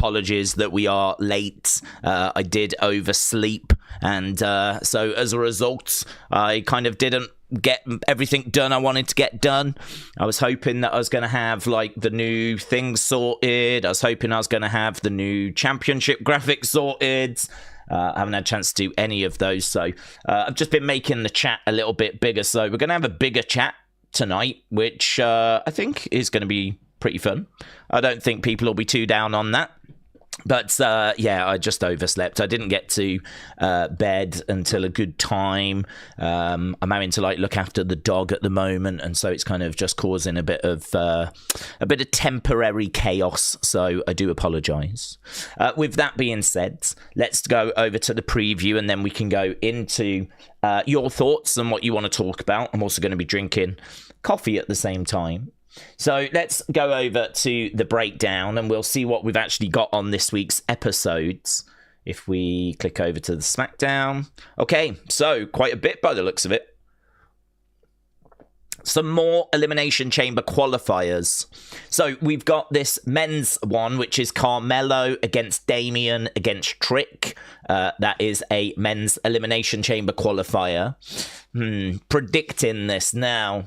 Apologies that we are late. I did oversleep, and so as a result, I kind of didn't get everything done I wanted to get done. I was hoping that I was going to have like the new things sorted. I was hoping I was going to have the new championship graphics sorted. I haven't had a chance to do any of those, so I've just been making the chat a little bit bigger. So we're going to have a bigger chat tonight, which I think is going to be pretty fun. I don't think people will be too down on that. But yeah, I just overslept. I didn't get to bed until a good time. I'm having to like look after the dog at the moment, and so it's kind of just causing a bit of temporary chaos. So I do apologise. With that being said, let's go over to the preview, and then we can go into your thoughts and what you want to talk about. I'm also going to be drinking coffee at the same time. So let's go over to the breakdown, and we'll see what we've actually got on this week's episodes. If we click over to the SmackDown. Okay, so quite a bit by the looks of it. Some more Elimination Chamber qualifiers. So we've got this men's one, which is Carmelo against Damian against Trick. That is a men's Elimination Chamber qualifier. Predicting this now.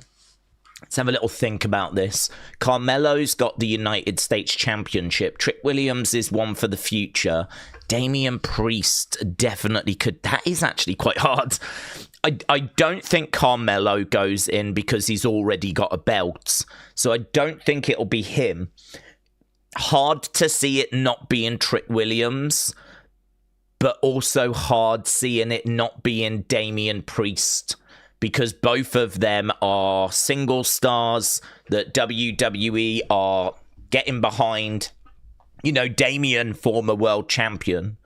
Let's have a little think about this. Carmelo's got the United States Championship. Trick Williams is one for the future. Damian Priest definitely could. That is actually quite hard. I don't think Carmelo goes in because he's already got a belt. So I don't think it'll be him. Hard to see it not being Trick Williams, but also hard seeing it not being Damian Priest, because both of them are single stars that WWE are getting behind. You know, Damian, former world champion.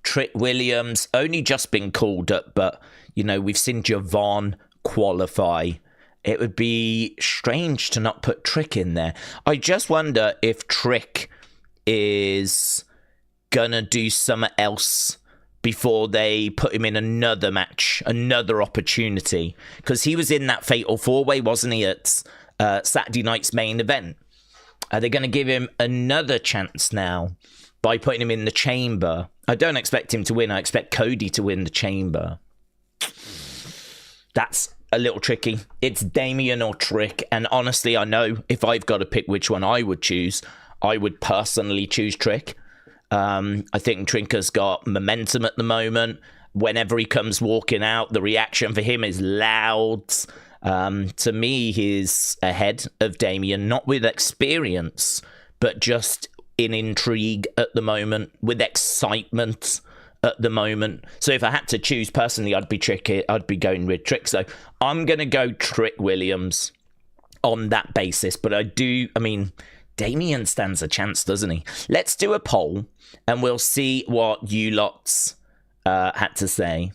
Trick Williams, only just been called up, but, you know, we've seen Javon qualify. It would be strange to not put Trick in there. I just wonder if Trick is gonna do something else before they put him in another match, another opportunity. Because he was in that Fatal 4-Way, wasn't he, at Saturday night's main event? Are they going to give him another chance now by putting him in the Chamber? I don't expect him to win. I expect Cody to win the Chamber. That's a little tricky. It's Damian or Trick. And honestly, I know if I've got to pick which one I would choose, I would personally choose Trick. I think Trinker's got momentum at the moment. Whenever he comes walking out, the reaction for him is loud. To me, he's ahead of Damian, not with experience, but just in intrigue at the moment, with excitement at the moment. So if I had to choose personally, I'd be going with Trick. So I'm going to go Trick Williams on that basis. But I mean, Damian stands a chance, doesn't he? Let's do a poll, and we'll see what you lots had to say.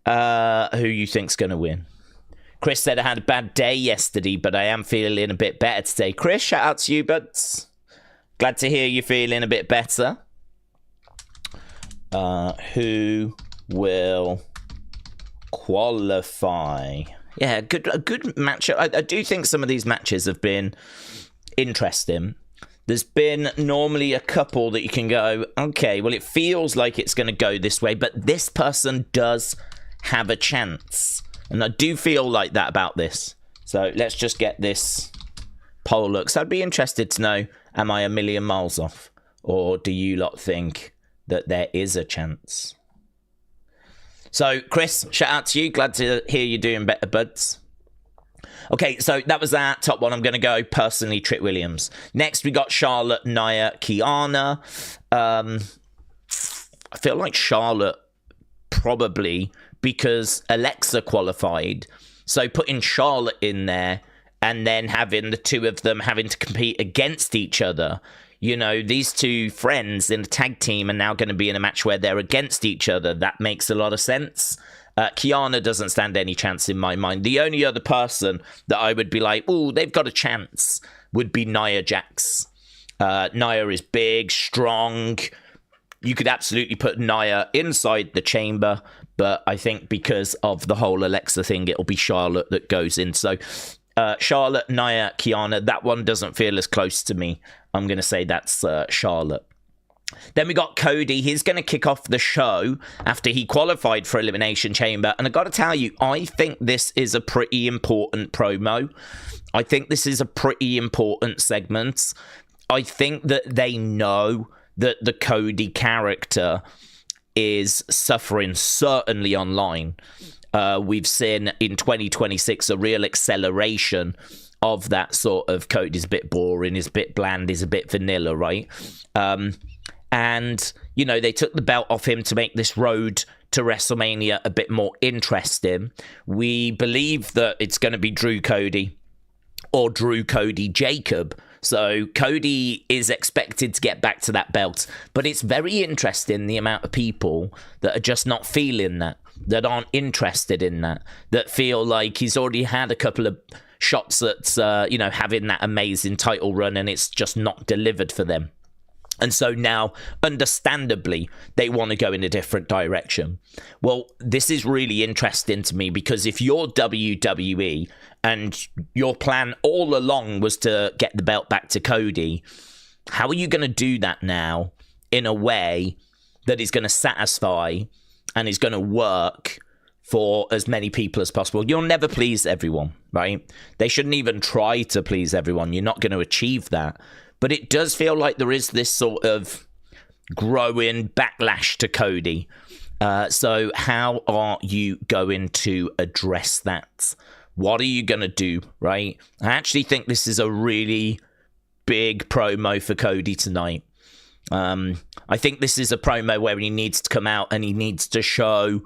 Who you think's going to win? Chris said I had a bad day yesterday, but I am feeling a bit better today. Chris, shout out to you, buds. Glad to hear you're feeling a bit better. Who will qualify? Yeah, a good matchup. I do think some of these matches have been interesting. There's been normally a couple that you can go, okay, well, it feels like it's going to go this way, but this person does have a chance. And I do feel like that about this. So let's just get this poll look. So I'd be interested to know, am I a million miles off? Or do you lot think that there is a chance? So, Chris, shout out to you. Glad to hear you're doing better, buds. Okay, so that was our top one. I'm going to go personally Trick Williams. Next, we got Charlotte, Nia, Kiana. I feel like Charlotte probably because Alexa qualified. So putting Charlotte in there and then having the two of them having to compete against each other. You know, these two friends in a tag team are now going to be in a match where they're against each other. That makes a lot of sense. Kiana doesn't stand any chance in my mind. The only other person that I would be like, oh, they've got a chance would be Nia Jax. Nia is big, strong. You could absolutely put Nia inside the chamber, but I think because of the whole Alexa thing, it'll be Charlotte that goes in. So Charlotte, Nia, Kiana, that one doesn't feel as close to me. I'm going to say that's Charlotte. Then we got Cody. He's going to kick off the show after he qualified for Elimination Chamber. And I got to tell you, I think this is a pretty important promo. I think this is a pretty important segment. I think that they know that the Cody character is suffering, certainly online. We've seen in 2026 a real acceleration of that sort of Cody's a bit boring, is a bit bland, is a bit vanilla, right? And, you know, they took the belt off him to make this road to WrestleMania a bit more interesting. We believe that it's going to be Drew Cody or Drew Cody Jacob. So Cody is expected to get back to that belt. But it's very interesting the amount of people that are just not feeling that aren't interested in that feel like he's already had a couple of shots at, you know, having that amazing title run and it's just not delivered for them. And so now, understandably, they want to go in a different direction. Well, this is really interesting to me because if you're WWE and your plan all along was to get the belt back to Cody, how are you going to do that now in a way that is going to satisfy and is going to work for as many people as possible? You'll never please everyone, right? They shouldn't even try to please everyone. You're not going to achieve that. But it does feel like there is this sort of growing backlash to Cody. So how are you going to address that? What are you going to do, right? I actually think this is a really big promo for Cody tonight. I think this is a promo where he needs to come out and he needs to show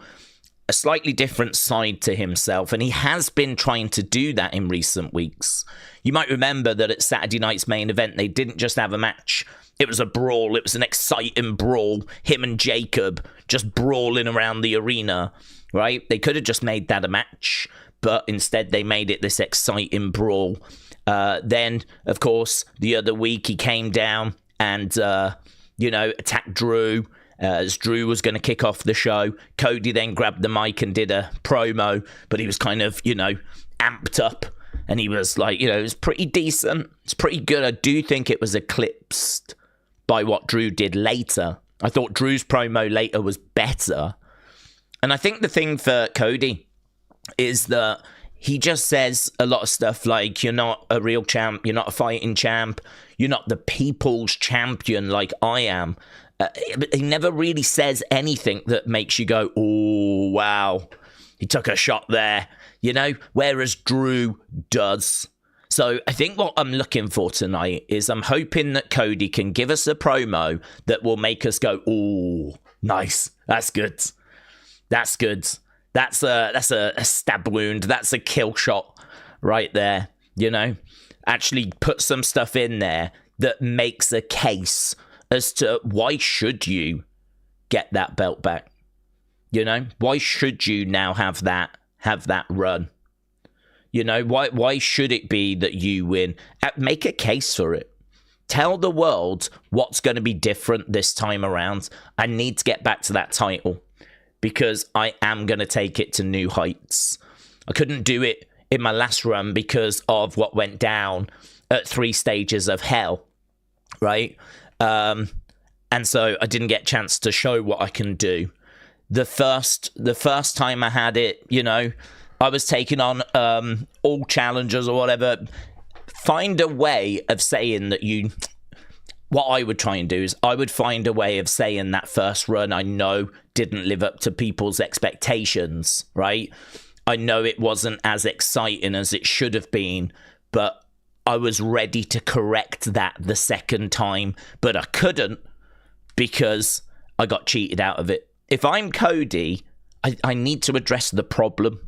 a slightly different side to himself, and he has been trying to do that in recent weeks. You might remember that at Saturday night's main event, they didn't just have a match. It was a brawl. It was an exciting brawl. Him and Jacob just brawling around the arena, right? They could have just made that a match, but instead they made it this exciting brawl. Then, of course, the other week he came down and, attacked Drew. As Drew was going to kick off the show. Cody then grabbed the mic and did a promo, but he was kind of, amped up. And he was like, it was pretty decent. It's pretty good. I do think it was eclipsed by what Drew did later. I thought Drew's promo later was better. And I think the thing for Cody is that he just says a lot of stuff like, you're not a real champ, you're not a fighting champ, you're not the people's champion like I am. He never really says anything that makes you go, oh, wow, he took a shot there, whereas Drew does. So I think what I'm looking for tonight is I'm hoping that Cody can give us a promo that will make us go, oh, nice, that's good. That's good. That's a stab wound. That's a kill shot right there, Actually put some stuff in there that makes a case as to why should you get that belt back? Why should you now have that run? Why should it be that you win? Make a case for it. Tell the world what's going to be different this time around. I need to get back to that title because I am going to take it to new heights. I couldn't do it in my last run because of what went down at 3 stages of hell, right? And so I didn't get a chance to show what I can do. The first time I had it, I was taking on all challengers or whatever. Find a way of saying that what I would try and do is I would find a way of saying that first run I know didn't live up to people's expectations, right? I know it wasn't as exciting as it should have been, but I was ready to correct that the second time, but I couldn't because I got cheated out of it. If I'm Cody, I need to address the problem.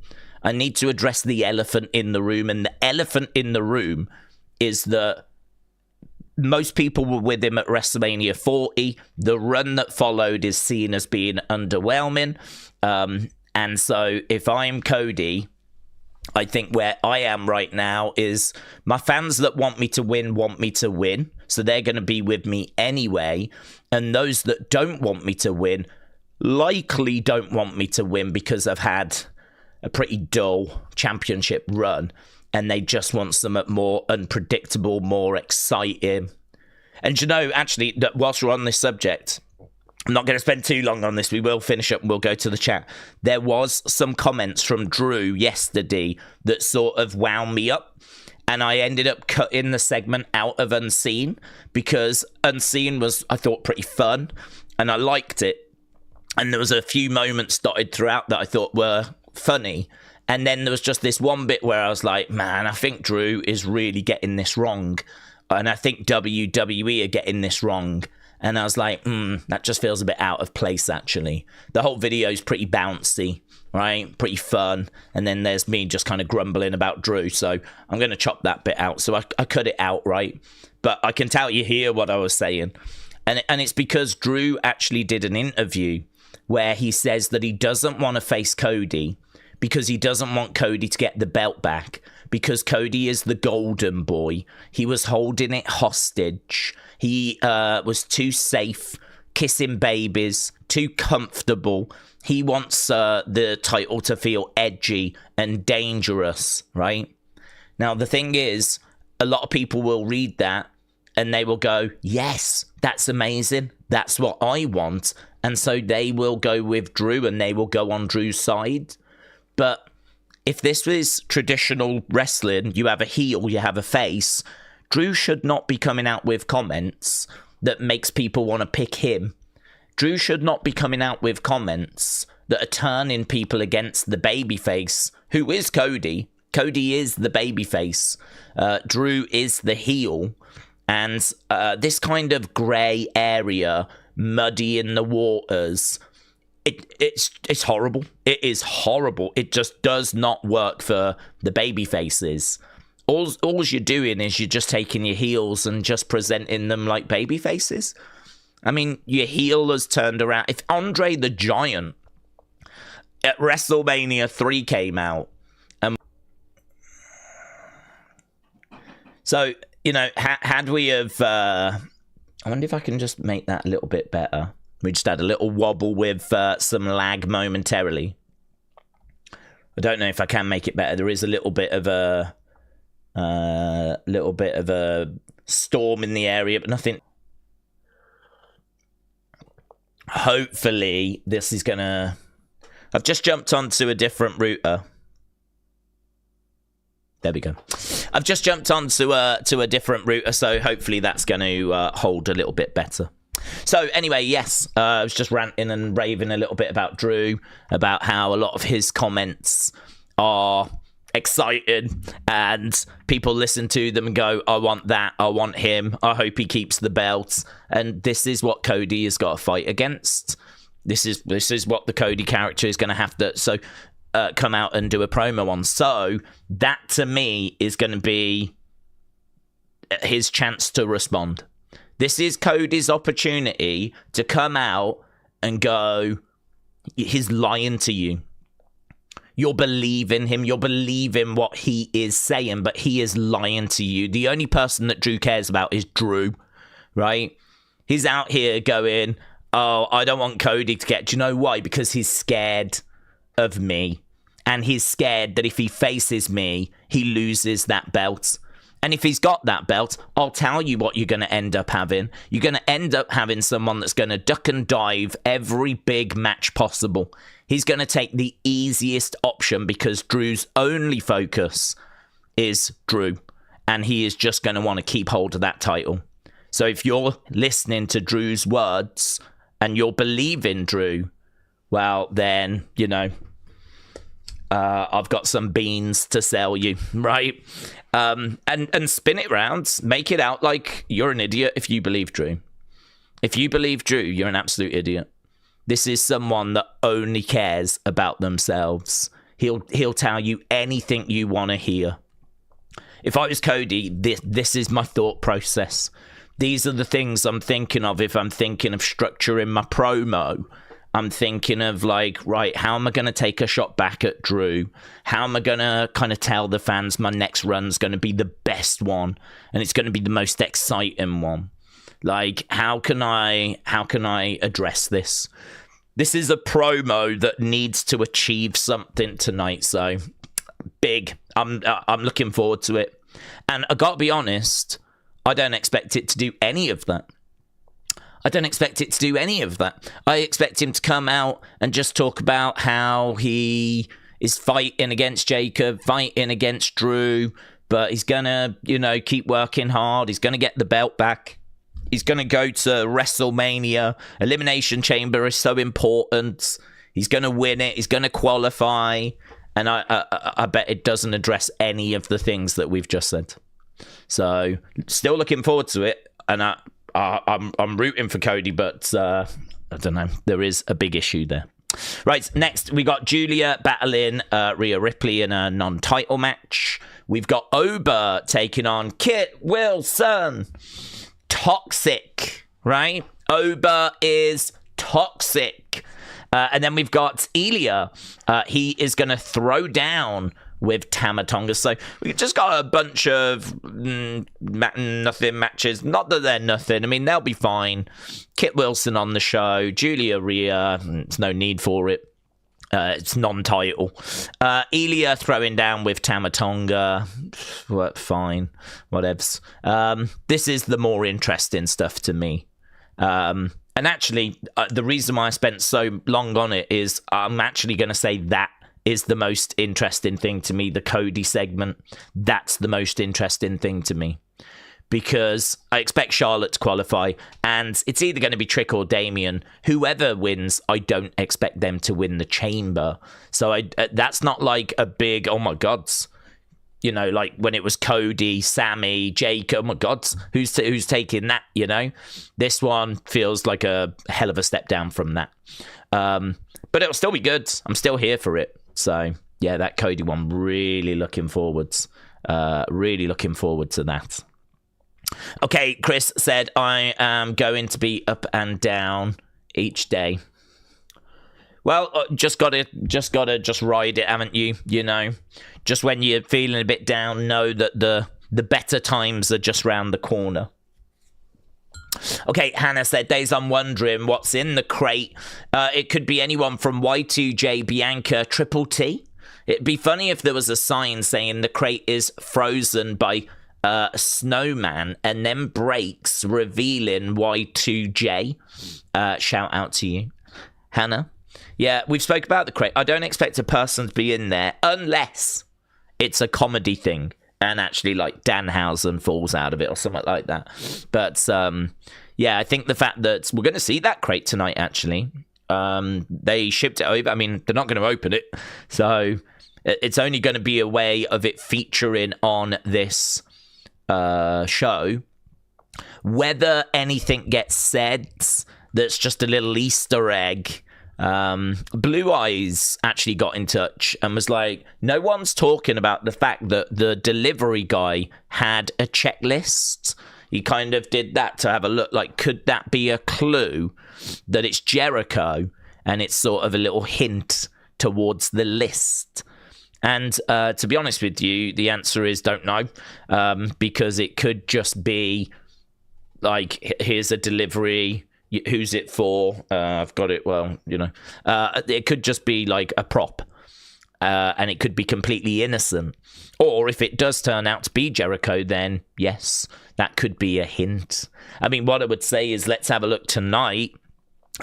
I need to address the elephant in the room, and the elephant in the room is that most people were with him at WrestleMania 40. The run that followed is seen as being underwhelming. And so if I'm Cody, I think where I am right now is my fans that want me to win. So they're going to be with me anyway. And those that don't want me to win likely don't want me to win because I've had a pretty dull championship run. And they just want something more unpredictable, more exciting. And you know, actually, that whilst we're on this subject, I'm not going to spend too long on this. We will finish up and we'll go to the chat. There was some comments from Drew yesterday that sort of wound me up. And I ended up cutting the segment out of Unseen because Unseen was, I thought, pretty fun. And I liked it. And there was a few moments dotted throughout that I thought were funny. And then there was just this one bit where I was like, man, I think Drew is really getting this wrong. And I think WWE are getting this wrong. And I was like, that just feels a bit out of place, actually. The whole video is pretty bouncy, right? Pretty fun. And then there's me just kind of grumbling about Drew. So I'm going to chop that bit out. So I cut it out, right? But I can tell you here what I was saying. And it's because Drew actually did an interview where he says that he doesn't want to face Cody because he doesn't want Cody to get the belt back because Cody is the golden boy. He was holding it hostage. He was too safe, kissing babies, too comfortable. He wants the title to feel edgy and dangerous, right? Now, the thing is, a lot of people will read that and they will go, yes, that's amazing. That's what I want. And so they will go with Drew and they will go on Drew's side. But if this was traditional wrestling, you have a heel, you have a face, Drew should not be coming out with comments that makes people want to pick him. Drew should not be coming out with comments that are turning people against the babyface, who is Cody. Cody is the babyface. Drew is the heel. And this kind of grey area, muddy in the waters, it's horrible. It is horrible. It just does not work for the baby faces. All you're doing is you're just taking your heels and just presenting them like baby faces. I mean, your heel has turned around. If Andre the Giant at WrestleMania 3 came out, so, you know, had we have... I wonder if I can just make that a little bit better. We just had a little wobble with some lag momentarily. I don't know if I can make it better. There is a little bit of a storm in the area, but nothing. Hopefully, this is gonna. I've just jumped onto a different router. There we go. I've just jumped onto a different router, so hopefully that's going to hold a little bit better. So anyway, yes, I was just ranting and raving a little bit about Drew, about how a lot of his comments are excited and people listen to them and go, I want that, I want him, I hope he keeps the belt. And this is what Cody has got to fight against. This is what the Cody character is going to have to come out and do a promo on. So that to me is going to be his chance to respond. This is Cody's opportunity to come out and go, he's lying to you. You're believing him. You're believing what he is saying, but he is lying to you. The only person that Drew cares about is Drew, right? He's out here going, oh, I don't want Cody to get... Do you know why? Because he's scared of me. And he's scared that if he faces me, he loses that belt. And if he's got that belt, I'll tell you what you're going to end up having. You're going to end up having someone that's going to duck and dive every big match possible. He's going to take the easiest option because Drew's only focus is Drew. And he is just going to want to keep hold of that title. So if you're listening to Drew's words and you're believing Drew, well, then, you know, I've got some beans to sell you, right? And spin it round, make it out like you're an idiot if you believe Drew. If you believe Drew, you're an absolute idiot. This is someone that only cares about themselves. He'll tell you anything you want to hear. If I was Cody, this is my thought process. These are the things I'm thinking of if I'm thinking of structuring my promo. I'm thinking of like, right, how am I going to take a shot back at Drew? How am I going to kind of tell the fans my next run's going to be the best one and it's going to be the most exciting one? Like, how can I address this? This is a promo that needs to achieve something tonight, so big. I'm looking forward to it. And I got to be honest, I don't expect it to do any of that. I don't expect it to do any of that. I expect him to come out and just talk about how he is fighting against Jacob, fighting against Drew, but he's going to, keep working hard. He's going to get the belt back. He's going to go to WrestleMania. Elimination Chamber is so important. He's going to win it. He's going to qualify. And I bet it doesn't address any of the things that we've just said. So, still looking forward to it. And I'm rooting for Cody, but I don't know. There is a big issue there. Right, next we got Julia battling Rhea Ripley in a non-title match. We've got Oba taking on Kit Wilson. Toxic, right? Oba is toxic. And then we've got Ilya. He is going to throw down with Tama Tonga. So we just got a bunch of nothing matches. Not that they're nothing. I mean, they'll be fine. Kit Wilson on the show. Julia Rhea. There's no need for it. It's non-title. Ilya throwing down with Tama Tonga. Well, fine. Whatevs. This is the more interesting stuff to me. And actually, the reason why I spent so long on it is I'm actually going to say that is the most interesting thing to me, the Cody segment. That's the most interesting thing to me. Because I expect Charlotte to qualify, and it's either going to be Trick or Damian. Whoever wins, I don't expect them to win the chamber. So that's not like a big, oh my God, like when it was Cody, Sammy, Jake, oh my God, who's taking that, This one feels like a hell of a step down from that. But it'll still be good. I'm still here for it. So, yeah, that Cody one, really looking forwards. Really looking forward to that. Okay, Chris said, I am going to be up and down each day. Well, just gotta ride it, haven't you? Just when you're feeling a bit down, know that the better times are just round the corner. Okay, Hannah said, Daze, I'm wondering what's in the crate. It could be anyone from Y2J, Bianca, Triple T. It'd be funny if there was a sign saying the crate is frozen by Snowman and then breaks, revealing Y2J. Shout out to you, Hannah. Yeah, we've spoke about the crate. I don't expect a person to be in there unless it's a comedy thing and actually like Danhausen falls out of it or something like that. But yeah, I think the fact that we're going to see that crate tonight, actually. They shipped it over. I mean, they're not going to open it. So it's only going to be a way of it featuring on this show. Whether anything gets said that's just a little Easter egg. Blue Eyes actually got in touch and was like, no one's talking about the fact that the delivery guy had a checklist. He kind of did that to have a look, like, could that be a clue that it's Jericho? And it's sort of a little hint towards the list. And to be honest with you, the answer is don't know, because it could just be like, here's a delivery. Who's it for? I've got it. Well, it could just be like a prop, and it could be completely innocent. Or if it does turn out to be Jericho, then yes, that could be a hint. I mean, what I would say is let's have a look tonight,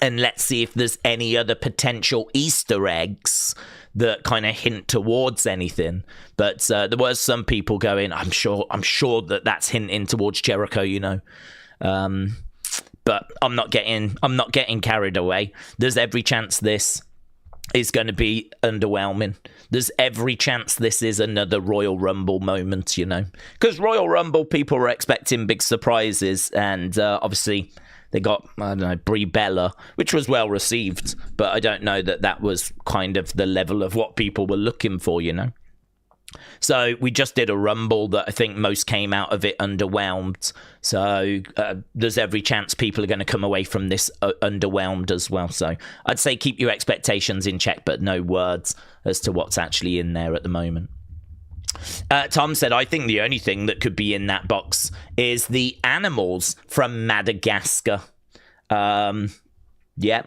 and let's see if there's any other potential Easter eggs that kind of hint towards anything. But there was some people going, I'm sure that that's hinting towards Jericho. But I'm not getting carried away. There's every chance this is going to be underwhelming. There's every chance this is another Royal Rumble moment, Because Royal Rumble, people were expecting big surprises, and obviously they got, I don't know, Brie Bella, which was well received, but I don't know that was kind of the level of what people were looking for, So we just did a Rumble that I think most came out of it underwhelmed. So there's every chance people are going to come away from this underwhelmed as well. So I'd say keep your expectations in check, but no words as to what's actually in there at the moment. Tom said, I think the only thing that could be in that box is the animals from Madagascar. Yeah.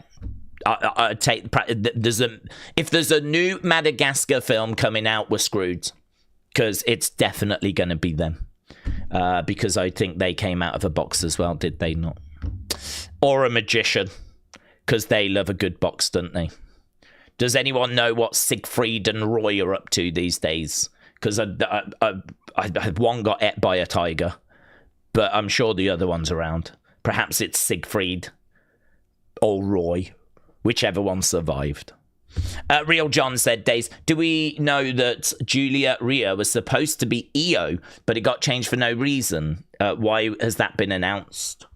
I take if there's a new Madagascar film coming out, we're screwed, because it's definitely going to be them. because I think they came out of a box as well, did they not? Or a magician, because they love a good box, don't they? Does anyone know what Siegfried and Roy are up to these days? Because one got ate by a tiger, but I'm sure the other one's around. Perhaps it's Siegfried or Roy, whichever one survived. Real John said, Daze, do we know that Julia Rhea was supposed to be Io, but it got changed for no reason? Why has that been announced?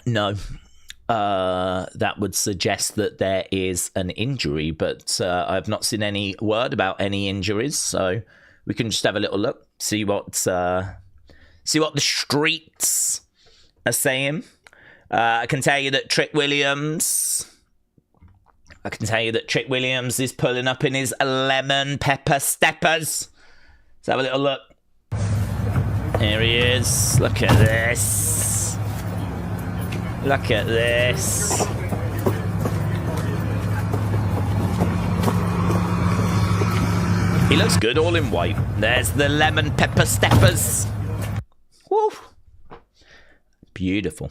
No. That would suggest that there is an injury, but I've not seen any word about any injuries, so we can just have a little look, see what the streets are saying. I can tell you that Trick Williams is pulling up in his lemon pepper steppers. Let's have a little look. Here he is. Look at this. Look at this. He looks good all in white. There's the lemon pepper steppers. Woo. Beautiful.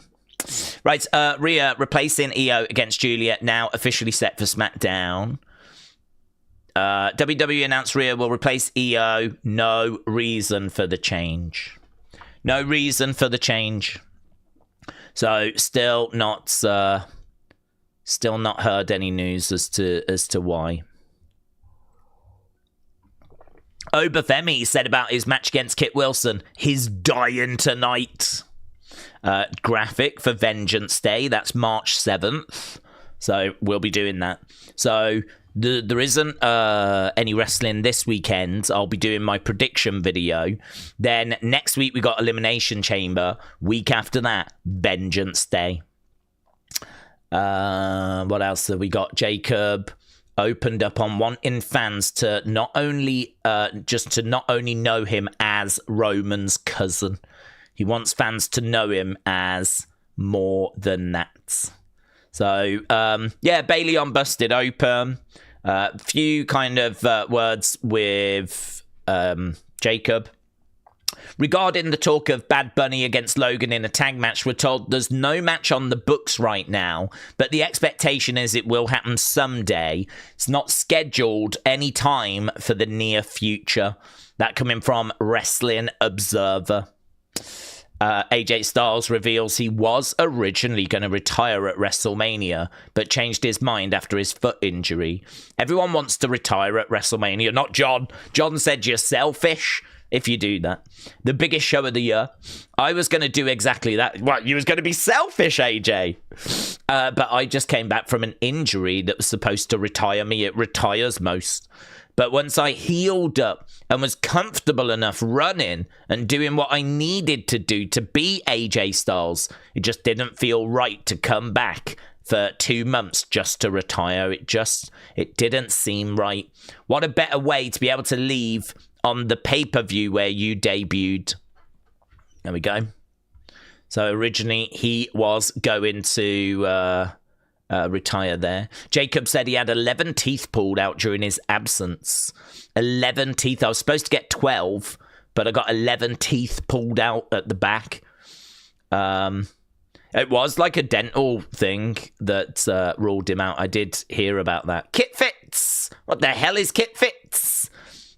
Right, Rhea replacing Io against Julia, now officially set for SmackDown. WWE announced Rhea will replace Io. No reason for the change. No reason for the change. So still not heard any news as to why. Obafemi said about his match against Kit Wilson, he's dying tonight. Graphic for Vengeance Day. That's March 7th. So we'll be doing that. So there isn't any wrestling this weekend. I'll be doing my prediction video. Then next week we got Elimination Chamber. Week after that, Vengeance Day. What else have we got? Jacob opened up on wanting fans to not only know him as Roman's cousin. He wants fans to know him as more than that. So, Bailey on Busted Open. Few kind of words with Jacob. Regarding the talk of Bad Bunny against Logan in a tag match, we're told there's no match on the books right now, but the expectation is it will happen someday. It's not scheduled any time for the near future. That coming from Wrestling Observer. AJ Styles reveals he was originally going to retire at WrestleMania, but changed his mind after his foot injury. Everyone wants to retire at WrestleMania, not John. John said you're selfish if you do that. The biggest show of the year. I was going to do exactly that. What, you was going to be selfish, AJ? But I just came back from an injury that was supposed to retire me. It retires most. But once I healed up and was comfortable enough running and doing what I needed to do to be AJ Styles, it just didn't feel right to come back for 2 months just to retire. It didn't seem right. What a better way to be able to leave on the pay-per-view where you debuted. There we go. So originally he was going to retire there. Jacob said he had 11 teeth pulled out during his absence. 11 teeth. I was supposed to get 12, but I got 11 teeth pulled out at the back. It was like a dental thing that ruled him out. I did hear about that. Kit Fits! What the hell is Kit Fits?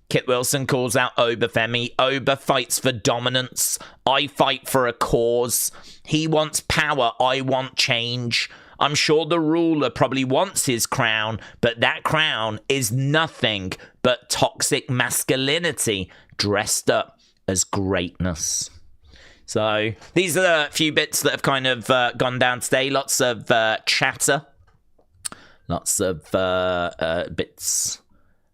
Kit Wilson calls out Obafemi. Oba fights for dominance. I fight for a cause. He wants power. I want change. I'm sure the ruler probably wants his crown, but that crown is nothing but toxic masculinity dressed up as greatness. So these are a few bits that have kind of gone down today. Lots of chatter. Lots of bits.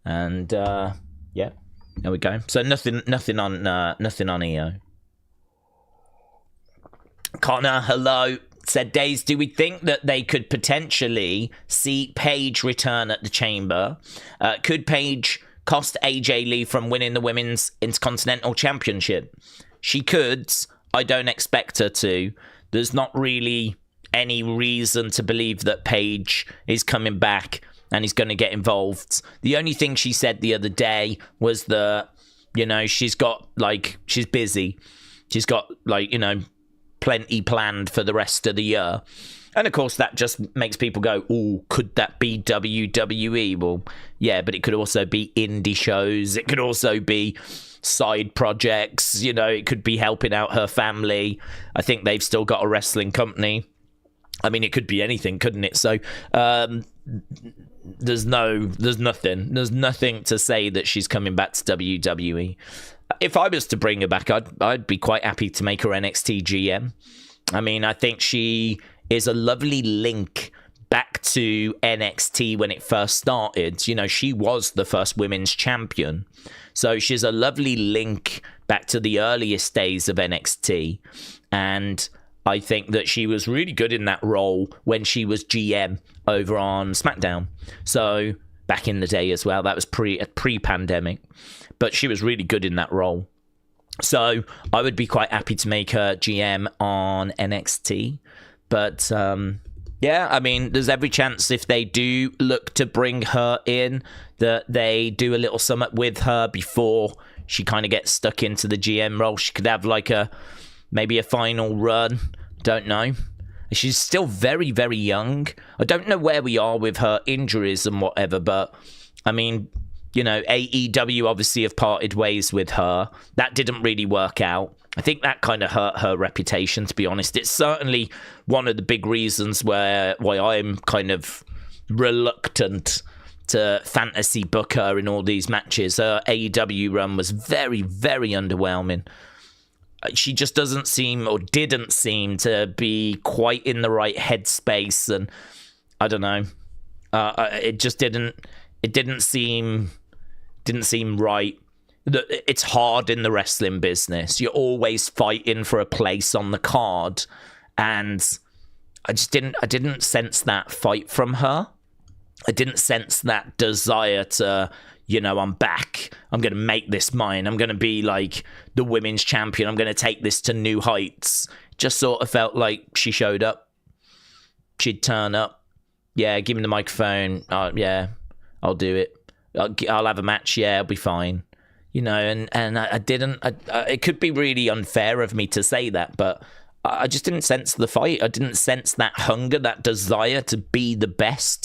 And yeah, there we go. So nothing on EO. Connor, hello. Said, Daze, do we think that they could potentially see Paige return at the Chamber? Could Paige cost AJ Lee from winning the Women's Intercontinental Championship? She could. I don't expect her to. There's not really any reason to believe that Paige is coming back and is going to get involved. The only thing she said the other day was that You know, she's busy. She's got, like, you know, plenty planned for the rest of the year. And, of course, that just makes people go, oh, could that be WWE? Well, yeah, but it could also be indie shows. It could also be side projects. You know, it could be helping out her family. I think they've still got a wrestling company. I mean, it could be anything, couldn't it? So, there's nothing to say that she's coming back to WWE. If I was to bring her back, I'd be quite happy to make her NXT GM. I mean, I think she is a lovely link back to NXT when it first started. You know, she was the first women's champion. So she's a lovely link back to the earliest days of NXT. And I think that she was really good in that role when she was GM over on SmackDown. So back in the day as well, that was pre-pandemic. But she was really good in that role. So I would be quite happy to make her GM on NXT. But yeah, I mean, there's every chance if they do look to bring her in that they do a little summit with her before she kind of gets stuck into the GM role. She could have like maybe a final run. Don't know. She's still very, very young. I don't know where we are with her injuries and whatever, but I mean, you know, AEW obviously have parted ways with her. That didn't really work out. I think that kind of hurt her reputation, to be honest. It's certainly one of the big reasons why I'm kind of reluctant to fantasy book her in all these matches. Her AEW run was very, very underwhelming. She just didn't seem to be quite in the right headspace, and I don't know. It just didn't seem right. It's hard in the wrestling business. You're always fighting for a place on the card, and I didn't sense that fight from her. I didn't sense that desire to, you know, I'm back. I'm going to make this mine. I'm going to be like the women's champion. I'm going to take this to new heights. Just sort of felt like she showed up. She'd turn up. Yeah, give me the microphone. Yeah, I'll do it. I'll have a match. Yeah, I'll be fine. You know, and I didn't. It could be really unfair of me to say that, but I just didn't sense the fight. I didn't sense that hunger, that desire to be the best,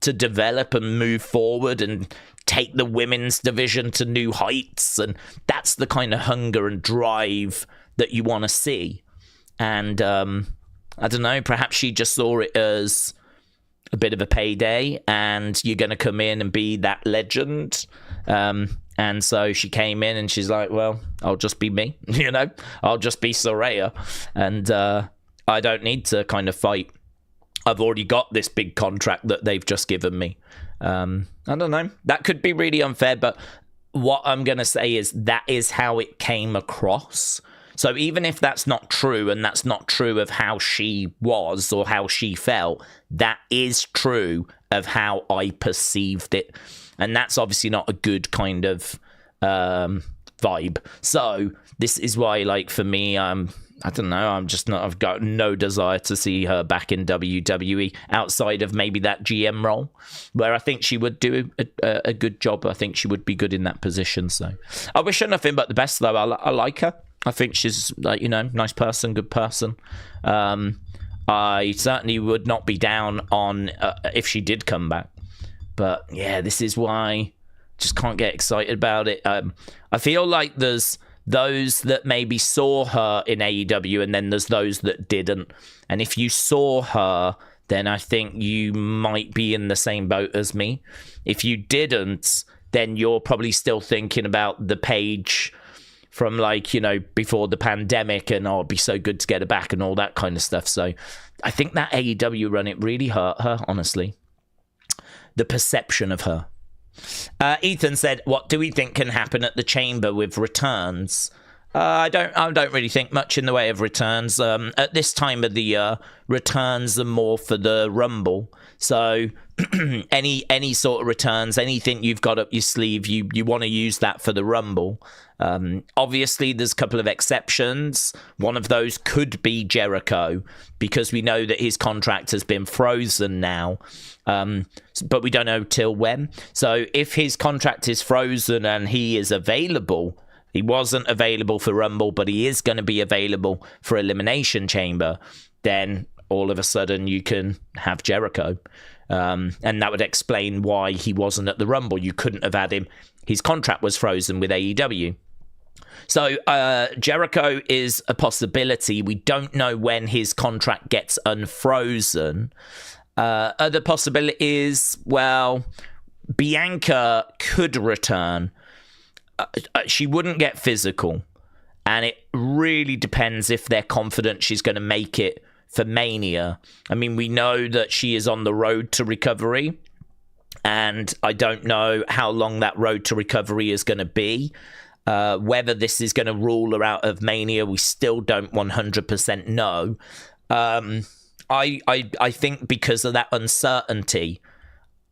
to develop and move forward and take the women's division to new heights. And that's the kind of hunger and drive that you want to see. And I don't know, perhaps she just saw it as a bit of a payday and you're going to come in and be that legend. And so she came in and she's like, well, I'll just be me, you know, I'll just be Soraya. And I don't need to kind of fight. I've already got this big contract that they've just given me. I don't know. That could be really unfair, but what I'm going to say is that is how it came across. So even if that's not true, and that's not true of how she was or how she felt, that is true of how I perceived it. And that's obviously not a good kind of vibe. So this is why, like, for me, I don't know, I've got no desire to see her back in WWE outside of maybe that GM role, where I think she would do a good job. I think she would be good in that position. So I wish her nothing but the best, though. I like her. I think she's, like, you know, nice person, good person. I certainly would not be down on if she did come back. But yeah, this is why I just can't get excited about it. I feel like there's those that maybe saw her in AEW, and then there's those that didn't. And if you saw her, then I think you might be in the same boat as me. If you didn't, then you're probably still thinking about the Paige from, like, you know, before the pandemic, and it'd be so good to get her back and all that kind of stuff. So I think that AEW run, it really hurt her, honestly. The perception of her. Ethan said, what do we think can happen at the Chamber with returns? I don't really think much in the way of returns. At this time of the year, returns are more for the Rumble. So any sort of returns, anything you've got up your sleeve, you want to use that for the Rumble. Obviously, there's a couple of exceptions. One of those could be Jericho, because we know that his contract has been frozen now. But we don't know till when. So if his contract is frozen and he is available, he wasn't available for Rumble, but he is going to be available for Elimination Chamber, then all of a sudden you can have Jericho. And that would explain why he wasn't at the Rumble. You couldn't have had him. His contract was frozen with AEW. So Jericho is a possibility. We don't know when his contract gets unfrozen. Other possibilities, well, Bianca could return. She wouldn't get physical, and it really depends if they're confident she's going to make it for Mania. I mean, we know that she is on the road to recovery, and I don't know how long that road to recovery is going to be. Whether this is going to rule her out of Mania, we still don't 100% know. I think because of that uncertainty,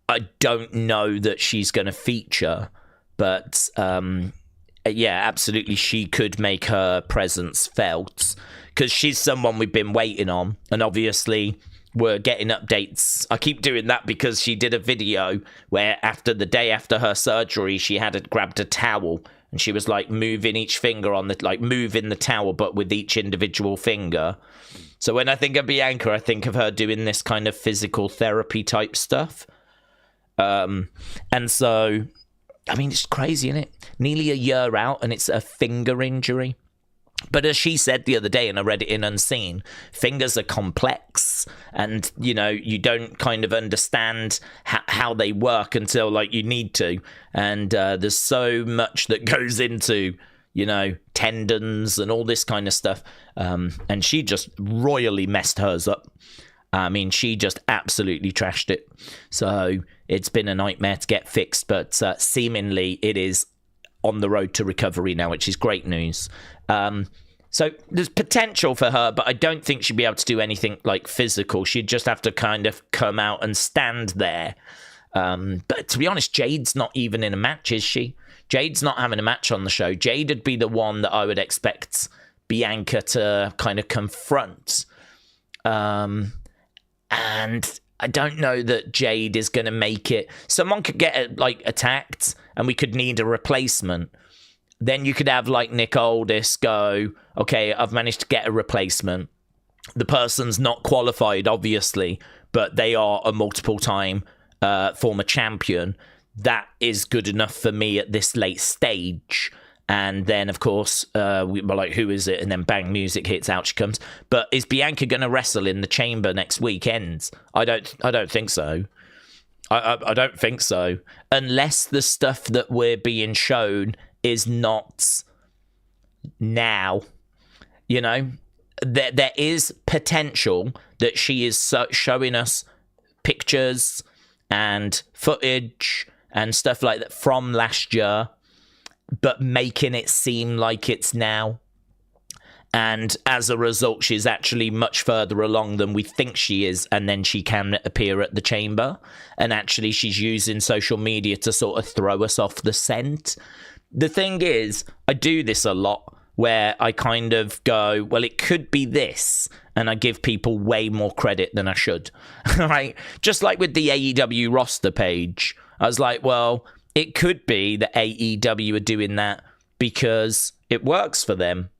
I don't know that she's going to feature. But, yeah, absolutely, she could make her presence felt, because she's someone we've been waiting on. And obviously, we're getting updates. I keep doing that because she did a video where after the day after her surgery, she had grabbed a towel. And she was, like, moving each finger on the, like, moving the towel, but with each individual finger. So when I think of Bianca, I think of her doing this kind of physical therapy type stuff. And so... I mean, it's crazy, isn't it? Nearly a year out, and it's a finger injury. But as she said the other day, and I read it in Unseen, fingers are complex, and, you know, you don't kind of understand how they work until, like, you need to. And there's so much that goes into, you know, tendons and all this kind of stuff. And she just royally messed hers up. I mean, she just absolutely trashed it. So it's been a nightmare to get fixed, but seemingly it is on the road to recovery now, which is great news. So there's potential for her, but I don't think she'd be able to do anything like physical. She'd just have to kind of come out and stand there. But to be honest, Jade's not even in a match, is she? Jade's not having a match on the show. Jade would be the one that I would expect Bianca to kind of confront. And I don't know that Jade is going to make it. Someone could get attacked, and we could need a replacement. Then you could have like Nick Aldis go, okay, I've managed to get a replacement. The person's not qualified, obviously, but they are a multiple-time former champion. That is good enough for me at this late stage. And then, of course, we were like, who is it? And then bang, music hits, out she comes. But is Bianca going to wrestle in the Chamber next weekend? I don't think so. I don't think so. Unless the stuff that we're being shown is not now. You know, there is potential that she is showing us pictures and footage and stuff like that from last year, but making it seem like it's now. And as a result, she's actually much further along than we think she is, and then she can appear at the Chamber. And actually, she's using social media to sort of throw us off the scent. The thing is, I do this a lot, where I kind of go, well, it could be this, and I give people way more credit than I should. Right? Just like with the AEW roster page, I was like, well, it could be that AEW are doing that because it works for them.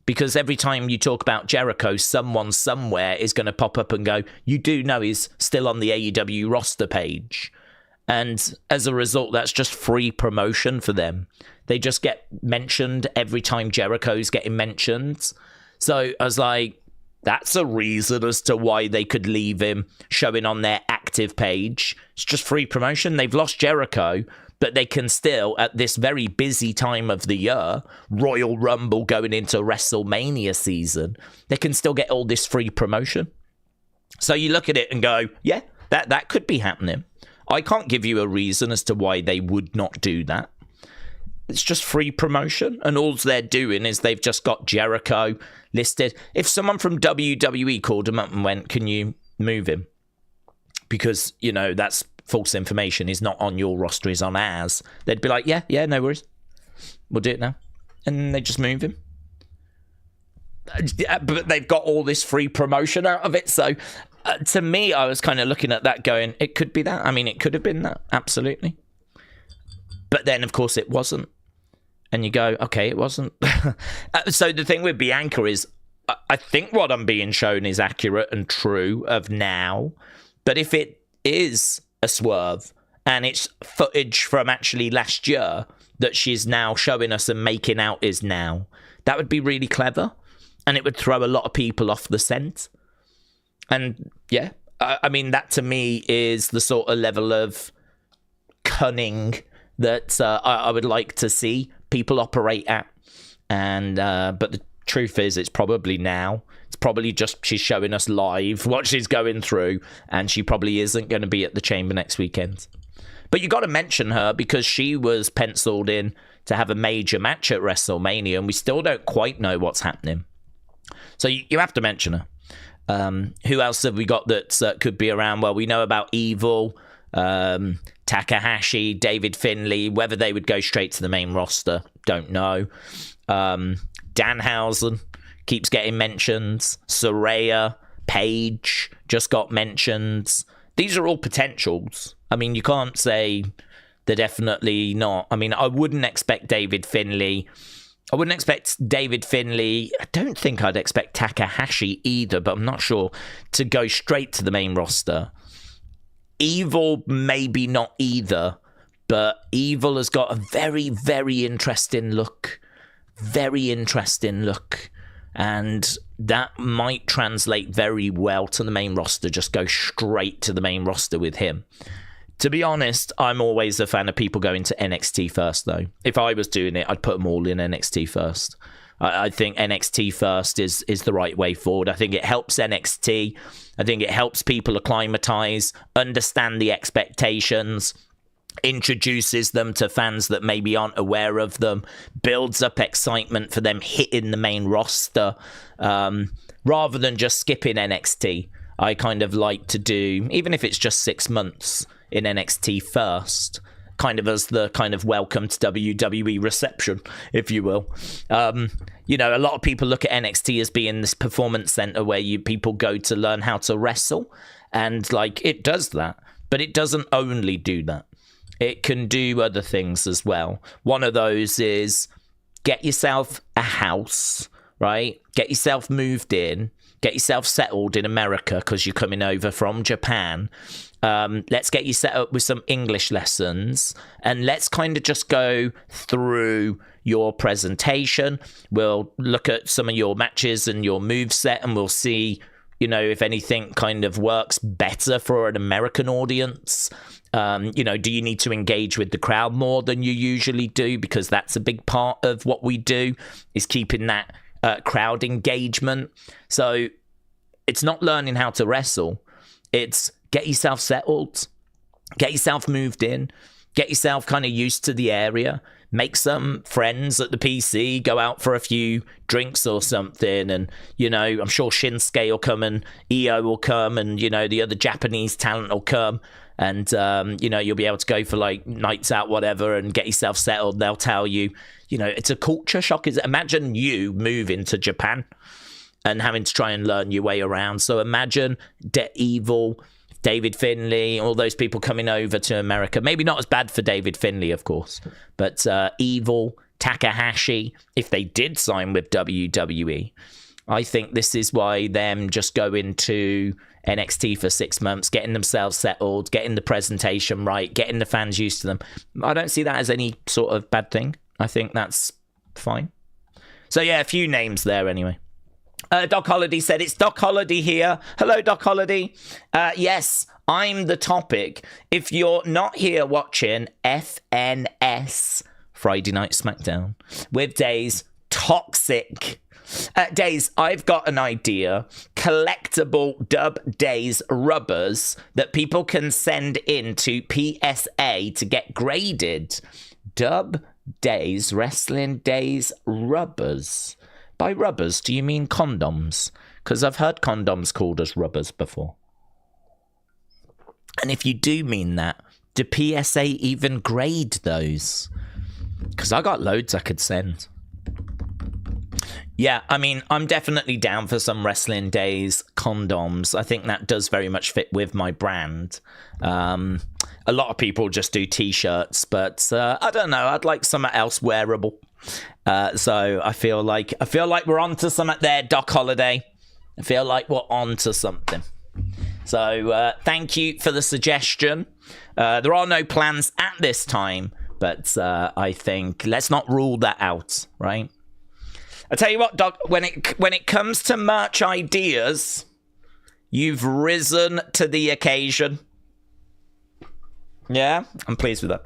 Because every time you talk about Jericho, someone somewhere is going to pop up and go, you do know he's still on the AEW roster page. And as a result, that's just free promotion for them. They just get mentioned every time Jericho's getting mentioned. So I was like, that's a reason as to why they could leave him showing on their active page. It's just free promotion. They've lost Jericho, but they can still, at this very busy time of the year, Royal Rumble going into WrestleMania season, they can still get all this free promotion. So you look at it and go, yeah, that could be happening. I can't give you a reason as to why they would not do that. It's just free promotion, and all they're doing is they've just got Jericho listed. If someone from WWE called him up and went, can you move him? Because, you know, that's false information. He's not on your roster, he's on ours. They'd be like, yeah, no worries. We'll do it now. And they just move him. But they've got all this free promotion out of it. So to me, I was kind of looking at that going, it could be that. I mean, it could have been that. Absolutely. But then, of course, it wasn't. And you go, okay, it wasn't. So the thing with Bianca is, I think what I'm being shown is accurate and true of now. But if it is a swerve and it's footage from actually last year that she's now showing us and making out is now, that would be really clever. And it would throw a lot of people off the scent. And yeah, I mean, that to me is the sort of level of cunning that I would like to see people operate at. And but the truth is, it's probably now. It's probably just she's showing us live what she's going through, and she probably isn't going to be at the Chamber next weekend. But you got to mention her because she was penciled in to have a major match at WrestleMania, and we still don't quite know what's happening. So you have to mention her. Who else have we got that could be around? Well, we know about Evil, Takahashi, David Finlay. Whether they would go straight to the main roster, don't know. Danhausen keeps getting mentions. Saraya, Paige just got mentions. These are all potentials. I mean, you can't say they're definitely not. I mean, I wouldn't expect David Finlay. I don't think I'd expect Takahashi either, but I'm not sure, to go straight to the main roster. Evil, maybe not either, but Evil has got a very, very interesting look. Very interesting look. And that might translate very well to the main roster. Just go straight to the main roster with him. To be honest, I'm always a fan of people going to NXT first, though. If I was doing it, I'd put them all in NXT first. I think NXT first is the right way forward. I think it helps NXT. I think it helps people acclimatize, understand the expectations, introduces them to fans that maybe aren't aware of them, builds up excitement for them hitting the main roster, rather than just skipping NXT. I kind of like to do, even if it's just 6 months in NXT first, kind of as the kind of welcome to WWE reception, if you will. You know, a lot of people look at NXT as being this performance center where people go to learn how to wrestle, and like it does that, but it doesn't only do that. It can do other things as well. One of those is get yourself a house, right? Get yourself moved in, get yourself settled in America because you're coming over from Japan. Let's get you set up with some English lessons, and let's kind of just go through your presentation. We'll look at some of your matches and your moveset, and we'll see, you know, if anything kind of works better for an American audience. You know, do you need to engage with the crowd more than you usually do? Because that's a big part of what we do, is keeping that crowd engagement. So it's not learning how to wrestle. It's get yourself settled, get yourself moved in, get yourself kind of used to the area, make some friends at the PC, go out for a few drinks or something. And, you know, I'm sure Shinsuke will come and Io will come and, you know, the other Japanese talent will come. And, you know, you'll be able to go for like nights out, whatever, and get yourself settled. They'll tell you, you know, it's a culture shock. Imagine you moving to Japan and having to try and learn your way around. So imagine Evil, David Finlay, all those people coming over to America. Maybe not as bad for David Finlay, of course, but Evil, Takahashi, if they did sign with WWE, I think this is why them just going to NXT for 6 months, getting themselves settled, getting the presentation right, getting the fans used to them. I don't see that as any sort of bad thing. I think that's fine. So yeah, a few names there anyway. Doc Holliday said, it's Doc Holliday here. Hello, Doc Holliday. Yes, I'm the topic. If you're not here watching FNS, Friday Night Smackdown, with Daze, Toxic. Daze, I've got an idea. Collectible Dub Daze rubbers that people can send in to PSA to get graded. Dub Daze, Wrestling Daze rubbers. By rubbers, do you mean condoms? Because I've heard condoms called as rubbers before. And if you do mean that, do PSA even grade those? Because I got loads I could send. Yeah, I mean, I'm definitely down for some Wrestling Daze condoms. I think that does very much fit with my brand. A lot of people just do T-shirts, but I don't know. I'd like something else wearable. So I feel like we're onto something there, Doc Holliday. I feel like we're onto something. So thank you for the suggestion. There are no plans at this time, but I think let's not rule that out, right? I tell you what, Doc, when it comes to merch ideas, you've risen to the occasion. Yeah, I'm pleased with that.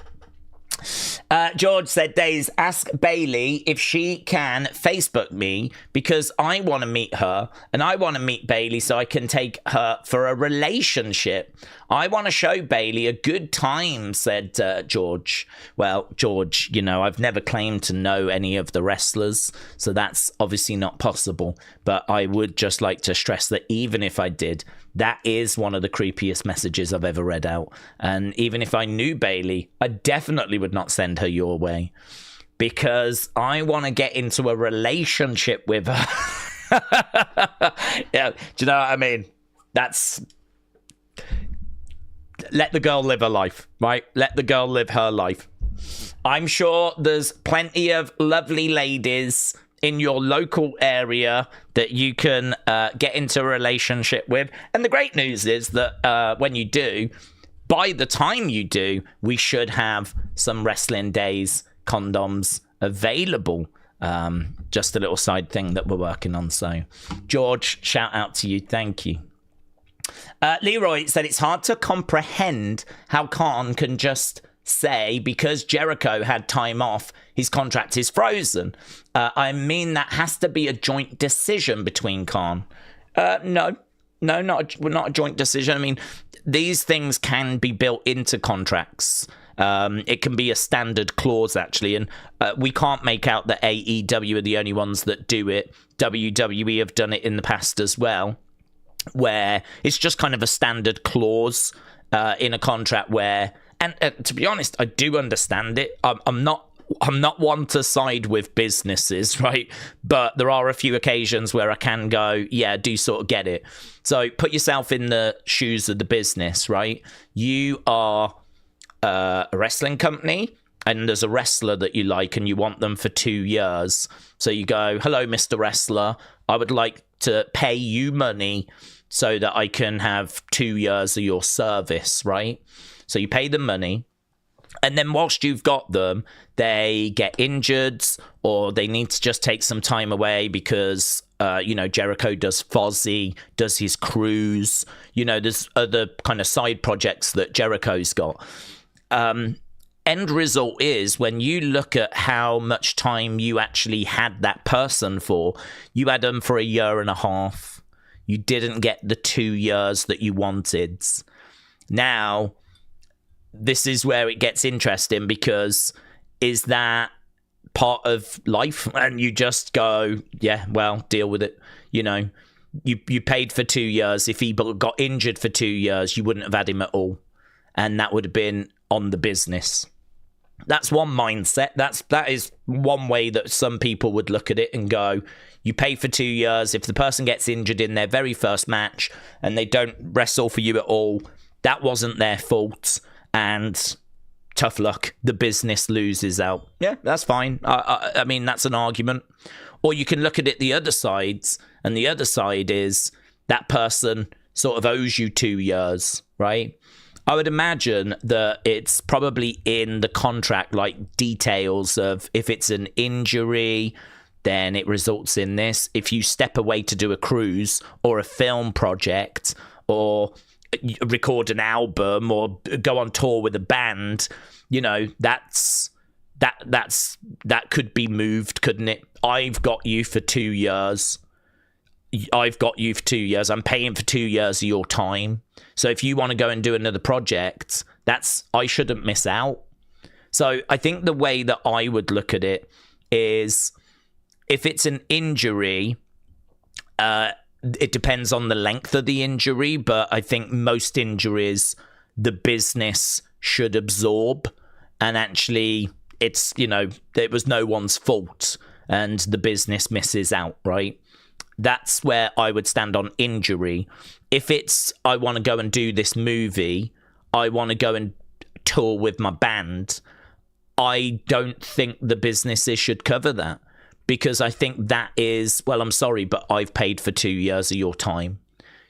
George said, Daze, ask Bailey if she can Facebook me because I want to meet her and I want to meet Bailey so I can take her for a relationship. I want to show Bailey a good time, said George. Well, George, you know, I've never claimed to know any of the wrestlers, so that's obviously not possible. But I would just like to stress that even if I did, that is one of the creepiest messages I've ever read out. And even if I knew Bailey, I definitely would not send her your way because I want to get into a relationship with her. Yeah, do you know what I mean? That's... Let the girl live her life, right? Let the girl live her life. I'm sure there's plenty of lovely ladies in your local area that you can get into a relationship with. And the great news is that when you do, by the time you do, we should have some Wrestling Daze condoms available. Just a little side thing that we're working on. So, George, shout out to you. Thank you. Leroy said it's hard to comprehend how Khan can just say because Jericho had time off, his contract is frozen. I mean, that has to be a joint decision between Khan. No, not a joint decision. I mean, these things can be built into contracts. It can be a standard clause, actually, and we can't make out that AEW are the only ones that do it. WWE have done it in the past as well, where it's just kind of a standard clause in a contract where, and to be honest, I do understand it. I'm not one to side with businesses, right? But there are a few occasions where I can go, yeah, I do sort of get it. So put yourself in the shoes of the business, right? You are a wrestling company and there's a wrestler that you like and you want them for 2 years. So you go, hello, Mr. Wrestler, I would like to pay you money so that I can have 2 years of your service, right? So you pay them money. And then whilst you've got them, they get injured or they need to just take some time away because, Jericho does Fozzy, does his cruise. There's other kind of side projects that Jericho's got. End result is when you look at how much time you actually had that person for, you had them for 1.5 years. You didn't get the 2 years that you wanted. Now, this is where it gets interesting because is that part of life? And you just go, yeah, well, deal with it. You paid for 2 years. If he got injured for 2 years, you wouldn't have had him at all. And that would have been on the business. That's one mindset. That is one way that some people would look at it and go, you pay for 2 years. If the person gets injured in their very first match and they don't wrestle for you at all, that wasn't their fault. And tough luck, the business loses out. Yeah, that's fine. I mean, that's an argument. Or you can look at it the other sides, and the other side is that person sort of owes you 2 years, right? I would imagine that it's probably in the contract, like details of if it's an injury, then it results in this. If you step away to do a cruise or a film project or record an album or go on tour with a band, that could be moved, couldn't it? I've got you for 2 years. I've got you for 2 years. I'm paying for 2 years of your time. So if you want to go and do another project, I shouldn't miss out. So I think the way that I would look at it is, if it's an injury, it depends on the length of the injury, but I think most injuries the business should absorb, and actually it's, it was no one's fault and the business misses out, right? That's where I would stand on injury. If it's, I want to go and do this movie, I want to go and tour with my band, I don't think the businesses should cover that, because I think that is, well, I'm sorry, but I've paid for 2 years of your time.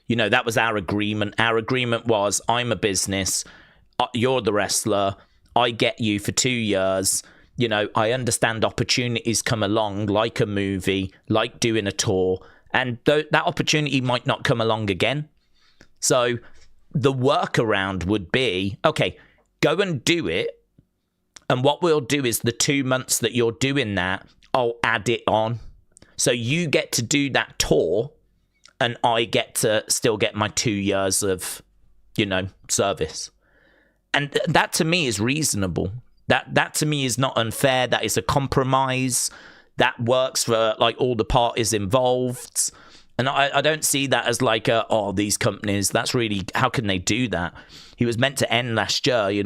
That was our agreement. Our agreement was, I'm a business, you're the wrestler, I get you for 2 years. I understand opportunities come along, like a movie, like doing a tour, and that opportunity might not come along again. So the workaround would be, okay, go and do it. And what we'll do is the 2 months that you're doing that, I'll add it on. So you get to do that tour and I get to still get my 2 years of, service. And that to me is reasonable. That to me is not unfair. That is a compromise. That works for like all the parties involved. And I don't see that as like, these companies, that's really, how can they do that? He was meant to end last year,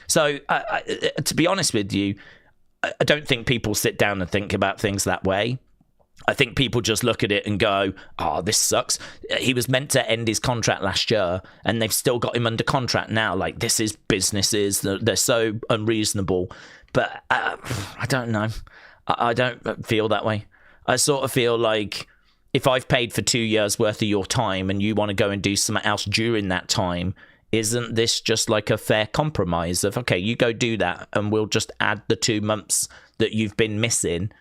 So to be honest with you, I don't think people sit down and think about things that way. I think people just look at it and go, this sucks. He was meant to end his contract last year and they've still got him under contract now. Like, this is businesses. They're so unreasonable. But I don't know. I don't feel that way. I sort of feel like if I've paid for 2 years worth of your time and you want to go and do something else during that time, isn't this just like a fair compromise of, okay, you go do that and we'll just add the 2 months that you've been missing.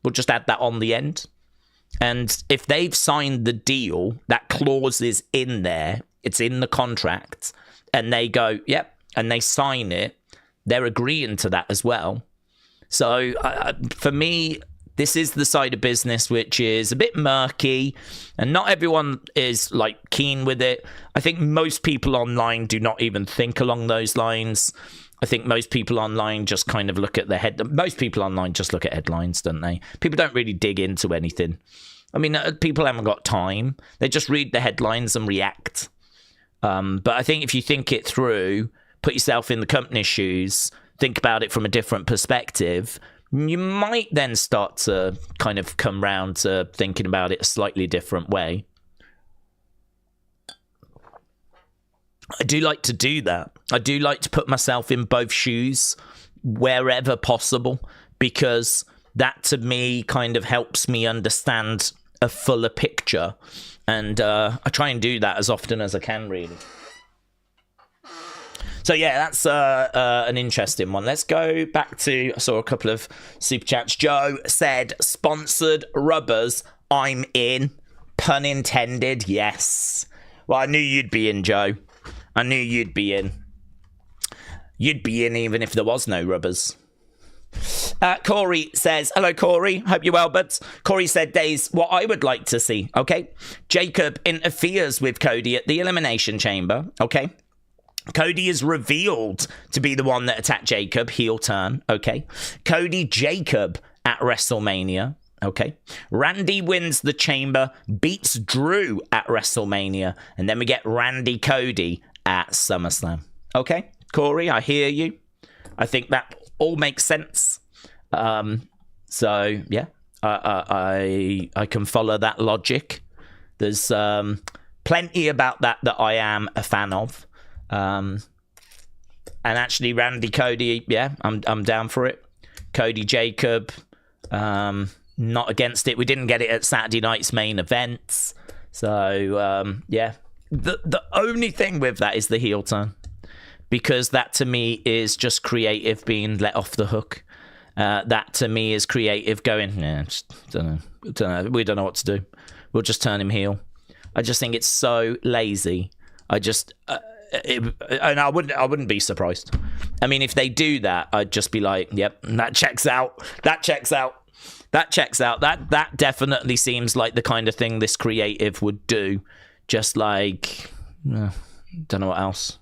We'll just add that on the end. And if they've signed the deal, that clause is in there, it's in the contract, and they go, yep, and they sign it, they're agreeing to that as well. So for me, this is the side of business which is a bit murky, and not everyone is like keen with it. I think most people online do not even think along those lines. I think most people online just kind of look at most people online just look at headlines, don't they? People don't really dig into anything. I mean, people haven't got time. They just read the headlines and react. But I think if you think it through, put yourself in the company's shoes, think about it from a different perspective, you might then start to kind of come round to thinking about it a slightly different way. I do like to do that. I do like to put myself in both shoes wherever possible, because that to me kind of helps me understand a fuller picture. And I try and do that as often as I can, really. So yeah, that's an interesting one. Let's go back to, I saw a couple of super chats. Joe said, sponsored rubbers, I'm in. Pun intended, yes. Well, I knew you'd be in, Joe. I knew you'd be in. You'd be in even if there was no rubbers. Corey says, hello, Corey. Hope you're well, bud. Corey said, Daze, what I would like to see, okay? Jacob interferes with Cody at the Elimination Chamber, okay? Cody is revealed to be the one that attacked Jacob, heel turn, okay? Cody Jacob at WrestleMania, okay? Randy wins the Chamber, beats Drew at WrestleMania, and then we get Randy Cody at SummerSlam. Okay, Corey, I hear you. I think that all makes sense. So yeah, I can follow that logic. There's plenty about that I am a fan of. And actually, Randy Cody, yeah, I'm down for it. Cody Jacob, not against it. We didn't get it at Saturday night's main events, so yeah. The only thing with that is the heel turn, because that to me is just creative being let off the hook. That to me is creative going, don't know. We don't know what to do. We'll just turn him heel. I just think it's so lazy. And I wouldn't be surprised. I mean, if they do that, I'd just be like, yep, that checks out. That checks out. That definitely seems like the kind of thing this creative would do. Just like, don't know what else.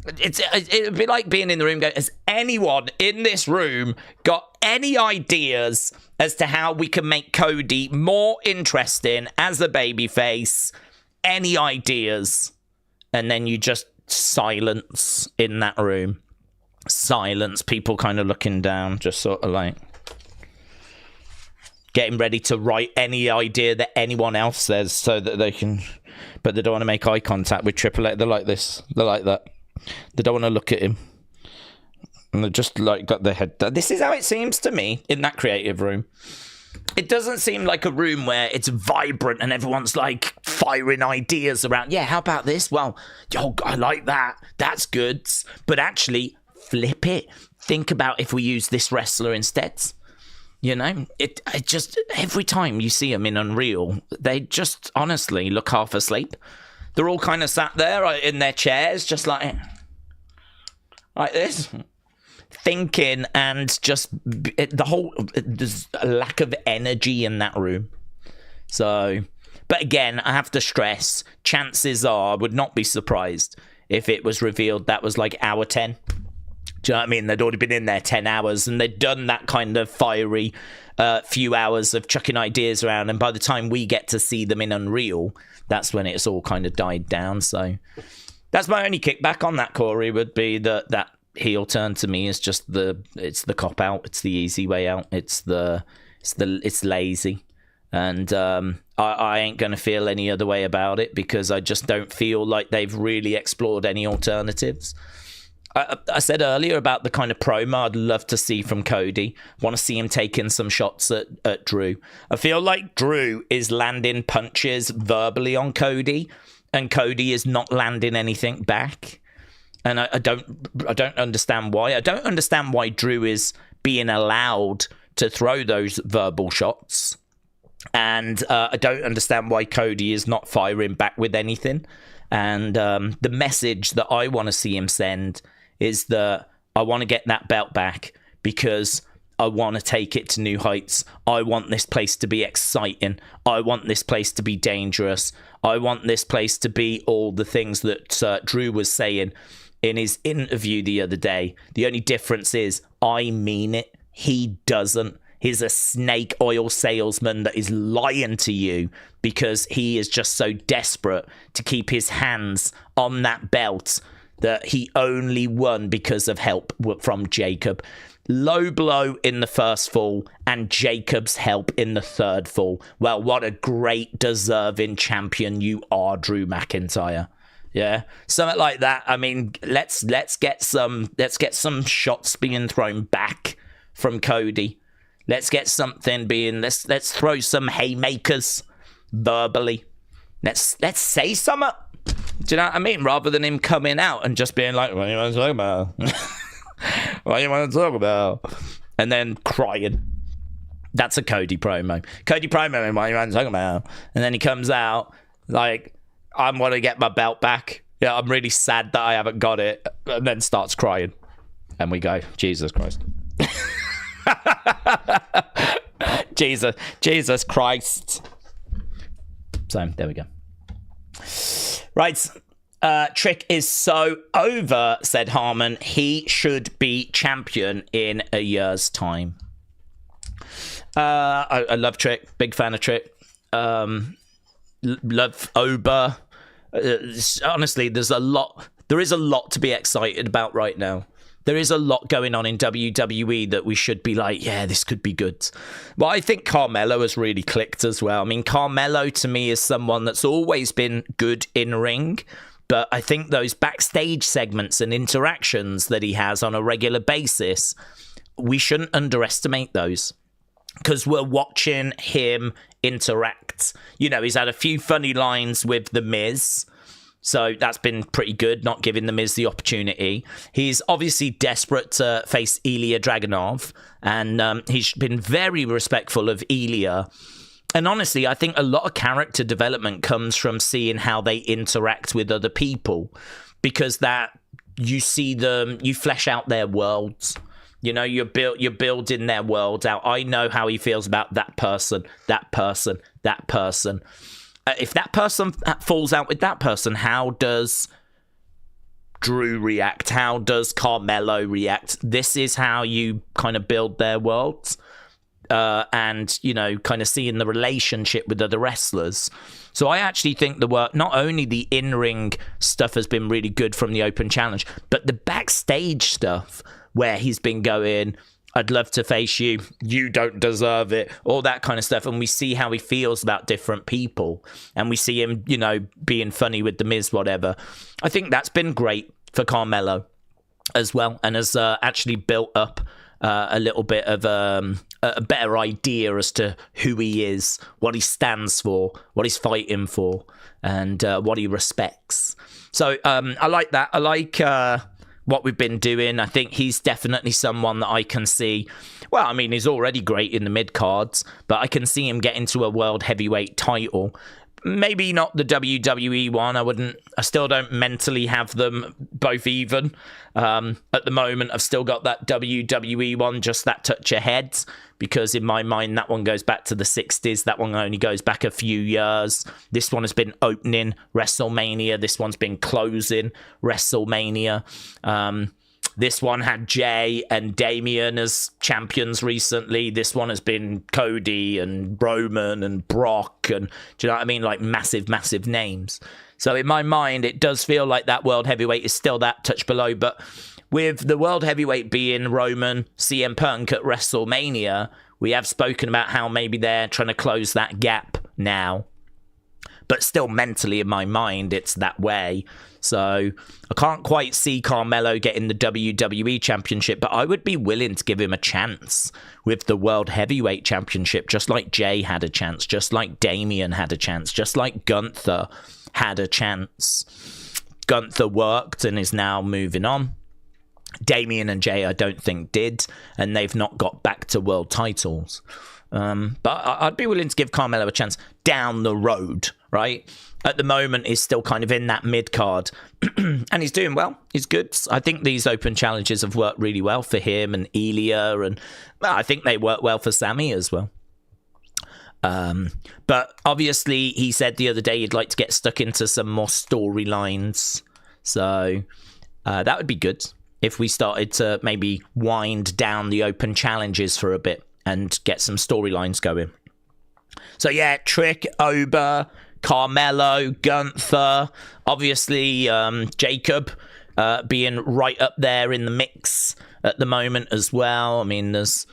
It'd be like being in the room going, has anyone in this room got any ideas as to how we can make Cody more interesting as a babyface? Any ideas? And then you just silence in that room. Silence, people kind of looking down, just sort of like getting ready to write any idea that anyone else says so that they can, but they don't want to make eye contact with Triple H. They're like this, they're like that. They don't want to look at him. And they're just like got their head down. This is how it seems to me in that creative room. It doesn't seem like a room where it's vibrant and everyone's like firing ideas around. Yeah, how about this? Well, yo, I like that. That's good. But actually, flip it. Think about if we use this wrestler instead. You know, it just, every time you see them in Unreal, they just honestly look half asleep. They're all kind of sat there in their chairs, just like this, thinking, and just there's a lack of energy in that room. So, but again, I have to stress, chances are I would not be surprised if it was revealed that was like hour 10. Do you know what I mean? They'd already been in there 10 hours and they'd done that kind of fiery few hours of chucking ideas around. And by the time we get to see them in Unreal, that's when it's all kind of died down. So that's my only kickback on that, Corey, would be that heel turn to me is just it's the cop out. It's the easy way out. It's lazy. And I ain't going to feel any other way about it because I just don't feel like they've really explored any alternatives. I said earlier about the kind of promo I'd love to see from Cody. Want to see him taking some shots at Drew. I feel like Drew is landing punches verbally on Cody, and Cody is not landing anything back. And I don't understand why. I don't understand why Drew is being allowed to throw those verbal shots. And I don't understand why Cody is not firing back with anything. And the message that I want to see him send is that I want to get that belt back because I want to take it to new heights. I want this place to be exciting. I want this place to be dangerous. I want this place to be all the things that Drew was saying in his interview the other day. The only difference is I mean it. He doesn't. He's a snake oil salesman that is lying to you because he is just so desperate to keep his hands on that belt that he only won because of help from Jacob. Low blow in the first fall and Jacob's help in the third fall. Well, what a great deserving champion you are, Drew McIntyre. Yeah, something like that. I mean, let's get some shots being thrown back from Cody. Let's get something being. Let's throw some haymakers verbally. Let's say something. Do you know what I mean? Rather than him coming out and just being like, "What do you want to talk about? What do you want to talk about?" And then crying. That's a Cody promo. Cody promo, what do you want to talk about? And then he comes out like, "I want to get my belt back. Yeah, I'm really sad that I haven't got it." And then starts crying, and we go, Jesus Christ. Jesus Christ. So there we go. Right. Trick is so over, said Harmon. He should be champion in a year's time. I love Trick. Big fan of Trick. Love Oba. Honestly, there is a lot to be excited about right now. There is a lot going on in WWE that we should be like, yeah, this could be good. Well, I think Carmelo has really clicked as well. I mean, Carmelo to me is someone that's always been good in ring, but I think those backstage segments and interactions that he has on a regular basis, we shouldn't underestimate those because we're watching him interact. You know, he's had a few funny lines with The Miz. So that's been pretty good, not giving The Miz the opportunity. He's obviously desperate to face Ilya Dragunov, and he's been very respectful of Ilya. And honestly, I think a lot of character development comes from seeing how they interact with other people, because that you see them, you flesh out their worlds. You know, you're building their world out. I know how he feels about that person, that person, that person. If that person falls out with that person, how does Drew react? How does Carmelo react? This is how you kind of build their worlds. And, you know, kind of seeing the relationship with other wrestlers. So I actually think the work, not only the in-ring stuff has been really good from the Open Challenge, but the backstage stuff where he's been going, I'd love to face you, you don't deserve it, all that kind of stuff. And we see how he feels about different people. And we see him, you know, being funny with The Miz, whatever. I think that's been great for Carmelo as well, and has actually built up a little bit of a better idea as to who he is, what he stands for, what he's fighting for, and what he respects. So I like that. I like what we've been doing. I think he's definitely someone that I can see. Well, I mean, he's already great in the mid-cards, but I can see him getting to a world heavyweight title. Maybe not the WWE one. I still don't mentally have them both even. At the moment, I've still got that WWE one, just that touch ahead, because in my mind, that one goes back to the 60s. That one only goes back a few years. This one has been opening WrestleMania. This one's been closing WrestleMania. This one had Jay and Damian as champions recently. This one has been Cody and Roman and Brock, and do you know what I mean? Like massive, massive names. So in my mind, it does feel like that world heavyweight is still that touch below. But with the world heavyweight being Roman, CM Punk at WrestleMania, we have spoken about how maybe they're trying to close that gap now. But still mentally in my mind, it's that way. So I can't quite see Carmelo getting the WWE Championship, but I would be willing to give him a chance with the World Heavyweight Championship, just like Jay had a chance, just like Damian had a chance, just like Gunther had a chance. Gunther worked and is now moving on. Damian and Jay, I don't think did, and they've not got back to world titles. But I'd be willing to give Carmelo a chance down the road, right? At the moment, he's still kind of in that mid-card, and he's doing well. He's good. I think these open challenges have worked really well for him and Ilya, and well, I think they work well for Sammy as well. But obviously, he said the other day he'd like to get stuck into some more storylines. So that would be good if we started to maybe wind down the open challenges for a bit and get some storylines going. So yeah, Trick, Oba, Carmelo, Gunther, obviously Jacob being right up there in the mix at the moment as well. I mean, there's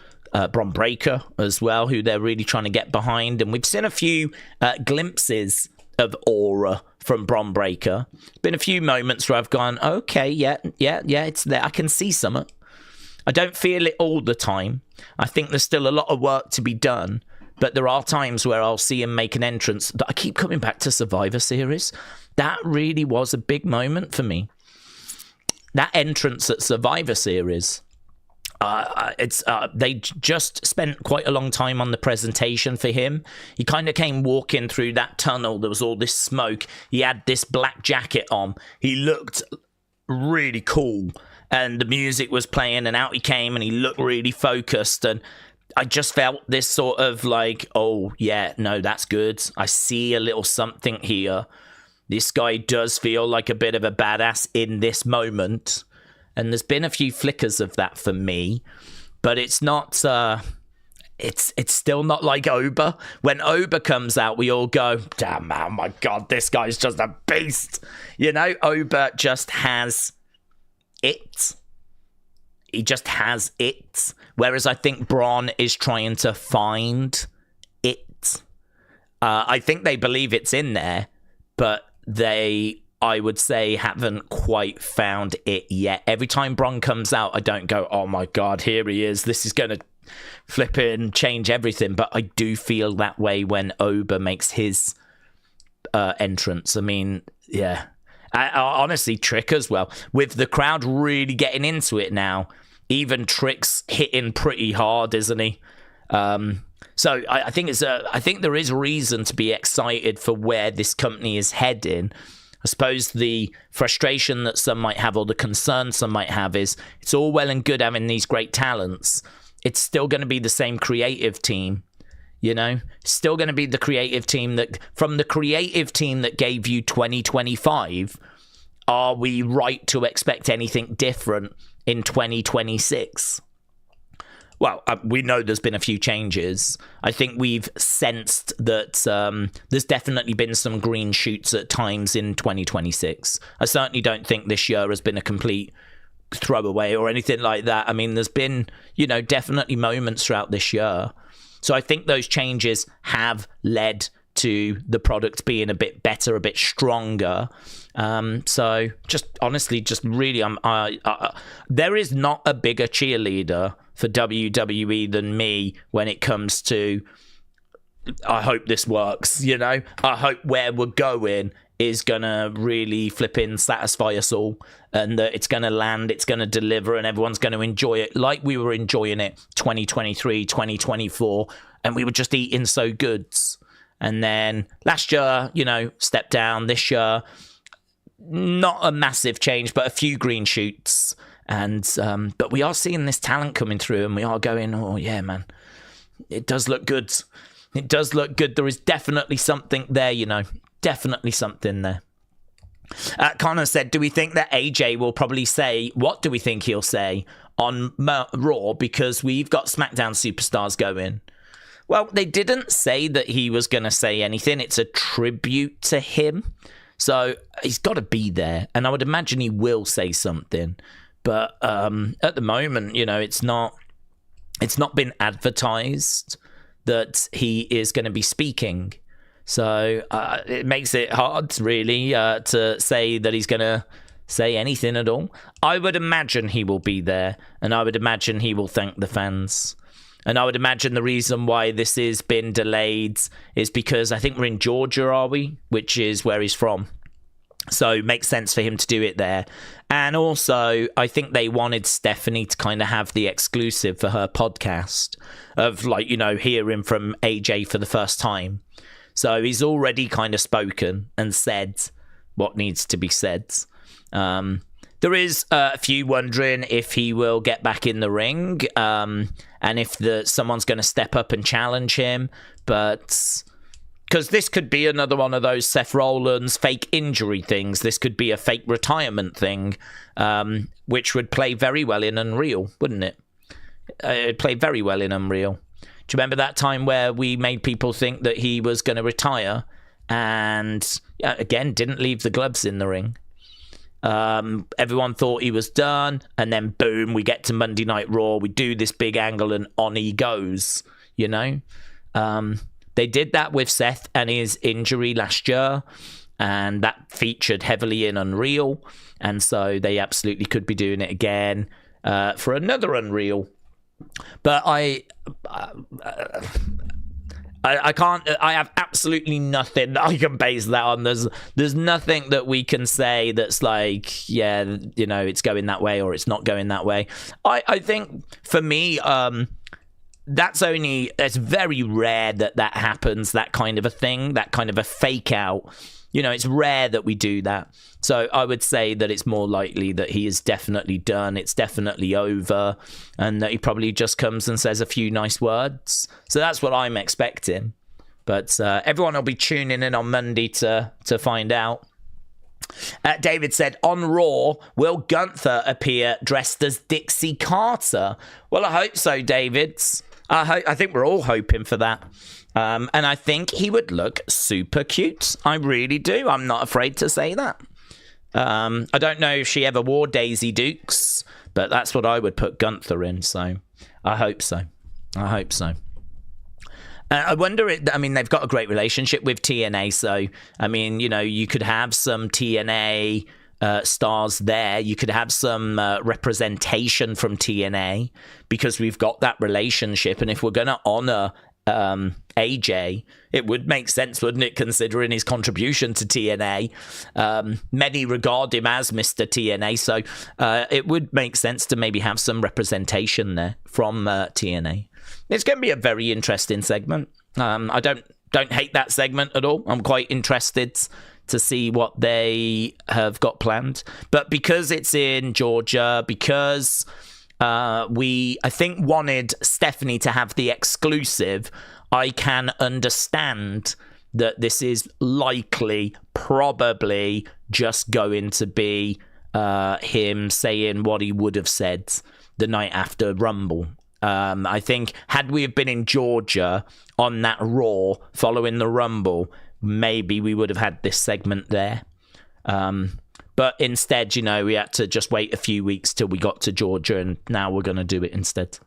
Bron Breakker as well, who they're really trying to get behind. And we've seen a few glimpses of aura from Bron Breakker. Been a few moments where I've gone, okay, yeah, it's there. I can see some. I don't feel it all the time. I think there's still a lot of work to be done, but there are times where I'll see him make an entrance. I keep coming back to Survivor Series. That really was a big moment for me. That entrance at Survivor Series, they just spent quite a long time on the presentation for him. He kind of came walking through that tunnel. There was all this smoke. He had this black jacket on. He looked really cool. And the music was playing, and out he came, and he looked really focused. And I just felt this sort of like, oh, yeah, no, that's good. I see a little something here. This guy does feel like a bit of a badass in this moment. And there's been a few flickers of that for me. But it's not, it's still not like Oba. When Oba comes out, we all go, damn, oh my God, this guy's just a beast. You know, Oba just has it. He just has it. Whereas I think Braun is trying to find it. I think they believe it's in there, but they, I would say, haven't quite found it yet. Every time Braun comes out, I don't go, oh my God, here he is. This is going to flip in, change everything. But I do feel that way when Oba makes his entrance. I mean, yeah. Honestly, Trick as well. With the crowd really getting into it now, even Trick's hitting pretty hard, isn't he? So I think I think there is reason to be excited for where this company is heading. I suppose the frustration that some might have, or the concern some might have, is it's all well and good having these great talents. It's still going to be the same creative team. You know, still going to be the creative team that, from the creative team that gave you 2025, are we right to expect anything different in 2026? Well, we know there's been a few changes. I think we've sensed that there's definitely been some green shoots at times in 2026. I certainly don't think this year has been a complete throwaway or anything like that. I mean, there's been, definitely moments throughout this year. So I think those changes have led to the product being a bit better, a bit stronger. So just honestly, just really, there is not a bigger cheerleader for WWE than me when it comes to, I hope this works, I hope where we're going is going to really flipping satisfy us all, and that it's going to land, it's going to deliver, and everyone's going to enjoy it like we were enjoying it 2023, 2024, and we were just eating so goods. And then last year, stepped down. This year, not a massive change, but a few green shoots. And but we are seeing this talent coming through, and we are going, oh yeah, man, it does look good. It does look good. There is definitely something there, definitely something there. Connor said, do we think that AJ will probably say, what do we think he'll say on Raw, because we've got SmackDown superstars going? Well, they didn't say that he was going to say anything. It's a tribute to him. So he's got to be there. And I would imagine he will say something. But at the moment, it's not been advertised that he is going to be speaking. So it makes it hard, really, to say that he's going to say anything at all. I would imagine he will be there. And I would imagine he will thank the fans. And I would imagine the reason why this has been delayed is because I think we're in Georgia, are we? Which is where he's from. So it makes sense for him to do it there. And also, I think they wanted Stephanie to kind of have the exclusive for her podcast of, hearing from AJ for the first time. So he's already kind of spoken and said what needs to be said. There is a few wondering if he will get back in the ring, and if someone's going to step up and challenge him. But because this could be another one of those Seth Rollins fake injury things. This could be a fake retirement thing, which would play very well in Unreal, wouldn't it? It'd play very well in Unreal. Do you remember that time where we made people think that he was going to retire and, again, didn't leave the gloves in the ring? Everyone thought he was done, and then boom, we get to Monday Night Raw, we do this big angle, and on he goes. They did that with Seth and his injury last year, and that featured heavily in Unreal, and so they absolutely could be doing it again for another Unreal. But I can't. I have absolutely nothing that I can base that on. There's nothing that we can say that's like, yeah, it's going that way or it's not going that way. I think for me, it's very rare that happens. That kind of a thing, that kind of a fake out. It's rare that we do that. So I would say that it's more likely that he is definitely done. It's definitely over, and that he probably just comes and says a few nice words. So that's what I'm expecting. But everyone will be tuning in on Monday to find out. David said, on Raw, will Gunther appear dressed as Dixie Carter? Well, I hope so, David. I think we're all hoping for that. And I think he would look super cute. I really do. I'm not afraid to say that. I don't know if she ever wore Daisy Dukes, but that's what I would put Gunther in. So I hope so. I wonder, they've got a great relationship with TNA. So, you could have some TNA stars there. You could have some representation from TNA because we've got that relationship. And if we're going to honor AJ, it would make sense, wouldn't it, considering his contribution to TNA? Many regard him as Mr. TNA, so it would make sense to maybe have some representation there from TNA. It's going to be a very interesting segment. I don't hate that segment at all. I'm quite interested to see what they have got planned. But because it's in Georgia, because I think wanted Stephanie to have the exclusive, I can understand that this is likely, probably just going to be him saying what he would have said the night after Rumble. I think had we have been in Georgia on that Raw following the Rumble, maybe we would have had this segment there. But instead, you know, we had to just wait a few weeks till we got to Georgia, and now we're going to do it instead.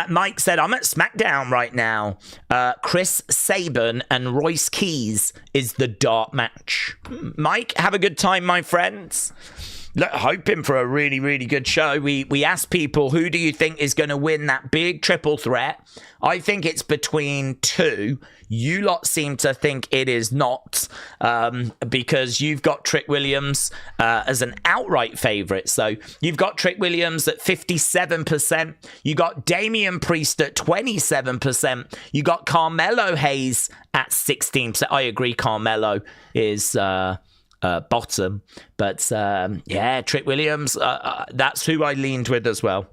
Mike said, I'm at SmackDown right now. Chris Sabin and Royce Keys is the dark match. Mike, have a good time, my friends. Look, hoping for a really, really good show. We asked people, who do you think is going to win that big triple threat? I think it's between two. You lot seem to think it is not, because you've got Trick Williams as an outright favourite. So you've got Trick Williams at 57%. You got Damian Priest at 27%. You got Carmelo Hayes at 16%. I agree, Carmelo is bottom, but yeah, Trick Williams, that's who I leaned with as well,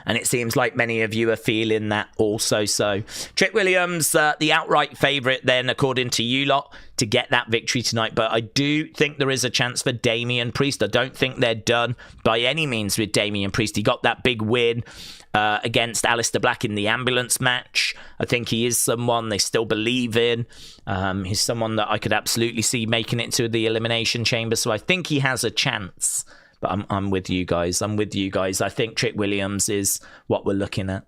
and it seems like many of you are feeling that also. So Trick Williams, the outright favourite then, according to you lot, to get that victory tonight. But I do think there is a chance for Damian Priest. I don't think they're done by any means with Damian Priest. He got that big win against Aleister Black in the ambulance match. I think he is someone they still believe in. He's someone that I could absolutely see making it to the Elimination Chamber. So I think he has a chance. But I'm with you guys. I think Trick Williams is what we're looking at.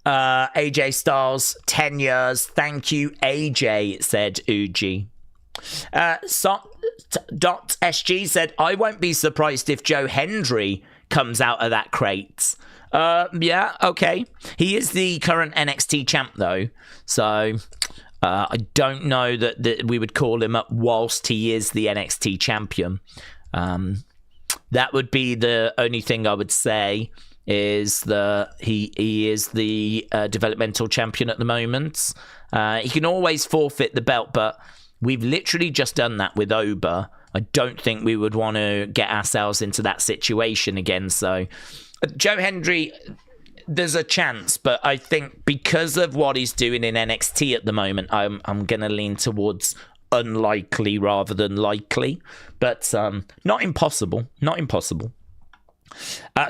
AJ Styles, 10 years. Thank you, AJ, said Uji. SG said, I won't be surprised if Joe Hendry comes out of that crate. Yeah, okay. He is the current NXT champ, though. So I don't know that we would call him up whilst he is the NXT champion. That would be the only thing I would say, is that he is the developmental champion at the moment. He can always forfeit the belt, but we've literally just done that with Oba. I don't think we would want to get ourselves into that situation again. So Joe Hendry, there's a chance, but I think because of what he's doing in NXT at the moment, I'm going to lean towards unlikely rather than likely, but not impossible.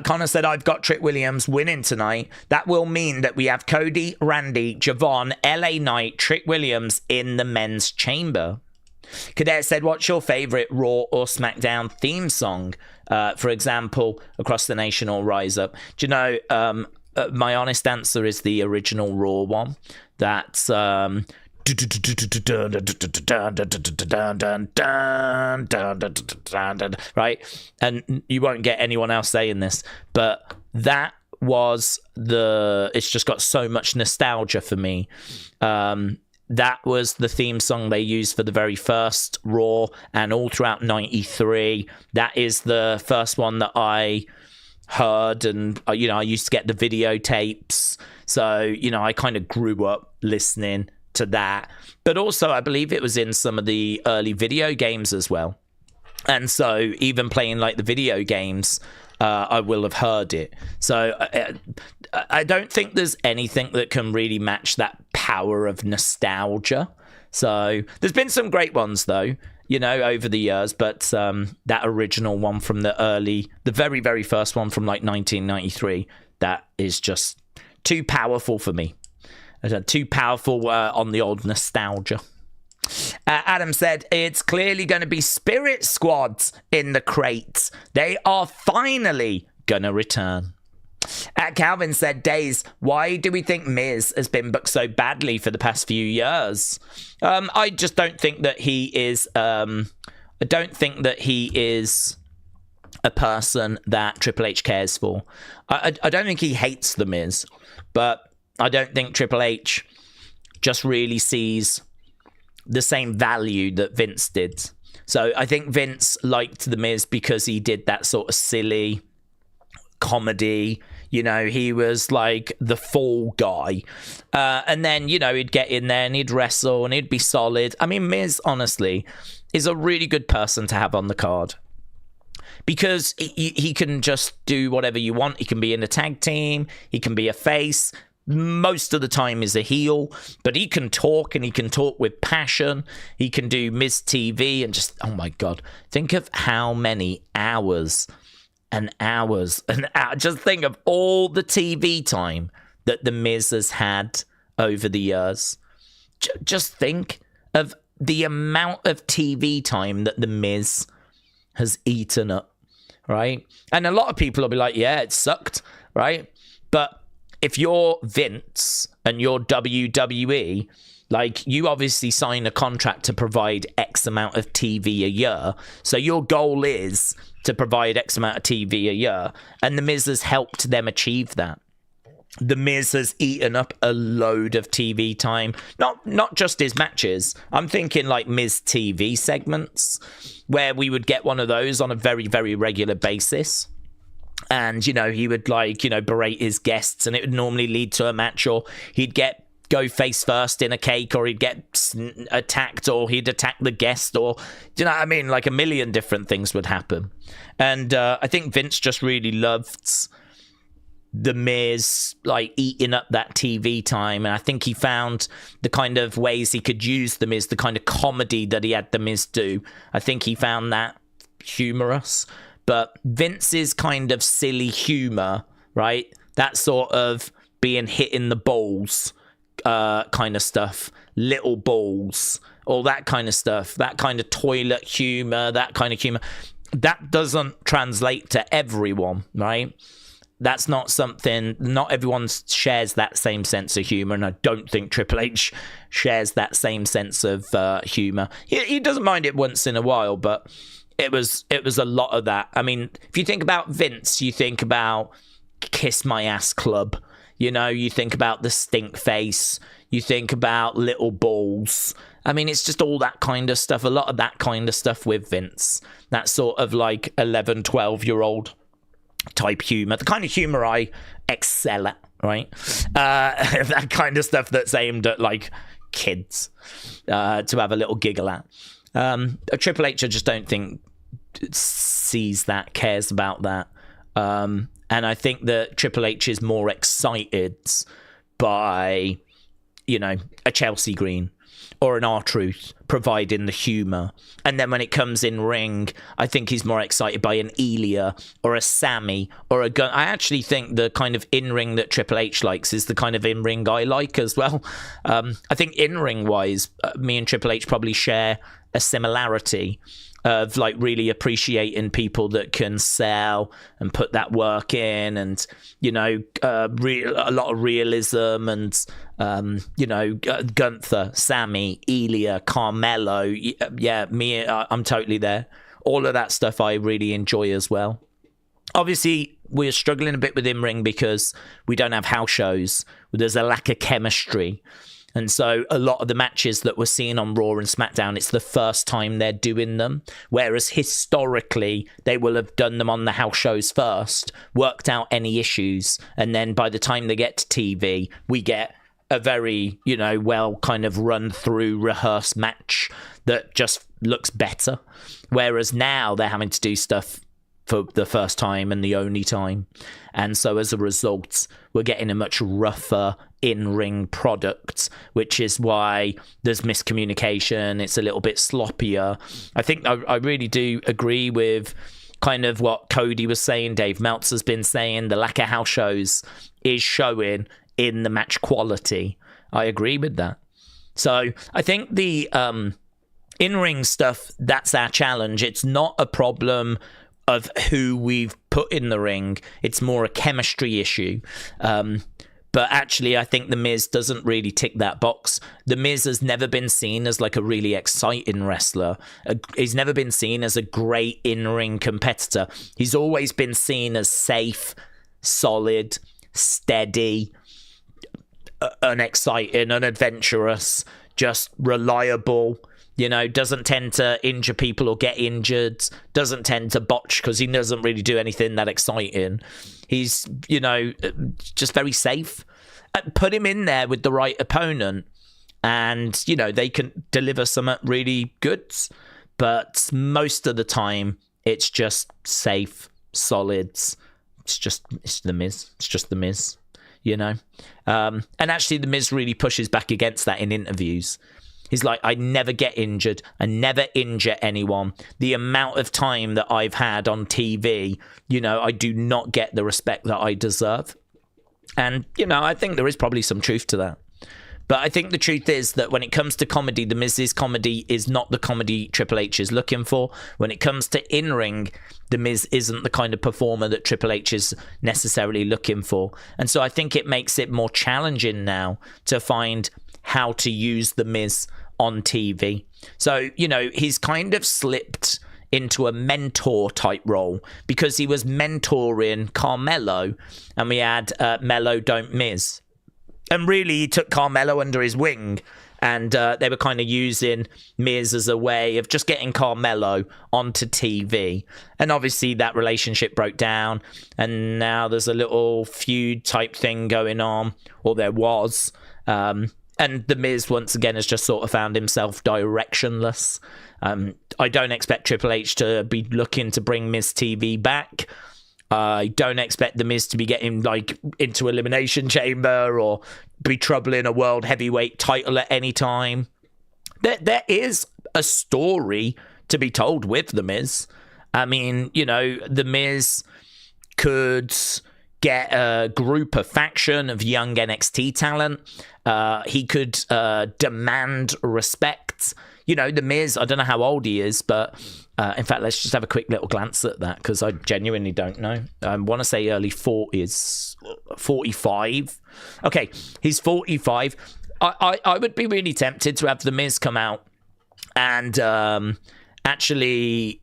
Connor said, I've got Trick Williams winning tonight. That will mean that we have Cody, Randy, Javon, LA Knight, Trick Williams in the men's chamber. Cadet said, what's your favourite Raw or SmackDown theme song? For example, Across the Nation or Rise Up. Do you know, my honest answer is the original Raw one. That's right, and you won't get anyone else saying this, but that was it's just got so much nostalgia for me. That was the theme song they used for the very first Raw and all throughout 93. That is the first one that I heard, and I used to get the videotapes, so I kind of grew up listening to that. But also I believe it was in some of the early video games as well, and so even playing like the video games, I will have heard it. So I don't think there's anything that can really match that power of nostalgia. So there's been some great ones though, over the years, but that original one from the very, very first one from like 1993, that is just too powerful for me. Too powerful on the old nostalgia. Adam said, it's clearly going to be Spirit Squads in the crates. They are finally going to return. Calvin said, Daze, why do we think Miz has been booked so badly for the past few years? I just don't think that he is... I don't think that he is a person that Triple H cares for. I don't think he hates the Miz, but I don't think Triple H just really sees the same value that Vince did. So I think Vince liked The Miz because he did that sort of silly comedy. He was like the fall guy. And then, he'd get in there and he'd wrestle and he'd be solid. I mean, Miz, honestly, is a really good person to have on the card, because he can just do whatever you want. He can be in a tag team. He can be a face. most of the time is a heel, but he can talk, and he can talk with passion. He can do Miz TV, and just, oh my God, think of how many hours and hours and hours. Just think of all the TV time that the Miz has had over the years. Just think of the amount of TV time that the Miz has eaten up, right? And a lot of people will be like, yeah, it sucked, right? But if you're Vince and you're WWE, like, you obviously sign a contract to provide X amount of TV a year. So your goal is to provide X amount of TV a year. And The Miz has helped them achieve that. The Miz has eaten up a load of TV time. Not just his matches. I'm thinking like Miz TV segments, where we would get one of those on a very, very regular basis. And, you know, he would, like, you know, berate his guests, and it would normally lead to a match, or he'd go face first in a cake, or he'd get attacked, or he'd attack the guest, or, you know what I mean? Like, a million different things would happen. And I think Vince just really loved the Miz, like, eating up that TV time. And I think he found the kind of ways he could use the Miz, the kind of comedy that he had the Miz do. I think he found that humorous. But Vince's kind of silly humor, right? That sort of being hit in the balls kind of stuff, little balls, all that kind of stuff, that kind of toilet humor, that kind of humor, that doesn't translate to everyone, right? That's not something, not everyone shares that same sense of humor, and I don't think Triple H shares that same sense of humor. He doesn't mind it once in a while, but it was a lot of that. I mean, if you think about Vince, you think about Kiss My Ass Club, you know, you think about the stink face, you think about little balls. I mean, it's just all that kind of stuff, a lot of that kind of stuff with Vince. That sort of like 11, 12-year-old type humor, the kind of humor I excel at, right? That kind of stuff that's aimed at, like, kids to have a little giggle at. Triple H, I just don't think sees that, cares about that. And I think that Triple H is more excited by, you know, a Chelsea Green or an R-Truth providing the humor. And then when it comes in ring, I think he's more excited by an Elia or a Sammy or a Gun. I actually think the kind of in-ring that Triple H likes is the kind of in-ring I like as well. I think in-ring wise, me and Triple H probably share a similarity of, like, really appreciating people that can sell and put that work in, and, you know, a lot of realism, and, you know, Gunther, Sammy, Elia, Carmelo. Yeah, me, I'm totally there. All of that stuff I really enjoy as well. Obviously, we're struggling a bit with in-ring because we don't have house shows. There's a lack of chemistry. And so a lot of the matches that we're seeing on Raw and SmackDown, it's the first time they're doing them. Whereas historically, they will have done them on the house shows first, worked out any issues, and then by the time they get to TV, we get a very, you know, well kind of run through, rehearsed match that just looks better. Whereas now they're having to do stuff for the first time and the only time. And so as a result, we're getting a much rougher in-ring product, which is why there's miscommunication. It's a little bit sloppier. I think I really do agree with kind of what Cody was saying, Dave Meltzer's been saying, the lack of house shows is showing in the match quality. I agree with that. So I think the in-ring stuff, that's our challenge. It's not a problem of who we've put in the ring. It's more a chemistry issue. But actually, I think The Miz doesn't really tick that box. The Miz has never been seen as, like, a really exciting wrestler. He's never been seen as a great in-ring competitor. He's always been seen as safe, solid, steady, unexciting, unadventurous, just reliable. You know, doesn't tend to injure people or get injured, doesn't tend to botch because he doesn't really do anything that exciting. He's, you know, just very safe. Put him in there with the right opponent and, you know, they can deliver some really good. But most of the time, it's just safe, solid. It's The Miz. It's just The Miz. you know. And actually, The Miz really pushes back against that in interviews. He's like, I never get injured. I never injure anyone. The amount of time that I've had on TV, you know, I do not get the respect that I deserve. And, you know, I think there is probably some truth to that. But I think the truth is that when it comes to comedy, The Miz's comedy is not the comedy Triple H is looking for. When it comes to in-ring, The Miz isn't the kind of performer that Triple H is necessarily looking for. And so I think it makes it more challenging now to find how to use The Miz on TV. So, you know, he's kind of slipped into a mentor type role because he was mentoring Carmelo, and we had Mello Don't Miz. And really, he took Carmelo under his wing, and they were kind of using Miz as a way of just getting Carmelo onto TV. And obviously, that relationship broke down, and now there's a little feud type thing going on, or there was. And The Miz, once again, has just sort of found himself directionless. I don't expect Triple H to be looking to bring Miz TV back. I don't expect The Miz to be getting like into Elimination Chamber or be troubling a world heavyweight title at any time. There is a story to be told with The Miz. I mean, you know, The Miz could get a group, a faction of young NXT talent. He could demand respect. You know, The Miz, I don't know how old he is, but in fact, let's just have a quick little glance at that because I genuinely don't know. I want to say early 40s, 45. Okay, he's 45. I would be really tempted to have The Miz come out and actually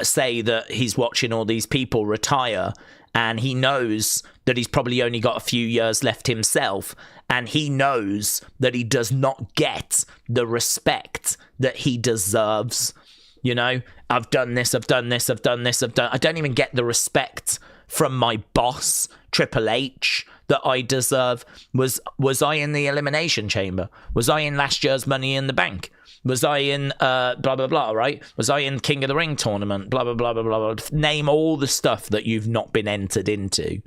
say that he's watching all these people retire, and he knows that he's probably only got a few years left himself, and he knows that he does not get the respect that he deserves. You know, I've done this, I've done this, I've done this, I don't even get the respect from my boss, Triple H, that I deserve. Was I in the Elimination Chamber? Was I in last year's Money in the Bank? Was I in blah, blah, blah, right? Was I in King of the Ring tournament? Blah, blah, blah, blah, blah, blah. Name all the stuff that you've not been entered into.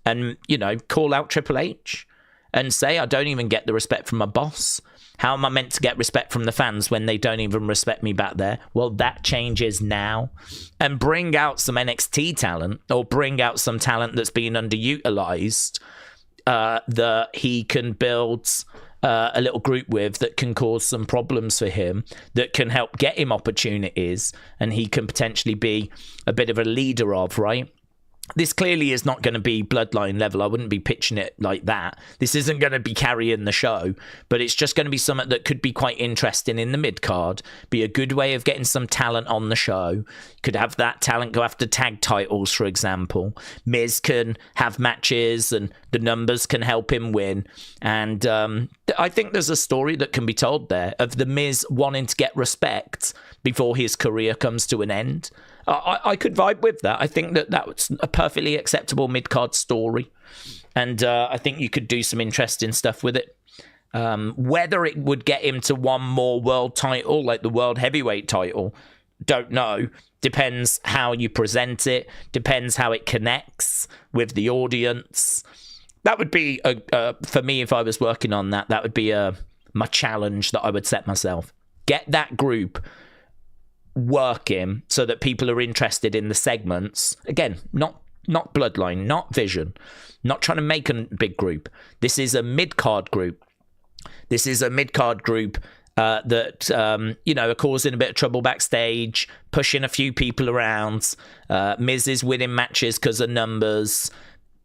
And, you know, call out Triple H and say, I don't even get the respect from my boss. How am I meant to get respect from the fans when they don't even respect me back there? Well, that changes now. And bring out some NXT talent, or bring out some talent that's been underutilized, that he can build a little group with, that can cause some problems for him, that can help get him opportunities, and he can potentially be a bit of a leader of, right? This clearly is not going to be Bloodline level. I wouldn't be pitching it like that. This isn't going to be carrying the show, but it's just going to be something that could be quite interesting in the mid-card, be a good way of getting some talent on the show. Could have that talent go after tag titles, for example. Miz can have matches and the numbers can help him win. And I think there's a story that can be told there of the Miz wanting to get respect before his career comes to an end. I could vibe with that. I think that that's a perfectly acceptable mid-card story. And I think you could do some interesting stuff with it. Whether it would get him to one more world title, like the world heavyweight title, don't know. Depends how you present it. Depends how it connects with the audience. That would be, for me, if I was working on that, that would be my challenge that I would set myself. Get that group working so that people are interested in the segments. Again, not Bloodline, not Vision, not trying to make a big group. This is a mid-card group. This is a mid-card group that, you know, are causing a bit of trouble backstage, pushing a few people around. Miz is winning matches because of numbers.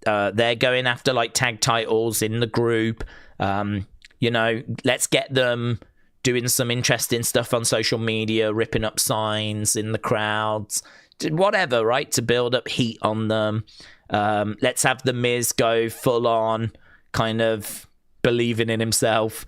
They're going after, like, tag titles in the group. You know, let's get them doing some interesting stuff on social media, ripping up signs in the crowds, whatever, right, to build up heat on them. Let's have the Miz go full on, kind of believing in himself.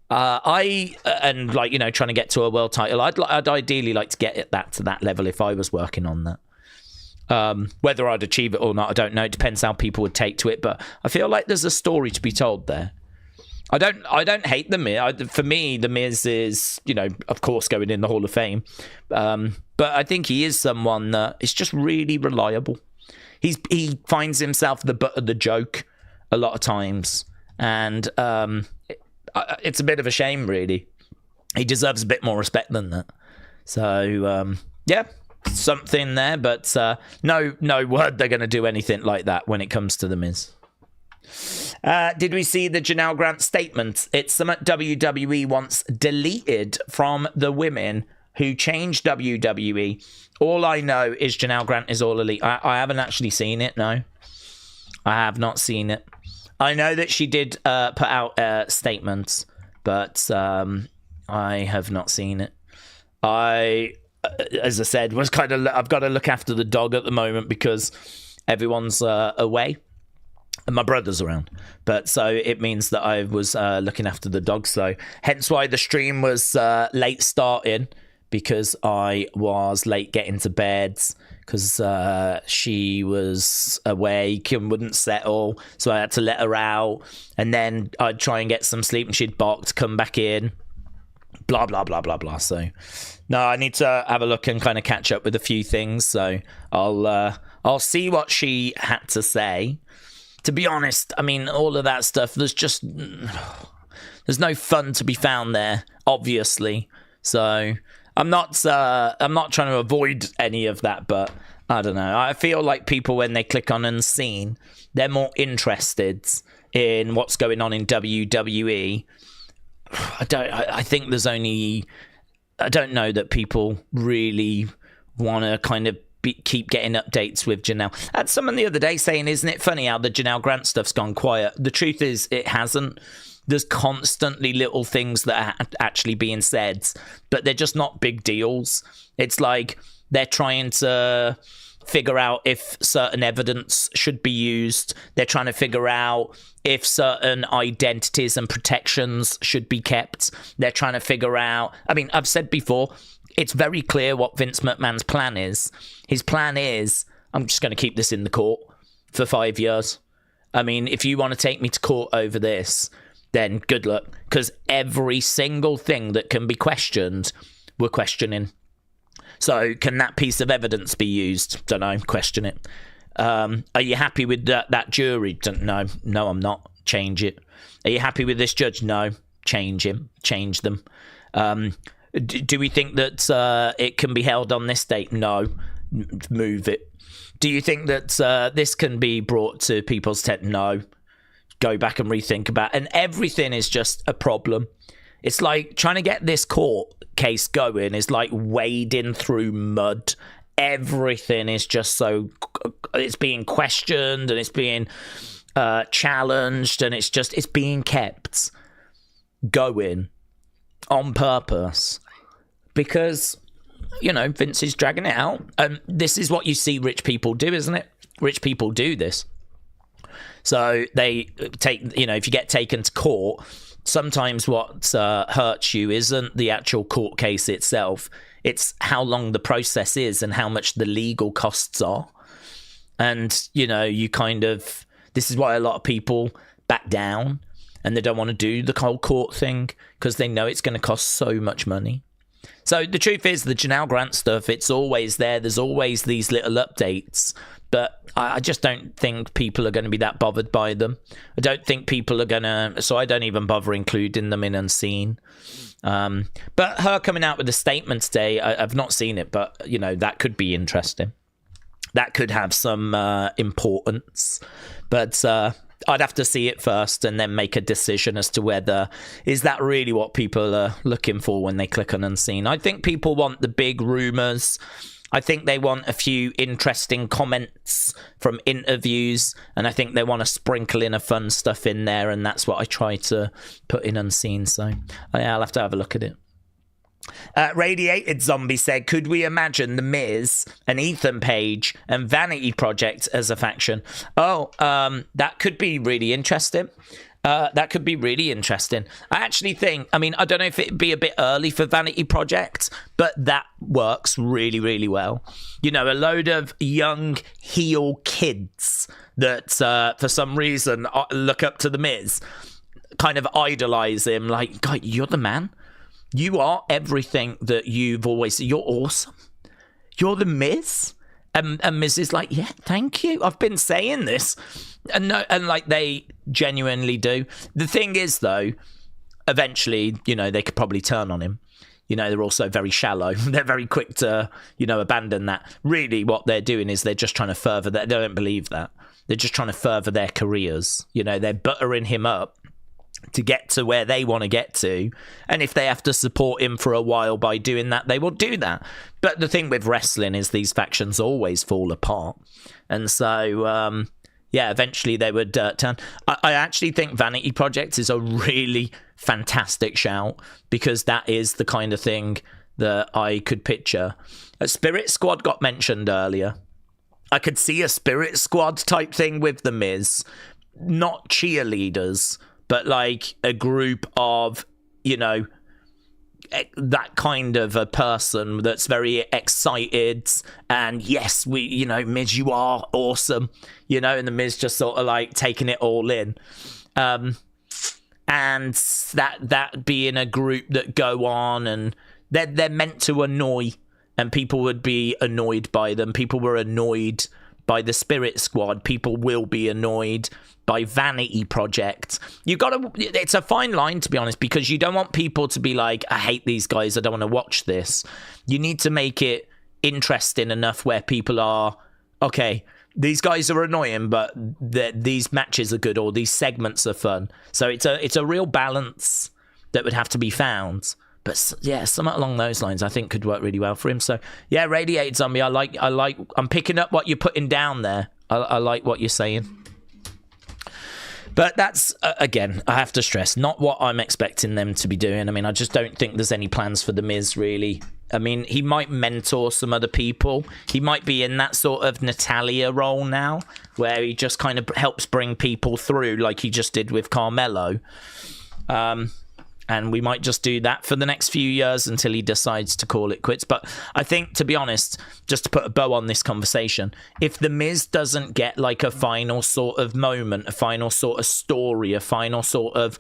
And like, you know, trying to get to a world title. I'd ideally like to get it to that level if I was working on that. Whether I'd achieve it or not, I don't know. It depends how people would take to it. But I feel like there's a story to be told there. I don't hate the Miz. For me, the Miz is, you know, of course, going in the Hall of Fame. But I think he is someone that is just really reliable. He finds himself the butt of the joke a lot of times. And it's a bit of a shame, really. He deserves a bit more respect than that. So, yeah, something there. But no word they're going to do anything like that when it comes to The Miz. Did we see the Janelle Grant statement? It's something WWE wants deleted from the women who changed WWE. All I know is Janelle Grant is all elite. I haven't actually seen it, no. I have not seen it. I know that she did put out statements, but I have not seen it. As I said, I've got to look after the dog at the moment because everyone's away. And my brother's around, but so it means that I was looking after the dog. So hence why the stream was late starting, because I was late getting to bed because she was awake and wouldn't settle. So I had to let her out, and then I'd try and get some sleep, and she'd bark to come back in. Blah blah blah blah blah. So no, I need to have a look and kind of catch up with a few things. So I'll see what she had to say. To be honest, I mean, all of that stuff, there's no fun to be found there, obviously. So I'm not trying to avoid any of that, but I don't know. I feel like people, when they click on Unseen, they're more interested in what's going on in WWE. I think there's only, I don't know that people really want to kind of keep getting updates with Janelle. I had someone the other day saying, isn't it funny how the Janelle Grant stuff's gone quiet? The truth is, it hasn't. There's constantly little things that are actually being said, but they're just not big deals. It's like they're trying to figure out if certain evidence should be used. They're trying to figure out if certain identities and protections should be kept. They're trying to figure out, I mean, I've said before, it's very clear what Vince McMahon's plan is. His plan is, I'm just going to keep this in the court for 5 years. I mean, if you want to take me to court over this, then good luck. Because every single thing that can be questioned, we're questioning. So can that piece of evidence be used? Don't know. Question it. Are you happy with that jury? No, I'm not. Change it. Are you happy with this judge? No. Change him. Change them. Do we think that it can be held on this date? No. Move it. Do you think that this can be brought to people's attention? No. Go back and rethink about it. And everything is just a problem. It's like trying to get this court case going is like wading through mud. Everything is just so, it's being questioned and it's being challenged, and it's being kept going on purpose because, you know, Vince is dragging it out. And this is what you see rich people do, isn't it? Rich people do this. So they take, you know, if you get taken to court, sometimes what hurts you isn't the actual court case itself. It's how long the process is and how much the legal costs are. And, you know, you kind of, this is why a lot of people back down and they don't want to do the whole court thing because they know it's going to cost so much money. So the truth is, the Janelle Grant stuff, it's always there. There's always these little updates. But I just don't think people are going to be that bothered by them. I don't think people are going to... So I don't even bother including them in Unseen. But her coming out with a statement today, I've not seen it, but, you know, that could be interesting. That could have some importance. But I'd have to see it first and then make a decision as to whether... Is that really what people are looking for when they click on Unseen? I think people want the big rumours. I think they want a few interesting comments from interviews, and I think they want to sprinkle in a fun stuff in there, and that's what I try to put in Unseen. So yeah, I'll have to have a look at it. Radiated Zombie said, could we imagine The Miz and Ethan Page and Vanity Project as a faction? Oh, that could be really interesting. That could be really interesting. I actually think, I mean, I don't know if it'd be a bit early for Vanity Project, but that works really, really well. You know, a load of young heel kids that for some reason look up to The Miz, kind of idolize him, like, God, you're the man. You are everything that you've always, you're awesome. You're The Miz. And Miz is like, yeah, thank you. I've been saying this. And no, and like they genuinely do. The thing is, though, eventually, they could probably turn on him. They're also very shallow. They're very quick to, abandon that. Really, what they're doing is they're just trying to further that. They don't believe that. They're just trying to further their careers. They're buttering him up to get to where they want to get to. And if they have to support him for a while by doing that, they will do that. But the thing with wrestling is these factions always fall apart. And so, eventually they would turn. I actually think Vanity Project is a really fantastic shout, because that is the kind of thing that I could picture. A Spirit Squad got mentioned earlier. I could see a Spirit Squad type thing with The Miz. Not cheerleaders, but like a group of, that kind of a person that's very excited. And yes, Miz, you are awesome. And the Miz just sort of like taking it all in. And that being a group that go on and they're meant to annoy, and people would be annoyed by them. People were annoyed by the Spirit Squad. People will be annoyed by Vanity Project. It's a fine line, to be honest, because you don't want people to be like, I hate these guys, I don't want to watch this. You need to make it interesting enough where people are, okay, these guys are annoying, but these matches are good, or these segments are fun. So it's a real balance that would have to be found. But yeah, something along those lines I think could work really well for him. So yeah, Radiated Zombie, I'm picking up what you're putting down there. I like what you're saying. But that's, again, I have to stress, not what I'm expecting them to be doing. I mean, I just don't think there's any plans for The Miz, really. I mean, he might mentor some other people. He might be in that sort of Natalia role now, where he just kind of helps bring people through, like he just did with Carmelo. And we might just do that for the next few years until he decides to call it quits. But I think, to be honest, just to put a bow on this conversation, if The Miz doesn't get like a final sort of moment, a final sort of story, a final sort of,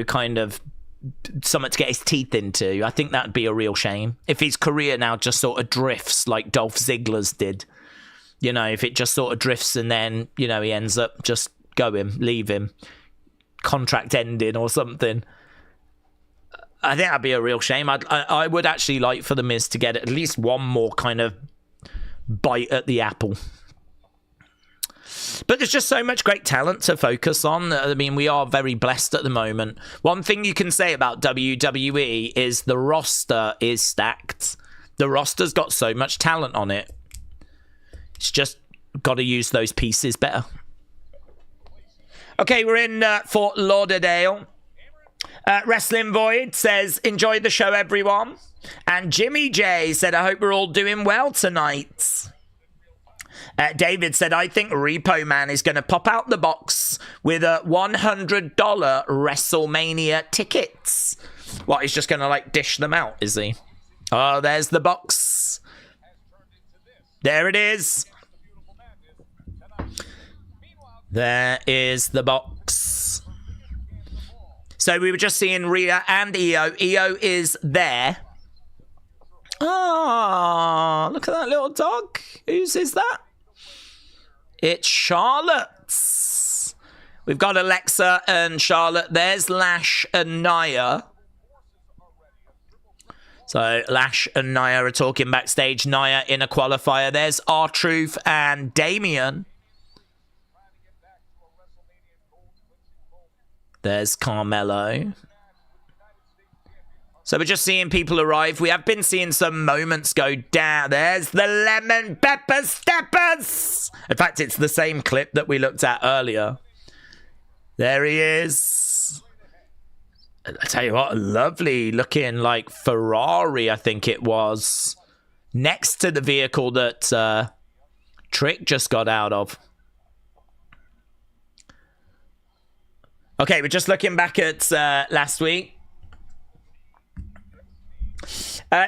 kind of something to get his teeth into, I think that'd be a real shame. If his career now just sort of drifts like Dolph Ziggler's did, if it just sort of drifts and then, he ends up just leave him, contract ending or something. I think that'd be a real shame. I would actually like for The Miz to get at least one more kind of bite at the apple. But there's just so much great talent to focus on. I mean, we are very blessed at the moment. One thing you can say about WWE is the roster is stacked. The roster's got so much talent on it. It's just got to use those pieces better. Okay, we're in Fort Lauderdale. Wrestling Void says, enjoy the show, everyone. And Jimmy J said, I hope we're all doing well tonight. David said, I think Repo Man is going to pop out the box with a $100 WrestleMania tickets. What, he's just going to like dish them out, is he? Oh, there's the box. There it is. There is the box. So we were just seeing Rhea and Io. Io is there. Oh, look at that little dog. Whose is that? It's Charlotte's. We've got Alexa and Charlotte. There's Lash and Nia. So Lash and Nia are talking backstage. Nia in a qualifier. There's R-Truth and Damian. There's Carmelo. So we're just seeing people arrive. We have been seeing some moments go down. There's the Lemon Pepper Steppers. In fact, it's the same clip that we looked at earlier. There he is. I tell you what, lovely looking like Ferrari, I think it was. Next to the vehicle that Trick just got out of. Okay, we're just looking back at last week.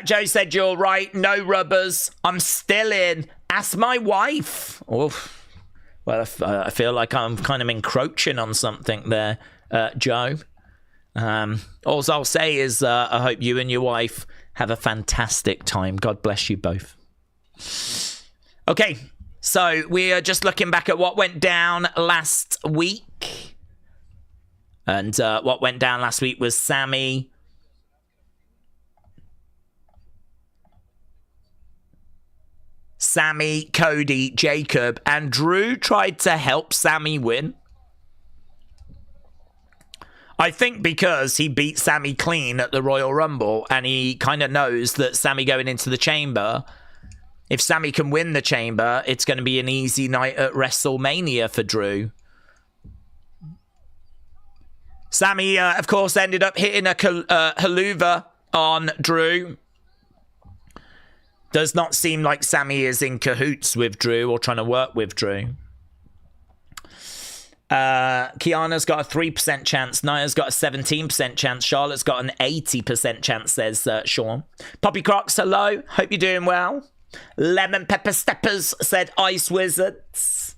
Joe said, you're right, no rubbers. I'm still in. Ask my wife. Oof. Well, I feel like I'm kind of encroaching on something there, Joe. All I'll say is I hope you and your wife have a fantastic time. God bless you both. Okay, so we are just looking back at what went down last week. And what went down last week was Sammy Cody, Jacob, and Drew tried to help Sammy win. I think because he beat Sammy clean at the Royal Rumble, and he kind of knows that Sammy going into the Chamber, if Sammy can win the Chamber, it's going to be an easy night at WrestleMania for Drew. Sammy, of course, ended up hitting a haluva on Drew. Does not seem like Sammy is in cahoots with Drew or trying to work with Drew. Kiana's got a 3% chance. Nia's got a 17% chance. Charlotte's got an 80% chance, says Sean. Poppy Crocs, hello. Hope you're doing well. Lemon Pepper Steppers said Ice Wizards.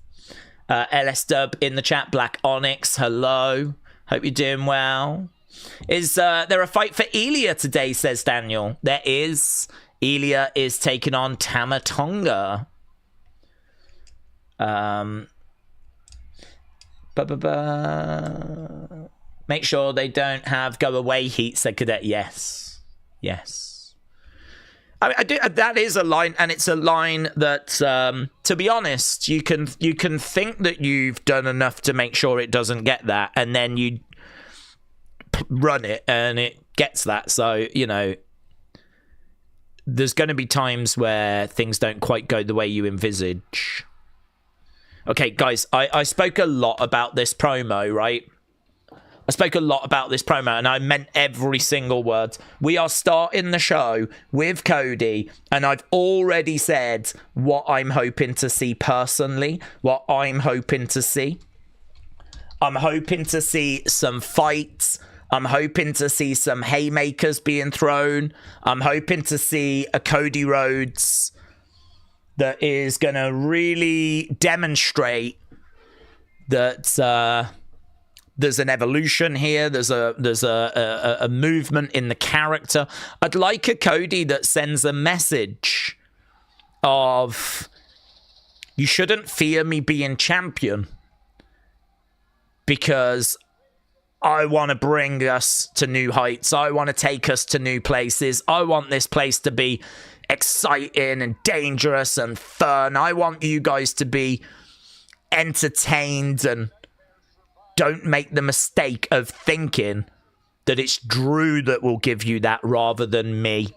LS Dub in the chat. Black Onyx, hello. Hope you're doing well. Is there a fight for Elia today, says Daniel. There is. Elia is taking on Tama Tonga. Make sure they don't have go away heat, said Cadet. Yes. Yes. I do. That is a line, and it's a line that, to be honest, you can think that you've done enough to make sure it doesn't get that, and then you run it, and it gets that. So, you know, there's going to be times where things don't quite go the way you envisage. Okay, guys, I spoke a lot about this promo, right? I spoke a lot about this promo, and I meant every single word. We are starting the show with Cody, and I've already said what I'm hoping to see personally, what I'm hoping to see. I'm hoping to see some fights. I'm hoping to see some haymakers being thrown. I'm hoping to see a Cody Rhodes that is going to really demonstrate that there's an evolution here. There's a movement in the character. I'd like a Cody that sends a message of, you shouldn't fear me being champion, because I want to bring us to new heights. I want to take us to new places. I want this place to be exciting and dangerous and fun. I want you guys to be entertained, and don't make the mistake of thinking that it's Drew that will give you that rather than me.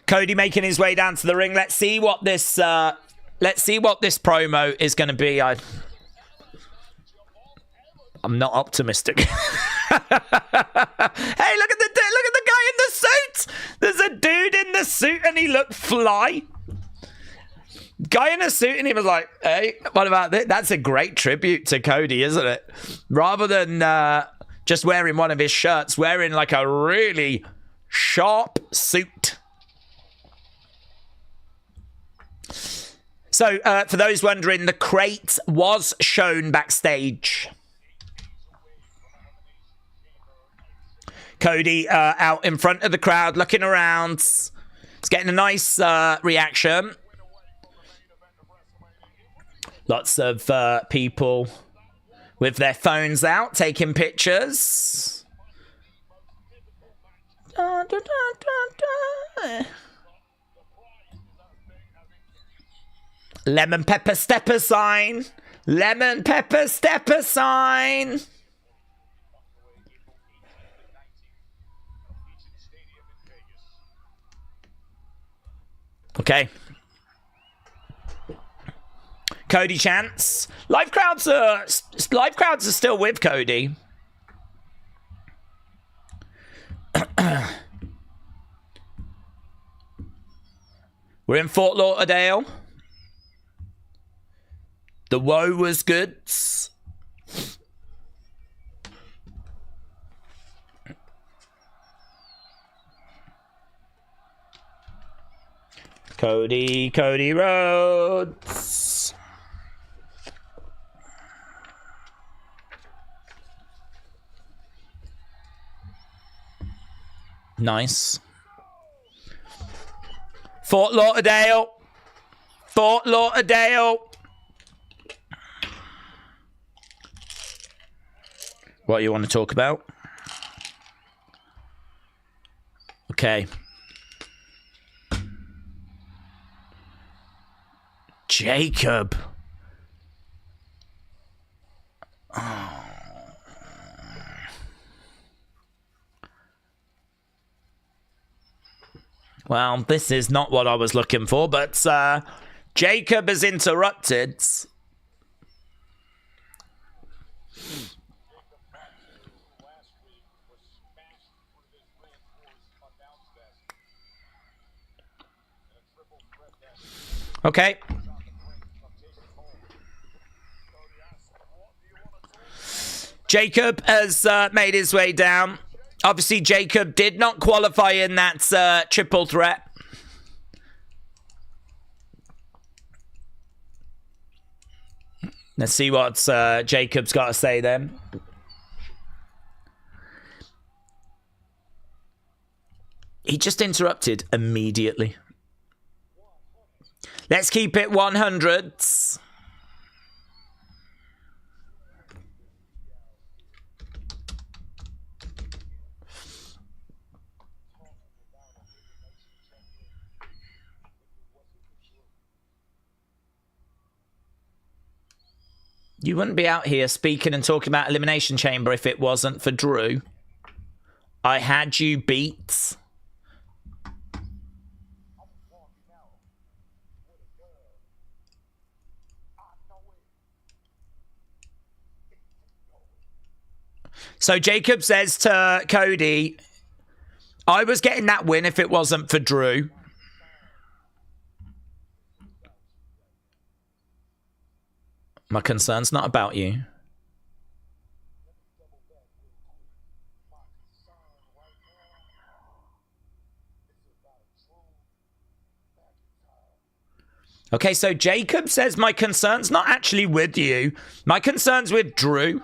Cody making his way down to the ring. Let's see what this promo is going to be. I'm not optimistic. Hey, look at the guy in the suit. There's a dude in the suit, and he looked fly. Guy in a suit, and he was like, hey, what about this? That's a great tribute to Cody, isn't it? Rather than just wearing one of his shirts, wearing like a really sharp suit. So, for those wondering, the crate was shown backstage. Cody out in front of the crowd, looking around. He's getting a nice reaction. Lots of people with their phones out, taking pictures. Lemon pepper stepper sign. Lemon pepper stepper sign. Okay. Cody chants. Live crowds are still with Cody. We're in Fort Lauderdale. The woe was goods. Cody Rhodes. Nice. Fort Lauderdale. Fort Lauderdale. What you want to talk about? Okay. Jacob. Oh. Well, this is not what I was looking for, but Jacob is interrupted. Okay. Jacob has made his way down. Obviously, Jacob did not qualify in that triple threat. Let's see what Jacob's got to say then. He just interrupted immediately. Let's keep it 100s. You wouldn't be out here speaking and talking about Elimination Chamber if it wasn't for Drew. I had you beat. So Jacob says to Cody, I was getting that win if it wasn't for Drew. My concern's not about you. Okay, so Jacob says my concern's not actually with you. My concern's with Drew.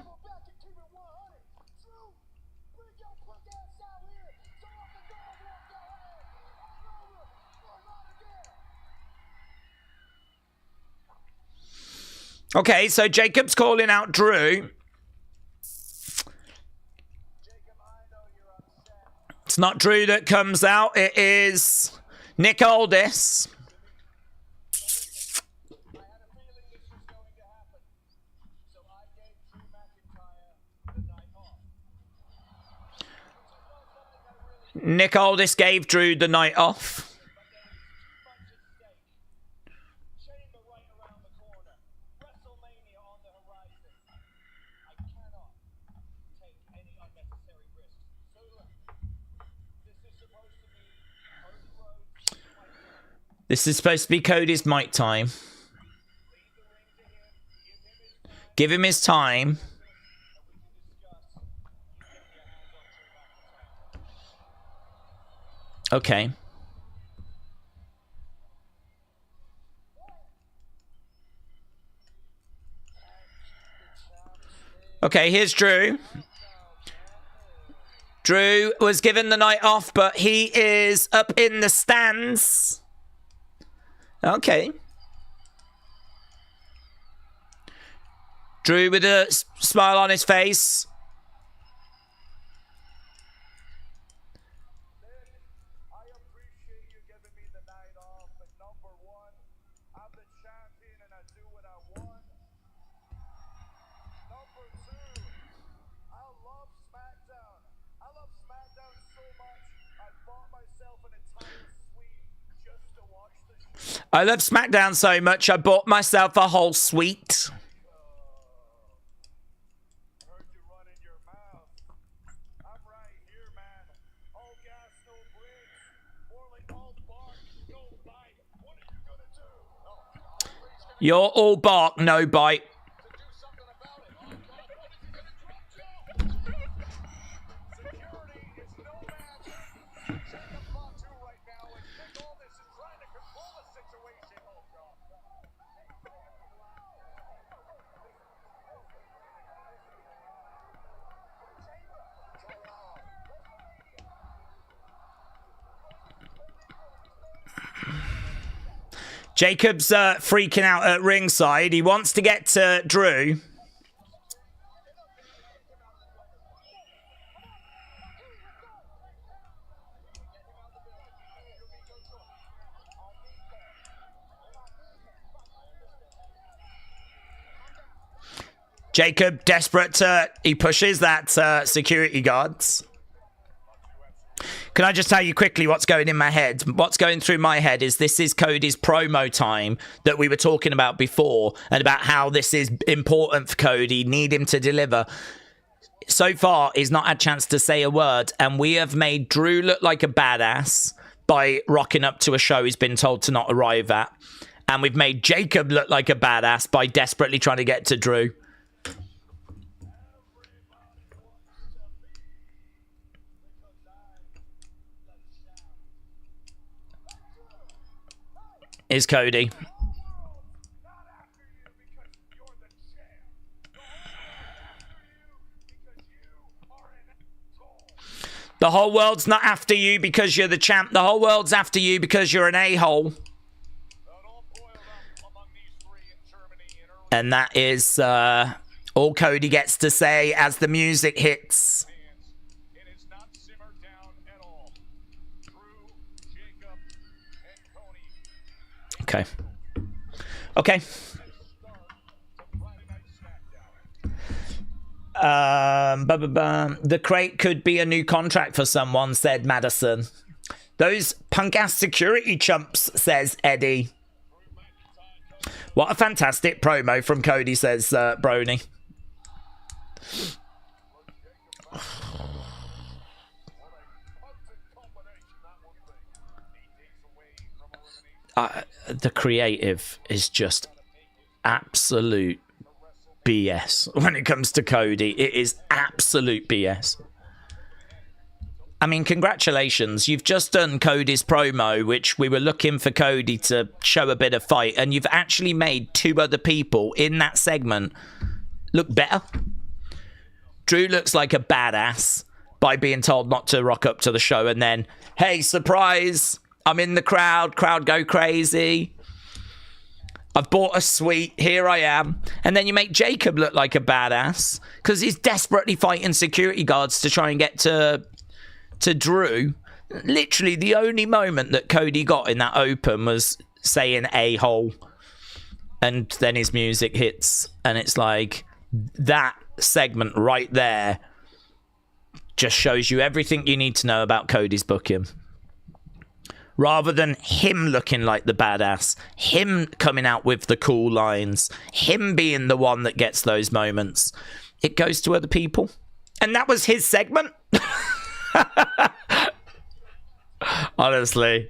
Okay, so Jacob's calling out Drew. It's not Drew that comes out. It is Nick Aldis. Nick Aldis gave Drew the night off. This is supposed to be Cody's mic time. Give him his time. Okay. Okay, here's Drew. Drew was given the night off, but he is up in the stands. Okay. Drew with a smile on his face. I appreciate you giving me the night off, but number one, I'm the champion and I do what I want. Number two, I love SmackDown. I love SmackDown so much, I bought myself an entire suite just to watch the show. I love SmackDown so much, I bought myself a whole suite. Heard you running your mouth. I'm right here, man. All gas, no brakes. More like all bark, no bite. What are you gonna do? You're all bark, no bite. To do something about it. Oh, God, what is he gonna drop to? Security is no match. Jacob Fatu right now, and Nick Aldis is trying to control the situation. Oh, God. Jacob's freaking out at ringside. He wants to get to Drew. Jacob, desperate to... He pushes that security guards. Can I just tell you quickly what's going in my head? What's going through my head is this is Cody's promo time that we were talking about before, and about how this is important for Cody, need him to deliver. So far, he's not had a chance to say a word, and we have made Drew look like a badass by rocking up to a show he's been told to not arrive at. And we've made Jacob look like a badass by desperately trying to get to Drew. Is Cody. The whole world's not after you because you're the champ. The whole world's after you because you're an a-hole. And that is all Cody gets to say as the music hits. Okay. Okay. The crate could be a new contract for someone, said Madison. Those punk-ass security chumps, says Eddie. What a fantastic promo from Cody, says Brony. The creative is just absolute BS when it comes to Cody. It is absolute BS. I mean, congratulations. You've just done Cody's promo, which we were looking for Cody to show a bit of fight, and you've actually made two other people in that segment look better. Drew looks like a badass by being told not to rock up to the show, and then, hey, surprise, I'm in the crowd go crazy. I've bought a suite, here I am. And then you make Jacob look like a badass because he's desperately fighting security guards to try and get to Drew. Literally the only moment that Cody got in that open was saying a-hole. And then his music hits. And it's like, that segment right there just shows you everything you need to know about Cody's booking. Rather than him looking like the badass, him coming out with the cool lines, him being the one that gets those moments, it goes to other people. And that was his segment. Honestly.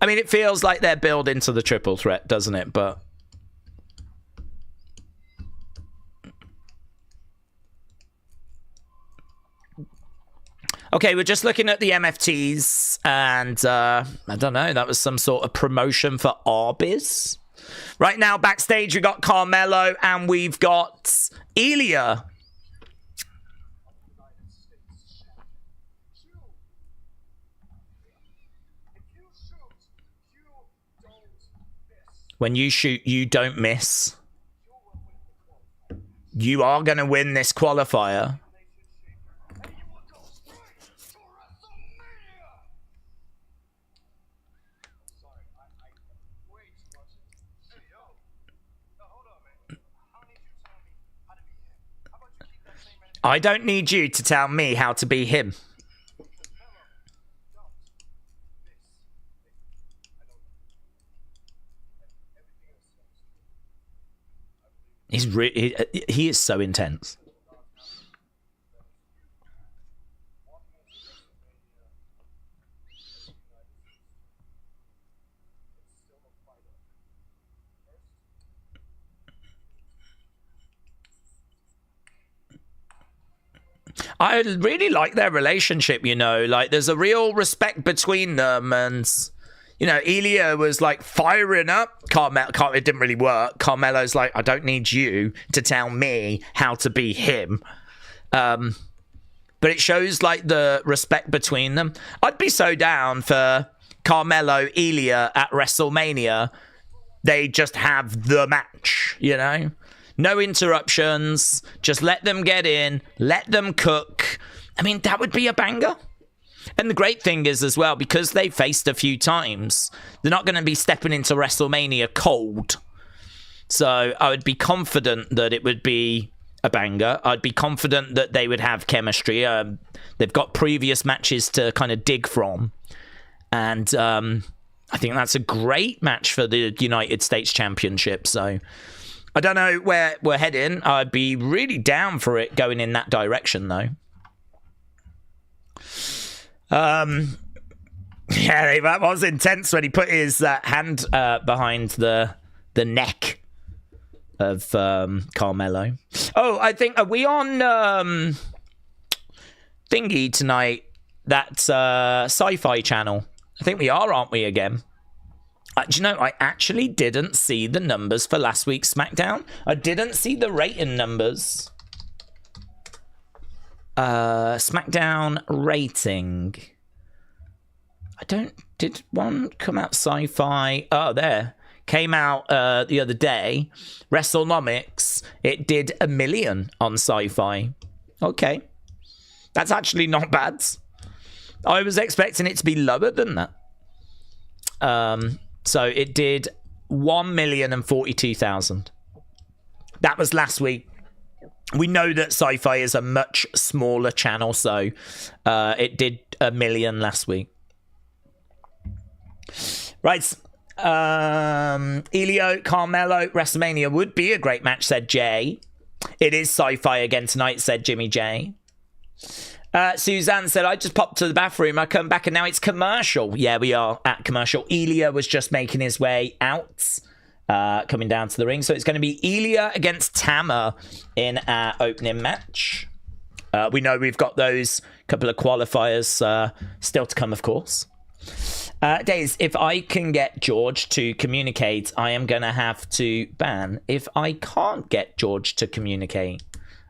I mean, it feels like they're building to the triple threat, doesn't it? But okay, we're just looking at the MFTs, and I don't know, that was some sort of promotion for Arby's. Right now, backstage, we've got Carmelo, and we've got Ilya. When you shoot, you don't miss. You are going to win this qualifier. I don't need you to tell me how to be him. He is so intense. I really like their relationship, you know, like there's a real respect between them, and you know, Ilya was like firing up Carmelo. It didn't really work. Carmelo's like, I don't need you to tell me how to be him. But it shows like the respect between them. I'd be so down for Carmelo, Ilya at WrestleMania, they just have the match, you know? No interruptions. Just let them get in. Let them cook. I mean, that would be a banger. And the great thing is as well, because they faced a few times, they're not going to be stepping into WrestleMania cold. So I would be confident that it would be a banger. I'd be confident that they would have chemistry. They've got previous matches to kind of dig from. And I think that's a great match for the United States Championship. So I don't know where we're heading. I'd be really down for it going in that direction, though. Yeah, that was intense when he put his hand behind the neck of Carmelo. Oh, I think, are we on thingy tonight? That sci-fi channel. I think we are, aren't we, again? Do you know, I actually didn't see the numbers for last week's SmackDown. I didn't see the rating numbers. SmackDown rating. Did one come out sci-fi? Oh, there. Came out the other day. WrestleNomics. It did 1 million on sci-fi. Okay. That's actually not bad. I was expecting it to be lower than that. So it did 1,042,000. That was last week. We know that Sci-Fi is a much smaller channel, so it did 1 million last week. Right. Elio, Carmelo, WrestleMania would be a great match, said Jay. It is Sci-Fi again tonight, said Jimmy J. Suzanne said, I just popped to the bathroom. I come back and now it's commercial. Yeah, we are at commercial. Ilya was just making his way out, coming down to the ring. So it's going to be Ilya against Tama in our opening match. We know we've got those couple of qualifiers still to come, of course. Daze, if I can get George to communicate, I am going to have to ban. If I can't get George to communicate,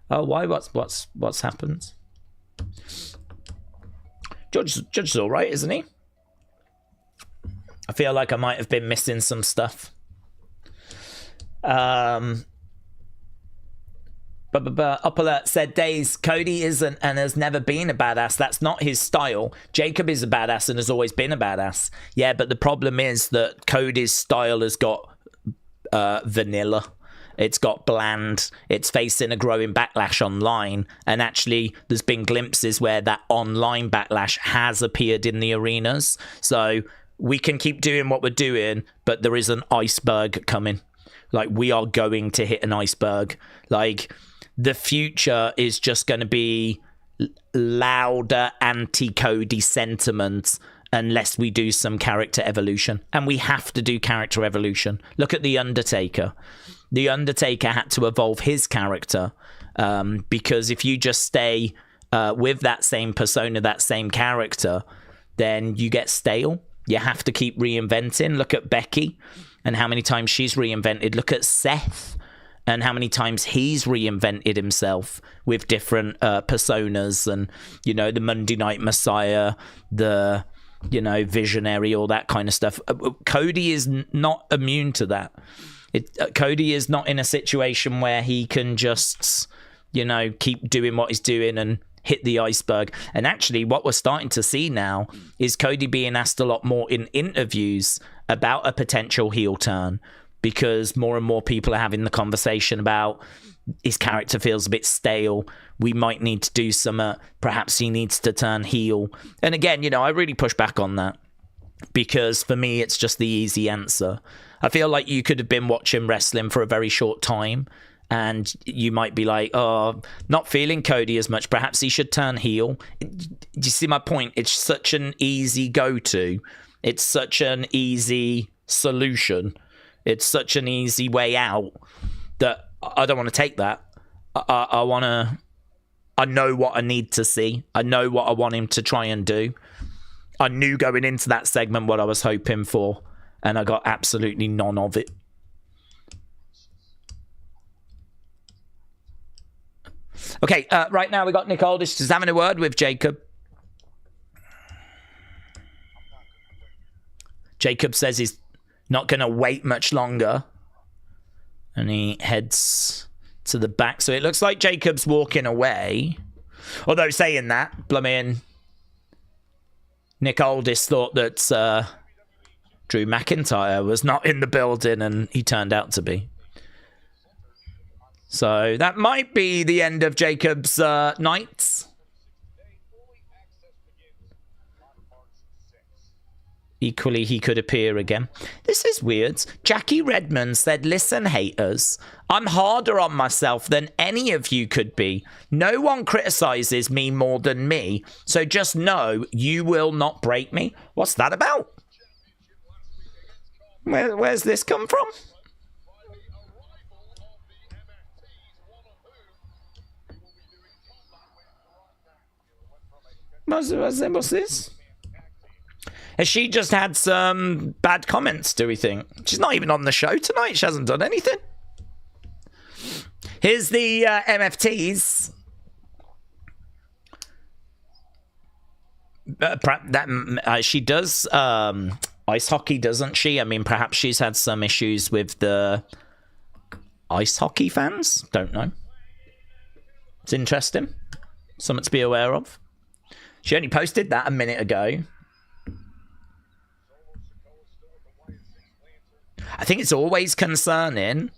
oh, why? What's happened? George is all right, isn't he? I feel like I might have been missing some stuff. Up alert said, Daze, Cody isn't and has never been a badass. That's not his style. Jacob is a badass and has always been a badass. Yeah, but the problem is that Cody's style has got vanilla. It's got bland. It's facing a growing backlash online. And actually, there's been glimpses where that online backlash has appeared in the arenas. So we can keep doing what we're doing, but there is an iceberg coming. Like, we are going to hit an iceberg. Like, the future is just going to be louder anti-Cody sentiment unless we do some character evolution. And we have to do character evolution. Look at The Undertaker. The Undertaker had to evolve his character because if you just stay with that same persona, that same character, then you get stale. You have to keep reinventing. Look at Becky and how many times she's reinvented. Look at Seth and how many times he's reinvented himself with different personas and, you know, the Monday Night Messiah, the, you know, visionary, all that kind of stuff. Cody is not immune to that. Cody is not in a situation where he can just, you know, keep doing what he's doing and hit the iceberg. And actually, what we're starting to see now is Cody being asked a lot more in interviews about a potential heel turn because more and more people are having the conversation about his character feels a bit stale. We might need to do some, perhaps he needs to turn heel. And again, you know, I really push back on that because for me, it's just the easy answer. I feel like you could have been watching wrestling for a very short time and you might be like, oh, not feeling Cody as much. Perhaps he should turn heel. Do you see my point? It's such an easy go-to. It's such an easy solution. It's such an easy way out that I don't want to take that. I know what I need to see. I know what I want him to try and do. I knew going into that segment what I was hoping for. And I got absolutely none of it. Okay, right now we got Nick Aldis just having a word with Jacob. Jacob says he's not going to wait much longer. And he heads to the back. So it looks like Jacob's walking away. Although saying that, blooming Nick Aldis thought that Drew McIntyre was not in the building, and he turned out to be. So that might be the end of Jacob's night. Equally, he could appear again. This is weird. Jackie Redmond said, listen, haters, I'm harder on myself than any of you could be. No one criticizes me more than me. So just know you will not break me. What's that about? Where's this come from? What's this? Has she just had some bad comments, do we think? She's not even on the show tonight. She hasn't done anything. Here's the MFTs. She does ice hockey, doesn't she? I mean, perhaps she's had some issues with the ice hockey fans. Don't know. It's interesting. Something to be aware of. She only posted that a minute ago. I think it's always concerning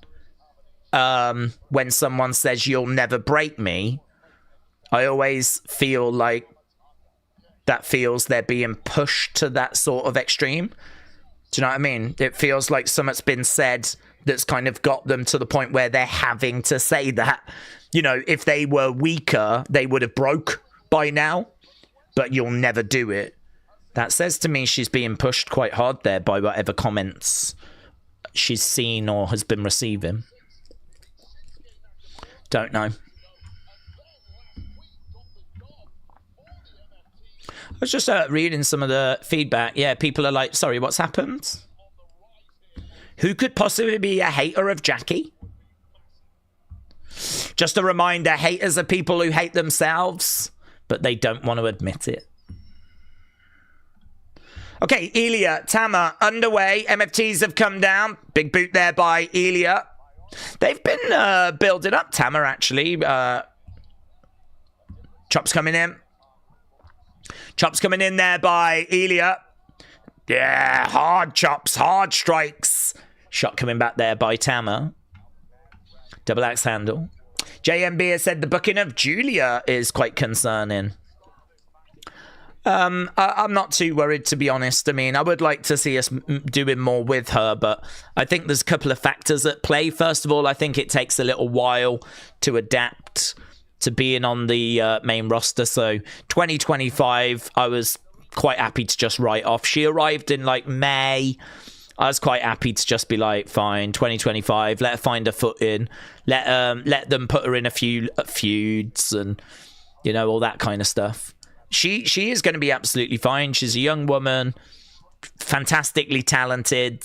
when someone says you'll never break me. I always feel like that feels they're being pushed to that sort of extreme. Do you know what I mean? It feels like something's been said that's kind of got them to the point where they're having to say that. You know, if they were weaker, they would have broke by now, but you'll never do it. That says to me she's being pushed quite hard there by whatever comments she's seen or has been receiving. Don't know. I was just reading some of the feedback. Yeah, people are like, sorry, what's happened? Who could possibly be a hater of Jackie? Just a reminder, haters are people who hate themselves, but they don't want to admit it. Okay, Elia, Tama, underway. MFTs have come down. Big boot there by Elia. They've been building up Tama, actually. Chops coming in. Chops coming in there by Elia. Yeah, hard chops, hard strikes. Shot coming back there by Tama. Double axe handle. JMB has said the booking of Julia is quite concerning. I'm not too worried, to be honest. I mean, I would like to see us doing more with her, but I think there's a couple of factors at play. First of all, I think it takes a little while to adapt to being on the main roster. So 2025, I was quite happy to just write off. She arrived in like May. I was quite happy to just be like, fine, 2025, let her find her footing, let them put her in a few feuds and, you know, all that kind of stuff. She is going to be absolutely fine. She's a young woman, fantastically talented.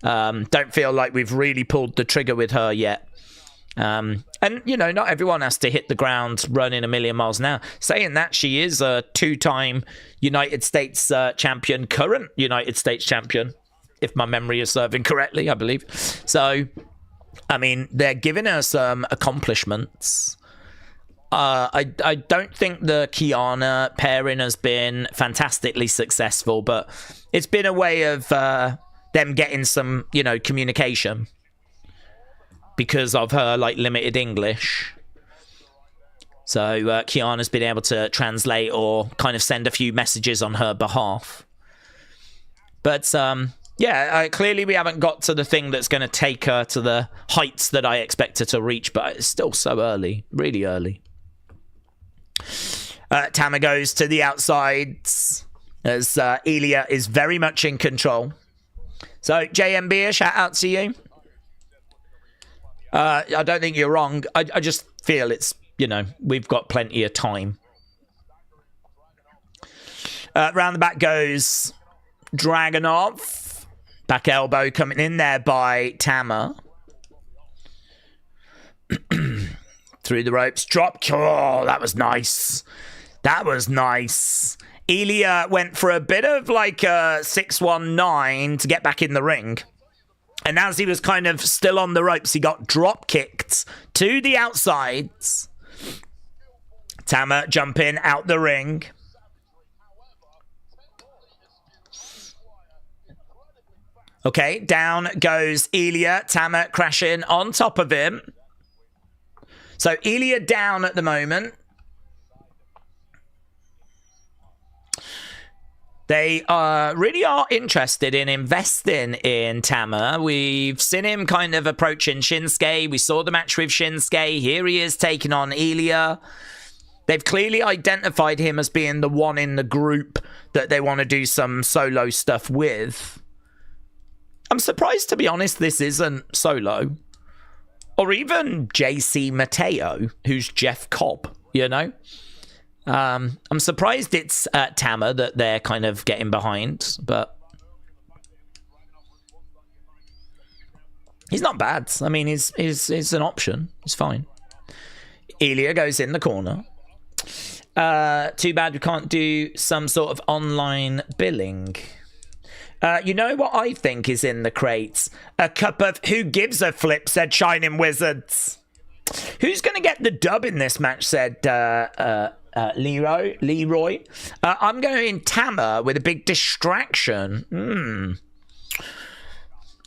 Don't feel like we've really pulled the trigger with her yet. And, you know, not everyone has to hit the ground running a million miles an hour. Saying that, she is a two-time United States champion, current United States champion, if my memory is serving correctly, I believe. So, I mean, they're giving her some accomplishments. I don't think the Kiana pairing has been fantastically successful, but it's been a way of them getting some, you know, communication because of her, like, limited English. So Kiana's been able to translate or kind of send a few messages on her behalf. But, yeah, clearly we haven't got to the thing that's going to take her to the heights that I expect her to reach, but it's still so early, really early. Tama goes to the outsides as Elia is very much in control. So, JMB, a shout out to you. I don't think you're wrong. I just feel it's, you know, we've got plenty of time. Round the back goes Dragunov. Back elbow coming in there by Tama. Through the ropes. Drop. Oh, that was nice. That was nice. Ilya went for a bit of like a 619 to get back in the ring. And as he was kind of still on the ropes, he got drop kicked to the outsides. Tama jumping out the ring. Okay, down goes Ilya. Tama crashing on top of him. So Ilya down at the moment. They really are interested in investing in Tama. We've seen him kind of approaching Shinsuke. We saw the match with Shinsuke. Here he is taking on Ilya. They've clearly identified him as being the one in the group that they want to do some solo stuff with. I'm surprised, to be honest, this isn't Solo. Or even JC Mateo, who's Jeff Cobb, you know? I'm surprised it's Tama that they're kind of getting behind, but he's not bad. I mean, he's an option. He's fine. Ilya goes in the corner. Too bad we can't do some sort of online billing. You know what I think is in the crates? A cup of who gives a flip, said Shining Wizards. Who's going to get the dub in this match, said Leroy. I'm going Tama with a big distraction.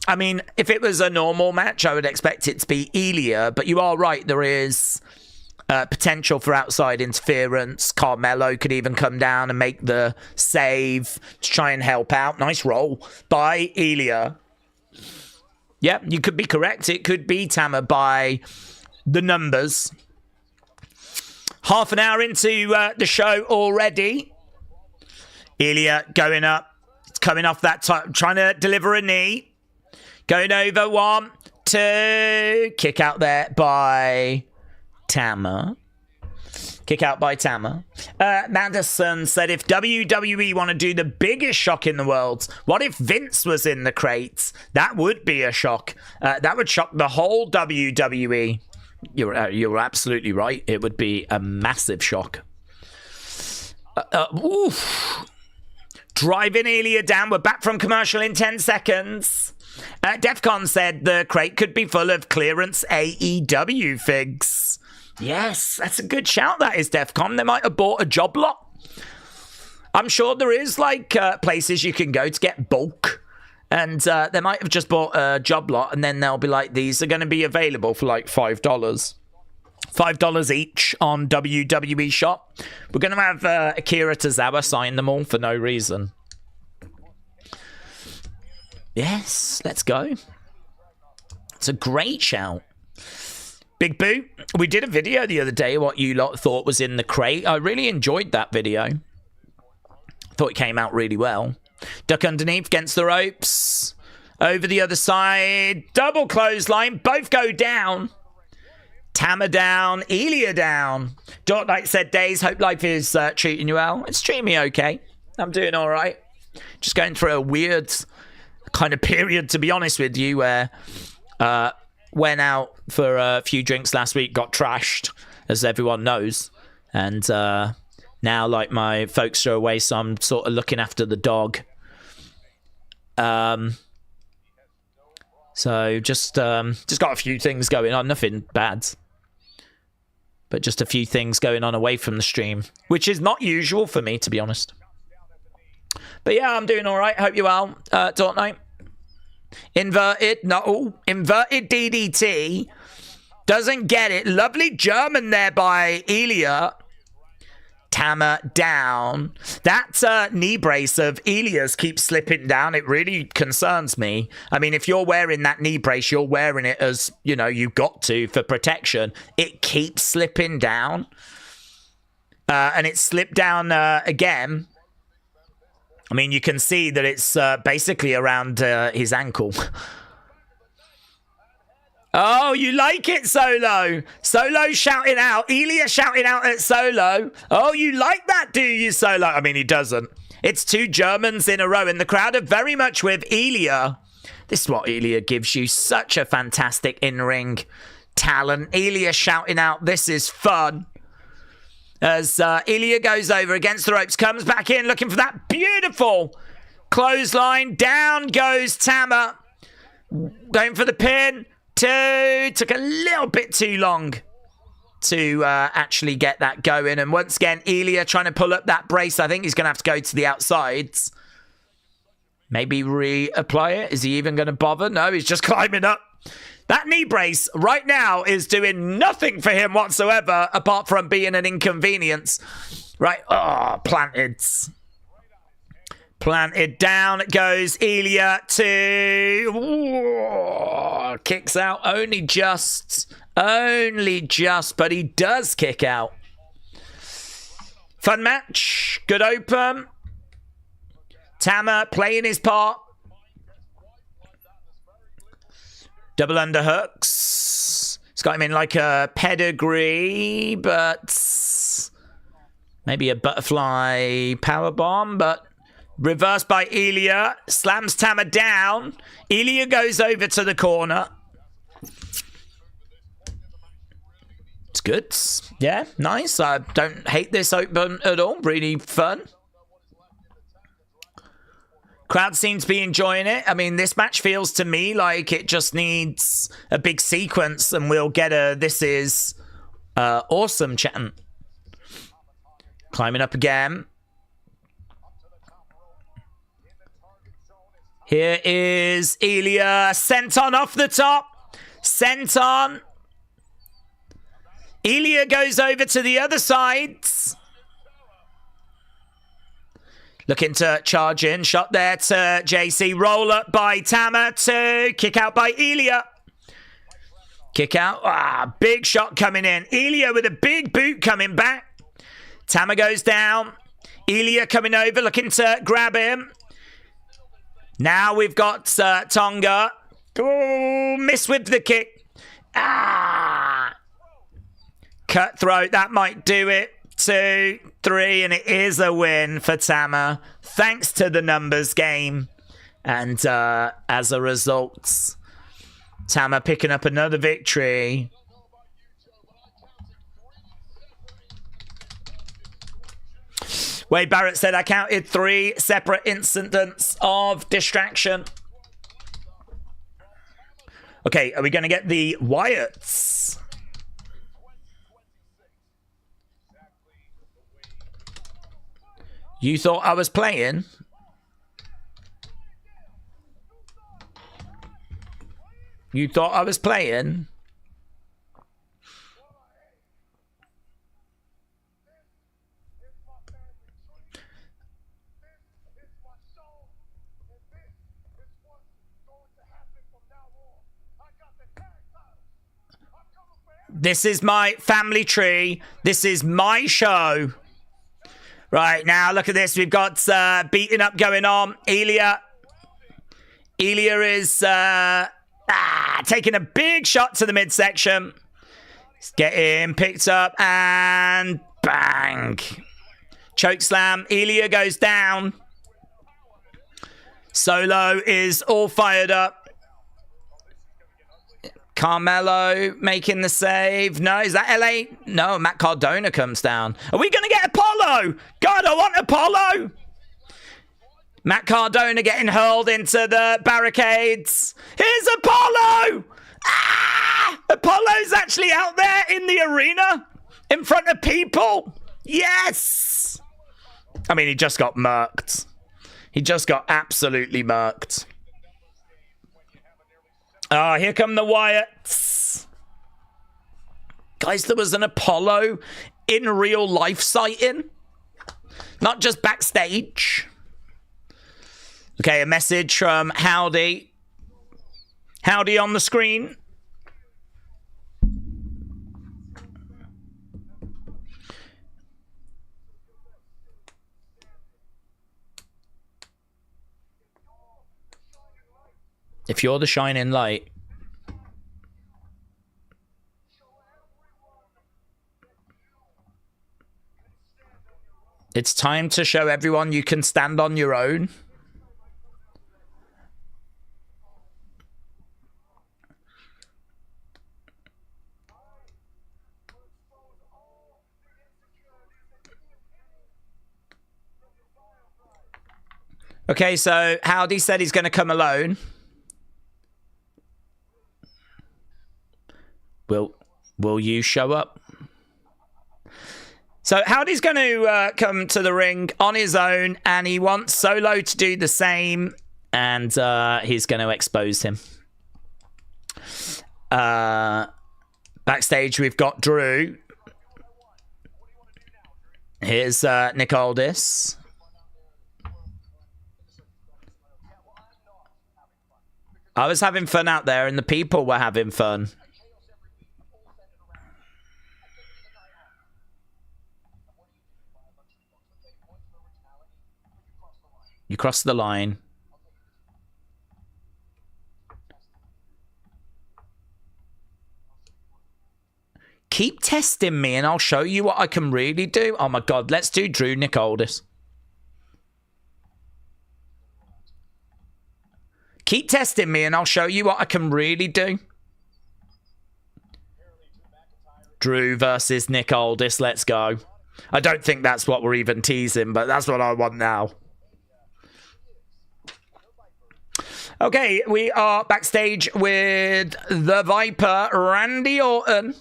I mean, if it was a normal match, I would expect it to be Ilya, but you are right, there is potential for outside interference. Carmelo could even come down and make the save to try and help out. Nice roll by Ilya. Yeah, you could be correct. It could be Tama by the numbers. Half an hour into the show already. Ilya going up. It's coming off that top, trying to deliver a knee. Going over 1, 2. Kick out there by Tama. Kick out by Tama. Madison said, if WWE want to do the biggest shock in the world, what if Vince was in the crates? That would be a shock. That would shock the whole WWE. You're absolutely right. It would be a massive shock. Driving Ilya down. We're back from commercial in 10 seconds. Defcon said the crate could be full of clearance AEW figs. Yes, that's a good shout, that is, Defcon. They might have bought a job lot. I'm sure there is, like, places you can go to get bulk. And they might have just bought a job lot, and then they'll be like, these are going to be available for, like, $5. $5 each on WWE Shop. We're going to have Akira Tozawa sign them all for no reason. Yes, let's go. It's a great shout. Big Boo, we did a video the other day what you lot thought was in the crate. I really enjoyed that video. Thought it came out really well. Duck underneath against the ropes. Over the other side. Double clothesline. Both go down. Tama down. Ilya down. Dark Knight said, Daze, hope life is treating you well. It's treating me okay. I'm doing all right. Just going through a weird kind of period, to be honest with you, where went out for a few drinks last week, got trashed, as everyone knows. And now, like, my folks are away, so I'm sort of looking after the dog. So just got a few things going on, nothing bad, but just a few things going on away from the stream, which is not usual for me, to be honest. But yeah, I'm doing all right. Hope you well. Don't know. Inverted DDT. Doesn't get it. Lovely German there by Ilya. Tama down. That knee brace of Ilya's keeps slipping down. It really concerns me. I mean, if you're wearing that knee brace, you're wearing it as, you know, you got to for protection. It keeps slipping down. And it slipped down again. I mean, you can see that it's basically around his ankle. Oh, you like it, Solo? Solo shouting out. Ilya shouting out at Solo. Oh, you like that, do you, Solo? I mean, he doesn't. It's two Germans in a row, and the crowd are very much with Ilya. This is what Ilya gives you. Such a fantastic in-ring talent. Ilya shouting out, this is fun. as Ilya goes over against the ropes, comes back in looking for that beautiful clothesline. Down goes Tama. Going for the pin. Took a little bit too long to actually get that going. And once again, Ilya trying to pull up that brace. I think he's going to have to go to the outsides. Maybe reapply it. Is he even going to bother? No, he's just climbing up. That knee brace right now is doing nothing for him whatsoever apart from being an inconvenience. Right. Oh, planted. Planted down goes Ilya to... Ooh, kicks out only just, but he does kick out. Fun match. Good open. Tama playing his part. Double underhooks. It's got him in like a pedigree, but maybe a butterfly powerbomb, but reversed by Ilya. Slams Tama down. Ilya goes over to the corner. It's good. Yeah, nice. I don't hate this open at all. Really fun. Crowd seems to be enjoying it. I mean, this match feels to me like it just needs a big sequence and we'll get a "this is awesome" chant. Climbing up again. Here is Ilya. Senton off the top. Senton. Ilya goes over to the other side. Looking to charge in. Shot there to JC. Roll up by Tama to kick out by Ilya. Kick out. Ah, big shot coming in. Ilya with a big boot coming back. Tama goes down. Ilya coming over looking to grab him. Now we've got Tonga. Oh, miss with the kick. Ah. Cutthroat. That might do it. 2, 3, and it is a win for Tama, thanks to the numbers game. And as a result, Tama picking up another victory. Wade Barrett said, I counted 3 separate incidents of distraction. Okay, are we going to get the Wyatts? You thought I was playing? You thought I was playing? This is my family tree. This is my show. Right, now look at this. We've got beating up going on. Ilya is taking a big shot to the midsection. He's getting picked up and bang. Choke slam. Ilya goes down. Solo is all fired up. Carmelo making the save. No, is that LA? No, Matt Cardona comes down. Are we going to get Apollo? God, I want Apollo. Matt Cardona getting hurled into the barricades. Here's Apollo. Ah! Apollo's actually out there in the arena in front of people. Yes. I mean, he just got murked. He just got absolutely murked. Ah, here come the Wyatts. Guys, there was an Apollo in real life sighting. Not just backstage. Okay, a message from Howdy. Howdy on the screen. If you're the shining light. It's time to show everyone you can stand on your own. Okay, so Howdy said he's going to come alone. Will you show up? So Howdy's going to come to the ring on his own, and he wants Solo to do the same, and he's going to expose him. Backstage, we've got Drew. Here's Nick Aldis. I was having fun out there, and the people were having fun. You crossed the line. Keep testing me, and I'll show you what I can really do. Oh my God, let's do Drew Nick Aldis. Keep testing me, and I'll show you what I can really do. Drew versus Nick Aldis. Let's go. I don't think that's what we're even teasing, but that's what I want now. Okay, we are backstage with the Viper, Randy Orton.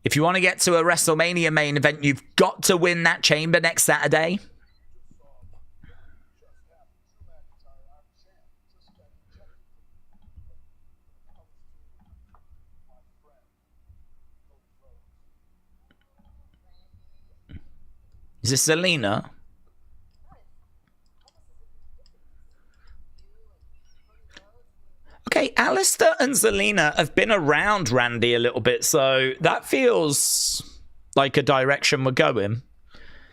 If you want to get to a WrestleMania main event, you've got to win that chamber next Saturday. Is this Selena? Okay, Alistair and Zelina have been around Randy a little bit, so that feels like a direction we're going.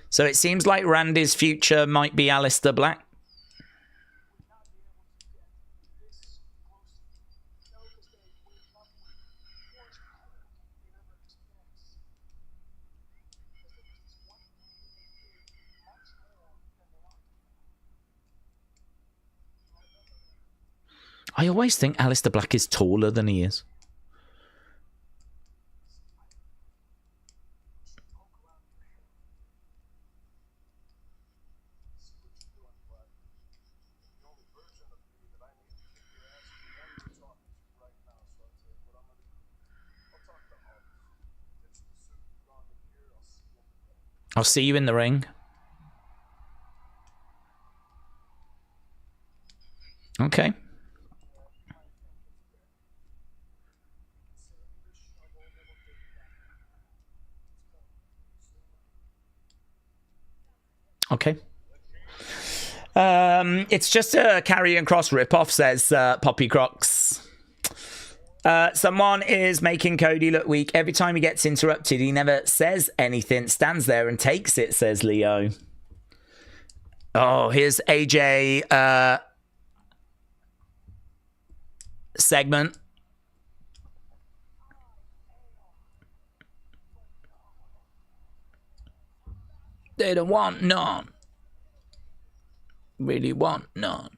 So it seems like Randy's future might be Alistair Black. I always think Alistair Black is taller than he is. I'll see you in the ring. Okay. Okay. It's just a Karrion Kross ripoff, says Poppy Crocs. Someone is making Cody look weak. Every time he gets interrupted, he never says anything, stands there and takes it, says Leo. Oh, here's AJ segment. They don't want none. Really want none.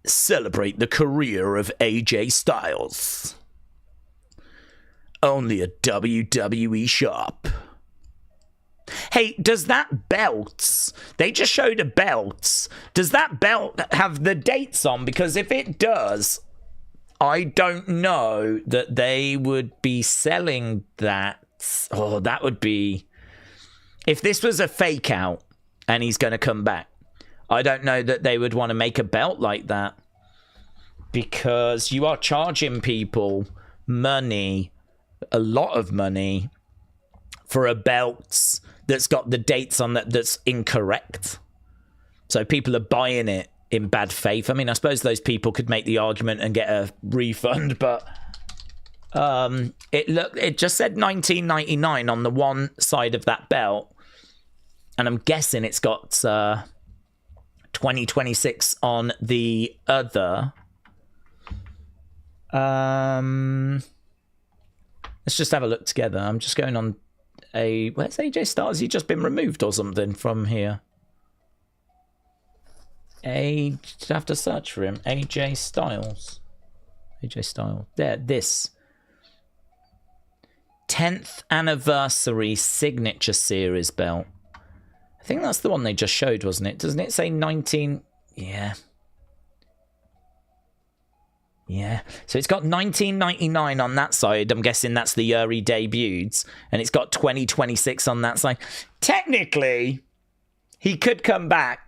Celebrate the career of AJ Styles. Only a WWE shop. Hey, does that belt, they just showed a belt, does that belt have the dates on? Because if it does, I don't know that they would be selling that. Oh, that would be... If this was a fake out and he's going to come back, I don't know that they would want to make a belt like that, because you are charging people money, a lot of money, for a belt that's got the dates on that's incorrect. So people are buying it in bad faith. I mean, I suppose those people could make the argument and get a refund, but it just said $19.99 on the one side of that belt, and I'm guessing it's got 2026 on the other. Let's just have a look together. I'm just going on where's AJ Styles? Has he just been removed or something from here? I'd have to search for him. AJ Styles. AJ Styles. There, this. 10th anniversary signature series belt. I think that's the one they just showed, wasn't it? Doesn't it say 19? Yeah. Yeah. So it's got 1999 on that side. I'm guessing that's the year he debuted. And it's got 2026 on that side. Technically, he could come back,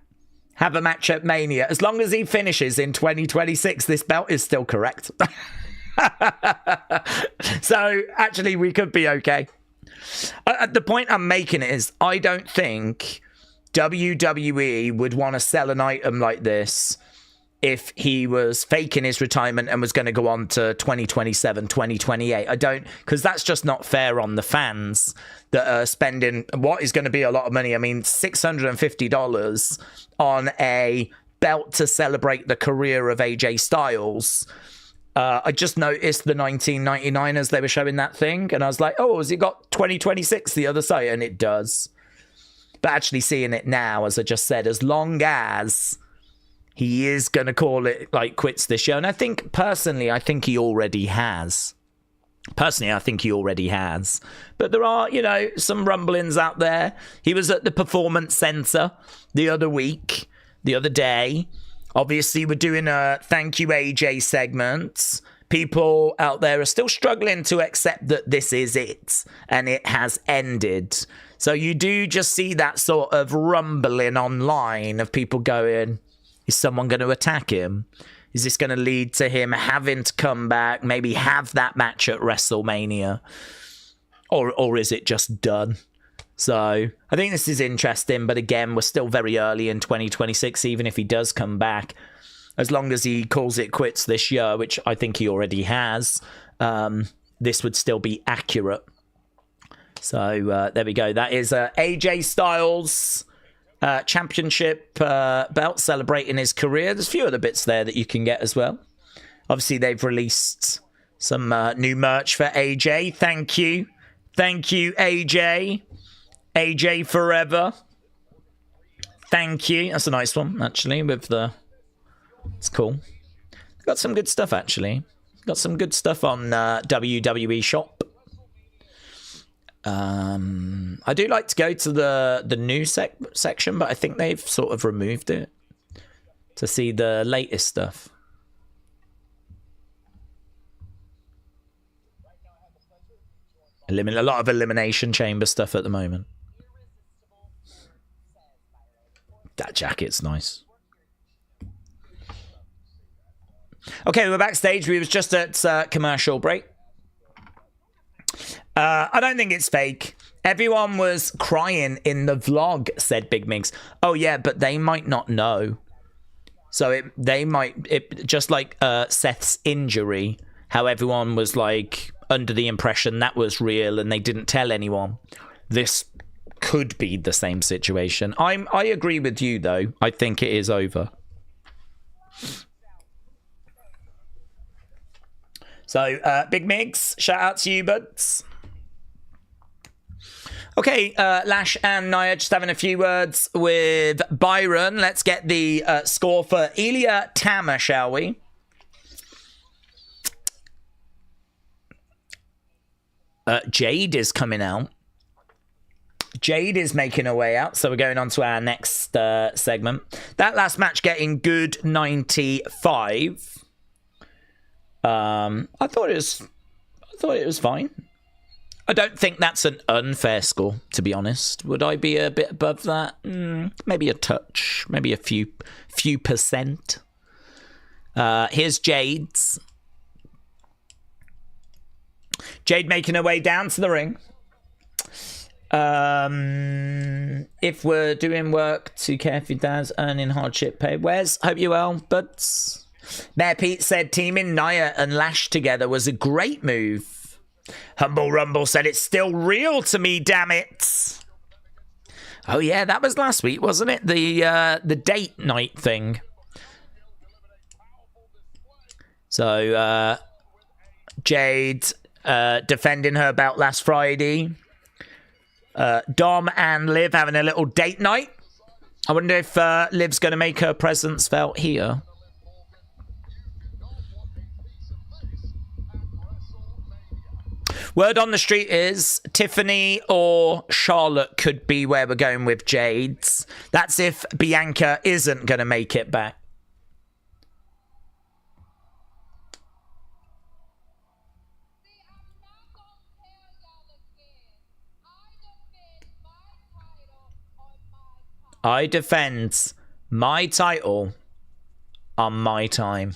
have a match at Mania. As long as he finishes in 2026, this belt is still correct. So, actually, we could be okay. The point I'm making is, I don't think WWE would want to sell an item like this if he was faking his retirement and was going to go on to 2027, 2028. I don't, because that's just not fair on the fans that are spending what is going to be a lot of money. I mean, $650 on a belt to celebrate the career of AJ Styles. I just noticed the 1999 as they were showing that thing, and I was like, oh, has it got 2026 the other side? And it does. But actually seeing it now, as I just said, as long as he is going to call it like quits this year, and I think personally, I think he already has. But there are, you know, some rumblings out there. He was at the Performance Center the other day. Obviously, we're doing a Thank You AJ segment. People out there are still struggling to accept that this is it and it has ended. So you do just see that sort of rumbling online of people going, is someone going to attack him? Is this going to lead to him having to come back, maybe have that match at WrestleMania? Or is it just done? So I think this is interesting, but again, we're still very early in 2026, even if he does come back. As long as he calls it quits this year, which I think he already has, this would still be accurate. So there we go. That is AJ Styles championship belt celebrating his career. There's a few other bits there that you can get as well. Obviously, they've released some new merch for AJ. Thank you, AJ. AJ Forever. Thank you. That's a nice one, actually, with the... It's cool. Got some good stuff, actually. Got some good stuff on WWE Shop. I do like to go to the new section, but I think they've sort of removed it to see the latest stuff. A lot of Elimination Chamber stuff at the moment. That jacket's nice. Okay, we're backstage. We was just at commercial break. I don't think it's fake. Everyone was crying in the vlog, said Big Migs. Oh yeah, but they might not know. So they might just like Seth's injury, how everyone was like under the impression that was real and they didn't tell anyone. This could be the same situation. I agree with you though. I think it is over. So Big Migs, shout out to you, buds. Okay, Lash and Nia just having a few words with Byron. Let's get the score for Ilya Tama, shall we? Jade is coming out. Jade is making her way out, so we're going on to our next segment. That last match getting good 95. I thought it was fine. I don't think that's an unfair score, to be honest. Would I be a bit above that? Maybe a touch, maybe a few percent. Here's Jade's. Jade making her way down to the ring. If we're doing work to care for your dad's earning hardship pay. Where's Hope You Well, buds? Mayor Pete said teaming Nia and Lash together was a great move. Humble Rumble said it's still real to me, damn it. Oh yeah, that was last week, wasn't it? The date night thing. So Jade defending her belt last Friday. Dom and Liv having a little date night. I wonder if Liv's going to make her presence felt here. Word on the street is Tiffany or Charlotte could be where we're going with Jade's. That's if Bianca isn't going to make it back. I defend my title on my time.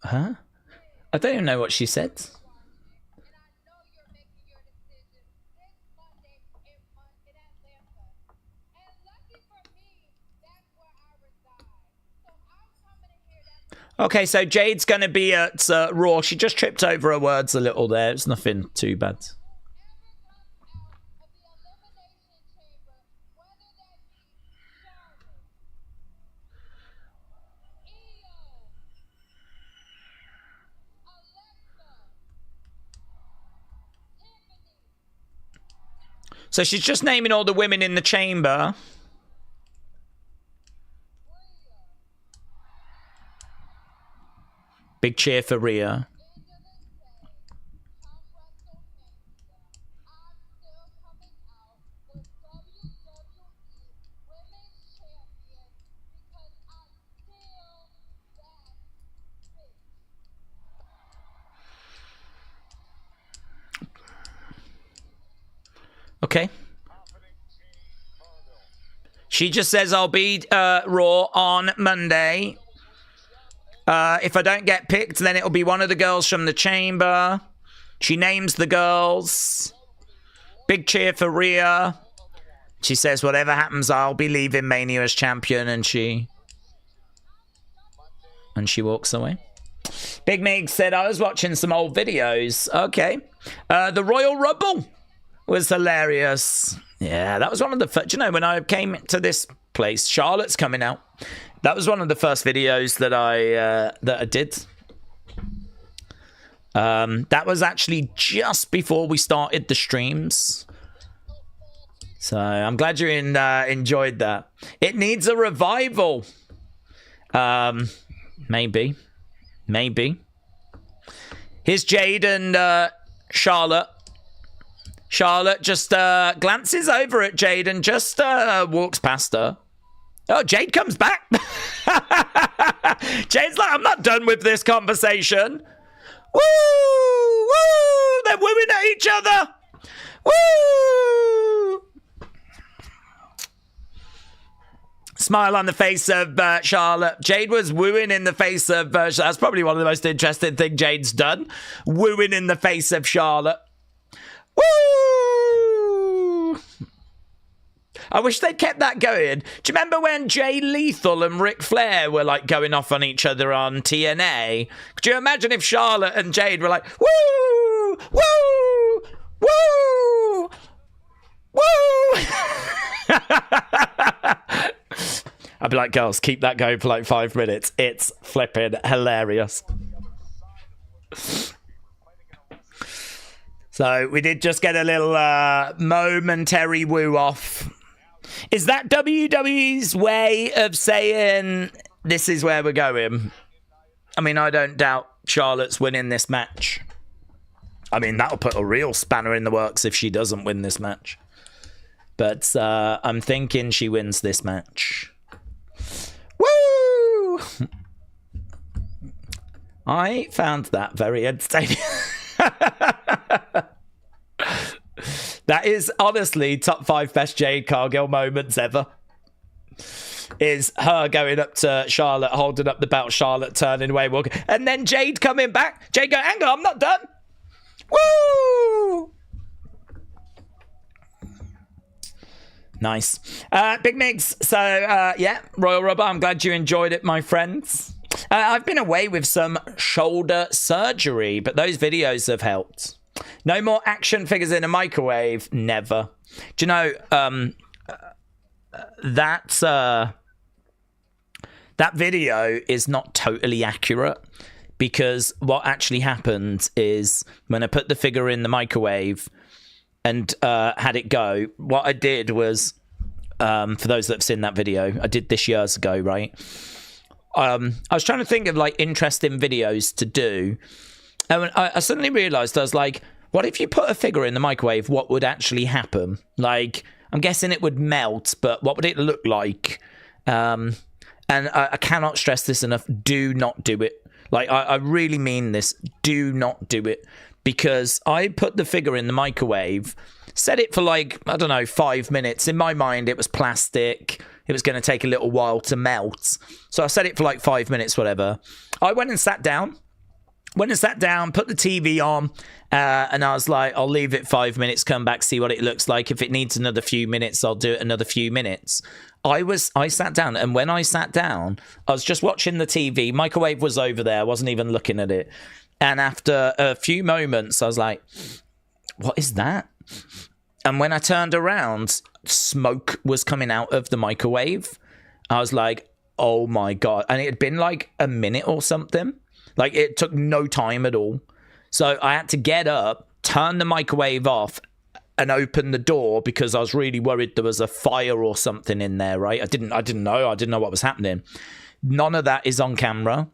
Huh? I don't even know what she said. Okay, so Jade's going to be at Raw. She just tripped over her words a little there. It's nothing too bad. So she's just naming all the women in the chamber. Big cheer for Rhea. Okay. She just says, I'll be Raw on Monday. If I don't get picked, then it'll be one of the girls from the chamber. She names the girls. Big cheer for Rhea. She says, whatever happens, I'll be leaving Mania as champion. And she walks away. Big Mig said, I was watching some old videos. Okay. The Royal Rumble was hilarious. Yeah, that was one of the first. You know, when I came to this place, Charlotte's coming out. That was one of the first videos that I did. That was actually just before we started the streams. So I'm glad you enjoyed that. It needs a revival. Maybe. Here's Jade and Charlotte. Charlotte just glances over at Jade and just walks past her. Oh, Jade comes back. Jade's like, I'm not done with this conversation. Woo! Woo! They're wooing at each other. Woo! Smile on the face of Charlotte. Jade was wooing in the face of that's probably one of the most interesting things Jade's done. Wooing in the face of Charlotte. Woo! I wish they'd kept that going. Do you remember when Jay Lethal and Ric Flair were like going off on each other on TNA? Could you imagine if Charlotte and Jade were like, woo! Woo! Woo! Woo! I'd be like, girls, keep that going for like 5 minutes. It's flipping hilarious. So we did just get a little momentary woo off. Is that WWE's way of saying this is where we're going? I mean, I don't doubt Charlotte's winning this match. I mean, that'll put a real spanner in the works if she doesn't win this match. But I'm thinking she wins this match. Woo! I found that very entertaining. That is honestly top 5 best Jade Cargill moments ever. Is her going up to Charlotte, holding up the belt, Charlotte turning away, walking, and then Jade coming back. Jade going, hang on, I'm not done. Woo! Nice. Big Migs. So, yeah, Royal Rumble. I'm glad you enjoyed it, my friends. I've been away with some shoulder surgery, but those videos have helped. No more action figures in a microwave. Never. Do you know, that video is not totally accurate, because what actually happened is when I put the figure in the microwave and had it go, what I did was, for those that have seen that video, I did this years ago, right? I was trying to think of like interesting videos to do, and I suddenly realized, I was like, what if you put a figure in the microwave? What would actually happen? Like, I'm guessing it would melt, but what would it look like? And I cannot stress this enough. Do not do it. Like, I really mean this. Do not do it. Because I put the figure in the microwave, set it for like, I don't know, 5 minutes. In my mind, it was plastic. It was going to take a little while to melt. So I set it for like 5 minutes, whatever. I went and sat down. Put the TV on, and I was like, I'll leave it 5 minutes, come back, see what it looks like. If it needs another few minutes, I'll do it another few minutes. I sat down, and when I sat down, I was just watching the TV. Microwave was over there. I wasn't even looking at it. And after a few moments, I was like, what is that? And when I turned around, smoke was coming out of the microwave. I was like, oh my God. And it had been like a minute or something. Like, it took no time at all. So I had to get up, turn the microwave off, and open the door, because I was really worried there was a fire or something in there, right? I didn't know what was happening. None of that is on camera.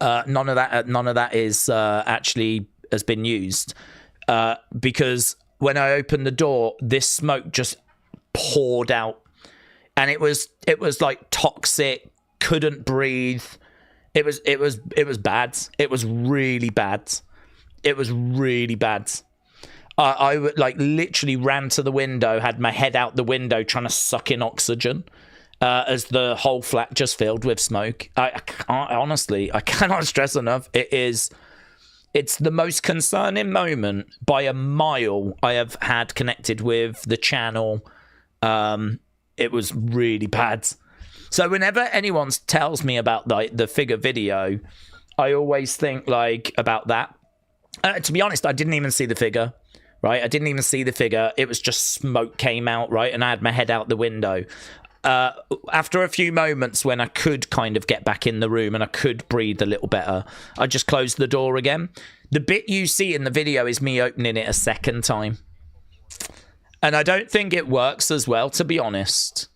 None of that is actually has been used, because when I opened the door, this smoke just poured out, and it was like toxic. Couldn't breathe. It was bad. It was really bad. I would like literally ran to the window, had my head out the window trying to suck in oxygen, as the whole flat just filled with smoke. I cannot stress enough. It's the most concerning moment by a mile I have had connected with the channel. It was really bad. So whenever anyone tells me about the figure video, I always think like about that. To be honest, I didn't even see the figure, right? I didn't even see the figure. It was just smoke came out, right? And I had my head out the window. After a few moments when I could kind of get back in the room and I could breathe a little better, I just closed the door again. The bit you see in the video is me opening it a second time. And I don't think it works as well, to be honest.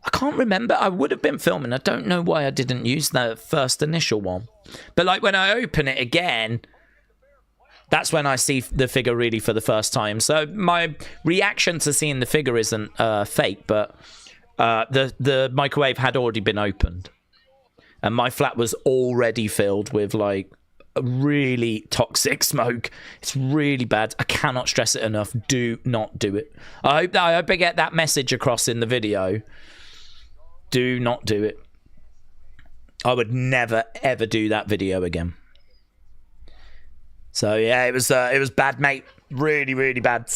I can't remember. I would have been filming. I don't know why I didn't use the first initial one. But like when I open it again, that's when I see the figure really for the first time. So my reaction to seeing the figure isn't fake, but the microwave had already been opened. And my flat was already filled with like really toxic smoke. It's really bad. I cannot stress it enough. Do not do it. I hope I get that message across in the video. Do not do it. I would never ever do that video again. So yeah, it was bad, mate. Really, really bad.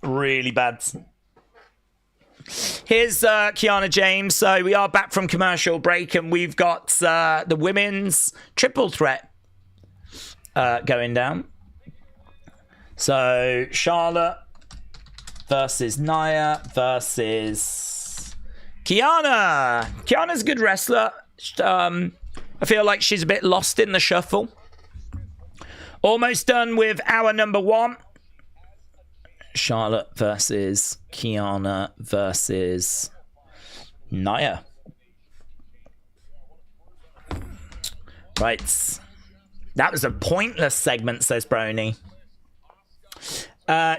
Really bad. Here's Kiana James. So we are back from commercial break, and we've got the women's triple threat going down. So Charlotte versus Nia versus Kiana. Kiana's a good wrestler. I feel like she's a bit lost in the shuffle. Almost done with hour number 1. Charlotte versus Kiana versus Nia. Right. That was a pointless segment, says Brony.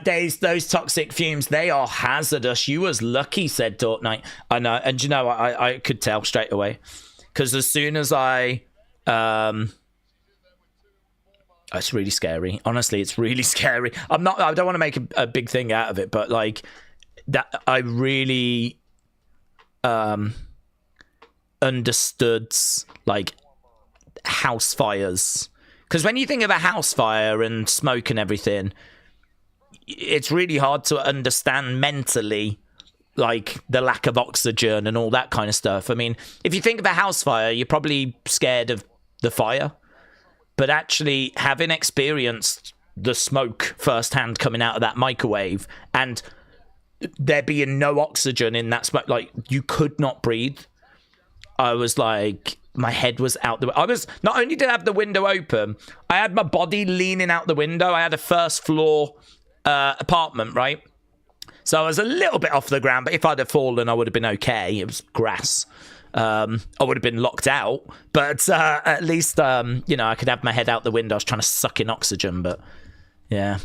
Daze, those toxic fumes, they are hazardous. You was lucky, said Dork Knight. I know, and you know, I could tell straight away. Because as soon as I... it's really scary. Honestly, it's really scary. I don't want to make a big thing out of it, but like that, I really understood like house fires. Because when you think of a house fire and smoke and everything, it's really hard to understand mentally like the lack of oxygen and all that kind of stuff. I mean, if you think of a house fire, you're probably scared of the fire. But actually having experienced the smoke firsthand coming out of that microwave and there being no oxygen in that spot. Like, you could not breathe. I was like, my head was out the... I was... Not only did I have the window open, I had my body leaning out the window. I had a first floor apartment, right? So I was a little bit off the ground, but if I'd have fallen, I would have been okay. It was grass. I would have been locked out, but at least, you know, I could have my head out the window. I was trying to suck in oxygen, but yeah.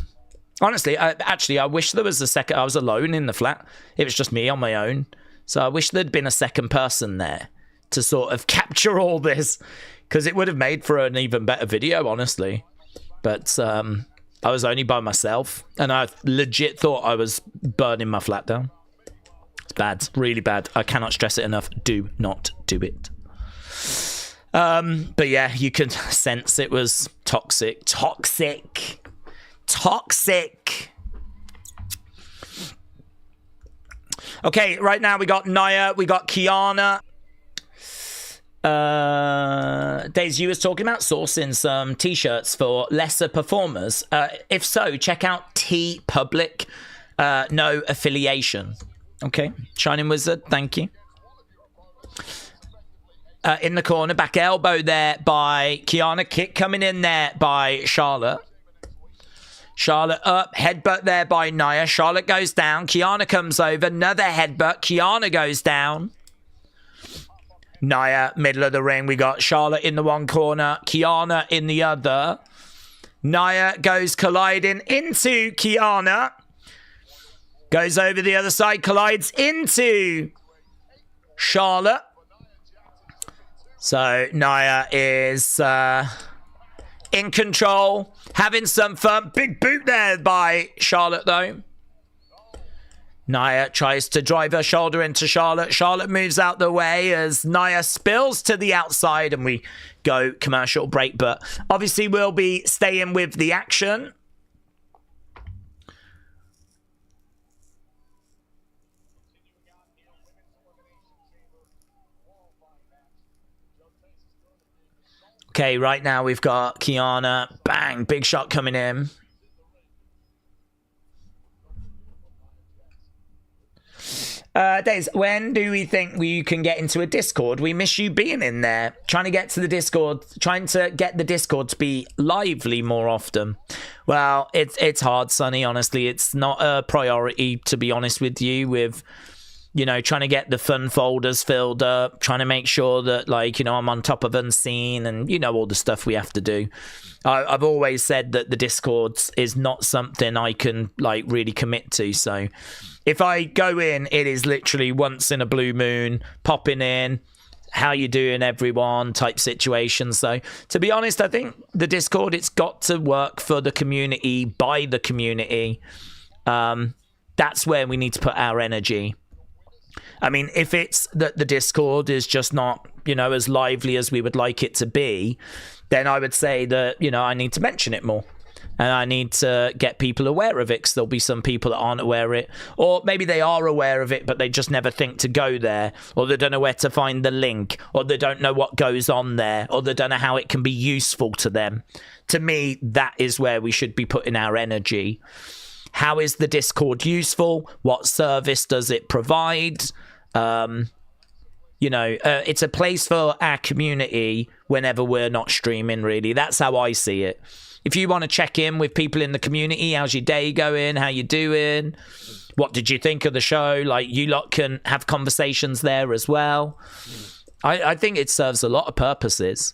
Honestly, I wish there was a second... I was alone in the flat. It was just me on my own. So I wish there'd been a second person there to sort of capture all this, because it would have made for an even better video, honestly. But I was only by myself, and I legit thought I was burning my flat down. It's bad, really bad. I cannot stress it enough. Do not do it. But yeah, you could sense it was toxic. Okay, right now we got Nia, we got Kiana. Daze, you was talking about sourcing some t-shirts for lesser performers. If so, check out T Public. No affiliation. Okay, Shining Wizard, thank you. In the corner, back elbow there by Kiana. Kick coming in there by Charlotte. Charlotte up, headbutt there by Nia. Charlotte goes down. Kiana comes over, another headbutt. Kiana goes down. Nia, middle of the ring. We got Charlotte in the one corner, Kiana in the other. Nia goes colliding into Kiana. Goes over the other side, collides into Charlotte. So Nia is in control, having some fun. Big boot there by Charlotte, though. Nia tries to drive her shoulder into Charlotte. Charlotte moves out the way as Nia spills to the outside, and we go commercial break. But obviously we'll be staying with the action. Okay, right now we've got Kiana. Bang, big shot coming in. Daze, when do we think we can get into a Discord? We miss you being in there. Trying to get the Discord to be lively more often. Well, it's hard, Sonny, honestly. It's not a priority, to be honest with you, with, you know, trying to get the fun folders filled up, trying to make sure that, like, you know, I'm on top of Unseen and, you know, all the stuff we have to do. I've always said that the Discord is not something I can, like, really commit to, so... If I go in, it is literally once in a blue moon, popping in, how you doing, everyone, type situation. So, to be honest, I think the Discord, it's got to work for the community, by the community. That's where we need to put our energy. I mean, if it's that the Discord is just not, you know, as lively as we would like it to be, then I would say that, you know, I need to mention it more. And I need to get people aware of it, because there'll be some people that aren't aware of it. Or maybe they are aware of it, but they just never think to go there. Or they don't know where to find the link. Or they don't know what goes on there. Or they don't know how it can be useful to them. To me, that is where we should be putting our energy. How is the Discord useful? What service does it provide? You know, it's a place for our community whenever we're not streaming, really. That's how I see it. If you want to check in with people in the community, how's your day going? How you doing? What did you think of the show? Like, you lot can have conversations there as well. I think it serves a lot of purposes.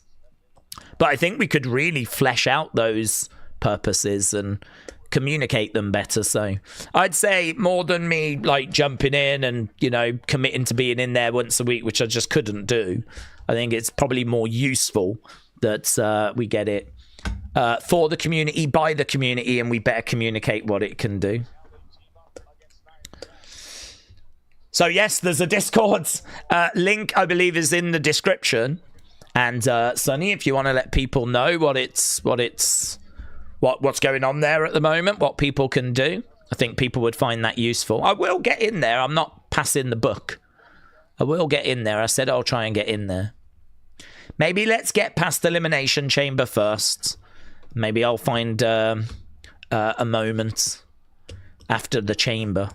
But I think we could really flesh out those purposes and communicate them better. So I'd say more than me, like, jumping in and, you know, committing to being in there once a week, which I just couldn't do. I think it's probably more useful that we get it. For the community, by the community, and we better communicate what it can do. So yes, there's a Discord link, I believe, is in the description. And Sonny, if you want to let people know what's going on there at the moment, what people can do, I think people would find that useful. I will get in there. I'm not passing the buck. I will get in there. I said I'll try and get in there. Maybe let's get past Elimination Chamber first. Maybe I'll find a moment after the chamber.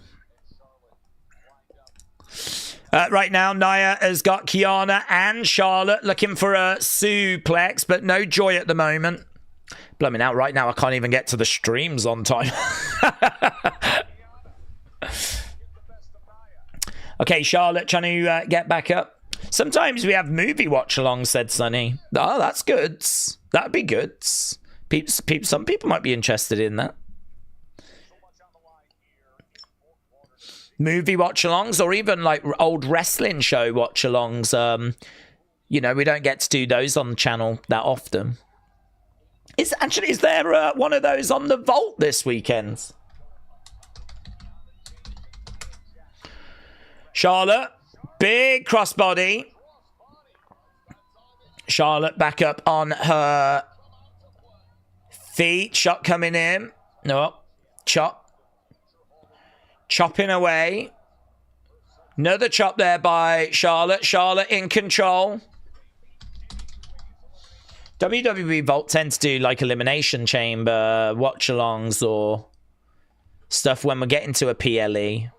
Right now, Nia has got Kiana and Charlotte looking for a suplex, but no joy at the moment. Blumming out right now, I can't even get to the streams on time. Okay, Charlotte trying to get back up. Sometimes we have movie watch-alongs, said Sonny. Oh, that's good. That'd be good. Some people might be interested in that. Movie watch-alongs, or even like old wrestling show watch-alongs. You know, we don't get to do those on the channel that often. Is there one of those on the Vault this weekend? Charlotte, big crossbody. Charlotte back up on her feet. Shot coming in. No, chop. Chopping away. Another chop there by Charlotte. Charlotte in control. WWE Vault tends to do like Elimination Chamber, watch-alongs, or stuff when we're getting to a PLE.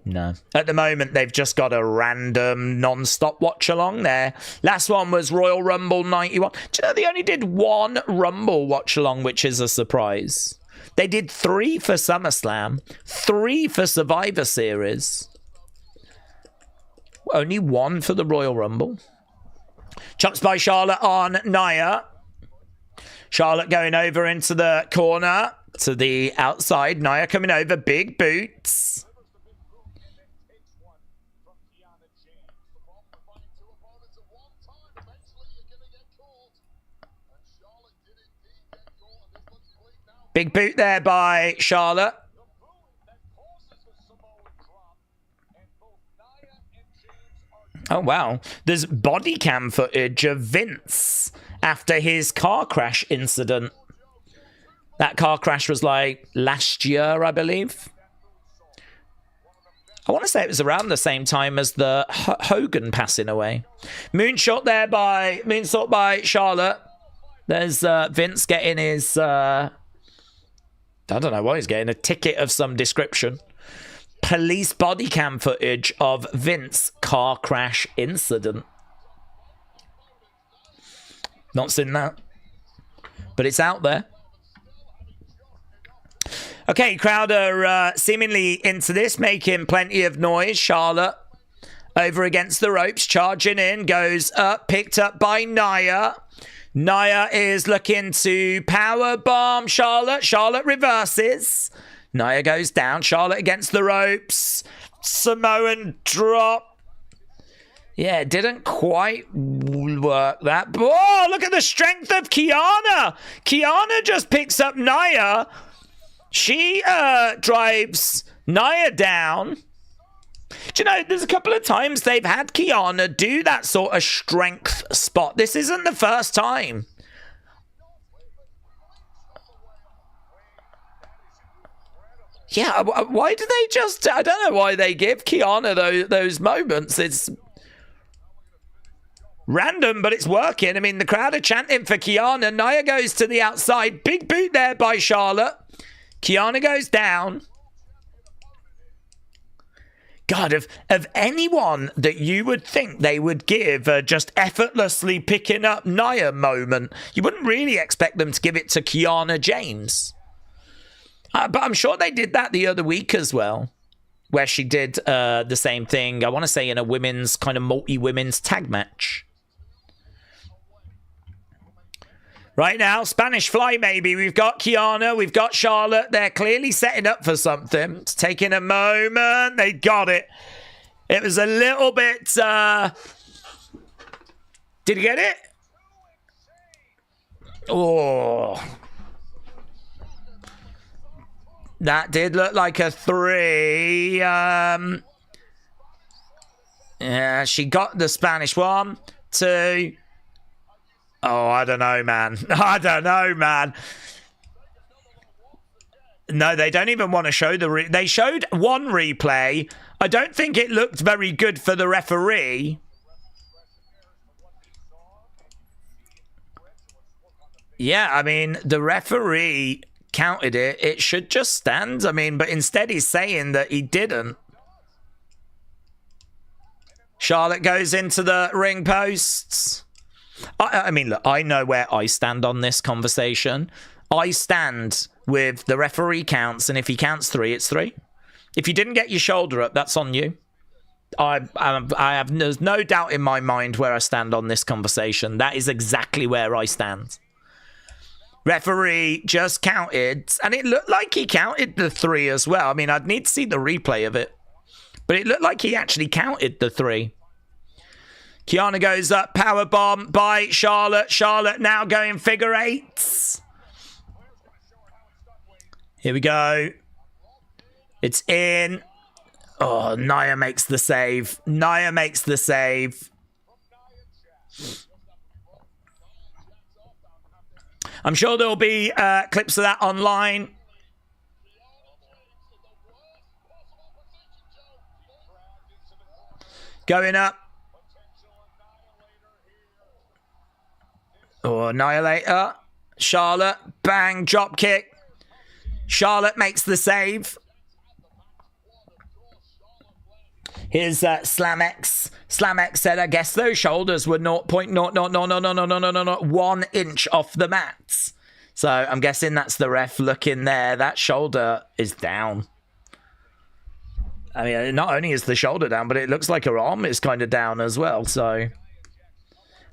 No. At the moment, they've just got a random non-stop watch-along there. Last one was Royal Rumble 91. Do you know they only did one Rumble watch-along, which is a surprise? They did 3 for SummerSlam, 3 for Survivor Series. Only 1 for the Royal Rumble. Chops by Charlotte on Nia. Charlotte going over into the corner to the outside. Nia coming over. Big boots. Big boot there by Charlotte. Oh, wow. There's body cam footage of Vince after his car crash incident. That car crash was like last year, I believe. I want to say it was around the same time as the Hogan passing away. Moonsault by Charlotte. There's Vince getting his... I don't know what he's getting. A ticket of some description. Police body cam footage of Vince car crash incident. Not seen that. But it's out there. Okay, crowd are seemingly into this, making plenty of noise. Charlotte over against the ropes, charging in, goes up, picked up by Nia. Nia is looking to powerbomb Charlotte. Charlotte reverses. Nia goes down. Charlotte against the ropes. Samoan drop. Yeah, it didn't quite work that. Oh, look at the strength of Kiana. Kiana just picks up Nia. She drives Nia down. Do you know, there's a couple of times they've had Kiana do that sort of strength spot. This isn't the first time. Yeah, why do they just... I don't know why they give Kiana those moments. It's random, but it's working. I mean, the crowd are chanting for Kiana. Nia goes to the outside. Big boot there by Charlotte. Kiana goes down. God, of anyone that you would think they would give just effortlessly picking up Nia moment, you wouldn't really expect them to give it to Kiana James. But I'm sure they did that the other week as well, where she did the same thing, I want to say in a women's, kind of multi-women's tag match. Right now, Spanish Fly maybe. We've got Kiana, we've got Charlotte. They're clearly setting up for something. It's taking a moment. They got it. It was a little bit... Did you get it? Oh... That did look like a 3. Yeah, she got the Spanish 1, 2. Oh, I don't know, man. I don't know, man. No, they don't even want to show the... They showed one replay. I don't think it looked very good for the referee. Yeah, I mean, the referee... counted it, it should just stand. I mean, but instead he's saying that he didn't. Charlotte goes into the ring posts. I mean, look, I know where I stand on this conversation. I stand with the referee counts, and if he counts 3, it's 3. If you didn't get your shoulder up, that's on you. There's no doubt in my mind where I stand on this conversation. That is exactly where I stand. Referee just counted, and it looked like he counted the 3 as well. I mean, I'd need to see the replay of it, but it looked like he actually counted the 3. Kiana goes up, power bomb by Charlotte. Charlotte now going figure 8s. Here we go. It's in. Oh, Nia makes the save. Nia makes the save. I'm sure there'll be clips of that online. Going up. Oh, Annihilator. Charlotte. Bang. Drop kick. Charlotte makes the save. Here's Slamex. Slamex said, I guess those shoulders were 0.00001 inch off the mats. So I'm guessing that's the ref looking there. That shoulder is down. I mean, not only is the shoulder down, but it looks like her arm is kind of down as well. So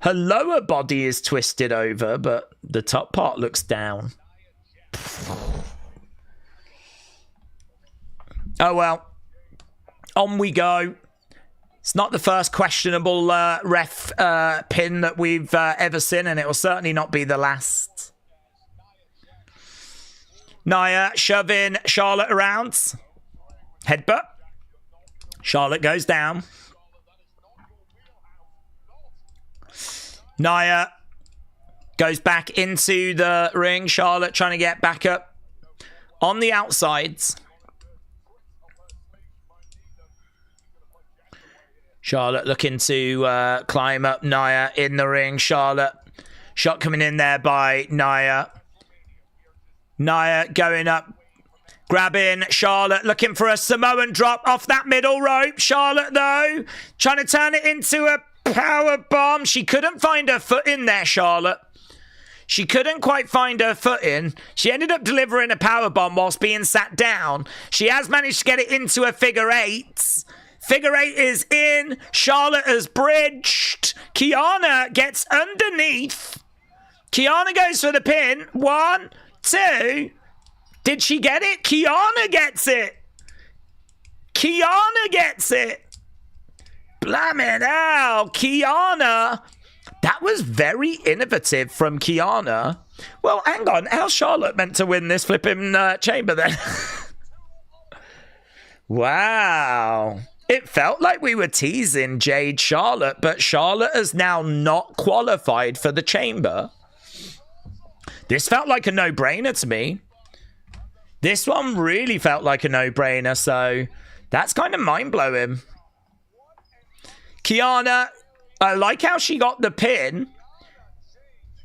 her lower body is twisted over, but the top part looks down. Oh, well. On we go. It's not the first questionable ref pin that we've ever seen, and it will certainly not be the last. Nia shoving Charlotte around. Headbutt. Charlotte goes down. Nia goes back into the ring. Charlotte trying to get back up on the outsides. Charlotte looking to climb up Nia in the ring. Charlotte. Shot coming in there by Nia. Nia going up. Grabbing Charlotte. Looking for a Samoan drop off that middle rope. Charlotte, though, trying to turn it into a power bomb. She couldn't find her foot in there, Charlotte. She couldn't quite find her foot in. She ended up delivering a power bomb whilst being sat down. She has managed to get it into a figure 8. Figure 8 is in. Charlotte has bridged. Kiana gets underneath. Kiana goes for the pin. 1, 2. Did she get it? Kiana gets it. Kiana gets it. Blammin' hell. Kiana. That was very innovative from Kiana. Well, hang on. How's Charlotte meant to win this flipping chamber then? Wow. It felt like we were teasing Jade Charlotte, but Charlotte has now not qualified for the chamber. This felt like a no-brainer to me. This one really felt like a no-brainer, so that's kind of mind-blowing. Kiana, I like how she got the pin.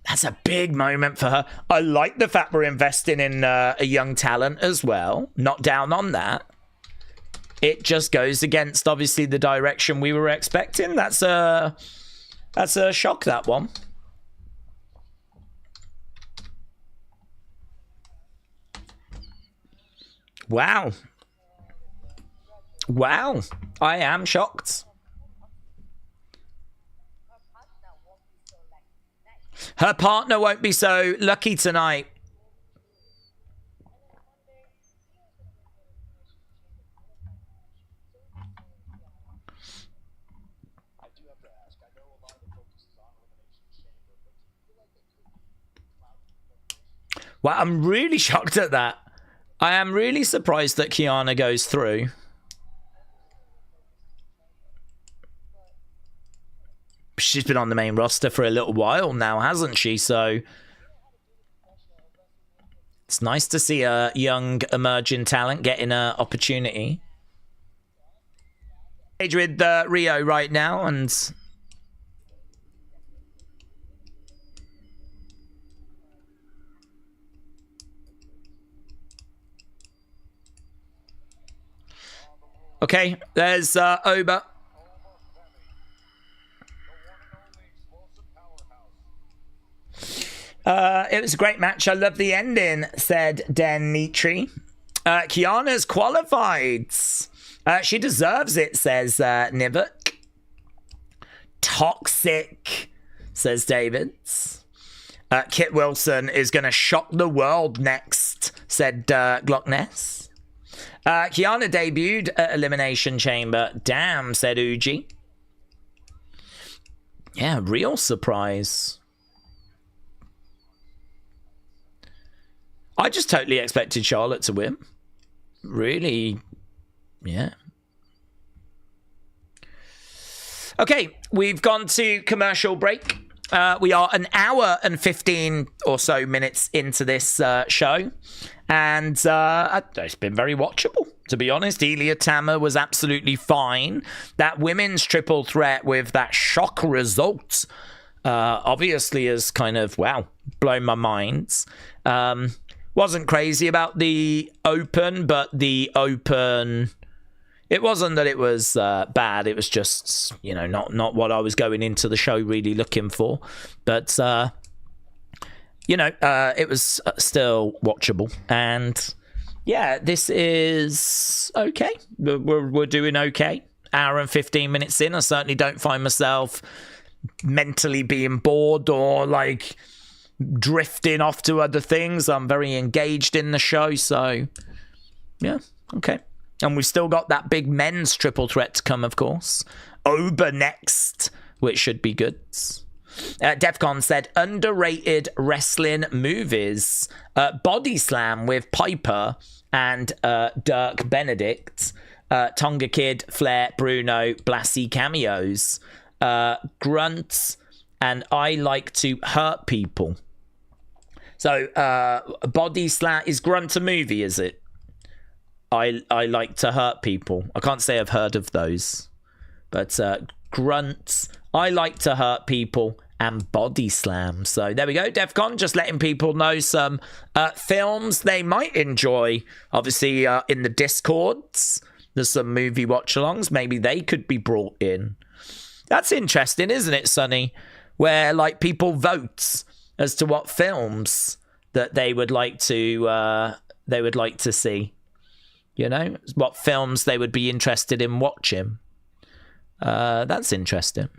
That's a big moment for her. I like the fact we're investing in a young talent as well. Not down on that. It just goes against, obviously, the direction we were expecting. That's a shock, that one. Wow. Wow. I am shocked. Her partner won't be so lucky tonight. Well, I'm really shocked at that. I am really surprised that Kiana goes through. She's been on the main roster for a little while now, hasn't she? So it's nice to see a young emerging talent getting an opportunity. With Rio right now, and Okay, there's Oba. It was a great match. I love the ending, said Dan Nitri. Kiana's qualified. She deserves it, says Nivek. Toxic, says David. Kit Wilson is going to shock the world next, said Glockness. Kiana debuted at Elimination Chamber. Damn, said Uji. Yeah, real surprise. I just totally expected Charlotte to win. Really, yeah. Okay, we've gone to commercial break. We are an hour and 15 or so minutes into this show. And it's been very watchable, to be honest. Elia Tammer was absolutely fine. That women's triple threat with that shock result obviously has kind of, wow, blown my mind. Wasn't crazy about the open, but the open... It wasn't that it was bad. It was just, you know, not what I was going into the show really looking for. But, you know, it was still watchable. And, yeah, this is okay. We're doing okay. Hour and 15 minutes in. I certainly don't find myself mentally being bored or, like, drifting off to other things. I'm very engaged in the show. So, yeah, okay. And we've still got that big men's triple threat to come, of course. Oba next, which should be good. Defcon said, underrated wrestling movies. Body Slam with Piper and Dirk Benedict. Tonga Kid, Flair, Bruno, Blassie cameos. Grunt and I Like to Hurt People. So, Body Slam, is Grunt a movie, is it? I Like to Hurt People. I can't say I've heard of those. But Grunt, I Like to Hurt People, and Body Slam. So there we go, Defcon, just letting people know some films they might enjoy. Obviously, in the Discords, there's some movie watch-alongs. Maybe they could be brought in. That's interesting, isn't it, Sonny? Where, like, people vote as to what films that they would like to see. You know, what films they would be interested in watching. That's interesting.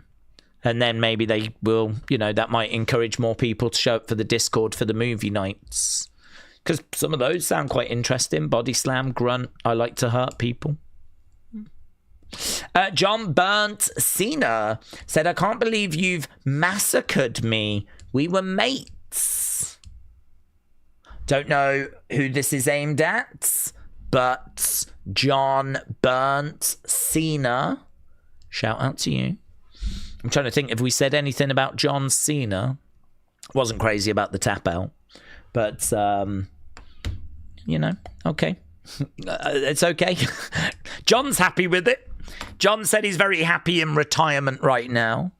And then maybe they will, you know, that might encourage more people to show up for the Discord for the movie nights. Because some of those sound quite interesting. Body Slam, Grunt, I Like to Hurt People. John Burnt Cena said, I can't believe you've massacred me. We were mates. Don't know who this is aimed at. But John Burnt Cena, shout out to you. I'm trying to think if we said anything about John Cena. Wasn't crazy about the tap out, but you know, okay, it's okay. John's happy with it. John said he's very happy in retirement right now.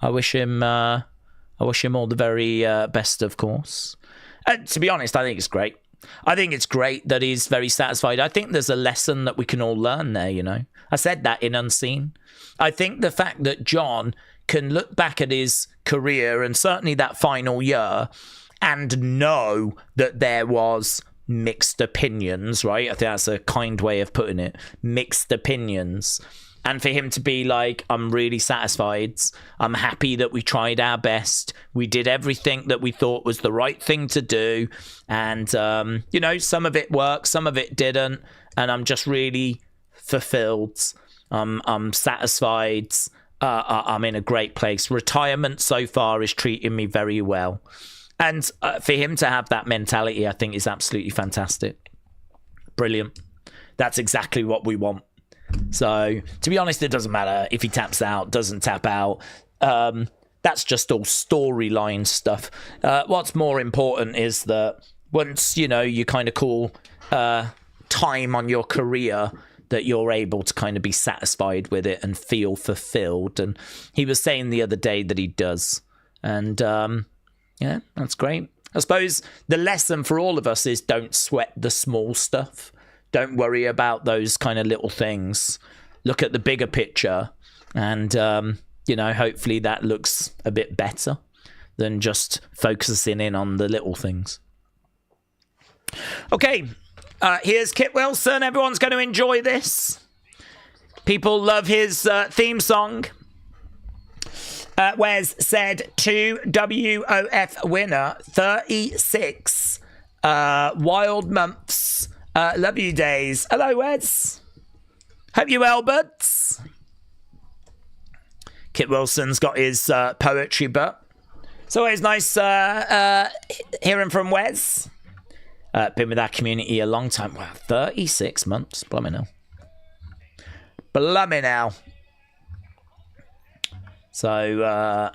I wish him all the very best, of course. And to be honest, I think it's great. I think it's great that he's very satisfied. I think there's a lesson that we can all learn there, you know. I said that in Unseen. I think the fact that John can look back at his career and certainly that final year and know that there was mixed opinions, right? I think that's a kind way of putting it. Mixed opinions. And for him to be like, I'm really satisfied. I'm happy that we tried our best. We did everything that we thought was the right thing to do. And, you know, some of it worked, some of it didn't. And I'm just really fulfilled. I'm satisfied. I'm in a great place. Retirement so far is treating me very well. And for him to have that mentality, I think is absolutely fantastic. Brilliant. That's exactly what we want. So, to be honest, it doesn't matter if he taps out, doesn't tap out. That's just all storyline stuff. What's more important is that once, you know, you kind of call time on your career, that you're able to kind of be satisfied with it and feel fulfilled. And he was saying the other day that he does. And, yeah, that's great. I suppose the lesson for all of us is don't sweat the small stuff. Don't worry about those kind of little things. Look at the bigger picture, and you know, hopefully that looks a bit better than just focusing in on the little things. Okay, here's Kit Wilson. Everyone's going to enjoy this. People love his theme song. Wes said 2 WOF winner, 36 wild months. Love you, Daze. Hello, Wes. Hope you well, buds. Kit Wilson's got his poetry book. It's always nice hearing from Wes. Been with our community a long time. Wow, 36 months. Blimey now. So,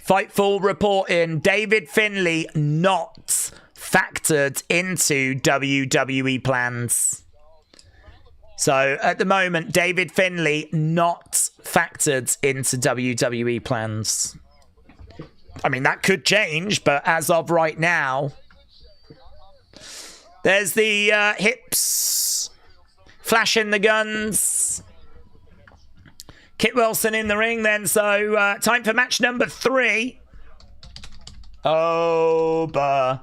Fightful reporting David Finlay not factored into WWE plans. So, at the moment, David Finlay not factored into WWE plans. I mean, that could change, but as of right now, there's the hips, flashing the guns. Kit Wilson in the ring then, so time for match number 3. Over.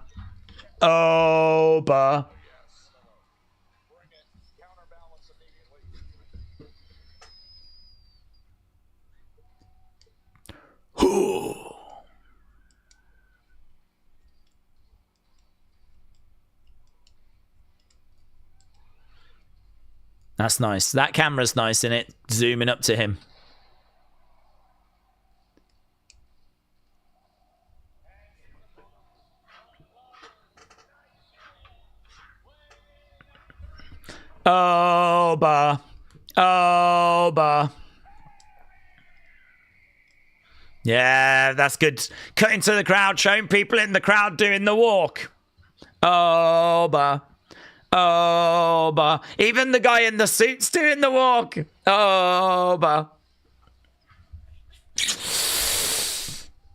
That's nice. That camera's nice, isn't it? Zooming up to him. Over. Yeah, that's good. Cutting to the crowd, showing people in the crowd doing the walk. Over. Even the guy in the suit's doing the walk. Over.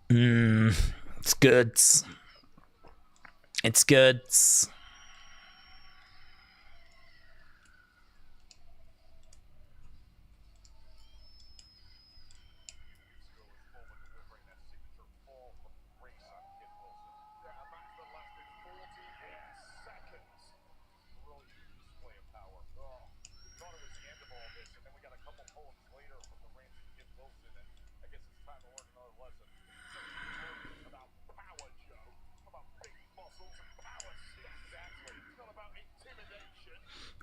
It's good. It's good.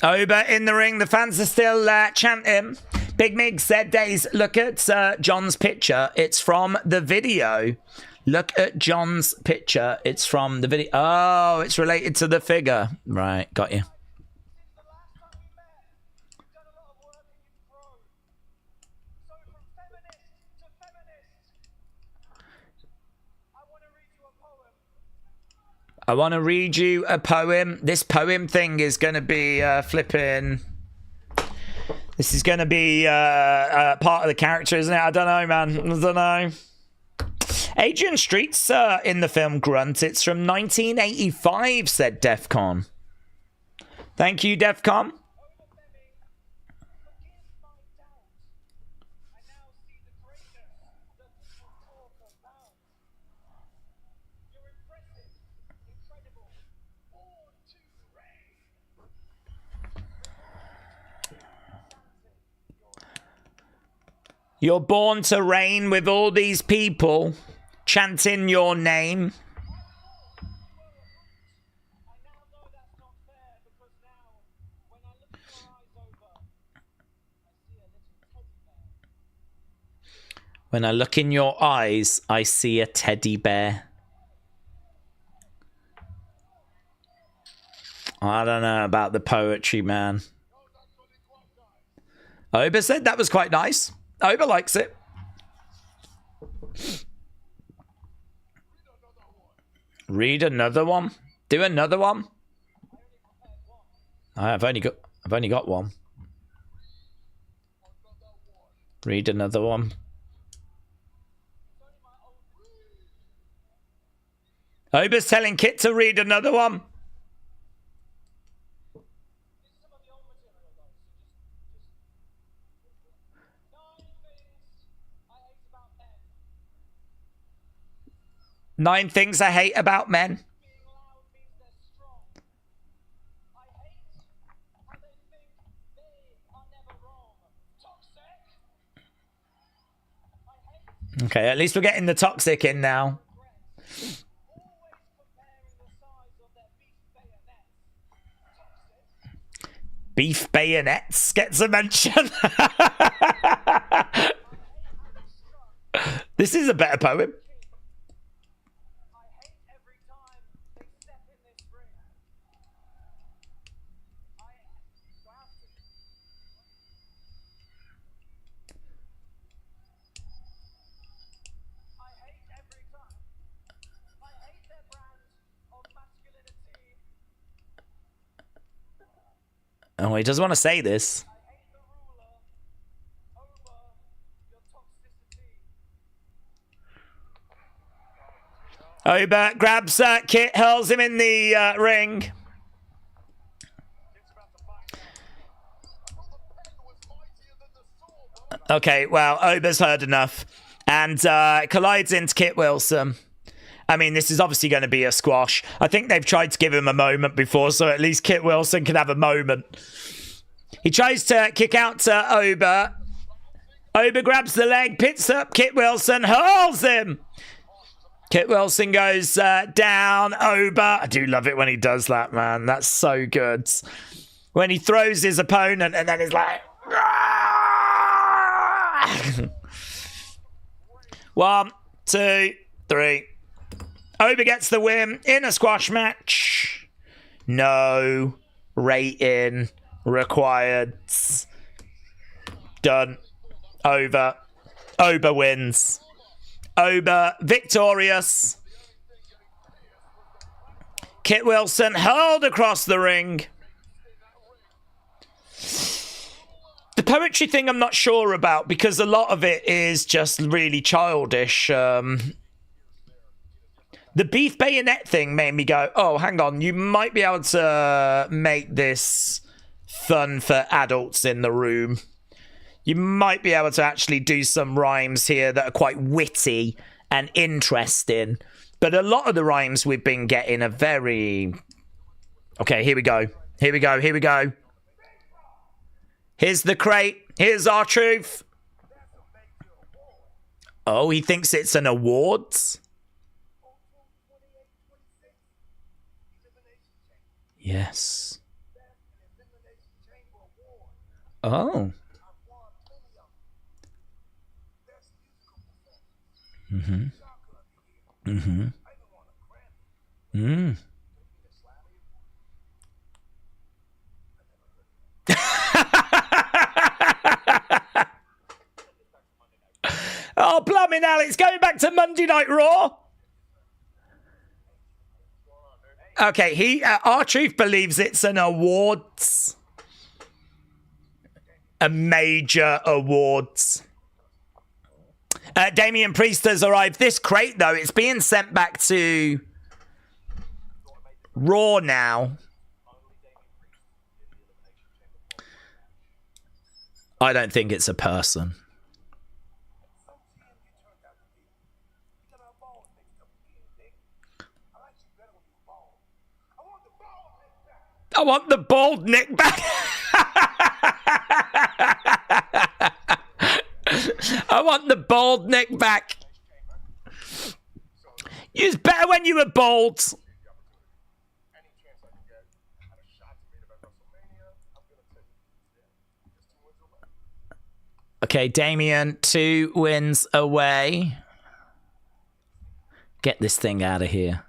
Oba in the ring. The fans are still chanting. Big Mig said, Daze, look at John's picture. It's from the video. Look at John's picture. It's from the video. Oh, it's related to the figure. Right, got you. I want to read you a poem. This poem thing is going to be flipping. This is going to be part of the character, isn't it? I don't know, man. I don't know. Adrian Street's in the film Grunt. It's from 1985, said Defcon. Thank you, Defcon. You're born to reign with all these people chanting your name. When I look in your eyes, I see a teddy bear. I don't know about the poetry, man. Oba said that was quite nice. Oba likes it. Read another one. Do another one. I've only got one. Read another one. Oba's telling Kit to read another one. 9 things I hate about men. Okay, at least we're getting the toxic in now. Beef bayonets gets a mention. This is a better poem. Oh, he doesn't want to say this. Oba grabs Kit, hurls him in the ring. Okay, well, Oba's heard enough. And collides into Kit Wilson. I mean, this is obviously going to be a squash. I think they've tried to give him a moment before, so at least Kit Wilson can have a moment. He tries to kick out to Oba. Oba grabs the leg, picks up Kit Wilson, hurls him. Kit Wilson goes down. Oba. I do love it when he does that, man. That's so good. When he throws his opponent and then he's like... 1, 2, 3. Oba gets the win in a squash match. No rating required. Done. Over. Oba wins. Oba victorious. Kit Wilson hurled across the ring. The poetry thing I'm not sure about because a lot of it is just really childish. The beef bayonet thing made me go, oh, hang on, you might be able to make this fun for adults in the room. You might be able to actually do some rhymes here that are quite witty and interesting. But a lot of the rhymes we've been getting are very... Okay, here we go. Here we go. Here we go. Here's the crate. Here's our truth. Oh, he thinks it's an awards? Yes. Oh. Mm-hmm. Mm-hmm. Mm. Oh, plumbing Alex, going back to Monday Night Raw. Okay, he R-Truth believes it's an awards. A major awards. Damian Priest has arrived. This crate, though, it's being sent back to Raw now. I don't think it's a person. I want the bald Nick back. I want the bald Nick back. You was better when you were bald. Okay, Damian, 2 wins away. Get this thing out of here.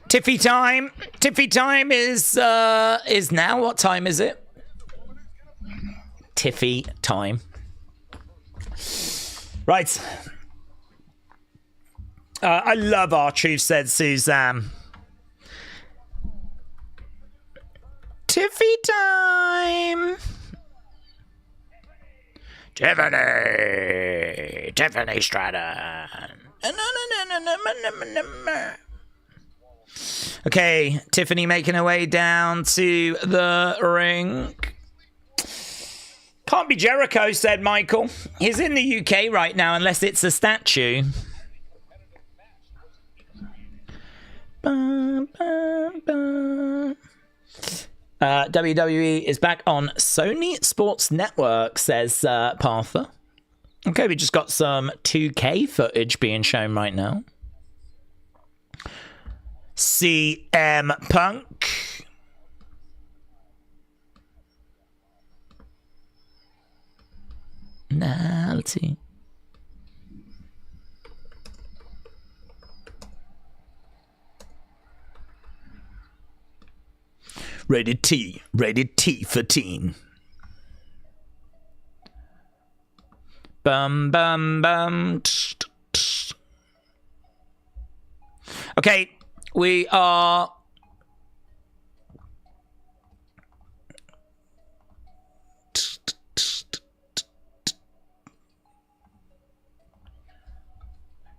Tiffy time. Tiffy time is now. What time is it? Tiffy time. Right. I love R-Truth, said Suzanne. Tiffy time. Tiffany Stratton. Okay, Tiffany making her way down to the ring. Can't be Jericho, said Michael. He's in the UK right now, unless it's a statue. WWE is back on Sony Sports Network, says Parther. Okay, we just got some 2K footage being shown right now. CM Punk. Nah, let's see. Rated T for teen. Bum bum bum. Okay, we are.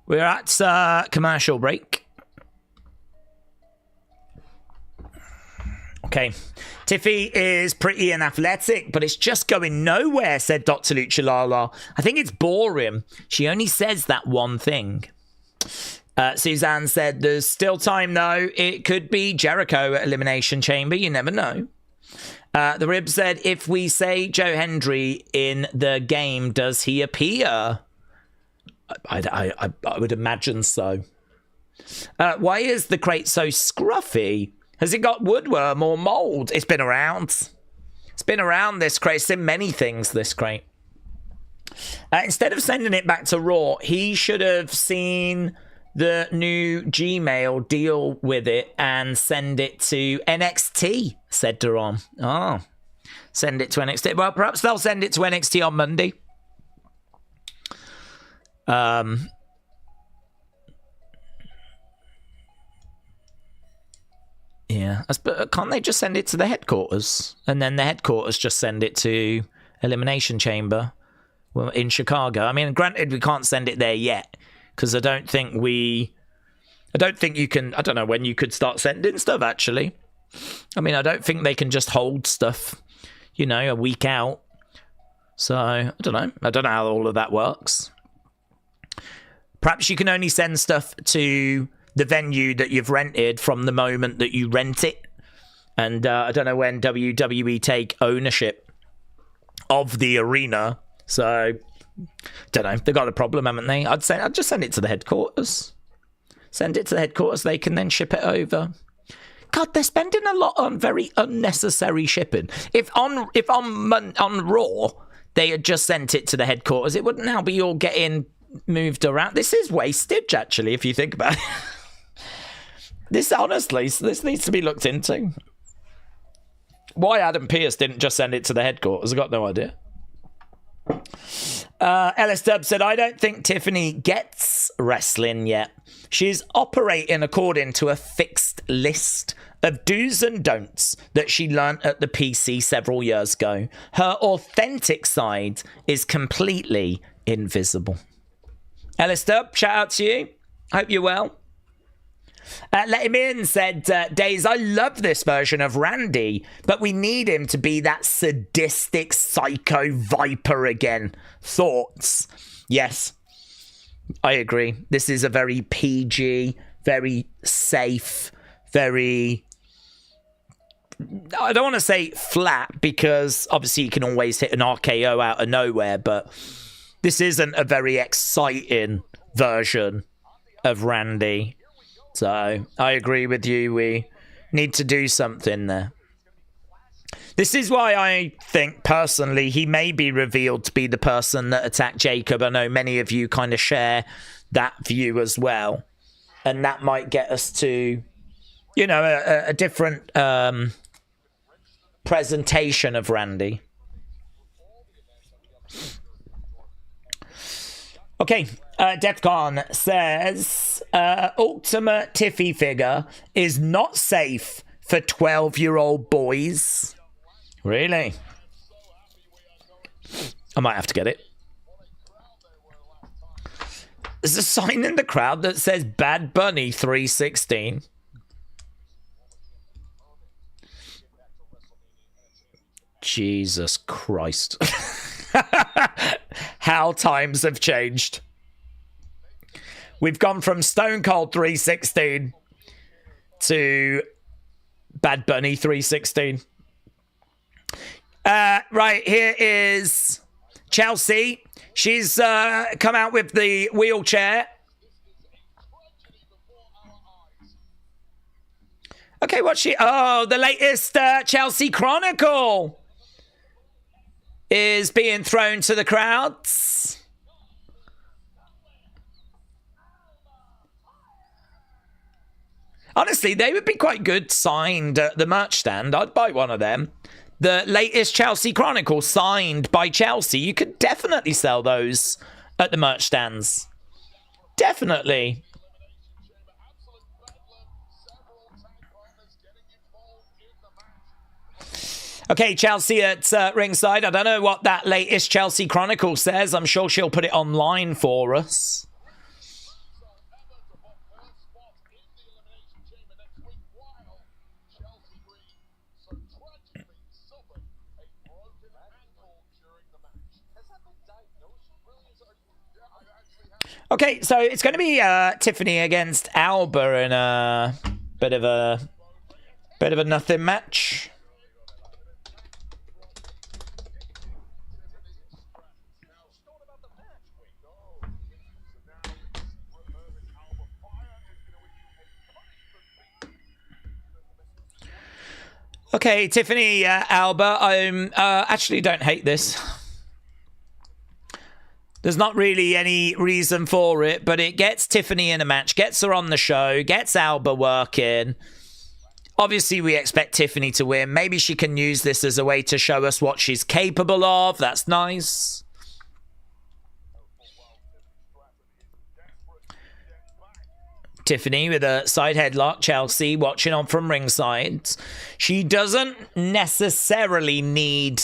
We're at commercial break. Okay. Tiffy is pretty and athletic, but it's just going nowhere, said Dr. Luchalala. I think it's boring. She only says that one thing. Suzanne said, there's still time, though. It could be Jericho at Elimination Chamber. You never know. The Rib said, if we say Joe Hendry in the game, does he appear? I would imagine so. Why is the crate so scruffy? Has it got woodworm or mold? It's been around. It's been around, this crate. It's in many things, this crate. Instead of sending it back to Raw, he should have seen the new Gmail, deal with it, and send it to NXT, said Duran. Oh, send it to NXT. Well, perhaps they'll send it to NXT on Monday. Yeah, can't they just send it to the headquarters? And then the headquarters just send it to Elimination Chamber in Chicago. I mean, granted, we can't send it there yet, because I don't think you can, I don't know when you could start sending stuff, actually. I mean, I don't think they can just hold stuff, you know, a week out. So, I don't know how all of that works. Perhaps you can only send stuff to the venue that you've rented from the moment that you rent it. And I don't know when WWE take ownership of the arena. So, don't know. They've got a problem, haven't they? I'd just send it to the headquarters. Send it to the headquarters. They can then ship it over. God, they're spending a lot on very unnecessary shipping. If on Raw they had just sent it to the headquarters, it wouldn't now be all getting moved around. This is wastage, actually, if you think about it. This needs to be looked into. Why Adam Pearce didn't just send it to the headquarters, I've got no idea. Ellis Dub said, I don't think Tiffany gets wrestling yet. She's operating according to a fixed list of do's and don'ts that she learnt at the PC several years ago. Her authentic side is completely invisible. Ellis Dub, shout out to you. Hope you're well. Let him in, said Daze, I love this version of Randy, but we need him to be that sadistic psycho viper again. Thoughts? Yes, I agree. This is a very PG, very safe, very... I don't want to say flat, because obviously you can always hit an RKO out of nowhere, but this isn't a very exciting version of Randy. So, I agree with you. We need to do something there. This is why I think, personally, he may be revealed to be the person that attacked Jacob. I know many of you kind of share that view as well. And that might get us to, you know, a different presentation of Randy. Okay, Defcon says, Ultimate Tiffy figure is not safe for 12-year-old boys. Really? I might have to get it. There's a sign in the crowd that says Bad Bunny 316. Jesus Christ. How times have changed. We've gone from Stone Cold 316 to Bad Bunny 316. Right, here is Chelsea. She's come out with the wheelchair. Okay, what's she? Oh, the latest Chelsea Chronicle is being thrown to the crowds. Honestly, they would be quite good signed at the merch stand. I'd buy one of them. The latest Chelsea Chronicle signed by Chelsea. You could definitely sell those at the merch stands. Definitely. Okay, Chelsea at ringside. I don't know what that latest Chelsea Chronicle says. I'm sure she'll put it online for us. Okay, so it's going to be Tiffany against Alba in a bit of a nothing match. Okay, Tiffany Alba. I actually don't hate this. There's not really any reason for it, but it gets Tiffany in a match, gets her on the show, gets Alba working. Obviously, we expect Tiffany to win. Maybe she can use this as a way to show us what she's capable of. That's nice. Tiffany with a side headlock. Chelsea watching on from ringside. She doesn't necessarily need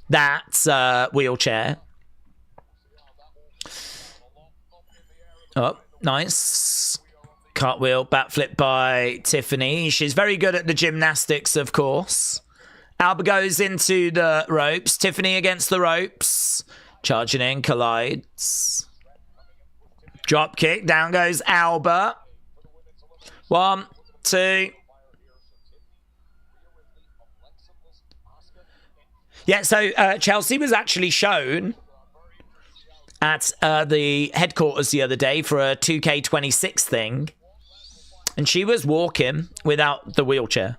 that wheelchair. Oh, nice. Cartwheel, backflip by Tiffany. She's very good at the gymnastics, of course. Alba goes into the ropes. Tiffany against the ropes. Charging in, collides. Drop kick, down goes Alba. 1, 2. Yeah, so Chelsea was actually shown at the headquarters the other day for a 2K26 thing. And she was walking without the wheelchair.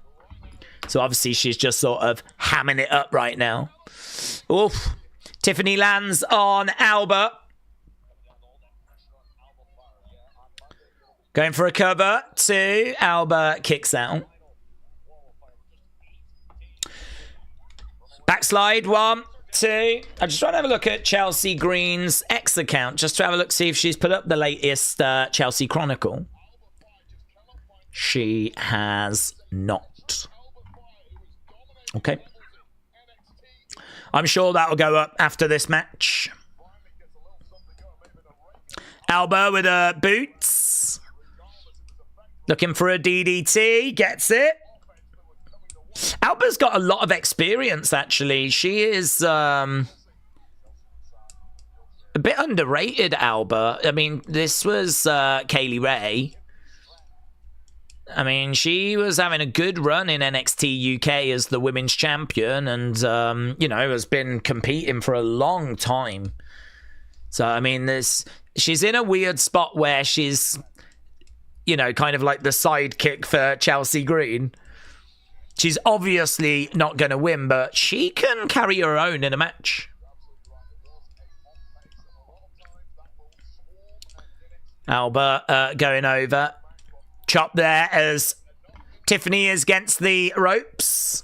So obviously she's just sort of hamming it up right now. Oof. Tiffany lands on Alba. Going for a cover. 2. Alba kicks out. Backslide. 1, 2. I'm just trying to have a look at Chelsea Green's X account, just to have a look, see if she's put up the latest Chelsea Chronicle. She has not. Okay. I'm sure that'll go up after this match. Alba with her boots. Looking for a DDT. Gets it. Alba's got a lot of experience, actually. She is a bit underrated, Alba. I mean, this was Kaylee Ray. I mean, she was having a good run in NXT UK as the women's champion and, you know, has been competing for a long time. So, I mean, she's in a weird spot where she's, you know, kind of like the sidekick for Chelsea Green. She's obviously not going to win, but she can carry her own in a match. Alba going over. Chop there as Tiffany is against the ropes.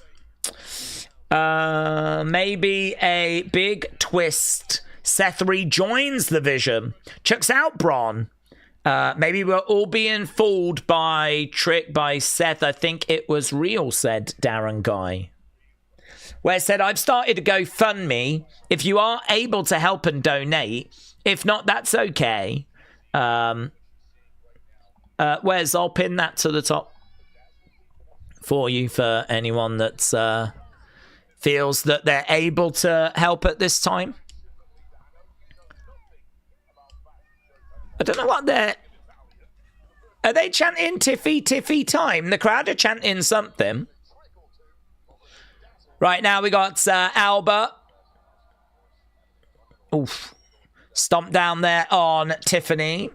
Maybe a big twist. Seth rejoins the Vision. Chucks out Braun. Maybe we're all being fooled by trick by Seth. I think it was real, said Darren Guy. Where it said, I've started a GoFundMe. If you are able to help and donate, if not, that's okay. Wes, I'll pin that to the top for you for anyone that feels that they're able to help at this time. I don't know what they're... Are they chanting Tiffy, Tiffy time? The crowd are chanting something. Right now we got Alba. Oof. Stomp down there on Tiffany.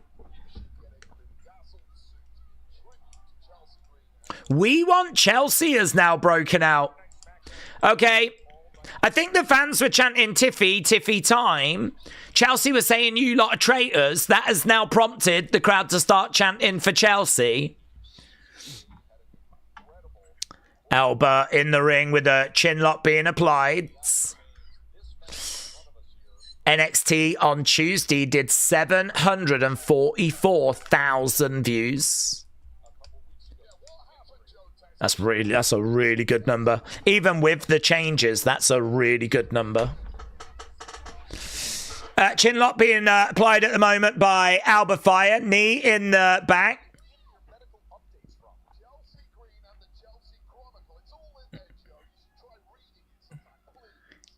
We Want Chelsea has now broken out. Okay. I think the fans were chanting Tiffy, Tiffy time. Chelsea was saying you lot are traitors. That has now prompted the crowd to start chanting for Chelsea. Alba in the ring with a chin lock being applied. NXT on Tuesday did 744,000 views. That's a really good number. Even with the changes, that's a really good number. Chin lock being applied at the moment by Alba Fire. Knee in the back.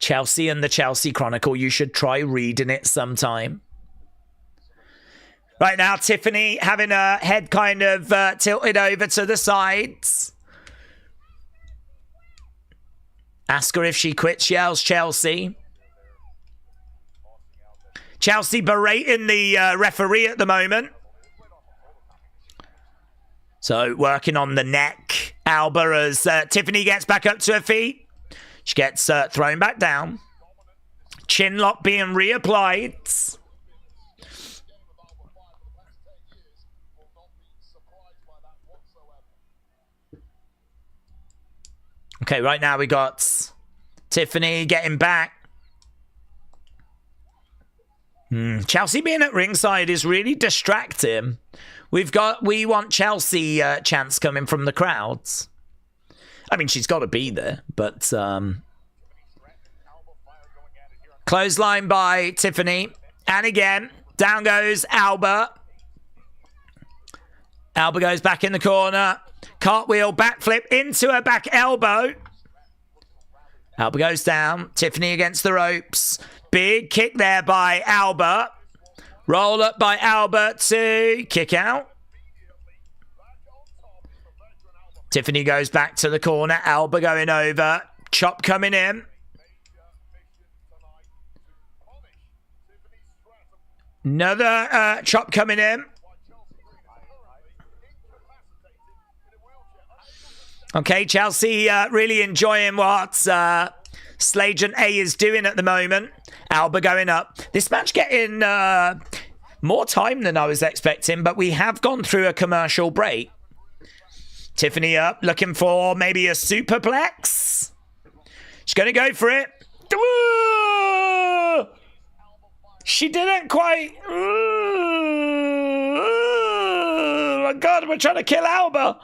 Chelsea and the Chelsea Chronicle. You should try reading it sometime. Right now, Tiffany having her head kind of tilted over to the sides. Ask her if she quits, yells Chelsea. Chelsea berating the referee at the moment. So working on the neck. Alba as Tiffany gets back up to her feet. She gets thrown back down. Chin lock being reapplied. Okay, right now we got Tiffany getting back. Chelsea being at ringside is really distracting. We've got We Want Chelsea chants coming from the crowds. I mean, she's got to be there, but clothesline by Tiffany. And again, down goes Alba. Alba goes back in the corner. Cartwheel, backflip into her back elbow. Alba goes down. Tiffany against the ropes. Big kick there by Alba. Roll up by Alba to kick out. Tiffany goes back to the corner. Alba going over. Chop coming in. Another chop coming in. Okay, Chelsea really enjoying what Slagent A is doing at the moment. Alba going up. This match getting more time than I was expecting, but we have gone through a commercial break. Tiffany up, looking for maybe a superplex. She's going to go for it. Ooh! She didn't quite. Oh my God, we're trying to kill Alba.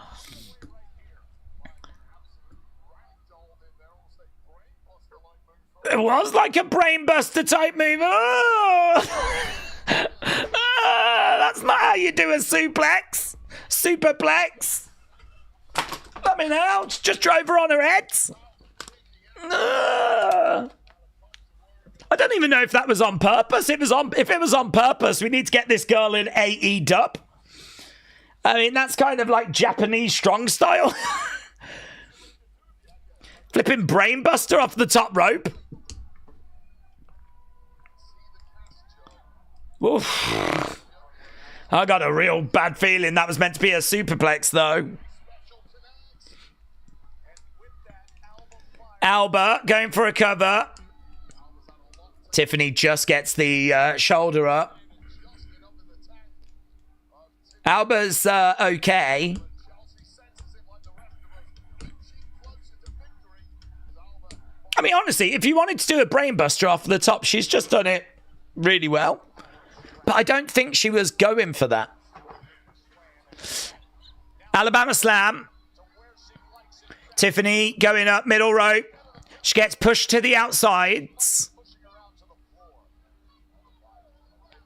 It was like a brainbuster type move. Oh! That's not how you do a suplex. Superplex. Let me know. Just drove her on her head. I don't even know if that was on purpose. If it was on purpose, we need to get this girl in AEW. I mean, that's kind of like Japanese strong style. Flipping brainbuster off the top rope. Oof. I got a real bad feeling that was meant to be a superplex, though. Alba going for a cover. Tiffany just gets the shoulder up. Alba's okay. I mean, honestly, if you wanted to do a brainbuster off the top, she's just done it really well. But I don't think she was going for that. Alabama Slam. Tiffany going up middle rope. She gets pushed to the outsides.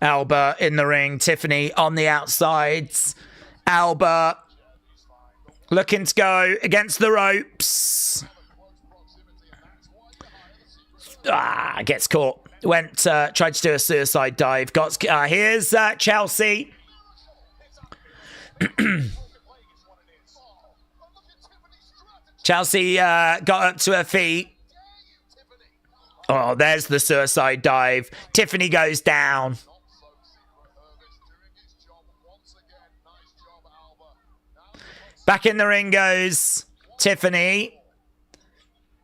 Alba in the ring. Tiffany on the outsides. Alba looking to go against the ropes. Gets caught. tried to do a suicide dive. Here's Chelsea. Chelsea got up to her feet. Oh, there's the suicide dive. Tiffany goes down. Back in the ring goes Tiffany.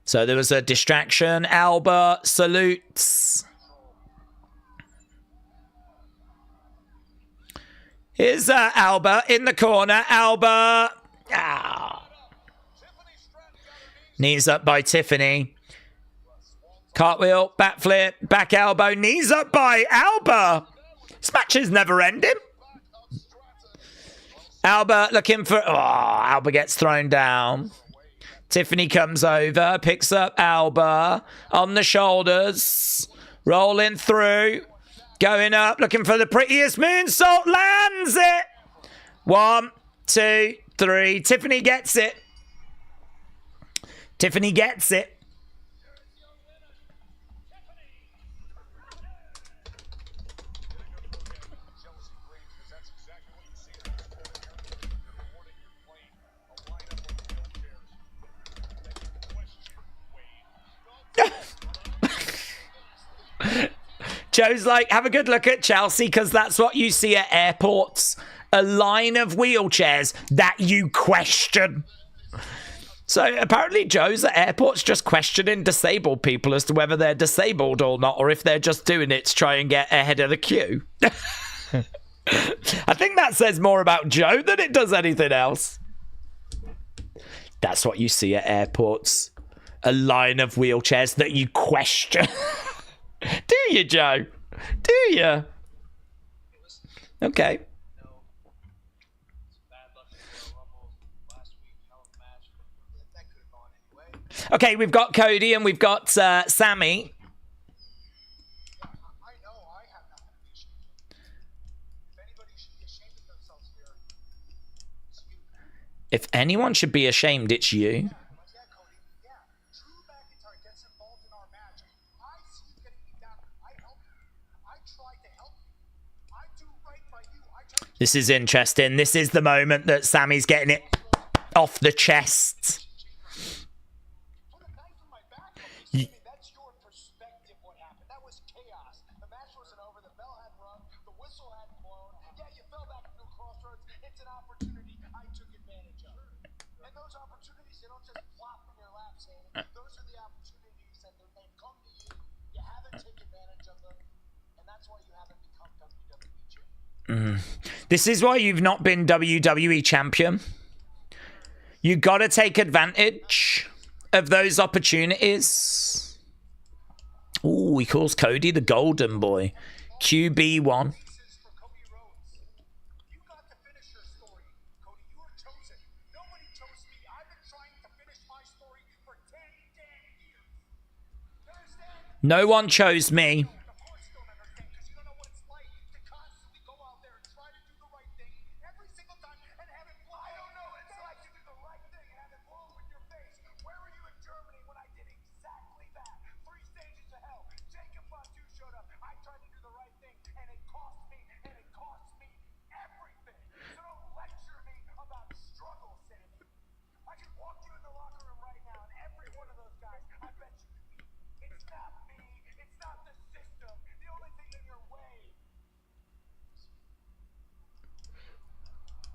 So there was a distraction. Alba salutes. Here's Alba in the corner. Alba. Ah. Knees up by Tiffany. Cartwheel, backflip, back elbow, knees up by Alba. This match is never ending. Alba looking for... Oh, Alba gets thrown down. Tiffany comes over, picks up Alba on the shoulders, rolling through, going up, looking for the prettiest moonsault, lands it. 1, 2, 3. Tiffany gets it. Tiffany gets it. Joe's like, have a good look at Chelsea, because that's what you see at airports. A line of wheelchairs that you question. So apparently Joe's at airports just questioning disabled people as to whether they're disabled or not, or if they're just doing it to try and get ahead of the queue. I think that says more about Joe than it does anything else. That's what you see at airports. A line of wheelchairs that you question. Do you, Joe? Do you? Okay. Okay, we've got Cody and we've got Sammy. If anyone should be ashamed, it's you. This is interesting. This is the moment that Sammy's getting it off the chest. That's your perspective. What happened? That was chaos. The match wasn't over. The bell had rung. The whistle had blown. Yeah, you fell back into a crossroads. It's an opportunity I took advantage of. And those opportunities, they don't just plop in your lap, Sammy. Those are the opportunities that they've come to you. You haven't taken advantage of them, and that's why you haven't become WWE champion. This is why you've not been WWE champion. You got to take advantage of those opportunities. Ooh, he calls Cody the golden boy. QB1. No one chose me.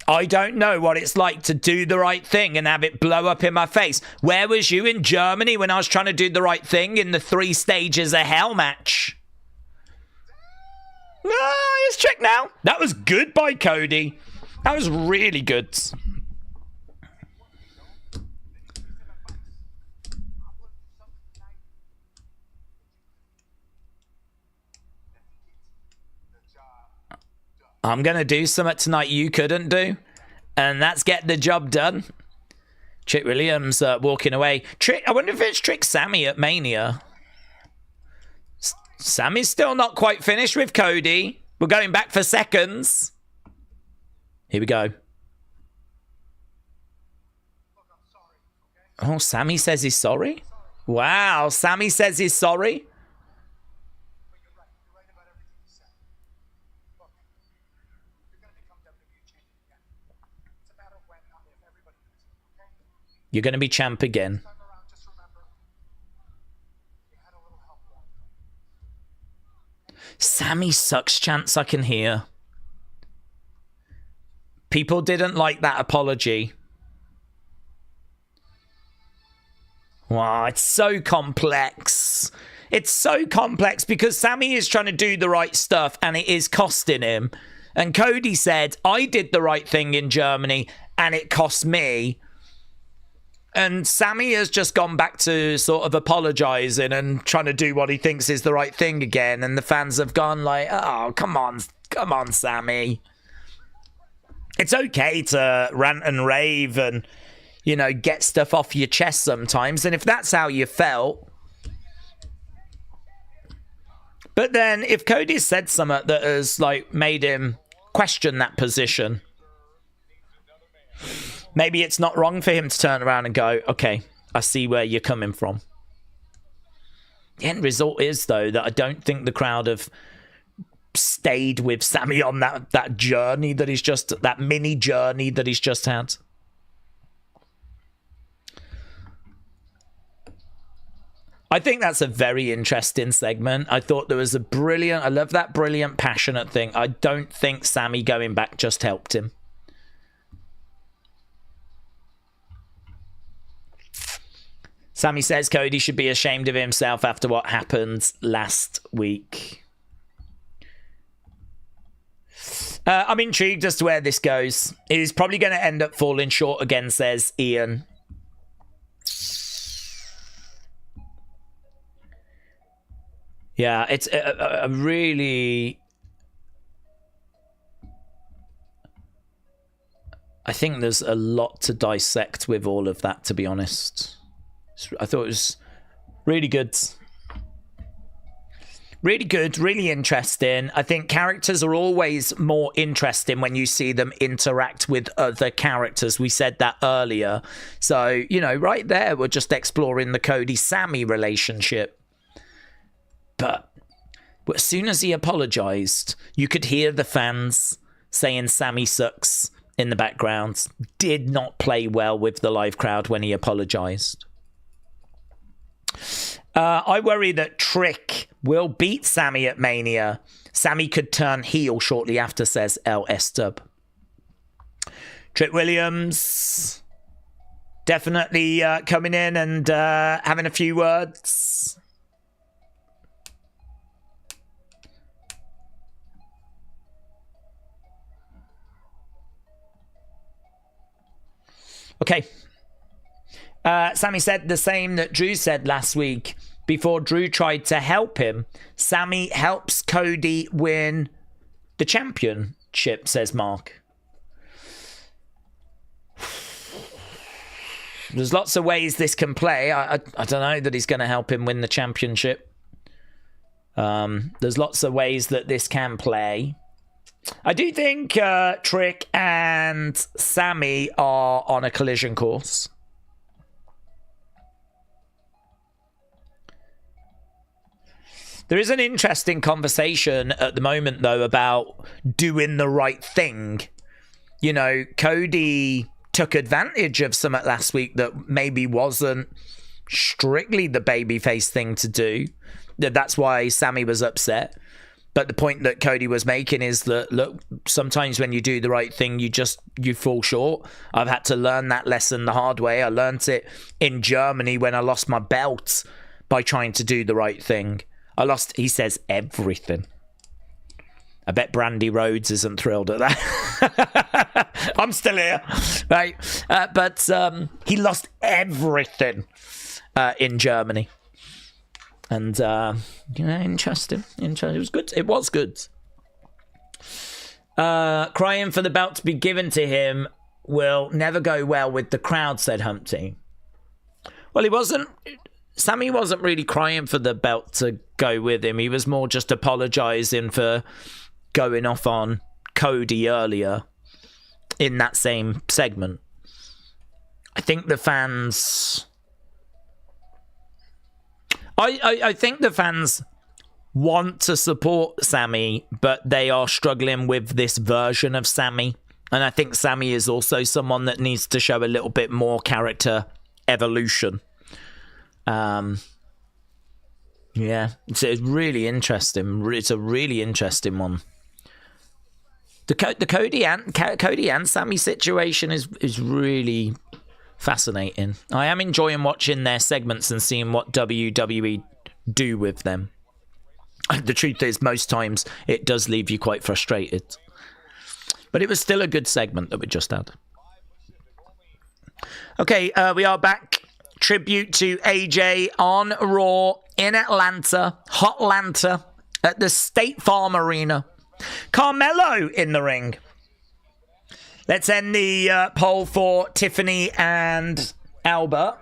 I don't know what it's like to do the right thing and have it blow up in my face. Where was you in Germany when I was trying to do the right thing in the 3 stages of hell match? It's trick now. That was good by Cody. That was really good. I'm going to do something tonight you couldn't do, and that's get the job done. Trick Williams walking away. I wonder if it's Trick Sammy at Mania. Sammy's still not quite finished with Cody. We're going back for seconds. Here we go. Oh, Sammy says he's sorry? Wow, Sammy says he's sorry? You're going to be champ again. Time around, just remember, you had a little help along the way. Sammy sucks chants I can hear. People didn't like that apology. Wow, it's so complex. It's so complex because Sammy is trying to do the right stuff and it is costing him. And Cody said, I did the right thing in Germany and it cost me. And Sammy has just gone back to sort of apologizing and trying to do what he thinks is the right thing again. And the fans have gone like, oh, come on, Sammy. It's okay to rant and rave and, you know, get stuff off your chest sometimes. And if that's how you felt. But then if Cody said something that has, like, made him question that position, maybe it's not wrong for him to turn around and go, okay, I see where you're coming from. The end result is, though, that I don't think the crowd have stayed with Sammy on that journey that he's just, that mini journey that he's just had. I think that's a very interesting segment. I thought there was a brilliant, I love that brilliant, passionate thing. I don't think Sammy going back just helped him. Sammy says Cody should be ashamed of himself after what happened last week. I'm intrigued as to where this goes. He's probably going to end up falling short again, says Ian. Yeah, it's a really... I think there's a lot to dissect with all of that, to be honest. I thought it was really good. Really good, really interesting. I think characters are always more interesting when you see them interact with other characters. We said that earlier. So, you know, right there, we're just exploring the Cody-Sammy relationship. But as soon as he apologized, you could hear the fans saying Sammy sucks in the background. Did not play well with the live crowd when he apologized. I worry that Trick will beat Sammy at Mania. Sammy could turn heel shortly after, says LS Dub. Trick Williams definitely coming in and having a few words. Okay. Sammy said the same that Drew said last week before Drew tried to help him. Sammy helps Cody win the championship, says Mark. There's lots of ways this can play. I don't know that he's going to help him win the championship. There's lots of ways that this can play. I do think Trick and Sammy are on a collision course. There is an interesting conversation at the moment, though, about doing the right thing. You know, Cody took advantage of something last week that maybe wasn't strictly the babyface thing to do. That's why Sammy was upset. But the point that Cody was making is that, look, sometimes when you do the right thing, you fall short. I've had to learn that lesson the hard way. I learned it in Germany when I lost my belt by trying to do the right thing. I lost, he says, everything. I bet Brandy Rhodes isn't thrilled at that. I'm still here, right? But he lost everything in Germany. And, interesting. It was good. It was good. Crying for the belt to be given to him will never go well with the crowd, said Humpty. Well, Sammy wasn't really crying for the belt to go with him. He was more just apologizing for going off on Cody earlier in that same segment. I think the fans... I think the fans want to support Sammy, but they are struggling with this version of Sammy. And I think Sammy is also someone that needs to show a little bit more character evolution. Yeah, it's really interesting. It's a really interesting one. The Cody and Sammy situation is really fascinating. I am enjoying watching their segments and seeing what WWE do with them. The truth is, most times it does leave you quite frustrated. But it was still a good segment that we just had. Okay, we are back. Tribute to AJ on Raw in Atlanta, Hotlanta, at the State Farm Arena. Carmelo in the ring. Let's end the poll for Tiffany and Alba.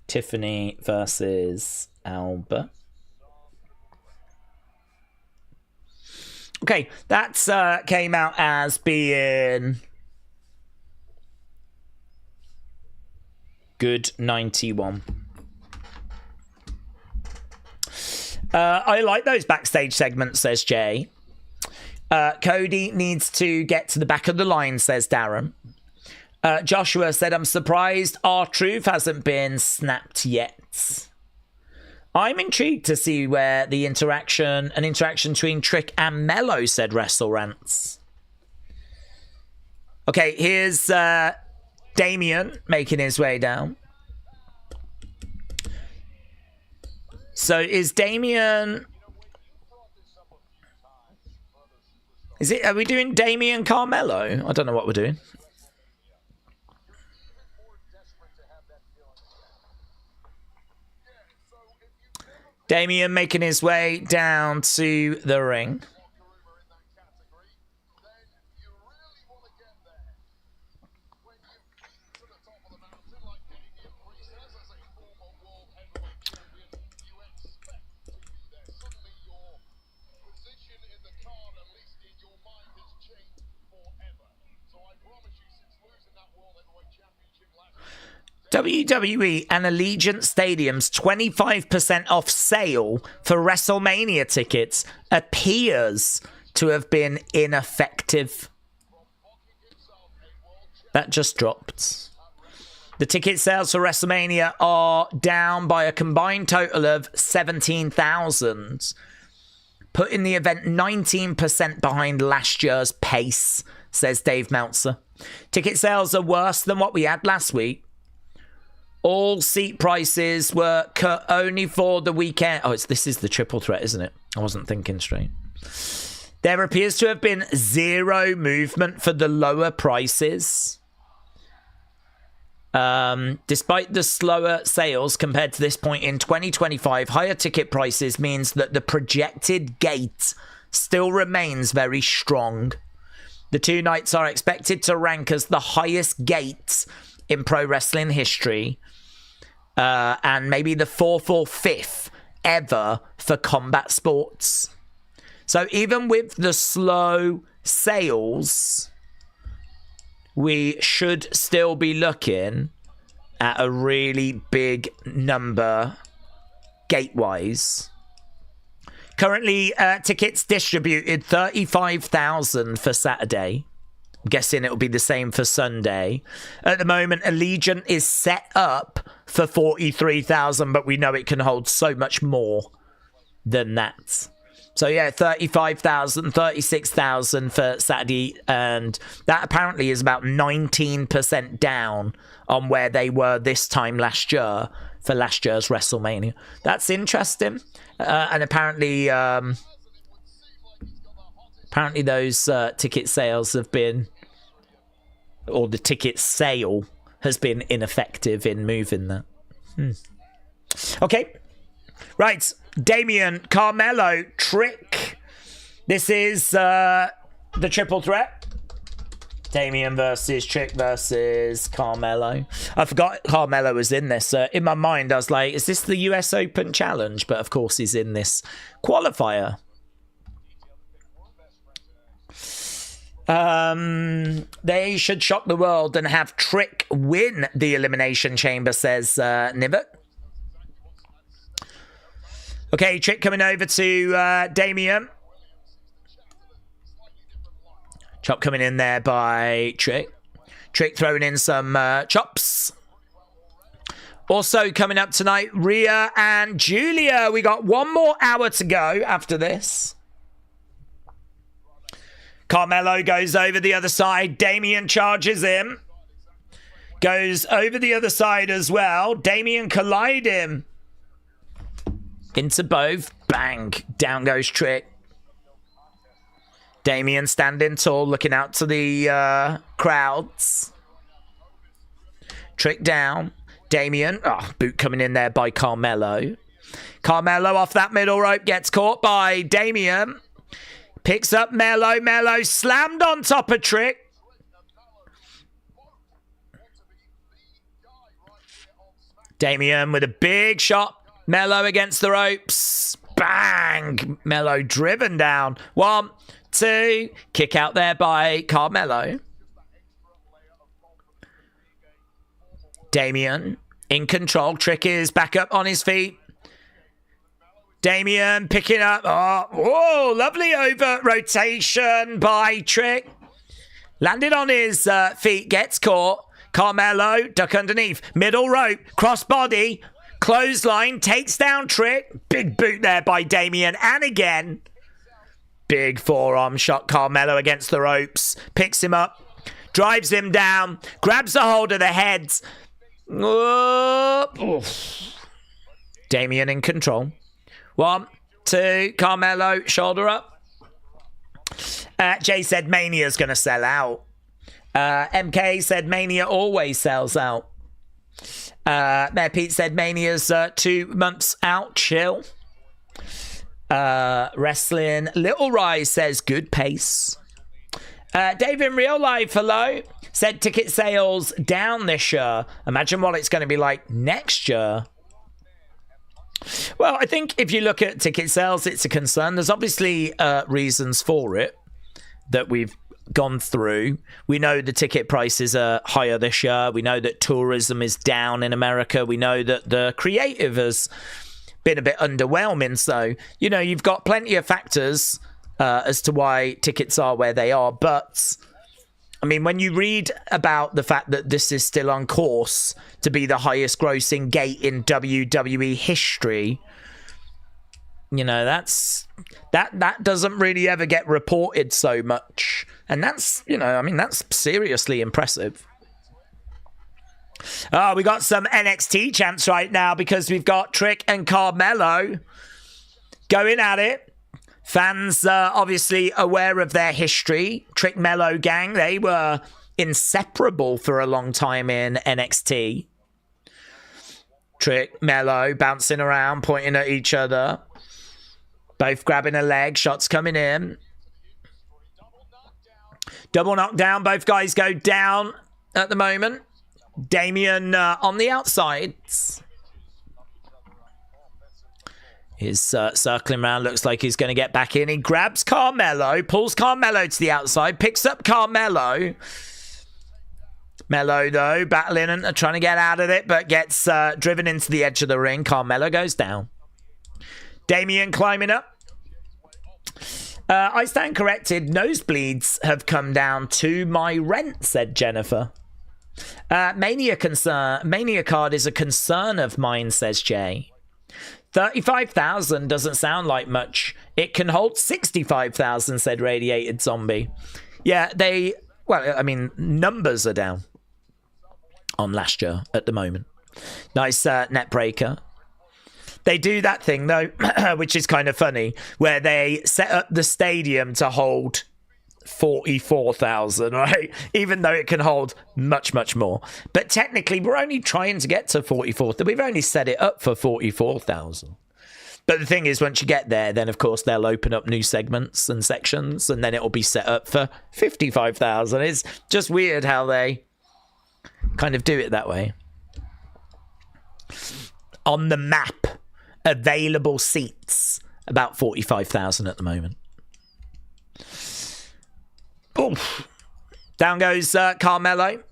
Tiffany versus Alba. Okay, that's came out as being good 91. I like those backstage segments, says Jay. Cody needs to get to the back of the line, says Darren. Joshua said, I'm surprised R-Truth hasn't been snapped yet. I'm intrigued to see where an interaction between Trick and Mello, said WrestleRants. Okay, here's Damian making his way down. So is Damian... Are we doing Damian Carmelo? I don't know what we're doing. Damian making his way down to the ring. WWE and Allegiant Stadium's 25% off sale for WrestleMania tickets appears to have been ineffective. That just dropped. The ticket sales for WrestleMania are down by a combined total of 17,000, putting the event 19% behind last year's pace, says Dave Meltzer. Ticket sales are worse than what we had last week. All seat prices were cut only for the weekend. Oh, this is the triple threat, isn't it? I wasn't thinking straight. There appears to have been zero movement for the lower prices. Despite the slower sales compared to this point in 2025, higher ticket prices means that the projected gate still remains very strong. The two nights are expected to rank as the highest gates in pro wrestling history, and maybe the 4th or 5th ever for combat sports. So even with the slow sales, we should still be looking at a really big number gate-wise. Currently, tickets distributed 35,000 for Saturday. I'm guessing it'll be the same for Sunday. At the moment, Allegiant is set up for 43,000, but we know it can hold so much more than that. So yeah, 35,000, 36,000 for Saturday, and that apparently is about 19% down on where they were this time last year for last year's WrestleMania. That's interesting. And apparently those ticket sales have been, or the ticket sale has been ineffective in moving that. Okay. Right. Damian, Carmelo, Trick. This is the triple threat. Damian versus Trick versus Carmelo. I forgot Carmelo was in this. In my mind, I was like, is this the US Open Challenge? But of course, he's in this qualifier. They should shock the world and have Trick win the Elimination Chamber, says Nivet. Okay, Trick coming over to Damian. Chop coming in there by Trick. Trick throwing in some chops. Also coming up tonight, Rhea and Julia. We got one more hour to go after this. Carmelo goes over the other side. Damian charges him. Goes over the other side as well. Damian collide him. Into both. Bang. Down goes Trick. Damian standing tall, looking out to the crowds. Trick down. Damian. Oh, boot coming in there by Carmelo. Carmelo off that middle rope. Gets caught by Damian. Picks up Melo. Melo slammed on top of Trick. Damian with a big shot. Melo against the ropes. Bang! Melo driven down. 1, 2. Kick out there by Carmelo. Damian in control. Trick is back up on his feet. Damian picking up. Oh, whoa, lovely over rotation by Trick. Landed on his feet. Gets caught. Carmelo, duck underneath. Middle rope. Crossbody. Clothesline. Takes down Trick. Big boot there by Damian. And again. Big forearm shot. Carmelo against the ropes. Picks him up. Drives him down. Grabs a hold of the heads. Damian in control. 1, 2. Carmelo. Shoulder up. Jay said Mania's going to sell out. MK said Mania always sells out. Mayor Pete said Mania's 2 months out. Chill. Wrestling Little Rise says good pace. Dave in real life, hello. Said ticket sales down this year. Imagine what it's going to be like next year. Well, I think if you look at ticket sales, it's a concern. There's obviously reasons for it that we've gone through. We know the ticket prices are higher this year. We know that tourism is down in America. We know that the creative has been a bit underwhelming. So, you know, you've got plenty of factors as to why tickets are where they are. But, I mean, when you read about the fact that this is still on course to be the highest grossing gate in WWE history, you know, that doesn't really ever get reported so much. And that's, you know, I mean, that's seriously impressive. Oh, we got some NXT chants right now because we've got Trick and Carmelo going at it. Fans obviously aware of their history. Trick Melo gang, they were inseparable for a long time in NXT. Trick, Melo bouncing around, pointing at each other. Both grabbing a leg, shots coming in. Double knockdown, both guys go down at the moment. Damian on the outsides. He's circling around, looks like he's going to get back in. He grabs Carmelo, pulls Carmelo to the outside, picks up Carmelo. Melo, though, battling and trying to get out of it, but gets driven into the edge of the ring. Carmelo goes down. Damian climbing up. I stand corrected. Nosebleeds have come down to my rent, said Jennifer. Mania card is a concern of mine, says Jay. 35,000 doesn't sound like much. It can hold 65,000, said Radiated Zombie. Yeah, well, I mean, numbers are down on last year at the moment. Nice net breaker. They do that thing, though, which is kind of funny, where they set up the stadium to hold 44,000, right? Even though it can hold much, much more. But technically, we're only trying to get to 44,000. We've only set it up for 44,000. But the thing is, once you get there, then, of course, they'll open up new segments and sections, and then it'll be set up for 55,000. It's just weird how they kind of do it that way. On the map, available seats, about 45,000 at the moment. Oof. Down goes Carmelo.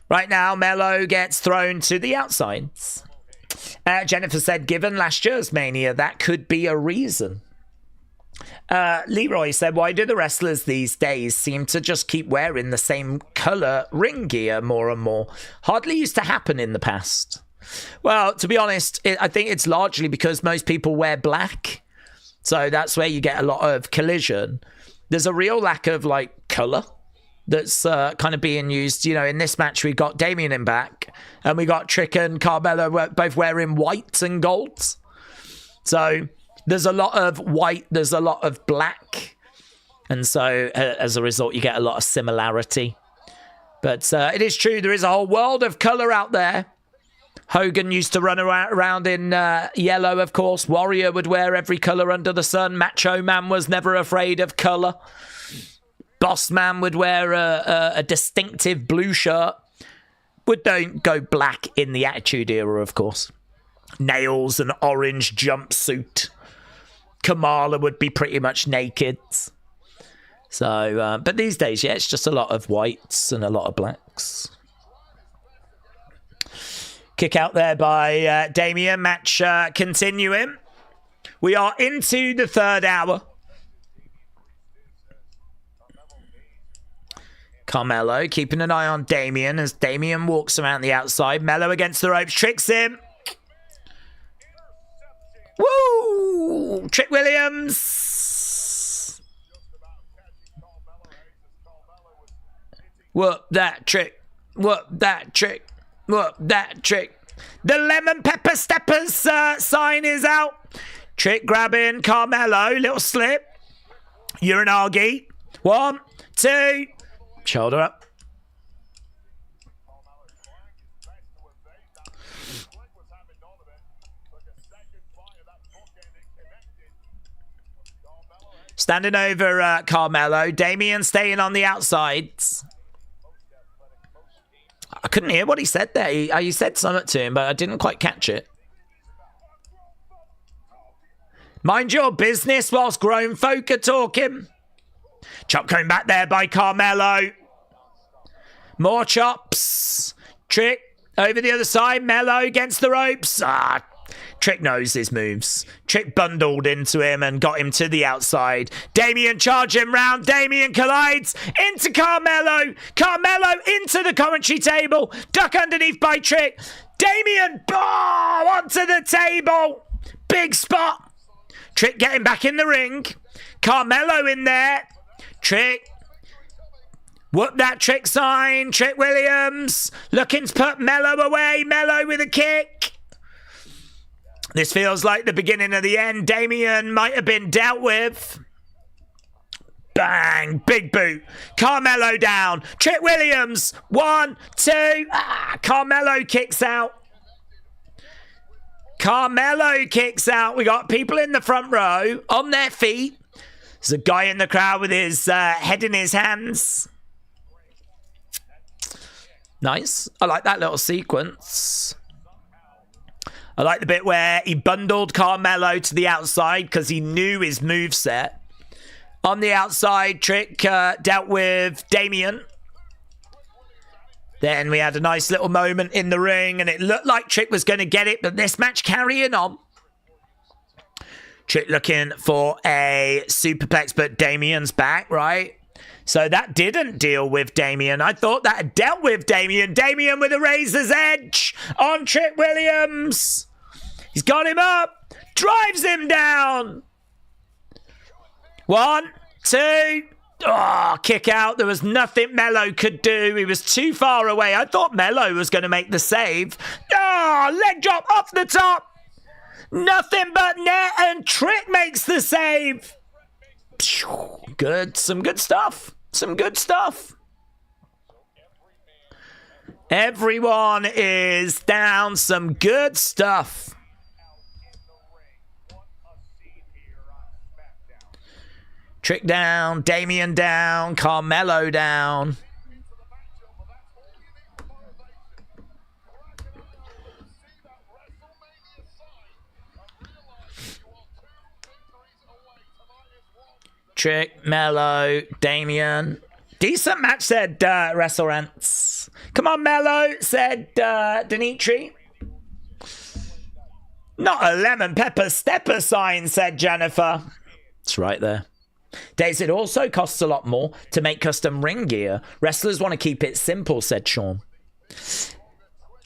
Right now, Melo gets thrown to the outsides. Jennifer said, given last year's Mania, that could be a reason. Leroy said, why do the wrestlers these days seem to just keep wearing the same colour ring gear more and more? Hardly used to happen in the past. Well, to be honest, I think it's largely because most people wear black. So that's where you get a lot of collision. There's a real lack of, like, colour that's kind of being used. You know, in this match, we got Damian in back, and we got Trick and Carmelo both wearing white and gold. So there's a lot of white, there's a lot of black. And so as a result, you get a lot of similarity. But it is true, there is a whole world of colour out there. Hogan used to run around in yellow, of course. Warrior would wear every colour under the sun. Macho Man was never afraid of colour. Boss Man would wear a distinctive blue shirt. But don't go black in the Attitude Era, of course. Nails, an orange jumpsuit. Kamala would be pretty much naked. So, but these days, yeah, it's just a lot of whites and a lot of blacks. Kick out there by Damian. Match continuing. We are into the third hour. Carmelo keeping an eye on Damian as Damian walks around the outside. Mello against the ropes, tricks him. Woo! Trick Williams. Whoop that trick. Whoop that trick. Whoop that trick. The lemon pepper steppers sign is out. Trick grabbing Carmelo. Little slip. Uranagi. 1, 2. Shoulder up. Standing over Carmelo. Damian staying on the outsides. I couldn't hear what he said there. He said something to him, but I didn't quite catch it. Mind your business whilst grown folk are talking. Chop coming back there by Carmelo. More chops. Trick over the other side. Mello against the ropes. Trick knows his moves. Trick bundled into him and got him to the outside. Damian charging round. Damian collides into Carmelo. Carmelo into the commentary table. Duck underneath by Trick. Damian onto the table. Big spot. Trick getting back in the ring. Carmelo in there. Trick. Whoop that Trick sign. Trick Williams. Looking to put Mello away. Mello with a kick. This feels like the beginning of the end. Damian might have been dealt with. Bang. Big boot. Carmelo down. Trick Williams. 1, 2. Carmelo kicks out. Carmelo kicks out. We got people in the front row on their feet. There's a guy in the crowd with his head in his hands. Nice. I like that little sequence. I like the bit where he bundled Carmelo to the outside because he knew his moveset. On the outside, Trick dealt with Damian. Then we had a nice little moment in the ring and it looked like Trick was going to get it, but this match carrying on. Trick looking for a superplex, but Damian's back, right? So that didn't deal with Damian. I thought that had dealt with Damian. Damian with a razor's edge on Trick Williams. He's got him up. Drives him down. 1, 2. Kick out. There was nothing Mello could do. He was too far away. I thought Mello was going to make the save. Leg drop off the top. Nothing but net, and Trick makes the save. Good. Some good stuff. Some good stuff. Everyone is down. Some good stuff. Trick down. Damian down. Carmelo down. Trick, Mello, Damian. Decent match, said WrestleRants. Come on, Mello, said Denitri. Not a lemon pepper stepper sign, said Jennifer. It's right there. Daze, it also costs a lot more to make custom ring gear. Wrestlers want to keep it simple, said Sean.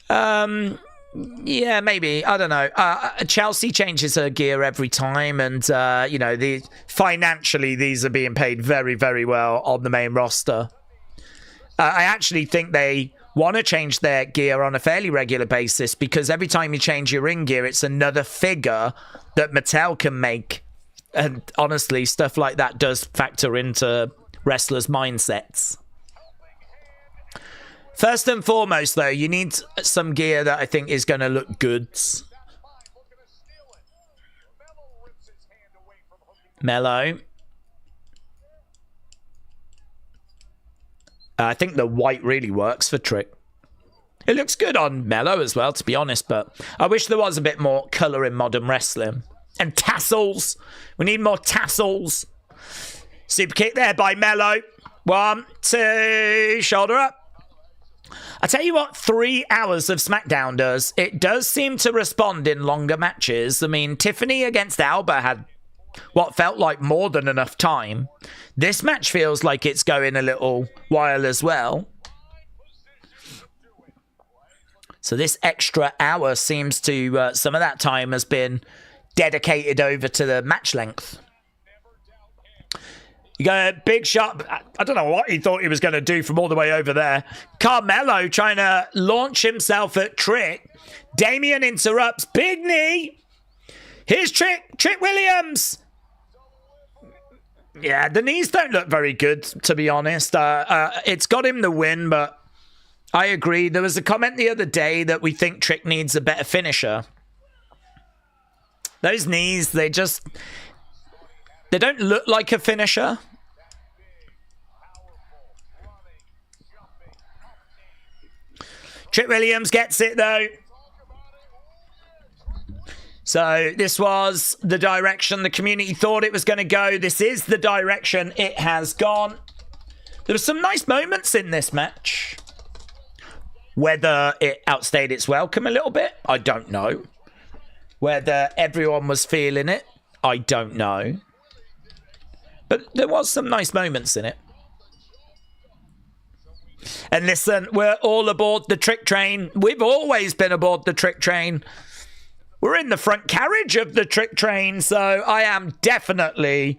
Yeah, maybe. I don't know. Chelsea changes her gear every time, and you know, financially these are being paid very, very well on the main roster. I actually think they want to change their gear on a fairly regular basis, because every time you change your ring gear, it's another figure that Mattel can make. And honestly, stuff like that does factor into wrestlers' mindsets. First and foremost, though, you need some gear that I think is going to look good. Melo. I think the white really works for Trick. It looks good on Melo as well, to be honest, but I wish there was a bit more colour in modern wrestling. And tassels. We need more tassels. Super kick there by Melo. 1, 2, shoulder up. I tell you what, 3 hours of SmackDown does. It does seem to respond in longer matches. I mean, Tiffany against Alba had what felt like more than enough time. This match feels like it's going a little while as well. So this extra hour seems to, some of that time has been dedicated over to the match length. You got a big shot. I don't know what he thought he was going to do from all the way over there. Carmelo trying to launch himself at Trick. Damian interrupts. Big knee. Here's Trick. Trick Williams. Yeah, the knees don't look very good, to be honest. It's got him the win, but I agree. There was a comment the other day that we think Trick needs a better finisher. Those knees, they don't look like a finisher. Trick Williams gets it, though. So this was the direction the community thought it was going to go. This is the direction it has gone. There were some nice moments in this match. Whether it outstayed its welcome a little bit, I don't know. Whether everyone was feeling it, I don't know. But there was some nice moments in it. And listen, we're all aboard the Trick train. We've always been aboard the Trick train. We're in the front carriage of the Trick train, so I am definitely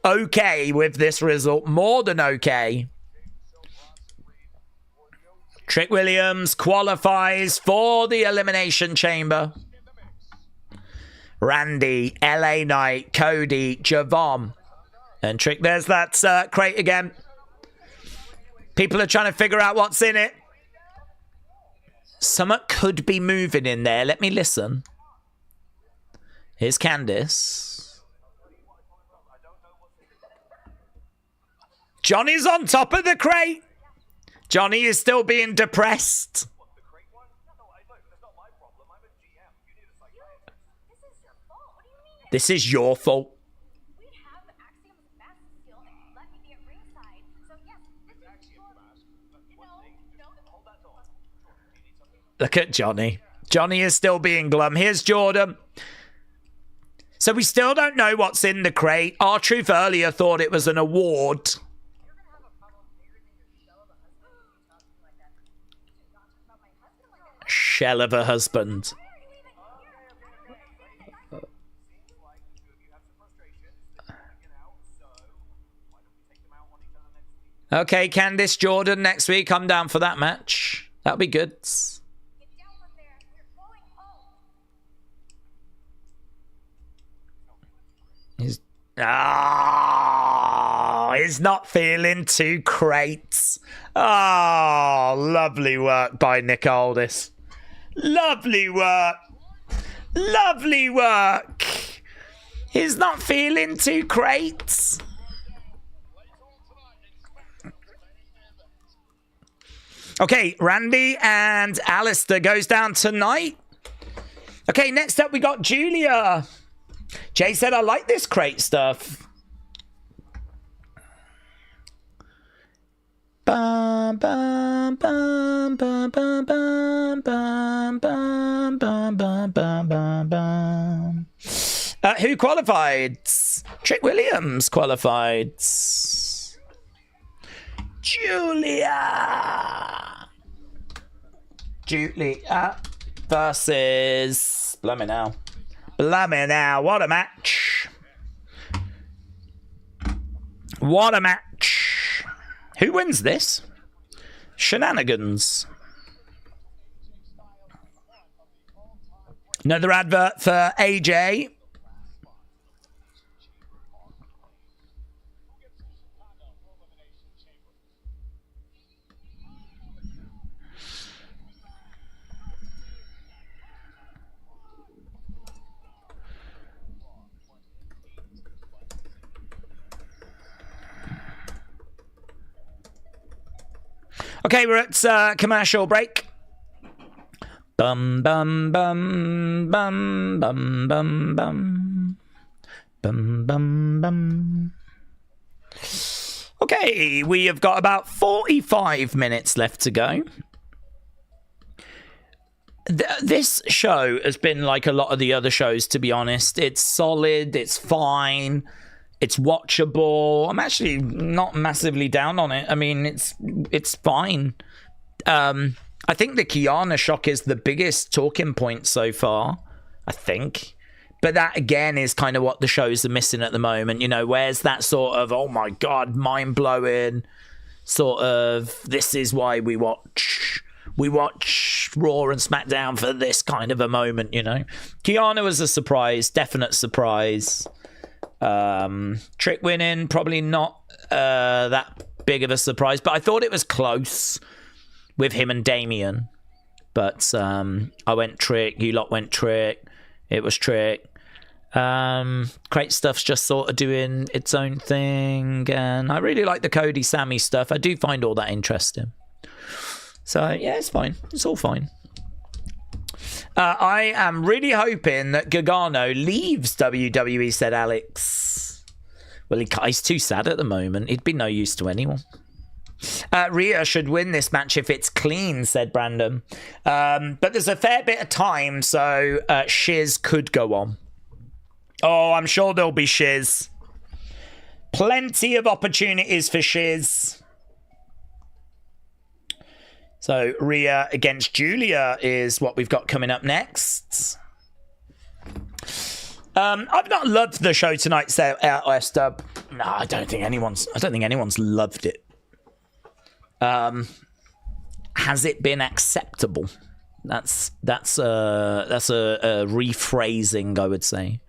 okay with this result. More than okay. Trick Williams qualifies for the Elimination Chamber. Randy, LA Knight, Cody, Javon. And Trick, there's that crate again. People are trying to figure out what's in it. Something could be moving in there. Let me listen. Here's Candice. Johnny's on top of the crate. Johnny is still being depressed. This is your fault. Look at Johnny. Johnny is still being glum. Here's Jordan. So we still don't know what's in the crate. R-Truth earlier thought it was an award. Shell of a husband. Okay, Candice, Jordan, next week. I'm down for that match. That'll be good. He's not feeling too great. Oh, lovely work by Nick Aldis. Lovely work. Lovely work. He's not feeling too great. Okay, Randy and Alistair goes down tonight. Okay, next up we got Julia. Jay said, I like this crate stuff. Bum, bum, bum, bum, bum, bum, bum, bum, bum, bum, bum, bum, bum. Who qualified? Trick Williams qualified. Julia versus Blimey now. What a match. What a match. Who wins this? Shenanigans. Another advert for AJ. Okay, we're at commercial break. Bum bum bum bum bum bum bum bum bum bum. Okay, we have got about 45 minutes left to go. This show has been like a lot of the other shows, to be honest. It's solid, it's fine, it's watchable. I'm actually not massively down on it. I mean, it's fine. I think the Kiana shock is the biggest talking point so far, I think. But that, again, is kind of what the shows are missing at the moment. You know, where's that sort of, oh my God, mind-blowing sort of, this is why we watch Raw and SmackDown for this kind of a moment, you know. Kiana was a surprise, definite surprise. Trick winning, probably not that big of a surprise, but I thought it was close with him and Damian. But I went Trick, you lot went Trick, it was Trick. Great Stuff's just sort of doing its own thing, and I really like the Cody Sammy stuff. I do find all that interesting. So yeah, it's fine. It's all fine. I am really hoping that Gargano leaves WWE, said Alex. Well, he's too sad at the moment. He'd be no use to anyone. Rhea should win this match if it's clean, said Brandon. But there's a fair bit of time, so Shiz could go on. Oh, I'm sure there'll be Shiz. Plenty of opportunities for Shiz. So Rhea against Julia is what we've got coming up next. I've not loved the show tonight, so Stub. No, I don't think anyone's loved it. Has it been acceptable? That's a rephrasing, I would say.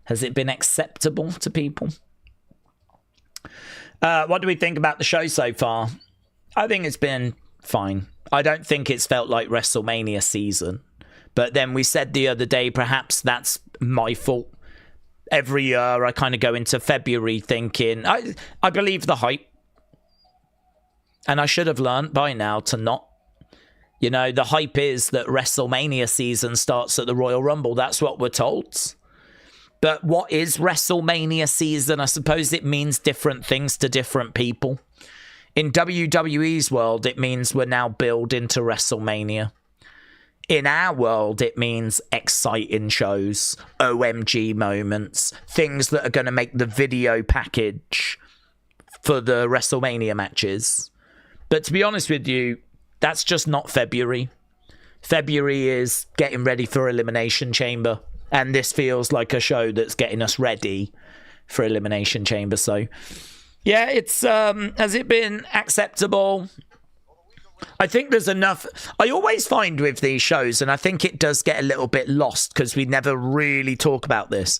Has it been acceptable to people? What do we think about the show so far? I think it's been fine. I don't think it's felt like WrestleMania season. But then we said the other day, perhaps that's my fault. Every year I kind of go into February thinking, I believe the hype. And I should have learned by now to not. You know, the hype is that WrestleMania season starts at the Royal Rumble. That's what we're told. But what is WrestleMania season? I suppose it means different things to different people. In WWE's world, it means we're now building to WrestleMania. In our world, it means exciting shows, OMG moments, things that are going to make the video package for the WrestleMania matches. But to be honest with you, that's just not February. February is getting ready for Elimination Chamber. And this feels like a show that's getting us ready for Elimination Chamber. So, yeah, it's has it been acceptable? I think there's enough. I always find with these shows, and I think it does get a little bit lost because we never really talk about this.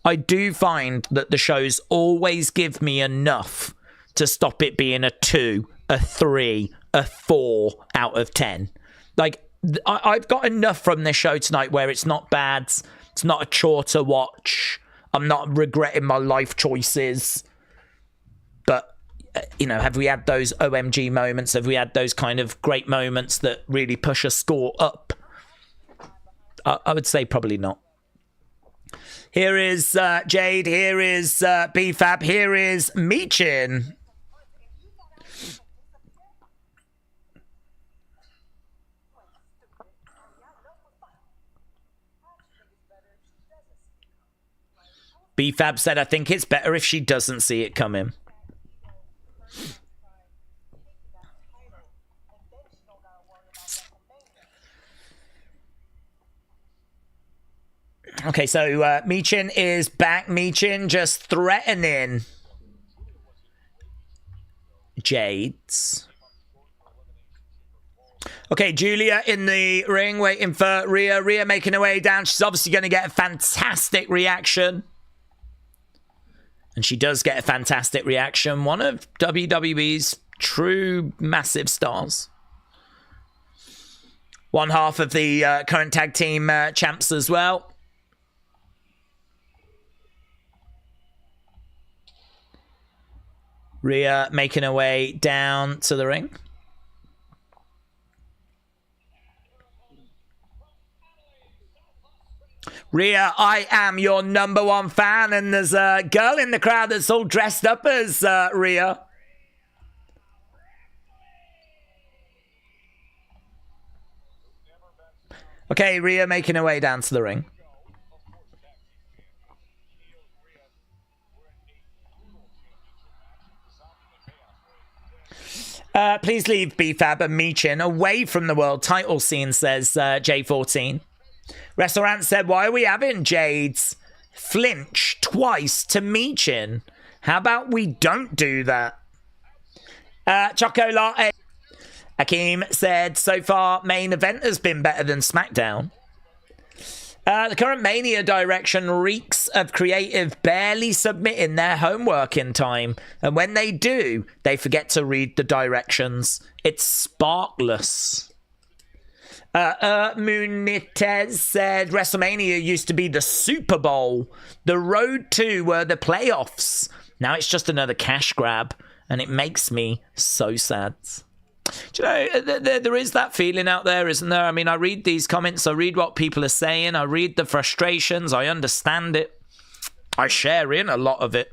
I do find that the shows always give me enough to stop it being a 2, a 3, a 4 out of 10. Like, I've got enough from this show tonight where it's not bad. It's not a chore to watch. I'm not regretting my life choices. But, you know, have we had those OMG moments? Have we had those kind of great moments that really push a score up? I would say probably not. Here is Jade. Here is BFAB. Here is Meechin. BFAB said, I think it's better if she doesn't see it coming. Okay, so Michin is back. Michin just threatening Jades. Okay, Julia in the ring waiting for Rhea. Rhea making her way down. She's obviously going to get a fantastic reaction. And she does get a fantastic reaction. One of WWE's true massive stars. One half of the current tag team champs as well. Rhea making her way down to the ring. Rhea, I am your #1 fan, and there's a girl in the crowd that's all dressed up as Rhea. Okay, Rhea making her way down to the ring. Please leave BFAB and Michin away from the world title scene, says J14. Restaurant said, why are we having Jades flinch twice to Michin? How about we don't do that? Choco Latte. Akeem said, so far, main event has been better than SmackDown. The current Mania direction reeks of creative barely submitting their homework in time. And when they do, they forget to read the directions. It's sparkless. Munitez said, WrestleMania used to be the Super Bowl. The road to were the playoffs. Now it's just another cash grab. And it makes me so sad. Do you know, there is that feeling out there, isn't there? I mean, I read these comments, I read what people are saying, I read the frustrations, I understand it. I share in a lot of it.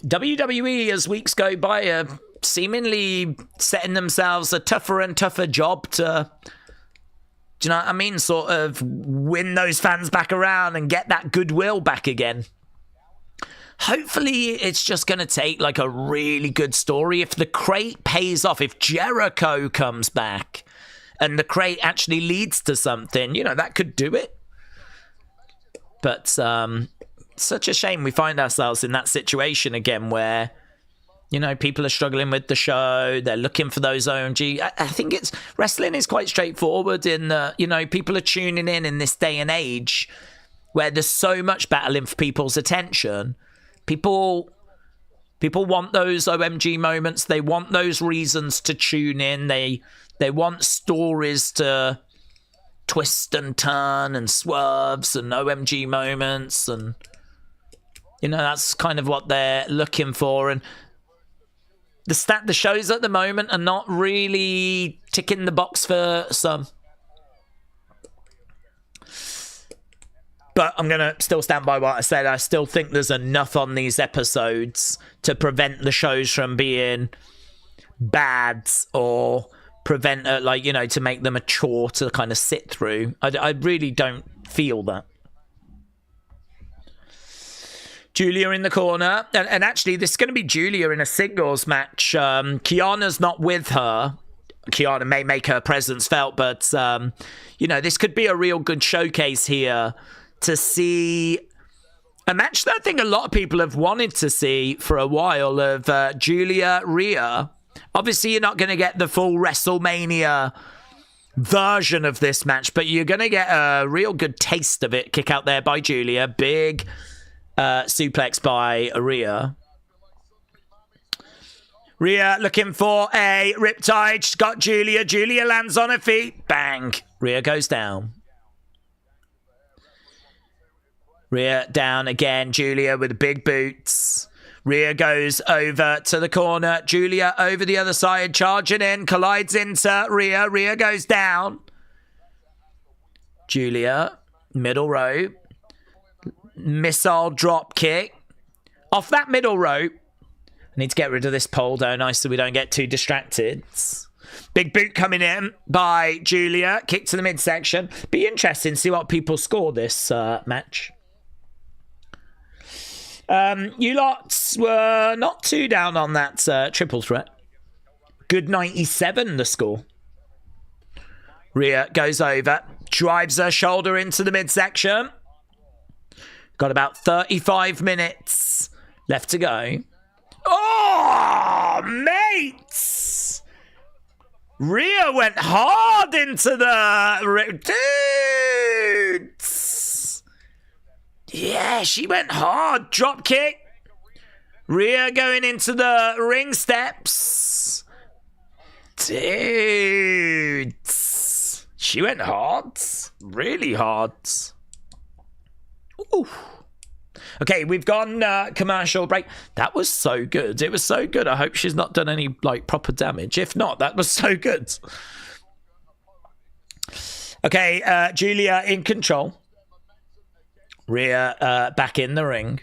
WWE, as weeks go by, are seemingly setting themselves a tougher and tougher job to, do you know what I mean? Sort of win those fans back around and get that goodwill back again. Hopefully, it's just going to take like a really good story. If the crate pays off, if Jericho comes back and the crate actually leads to something, you know, that could do it. But such a shame we find ourselves in that situation again where, you know, people are struggling with the show. They're looking for those OMG. I think it's wrestling is quite straightforward in that, you know, people are tuning in this day and age where there's so much battling for people's attention. People want those OMG moments. They want those reasons to tune in. They want stories to twist and turn and swerves and OMG moments. And, you know, that's kind of what they're looking for. And the shows at the moment are not really ticking the box for some. But I'm going to still stand by what I said. I still think there's enough on these episodes to prevent the shows from being bad or prevent, like, you know, to make them a chore to kind of sit through. I really don't feel that. Julia in the corner. And actually, this is going to be Julia in a singles match. Kiana's not with her. Kiana may make her presence felt, but, you know, this could be a real good showcase here to see a match that I think a lot of people have wanted to see for a while of Julia Rhea. Obviously, you're not going to get the full WrestleMania version of this match, but you're going to get a real good taste of it. Kick out there by Julia. Big suplex by Rhea. Rhea looking for a riptide. She's got Julia. Julia lands on her feet. Bang. Rhea goes down. Rhea down again. Julia with the big boots. Rhea goes over to the corner. Julia over the other side, charging in, collides into Rhea. Rhea goes down. Julia, middle rope. Missile drop kick. Off that middle rope. I need to get rid of this pole, don't I, so we don't get too distracted. Big boot coming in by Julia. Kick to the midsection. Be interesting to see what people score this match. You lots were not too down on that triple threat. Good 97, the score. Rhea goes over, drives her shoulder into the midsection. Got about 35 minutes left to go. Oh, mates! Rhea went hard into the... Dudes! Yeah, she went hard. Drop kick. Rhea going into the ring steps. Dudes. She went hard. Really hard. Ooh. Okay, we've gone commercial break. That was so good. It was so good. I hope she's not done any like proper damage. If not, that was so good. Okay, Julia in control. Rhea back in the ring.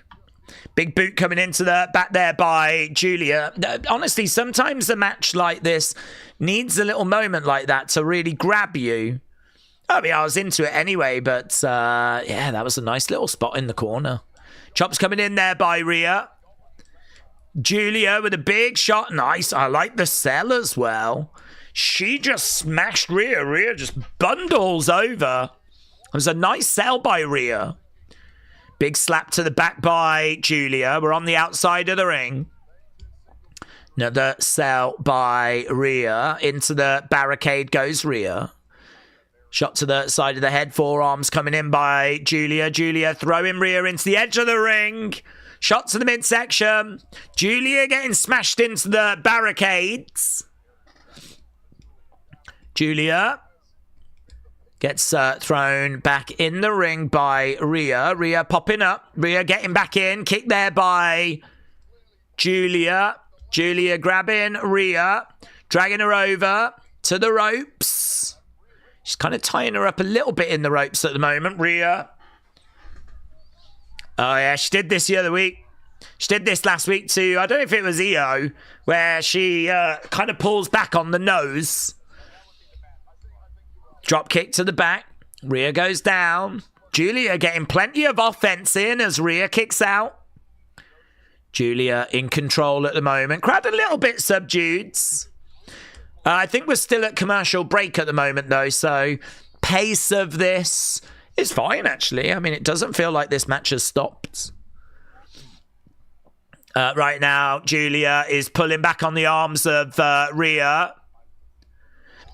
Big boot coming into the back there by Julia. Honestly, sometimes a match like this needs a little moment like that to really grab you. I mean, I was into it anyway, but yeah, that was a nice little spot in the corner. Chops coming in there by Rhea. Julia with a big shot. Nice. I like the sell as well. She just smashed Rhea. Rhea just bundles over. It was a nice sell by Rhea. Big slap to the back by Julia. We're on the outside of the ring. Another sell by Rhea. Into the barricade goes Rhea. Shot to the side of the head. Forearms coming in by Julia. Julia throwing Rhea into the edge of the ring. Shot to the midsection. Julia getting smashed into the barricades. Julia gets thrown back in the ring by Rhea. Rhea popping up. Rhea getting back in. Kick there by Julia. Julia grabbing Rhea. Dragging her over to the ropes. She's kind of tying her up a little bit in the ropes at the moment, Rhea. Oh, yeah, she did this the other week. She did this last week too. I don't know if it was EO, where she kind of pulls back on the nose. Drop kick to the back. Rhea goes down. Julia getting plenty of offense in as Rhea kicks out. Julia in control at the moment. Crowd a little bit subdued. I think we're still at commercial break at the moment, though, so pace of this is fine, actually. I mean, it doesn't feel like this match has stopped. Right now, Julia is pulling back on the arms of Rhea.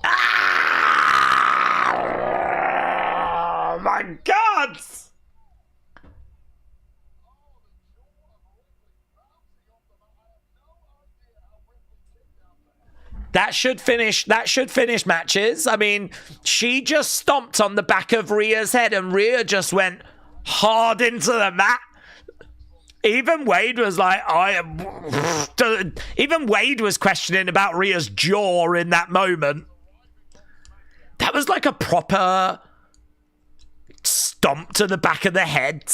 Ah! Oh, my God! That should finish matches. I mean, she just stomped on the back of Rhea's head and Rhea just went hard into the mat. Even Wade was like, even Wade was questioning about Rhea's jaw in that moment. That was like a proper stomp to the back of the head.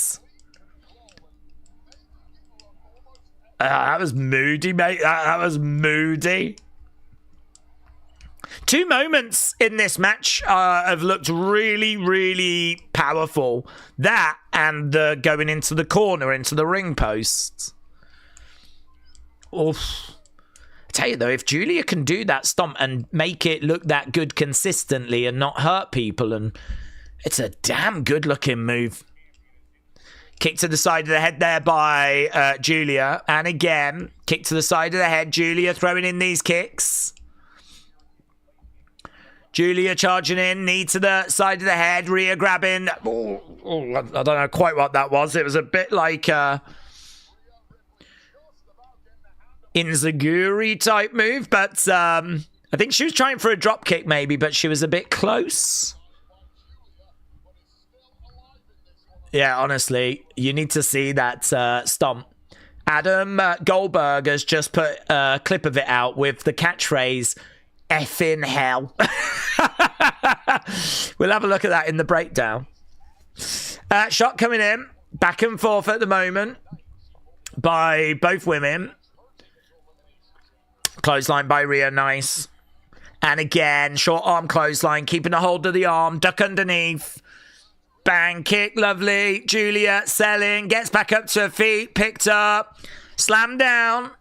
That was moody, mate. That was moody. Two moments in this match have looked really, really powerful. That and the going into the corner, into the ring post. Oof. I tell you though, if Julia can do that stomp and make it look that good consistently and not hurt people, and it's a damn good looking move. Kick to the side of the head there by Julia. And again, kick to the side of the head. Julia throwing in these kicks. Julia charging in, knee to the side of the head, Rhea grabbing. I don't know quite what that was. It was a bit like Inzaguri type move, but I think she was trying for a drop kick maybe, but she was a bit close. Yeah, honestly, you need to see that stomp. Adam Goldberg has just put a clip of it out with the catchphrase, effing hell. We'll have a look at that in the breakdown. Shot coming in. Back and forth at the moment by both women. Clothesline by Rhea, nice. And again, short arm clothesline, keeping a hold of the arm, duck underneath. Bang, kick, lovely. Julia selling, gets back up to her feet, picked up, slam down.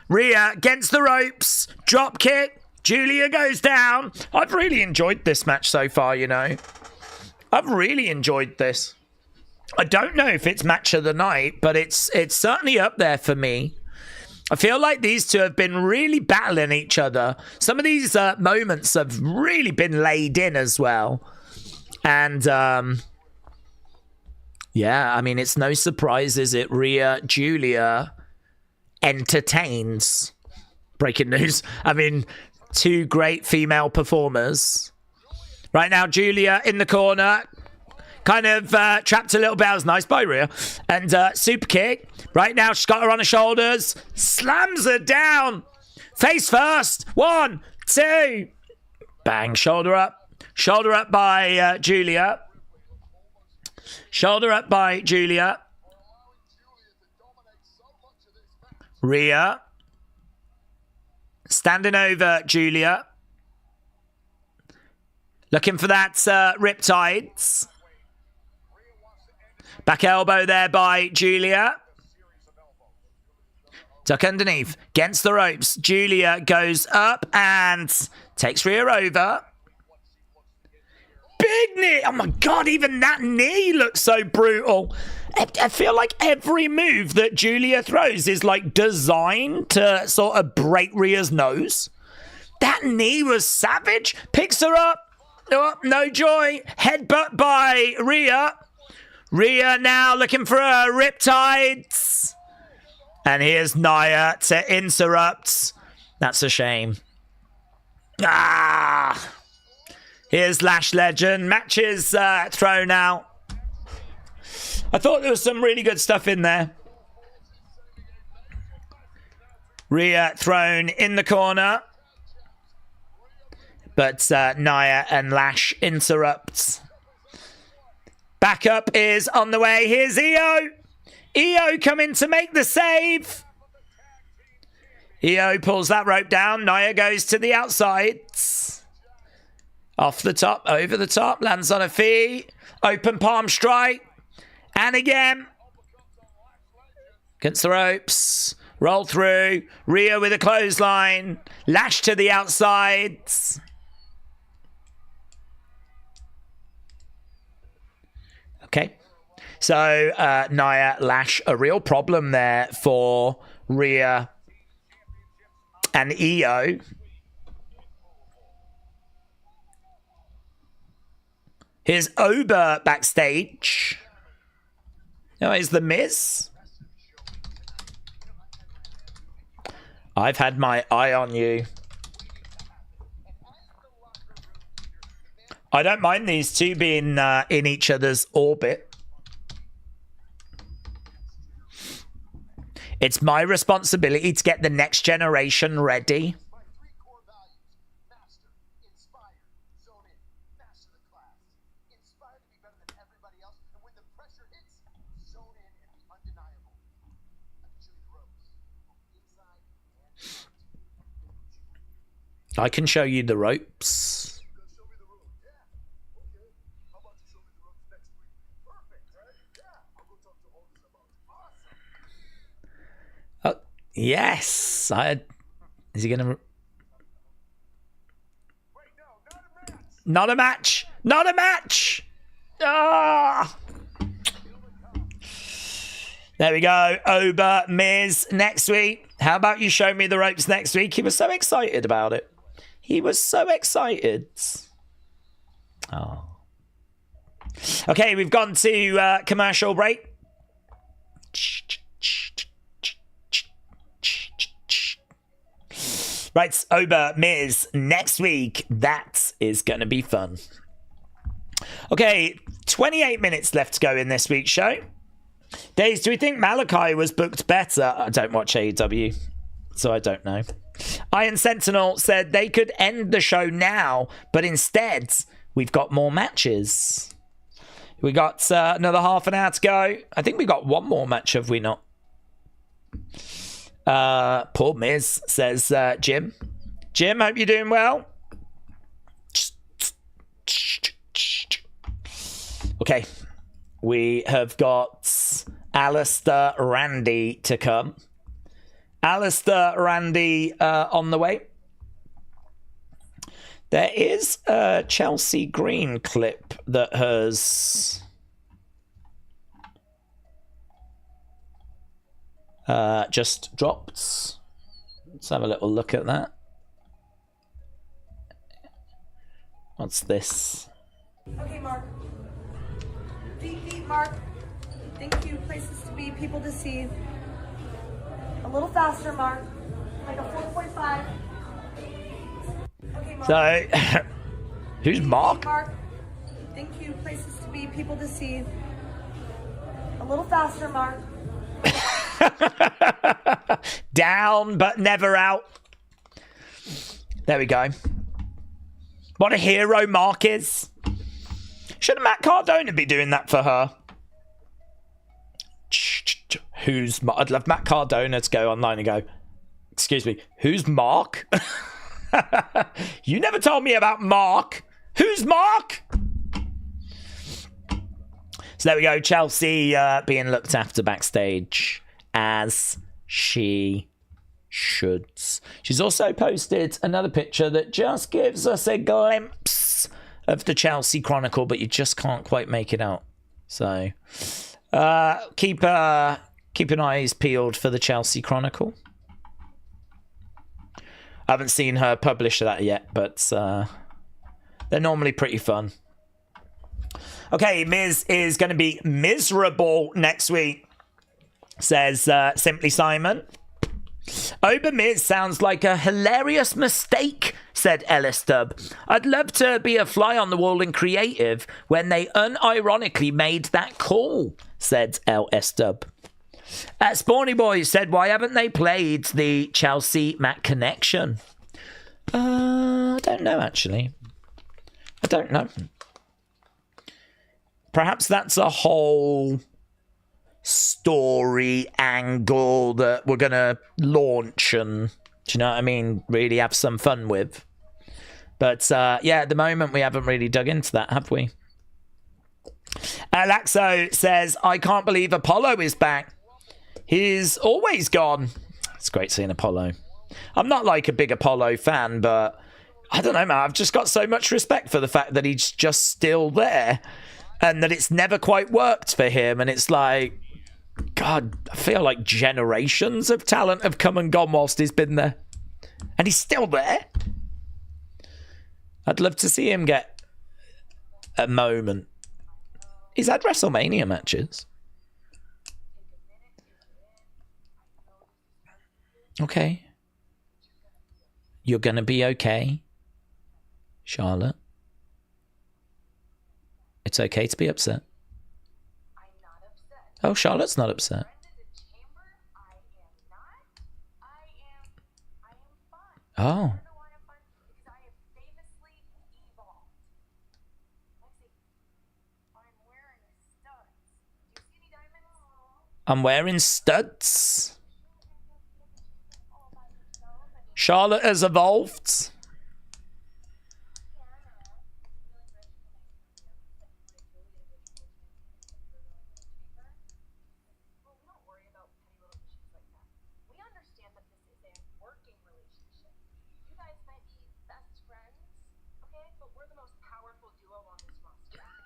Rhea against the ropes, drop kick. Julia goes down. I've really enjoyed this match so far, you know. I've really enjoyed this. I don't know if it's match of the night, but it's certainly up there for me. I feel like these two have been really battling each other. Some of these moments have really been laid in as well. And, yeah, I mean, it's no surprise, is it? Rhea, Julia entertains. Breaking news. I mean, two great female performers. Right now, Julia in the corner. Kind of trapped a little bit. That was nice by Rhea. And super kick. Right now, she's got her on her shoulders. Slams her down. Face first. 1, 2. Bang. Shoulder up. Shoulder up by Julia. Shoulder up by Julia. Rhea. Standing over Julia. Looking for that riptides. Back elbow there by Julia. Duck underneath. Against the ropes. Julia goes up and takes Rhea over. Big knee. Oh my God, even that knee looks so brutal. I feel like every move that Julia throws is like designed to sort of break Rhea's nose. That knee was savage. Picks her up. Oh, no joy. Headbutt by Rhea. Rhea now looking for her riptides. And here's Nia to interrupt. That's a shame. Ah. Here's Lash Legend. Matches thrown out. I thought there was some really good stuff in there. Rhea thrown in the corner. But Nia and Lash interrupts. Backup is on the way. Here's Io. Io coming to make the save. Io pulls that rope down. Nia goes to the outside. Off the top, over the top. Lands on her feet. Open palm strike. And again. Against the ropes. Roll through. Rhea with a clothesline. Lash to the outsides. Okay. So, Nia, Lash, a real problem there for Rhea and Io. Here's Oba backstage. Oh, is the Miz? I've had my eye on you. I don't mind these two being in each other's orbit. It's my responsibility to get the next generation ready. I can show you the ropes. Oh, yes. Is he gonna? Not a match. Not a match. Ah. There we go. Oba, Miz next week. How about you show me the ropes next week? He was so excited about it. He was so excited. Oh. Okay, we've gone to commercial break. Right, Oba, Miz, next week. That is going to be fun. Okay, 28 minutes left to go in this week's show. Daze, do we think Malachi was booked better? I don't watch AEW, so I don't know. Iron Sentinel said they could end the show now, but instead, we've got more matches. We got another half an hour to go. I think we got one more match, have we not? Poor Miz, says Jim. Jim, hope you're doing well. Okay. We have got Alistair Randy to come. Alistair Randy on the way. There is a Chelsea Green clip that has just dropped. Let's have a little look at that. What's this? Okay, Mark. Deep, Mark. Thank you. Places to be, people to see. A little faster, Mark. Like a 4.5. Okay, Mark. So, who's Mark? Mark. Thank you. Places to be, people to see. A little faster, Mark. Down, but never out. There we go. What a hero Mark is. Shouldn't Matt Cardona be doing that for her? Who's Mark? I'd love Matt Cardona to go online and go, excuse me, who's Mark? You never told me about Mark. Who's Mark? So there we go. Chelsea being looked after backstage as she should. She's also posted another picture that just gives us a glimpse of the Chelsea Chronicle, but you just can't quite make it out. So keep an eyes peeled for the Chelsea Chronicle. I haven't seen her publish that yet, but they're normally pretty fun. Okay, Miz is going to be miserable next week, says Simply Simon. Ober Miz sounds like a hilarious mistake, said Ellis Dub. I'd love to be a fly on the wall in creative when they unironically made that call, said LS Dub. Spawny Boy said, why haven't they played the Chelsea Matt connection? I don't know, actually. I don't know. Perhaps that's a whole story angle that we're going to launch and, do you know what I mean, really have some fun with. But, yeah, at the moment, we haven't really dug into that, have we? Laxo says, I can't believe Apollo is back. He's always gone. It's great seeing Apollo. I'm not like a big Apollo fan, but I don't know, man. I've just got so much respect for the fact that he's just still there and that it's never quite worked for him. And it's like, God, I feel like generations of talent have come and gone whilst he's been there. And he's still there. I'd love to see him get a moment. He's had WrestleMania matches. Okay. You're going to be okay, Charlotte. It's okay to be upset. Oh, Charlotte's not upset. Oh. I'm wearing studs. Charlotte has evolved.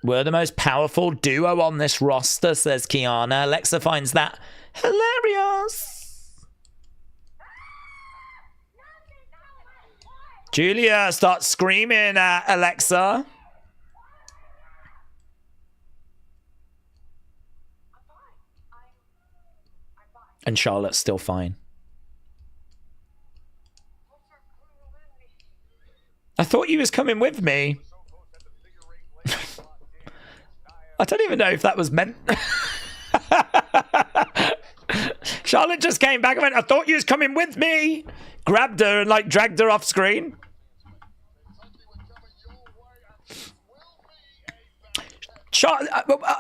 We're the most powerful duo on this roster, says Kiana. Alexa finds that hilarious. Julia starts screaming at Alexa. And Charlotte's still fine. I thought you was coming with me. I don't even know if that was meant. Charlotte just came back and went, I thought you was coming with me. Grabbed her and like dragged her off screen.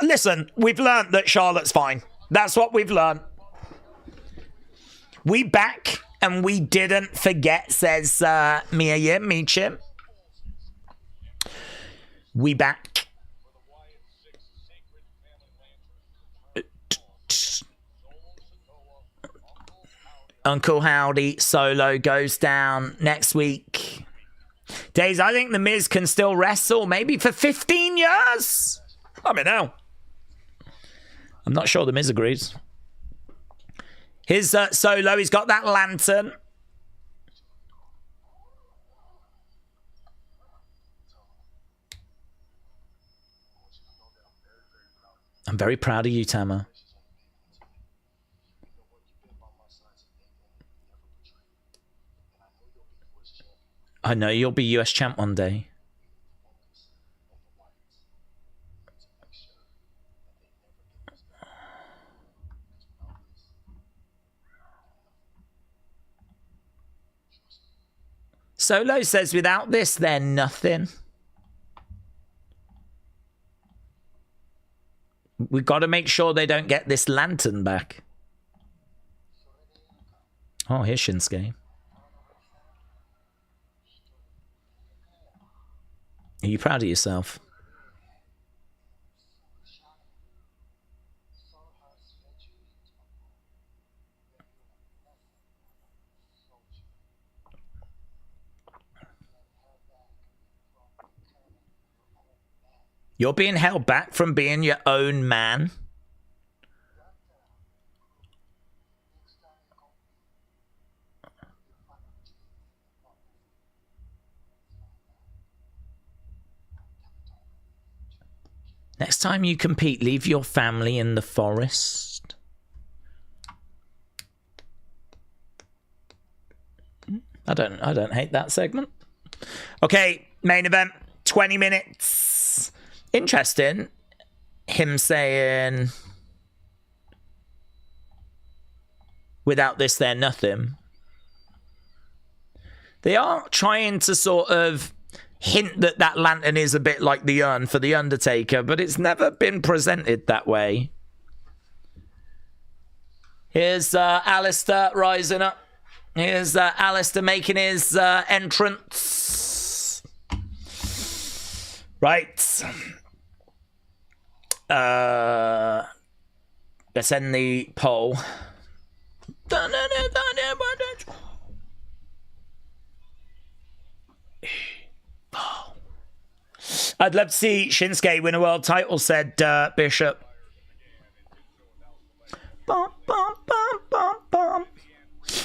Listen, we've learned that Charlotte's fine. That's what we've learned. We back and we didn't forget, says Mia Meechim. We back. Uncle Howdy Solo goes down next week. Daze, I think The Miz can still wrestle, maybe for 15 years. I mean, now. I'm not sure The Miz agrees. Here's Solo. He's got that lantern. I'm very proud of you, Tama. I know you'll be US champ one day. Solo says, without this, they're nothing. We've got to make sure they don't get this lantern back. Oh, here's Shinsuke. Are you proud of yourself? You're being held back from being your own man. Next time you compete, leave your family in the forest. I don't hate that segment. Okay, main event, 20 minutes. Interesting. Him saying, without this, they're nothing. They are trying to sort of hint that that lantern is a bit like the urn for The Undertaker, but it's never been presented that way. Here's Alistair rising up. Here's Alistair making his entrance. Right. Let's end the poll. I'd love to see Shinsuke win a world title, said Bishop. Bum, bum, bum, bum, bum.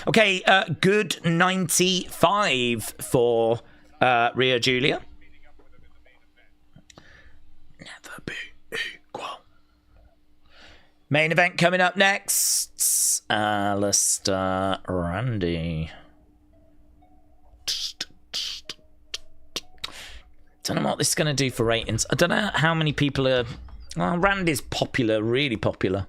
Okay, good 95 for Rhea Julia. Never be equal. Main event coming up next. Alistair Randy. Don't know what this is going to do for ratings. I don't know how many people are... Well, Randy's popular, really popular.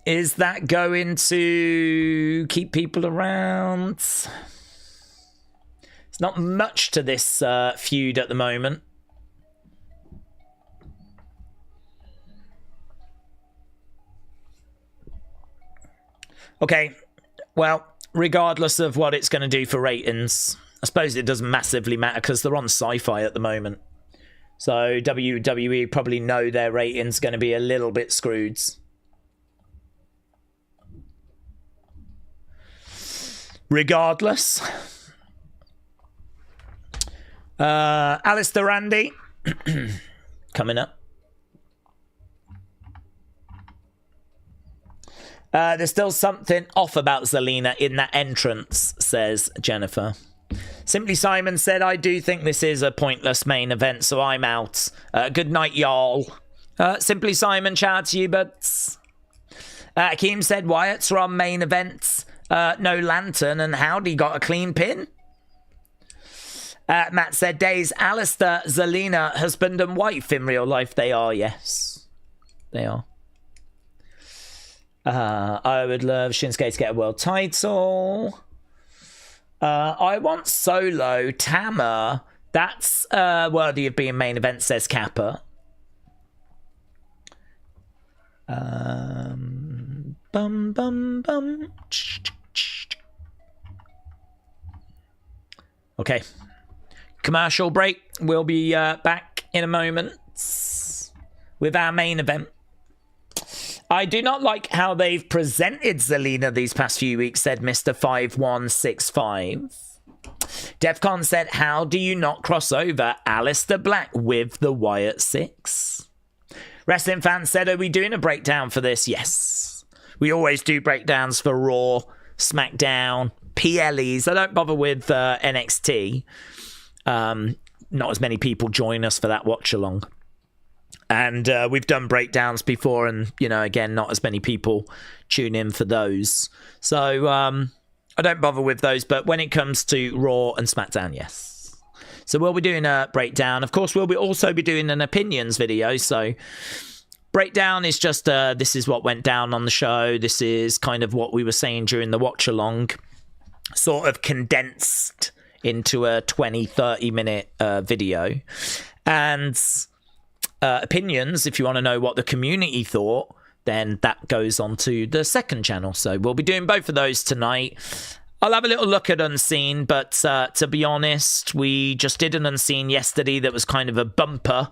Is that going to keep people around? There's not much to this feud at the moment. Okay, well, regardless of what it's going to do for ratings, I suppose it doesn't massively matter because they're on Sci-Fi at the moment. So WWE probably know their ratings going to be a little bit screwed. Regardless. Alistair Randy coming up. There's still something off about Zelina in that entrance, says Jennifer. Simply Simon said, I do think this is a pointless main event, so I'm out. Good night, y'all. Simply Simon, shout out to you, but Akeem said, Wyatt's on main events. No lantern, and Howdy got a clean pin. Matt said, Daze, Alistair, Zelina, husband and wife in real life. They are, yes. They are. I would love Shinsuke to get a world title. I want Solo, Tama. That's worthy of being main event, says Kappa. Bum, bum, bum. Okay. Commercial break. We'll be back in a moment with our main event. I do not like how they've presented Zelina these past few weeks, said Mr. 5165. Defcon said, how do you not cross over Aleister Black with the Wyatt Six? Wrestling Fans said, are we doing a breakdown for this? Yes. We always do breakdowns for Raw, SmackDown, PLEs. I don't bother with NXT. Not as many people join us for that watch along. And we've done breakdowns before, and, you know, again, not as many people tune in for those. So I don't bother with those, but when it comes to Raw and SmackDown, yes. So we'll be doing a breakdown. Of course, we'll also be doing an opinions video. So breakdown is just, this is what went down on the show. This is kind of what we were saying during the watch along, sort of condensed into a 20-30 minute video. And opinions, if you want to know what the community thought, then that goes on to the second channel. So we'll be doing both of those tonight. I'll have a little look at Unseen, but to be honest, we just did an Unseen yesterday that was kind of a bumper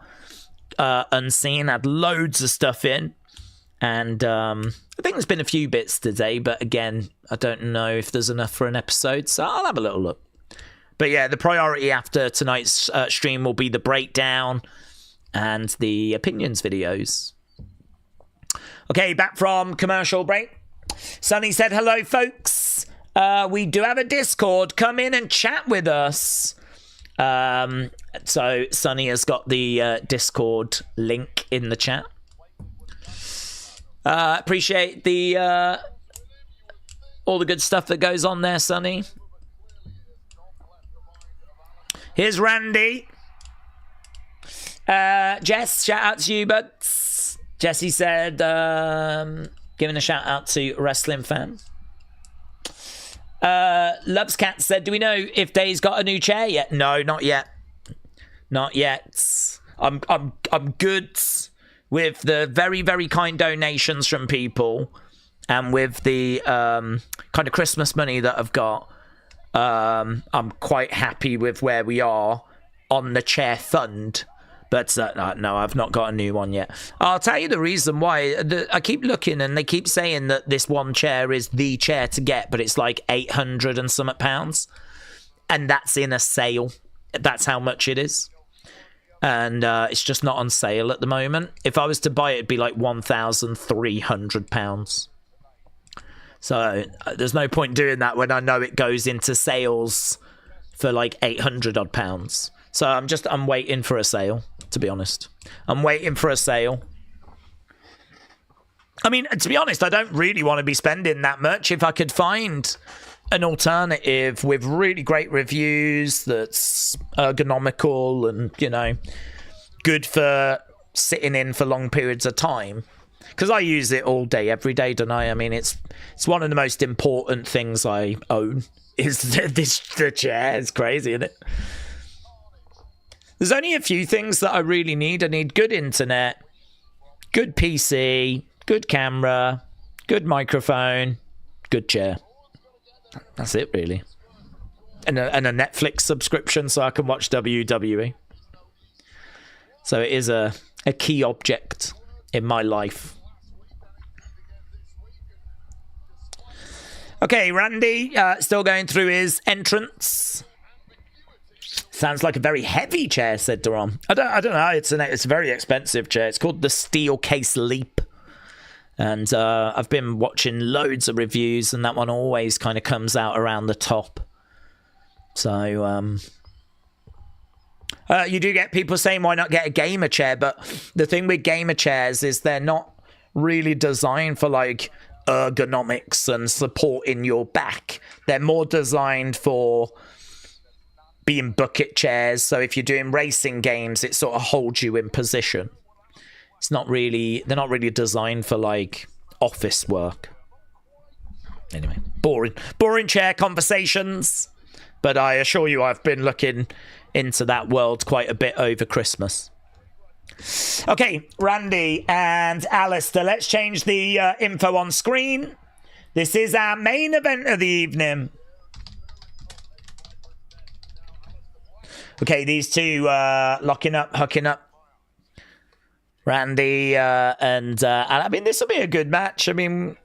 Unseen, had loads of stuff in. And I think there's been a few bits today, but again, I don't know if there's enough for an episode, so I'll have a little look. But yeah, the priority after tonight's stream will be the breakdown and the opinions videos. Okay, back from commercial break. Sonny said, hello, folks. We do have a Discord. Come in and chat with us. So Sonny has got the Discord link in the chat. Appreciate the all the good stuff that goes on there, Sonny. Here's Randy. Jess, shout out to you, buds. Jesse said, giving a shout out to Wrestling Fan. Loves Cat said, do we know if Daze got a new chair yet? No, not yet. Not yet. I'm good with the very, very kind donations from people, and with the kind of Christmas money that I've got. I'm quite happy with where we are on the chair fund. But no, I've not got a new one yet. I'll tell you the reason why. I keep looking and they keep saying that this one chair is the chair to get, but it's like 800 and something pounds. And that's in a sale. That's how much it is. And it's just not on sale at the moment. If I was to buy it, it'd be like £1,300. So there's no point doing that when I know it goes into sales for like 800 odd pounds. So I'm waiting for a sale, to be honest. I'm waiting for a sale. I mean, to be honest, I don't really want to be spending that much. If I could find an alternative with really great reviews that's ergonomical and, you know, good for sitting in for long periods of time. Because I use it all day, every day, don't I? I mean, it's one of the most important things I own is the chair. It's crazy, isn't it? There's only a few things that I really need. I need good internet, good PC, good camera, good microphone, good chair. That's it, really. And a Netflix subscription so I can watch WWE. So it is a key object in my life. Okay, Randy, still going through his entrance. Sounds like a very heavy chair, said Duran. I don't know. It's a very expensive chair. It's called the Steel Case Leap. And I've been watching loads of reviews, and that one always kind of comes out around the top. So you do get people saying, why not get a gamer chair? But the thing with gamer chairs is they're not really designed for like ergonomics and supporting your back. They're more designed for being bucket chairs. So if you're doing racing games, it sort of holds you in position. They're not really designed for like office work. Anyway, boring chair conversations. But I assure you, I've been looking into that world quite a bit over Christmas. Okay, Randy and Alistair, let's change the info on screen. This is our main event of the evening. Okay, these two locking up, hooking up. Randy and I mean, this will be a good match. I mean,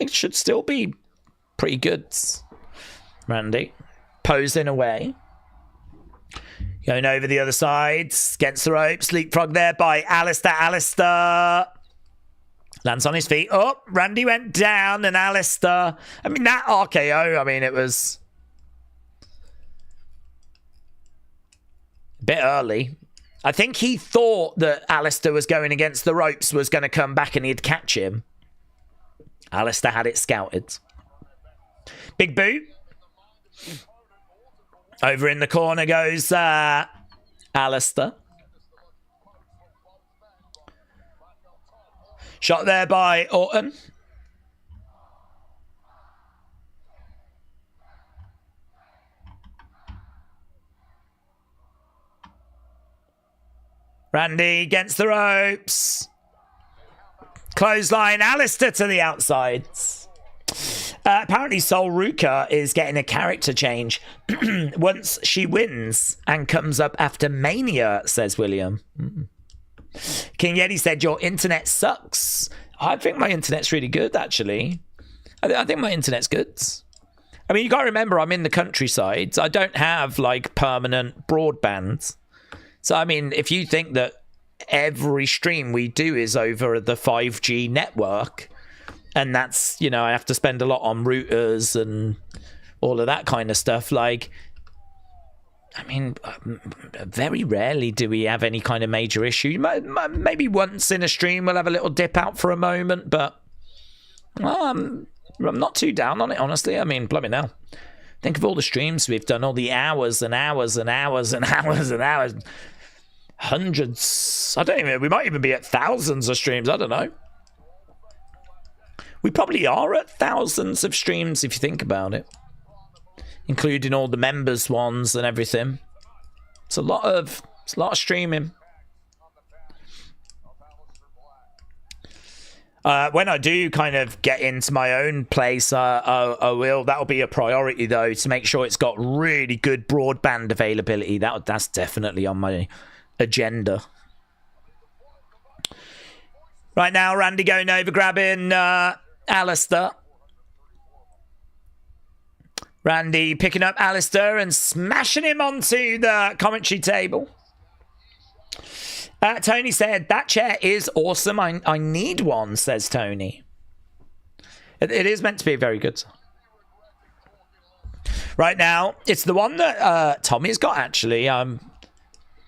it should still be pretty good. Randy posing away. Going over the other side. Against the ropes. Leapfrog there by Alistair. Alistair lands on his feet. Oh, Randy went down and Alistair. I mean, that RKO, I mean, it was a bit early. I think he thought that Alistair was going against the ropes, was going to come back and he'd catch him. Alistair had it scouted. Big boot. Over in the corner goes Alistair. Shot there by Orton. Randy against the ropes. Clothesline, Alistair to the outside. Apparently Sol Ruka is getting a character change once she wins and comes up after Mania, says William. King Yeti said, your internet sucks. I think my internet's really good, actually. I think my internet's good. I mean, you got to remember, I'm in the countryside. I don't have, like, permanent broadband. So, I mean, if you think that every stream we do is over the 5G network, and that's, you know, I have to spend a lot on routers and all of that kind of stuff. Like, I mean, very rarely do we have any kind of major issue. Maybe once in a stream we'll have a little dip out for a moment, but I'm not too down on it, honestly. I mean, bloody hell. Think of all the streams we've done, all the hours and hours and hours and hours and hours. Hundreds. We might even be at thousands of streams. I don't know. We probably are at thousands of streams if you think about it, including all the members ones and everything. It's a lot of streaming. When I do kind of get into my own place, I will. That'll be a priority though, to make sure it's got really good broadband availability. That's definitely on my agenda. Right now, Randy going over, grabbing Alistair. Randy picking up Alistair and smashing him onto the commentary table. Tony said, that chair is awesome. I need one, says Tony. It is meant to be very good. Right now, it's the one that Tommy's got, actually. I'm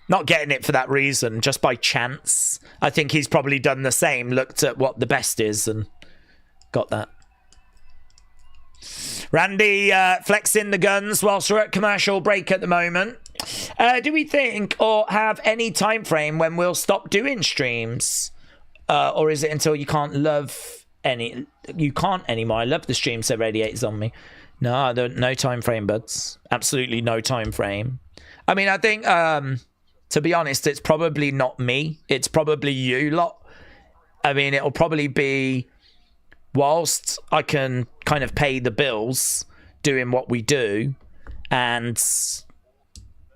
not getting it for that reason, just by chance. I think he's probably done the same, looked at what the best is and got that. Randy flexing the guns whilst we're at commercial break at the moment. Do we think or have any time frame when we'll stop doing streams? Or is it until you can't anymore? I love the stream, so Radiator's on me. No, no time frame, buds. Absolutely no time frame. I mean, I think, to be honest, it's probably not me. It's probably you lot. I mean, it'll probably be whilst I can kind of pay the bills doing what we do, and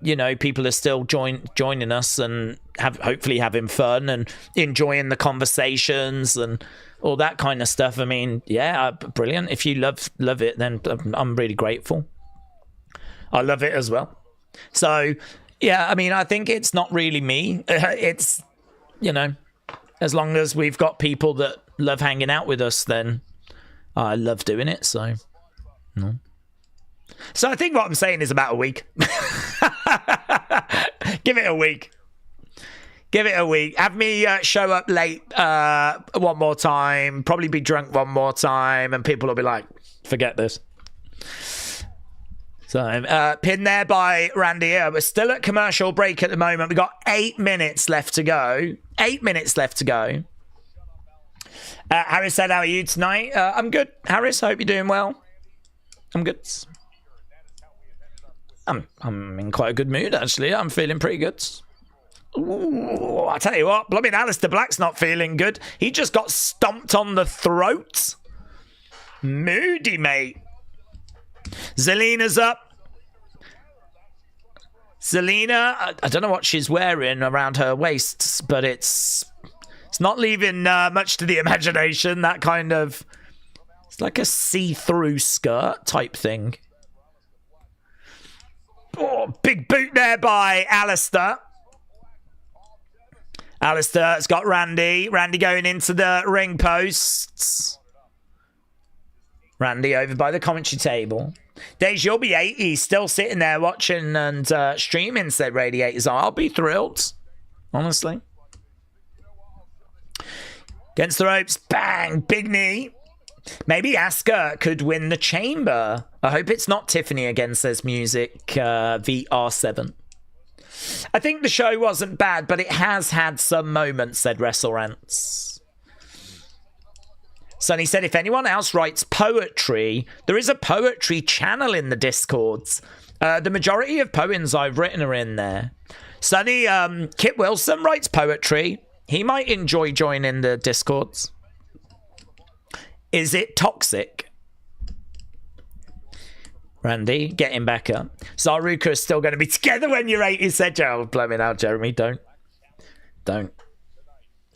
you know, people are still joining us and hopefully having fun and enjoying the conversations and all that kind of stuff. I mean, yeah, brilliant. If you love it, then I'm really grateful. I love it as well. So yeah, I mean, I think it's not really me. It's, you know, as long as we've got people that love hanging out with us, then I love doing it. So, no. So I think what I'm saying is about a week. Give it a week. Give it a week. Have me show up late one more time. Probably be drunk one more time. And people will be like, forget this. So, pinned there by Randy. We're still at commercial break at the moment. We've got 8 minutes left to go. 8 minutes left to go. Harris said, how are you tonight? I'm good, Harris. Hope you're doing well. I'm good. I'm in quite a good mood, actually. I'm feeling pretty good. Ooh, I tell you what, blooming Alistair Black's not feeling good. He just got stomped on the throat. Moody, mate. Zelina's up. Zelina, I don't know what she's wearing around her waist, but it's not leaving much to the imagination. That kind of, it's like a see-through skirt type thing. Oh, big boot there by Alistair. Alistair's got Randy. Randy going into the ring posts. Randy over by the commentary table. Daze, you'll be 80, still sitting there watching and streaming, said Radiators. I'll be thrilled, honestly. Against the ropes, bang, big knee. Maybe Asuka could win the chamber. I hope it's not Tiffany again, says Music VR7. I think the show wasn't bad, but it has had some moments, said WrestleRants. Sonny said, if anyone else writes poetry, there is a poetry channel in the Discords. The majority of poems I've written are in there. Sonny, Kit Wilson writes poetry. He might enjoy joining the Discords. Is it toxic? Randy, getting back up. Zaruka is still going to be together when you're 80, said Gerald. Blow me out, Jeremy. Don't.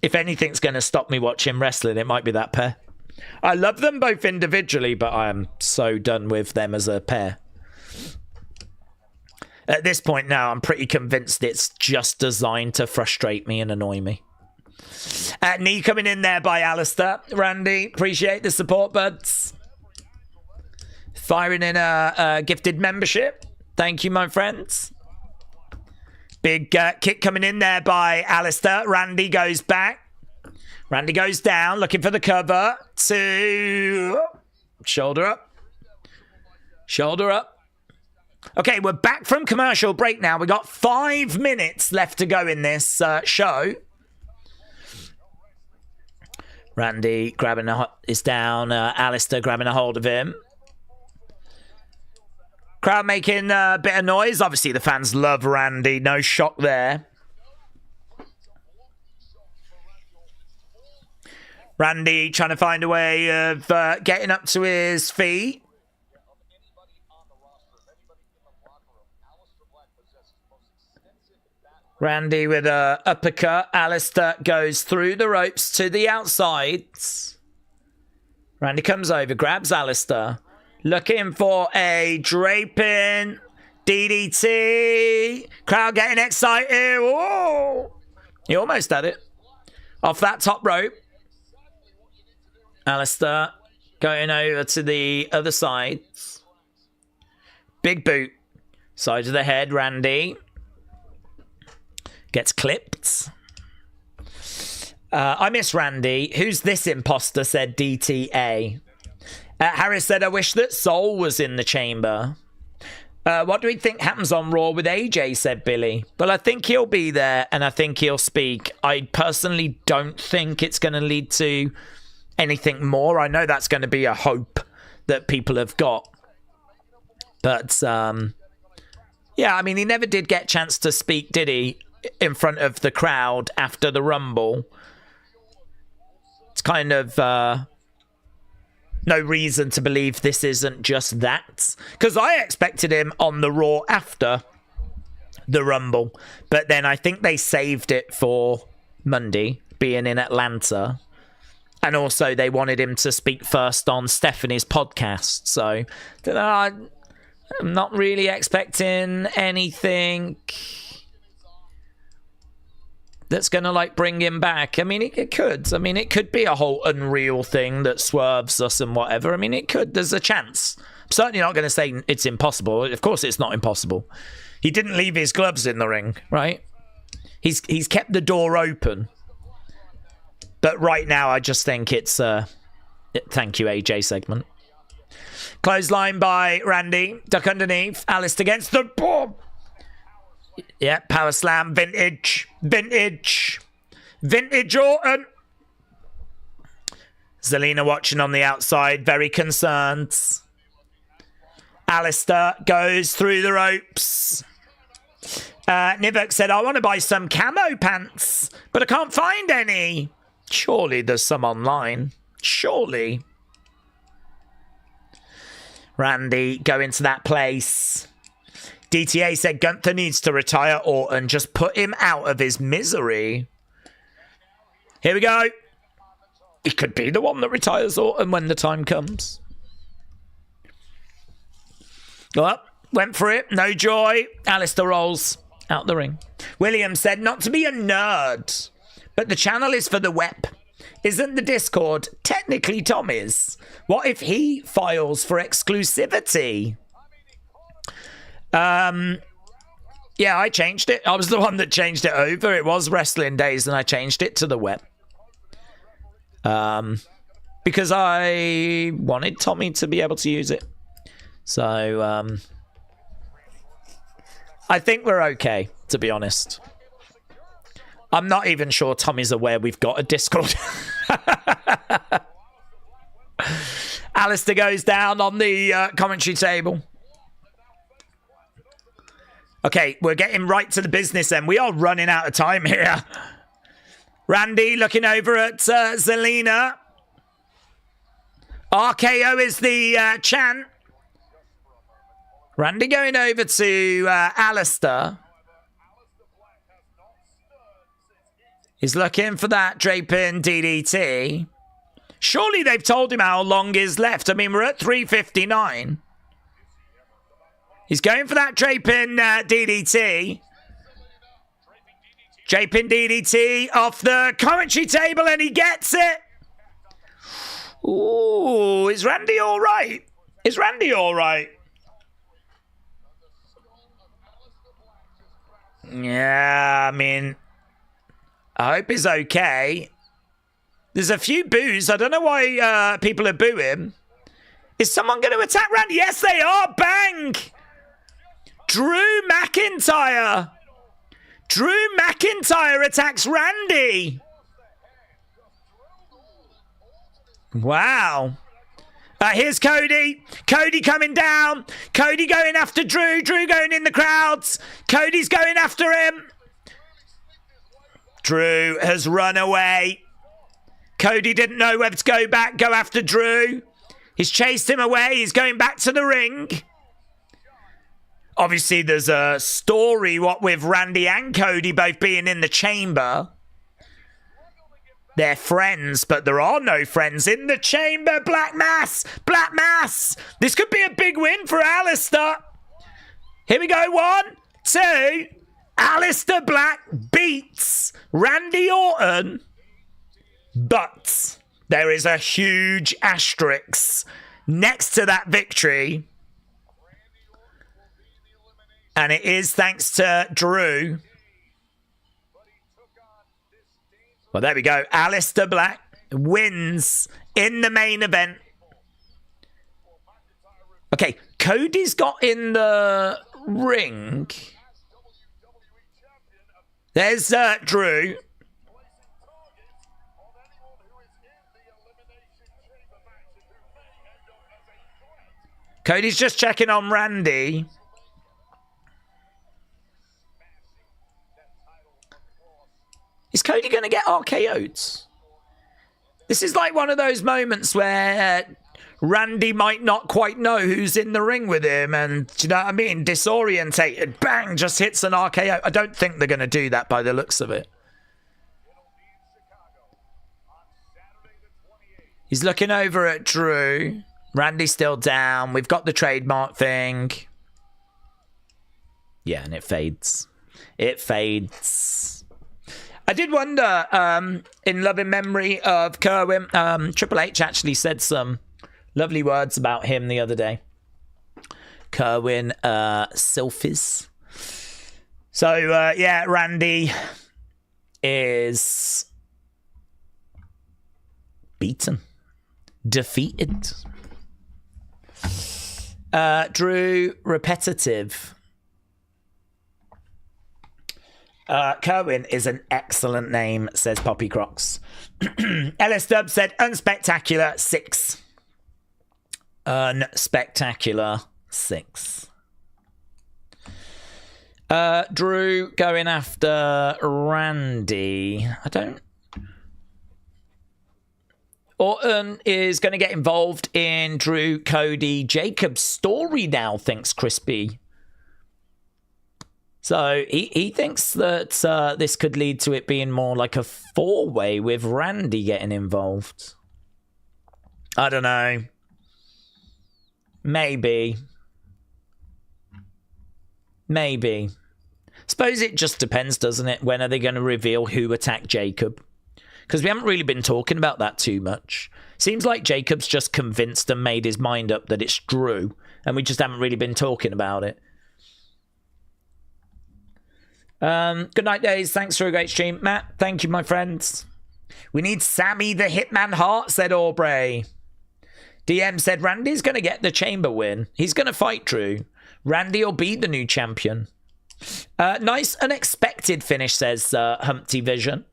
If anything's going to stop me watching wrestling, it might be that pair. I love them both individually, but I am so done with them as a pair. At this point now, I'm pretty convinced it's just designed to frustrate me and annoy me. Knee coming in there by Alistair. Randy, appreciate the support, buds. Firing in a gifted membership. Thank you, my friends. Big kick coming in there by Alistair. Randy goes back. Randy goes down, looking for the cover. Two. Shoulder up. Shoulder up. Okay, we're back from commercial break now. We got 5 minutes left to go in this show. Randy grabbing is down. Alistair grabbing a hold of him. Crowd making a bit of noise. Obviously, the fans love Randy. No shock there. Randy trying to find a way of getting up to his feet. Randy with a uppercut. Alistair goes through the ropes to the outside. Randy comes over, grabs Alistair. Looking for a draping DDT. Crowd getting excited. Whoa! He almost had it. Off that top rope. Alistair going over to the other side. Big boot. Side of the head, Randy. Gets clipped. I miss Randy. Who's this imposter, said DTA. Harris said, I wish that Soul was in the chamber. What do we think happens on Raw with AJ, said Billy. Well, I think he'll be there and I think he'll speak. I personally don't think it's going to lead to anything more. I know that's going to be a hope that people have got. But, yeah, I mean, he never did get a chance to speak, did he? In front of the crowd after the Rumble. It's kind of no reason to believe this isn't just that. Because I expected him on the Raw after the Rumble. But then I think they saved it for Monday, being in Atlanta. And also they wanted him to speak first on Stephanie's podcast. So I'm not really expecting anything that's going to, like, bring him back. I mean, it could. I mean, it could be a whole Unreal thing that swerves us and whatever. I mean, it could. There's a chance. I'm certainly not going to say it's impossible. Of course it's not impossible. He didn't leave his gloves in the ring, right? He's kept the door open. But right now, I just think it's thank you, AJ segment. Clothesline by Randy. Duck underneath. Alice against the board. Yeah, power slam, vintage Orton. Zelina watching on the outside, very concerned. Alistair goes through the ropes. Nivek said, I want to buy some camo pants, but I can't find any. Surely there's some online. Surely. Randy, go into that place. DTA said Gunther needs to retire Orton. Just put him out of his misery. Here we go. He could be the one that retires Orton when the time comes. Well, went for it. No joy. Alistair rolls out the ring. Williams said, not to be a nerd, but the channel is for the web. Isn't the Discord technically Tommy's? What if he files for exclusivity? Yeah, I changed it. I was the one that changed it over. It was Wrestling Daze, and I changed it to the web. Because I wanted Tommy to be able to use it. So, I think we're okay, to be honest. I'm not even sure Tommy's aware we've got a Discord. Alistair goes down on the commentary table. Okay, we're getting right to the business then. We are running out of time here. Randy looking over at Zelina. RKO is the chant. Randy going over to Alistair. He's looking for that draping DDT. Surely they've told him how long is left. I mean, we're at 3:59. He's going for that draping DDT. Draping DDT off the commentary table, and he gets it. Ooh, is Randy all right? Is Randy all right? Yeah, I mean, I hope he's okay. There's a few boos. I don't know why people are booing. Is someone going to attack Randy? Yes, they are. Bang! Drew McIntyre. Drew McIntyre attacks Randy. Wow. Here's Cody. Cody coming down. Cody going after Drew. Drew going in the crowds. Cody's going after him. Drew has run away. Cody didn't know whether to go back, go after Drew. He's chased him away. He's going back to the ring. Obviously, there's a story, what with Randy and Cody both being in the chamber. They're friends, but there are no friends in the chamber. Black Mass! Black Mass! This could be a big win for Alistair. Here we go. 1, 2. Alistair Black beats Randy Orton. But there is a huge asterisk next to that victory. And it is thanks to Drew. Well, there we go. Alistair Black wins in the main event. Okay, Cody's got in the ring. There's Drew. Cody's just checking on Randy. Is Cody going to get RKO'd? This is like one of those moments where Randy might not quite know who's in the ring with him, and, do you know what I mean? Disorientated, bang, just hits an RKO. I don't think they're going to do that by the looks of it. He's looking over at Drew. Randy's still down. We've got the trademark thing. Yeah, and it fades. It fades. I did wonder, in loving memory of Kerwin, Triple H actually said some lovely words about him the other day. Kerwin Sylphis. So, yeah, Randy is beaten. Defeated. Drew, repetitive. Kerwin is an excellent name, says Poppy Crocs. Ellis Dub said, unspectacular 6. Unspectacular 6. Drew going after Randy. Orton is going to get involved in Drew, Cody, Jacob's story now, thinks Crispy. So he thinks that this could lead to it being more like a 4-way with Randy getting involved. I don't know. Maybe. Suppose it just depends, doesn't it? When are they going to reveal who attacked Jacob? Because we haven't really been talking about that too much. Seems like Jacob's just convinced and made his mind up that it's Drew, and we just haven't really been talking about it. Good night, Daze. Thanks for a great stream. Matt, thank you, my friends. We need Sammy the Hitman Hart, said Aubrey. DM said Randy's going to get the chamber win. He's going to fight Drew. Randy will be the new champion. Nice unexpected finish, says Humpty Vision.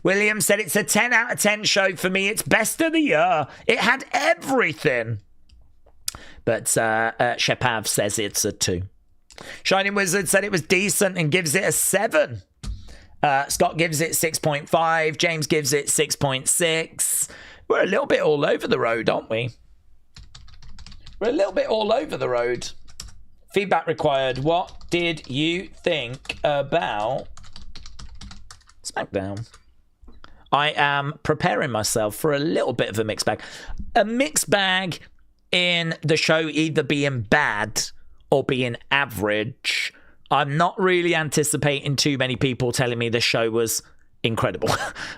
William said it's a 10 out of 10 show for me. It's best of the year. It had everything. But Shepav says it's a 2. Shining Wizard said it was decent and gives it a 7. Scott gives it 6.5. James gives it 6.6. We're a little bit all over the road, aren't we? We're a little bit all over the road. Feedback required. What did you think about SmackDown? I am preparing myself for a little bit of a mixed bag. A mixed bag in the show either being bad or being average. I'm not really anticipating too many people telling me the show was incredible,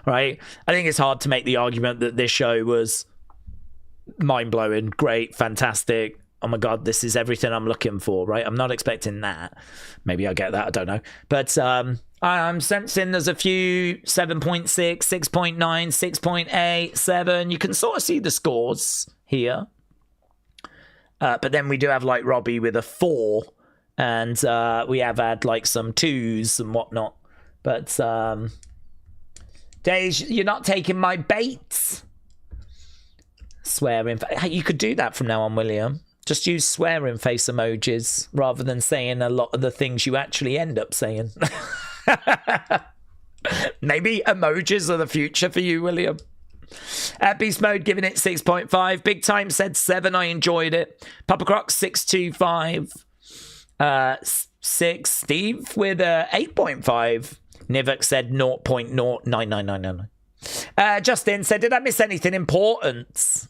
right? I think it's hard to make the argument that this show was mind-blowing, great, fantastic. Oh my God, this is everything I'm looking for, right? I'm not expecting that. Maybe I'll get that, I don't know. But I'm sensing there's a few 7.6, 6.9, 6.8, 7. You can sort of see the scores here. But then we do have like Robbie with a 4. And we have had like some 2s and whatnot. But Daze, you're not taking my bait. Swearing. You could do that from now on, William. Just use swearing face emojis rather than saying a lot of the things you actually end up saying. Maybe emojis are the future for you, William. Beast Mode giving it 6.5. Big Time said 7. I enjoyed it. Papa Croc 6.25. 6. Steve with 8.5. Nivek said 0.099999. Justin said, did I miss anything important?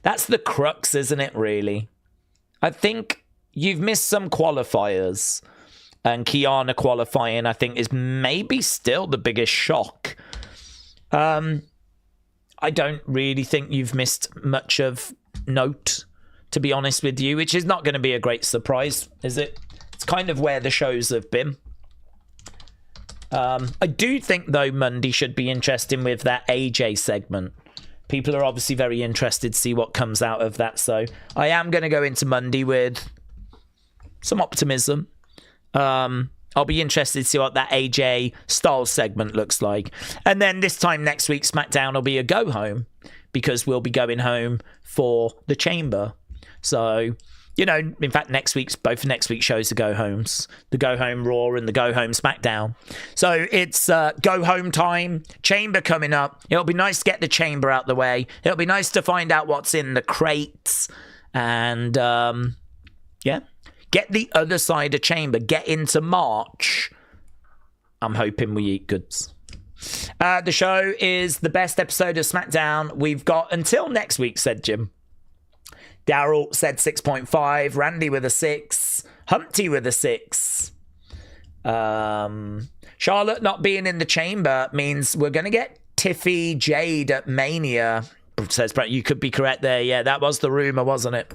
That's the crux, isn't it, really? I think you've missed some qualifiers. And Kiana qualifying, I think, is maybe still the biggest shock. I don't really think you've missed much of note, to be honest with you, which is not going to be a great surprise, is it? It's kind of where the shows have been. I do think, though, Monday should be interesting with that AJ segment. People are obviously very interested to see what comes out of that. So I am going to go into Monday with some optimism. I'll be interested to see what that AJ Styles segment looks like. And then this time next week, SmackDown will be a go-home because we'll be going home for the Chamber. So, you know, in fact, both next week's shows are go-homes. The go-home Raw and the go-home SmackDown. So it's go-home time, Chamber coming up. It'll be nice to get the Chamber out the way. It'll be nice to find out what's in the crates. And, yeah. Get the other side of Chamber. Get into March. I'm hoping we eat goods. The show is the best episode of SmackDown we've got until next week, said Jim. Daryl said 6.5. Randy with a 6. Humpty with a 6. Charlotte not being in the Chamber means we're going to get Tiffy Jade at Mania, says Brett. You could be correct there. Yeah, that was the rumor, wasn't it?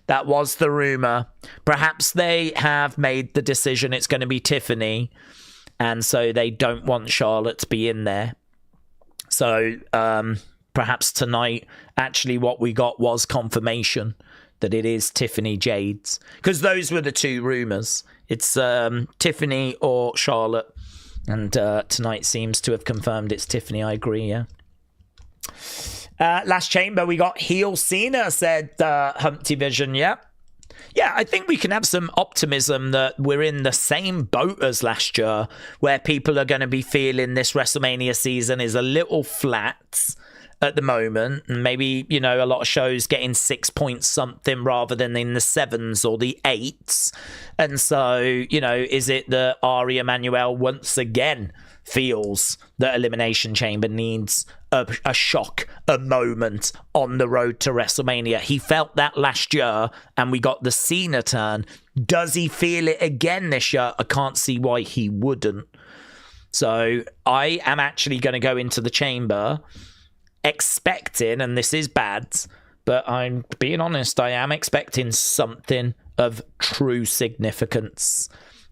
That was the rumor. Perhaps they have made the decision it's going to be Tiffany, and so they don't want Charlotte to be in there. So perhaps tonight, actually what we got was confirmation that it is Tiffany Jade's. Because those were the two rumors. It's Tiffany or Charlotte. And tonight seems to have confirmed it's Tiffany. I agree, yeah. Last Chamber, we got heel Cena, said Humpty Vision, yeah. Yeah, I think we can have some optimism that we're in the same boat as last year, where people are going to be feeling this WrestleMania season is a little flat. at the moment, and maybe, you know, a lot of shows getting 6 point something rather than in the 7s or the 8s. And so, you know, is it that Ari Emanuel once again feels that Elimination Chamber needs a shock, a moment on the road to WrestleMania? He felt that last year and we got the Cena turn. Does he feel it again this year? I can't see why he wouldn't. So I am actually going to go into the chamber expecting, and this is bad, but I'm being honest, I am expecting something of true significance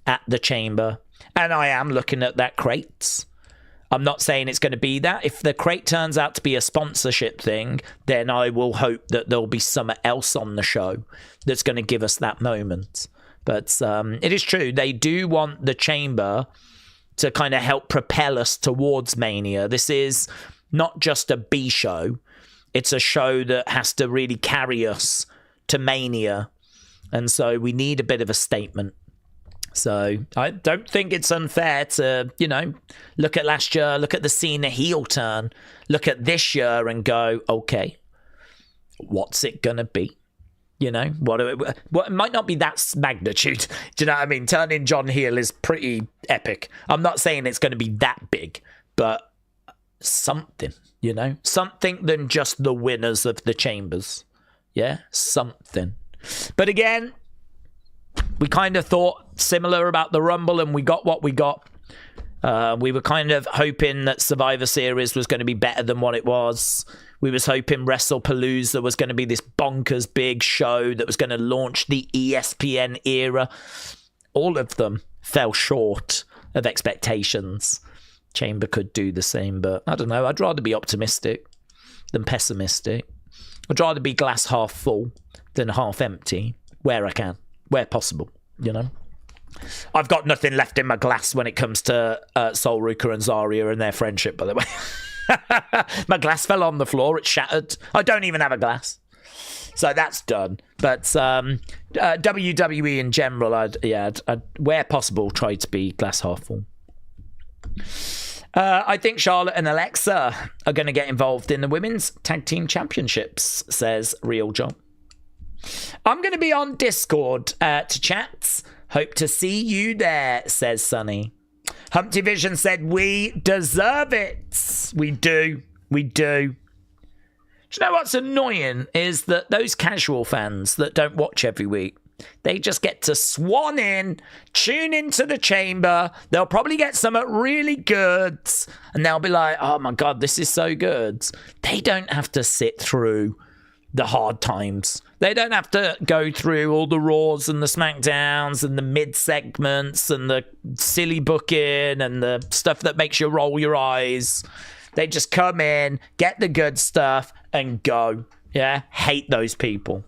at the chamber. And I am looking at that crate. I'm not saying it's going to be that. If the crate turns out to be a sponsorship thing, then I will hope that there'll be something else on the show that's going to give us that moment. But it is true. They do want the chamber to kind of help propel us towards Mania. This is not just a B show. It's a show that has to really carry us to Mania. And so we need a bit of a statement. So I don't think it's unfair to, you know, look at last year, look at the Cena heel turn, look at this year and go, okay, what's it going to be? You know, what it might not be that magnitude. Do you know what I mean? Turning John heel is pretty epic. I'm not saying it's going to be that big, but something, you know, something than just the winners of the chambers. Yeah, something. But again, we kind of thought similar about the Rumble and we got what we got. We were kind of hoping that Survivor Series was going to be better than what it was. We was hoping WrestlePalooza was going to be this bonkers big show that was going to launch the ESPN era. All of them fell short of expectations. Chamber could do the same, but I don't know. I'd rather be optimistic than pessimistic. I'd rather be glass half full than half empty where I can, where possible, you know. I've got nothing left in my glass when it comes to Sol Ruka and Zarya and their friendship, by the way. My glass fell on the floor. It shattered. I don't even have a glass. So that's done. But WWE in general, I'd where possible, try to be glass half full. I think Charlotte and Alexa are going to get involved in the Women's Tag Team Championships, says Real John. I'm going to be on Discord to chat. Hope to see you there, says Sunny. Humpty Vision said, we deserve it. We do. We do. Do you know what's annoying is that those casual fans that don't watch every week, they just get to swan in, tune into the chamber. They'll probably get something really good. And they'll be like, oh my God, this is so good. They don't have to sit through the hard times. They don't have to go through all the Raws and the SmackDowns and the mid-segments and the silly booking and the stuff that makes you roll your eyes. They just come in, get the good stuff, and go. Yeah? Hate those people.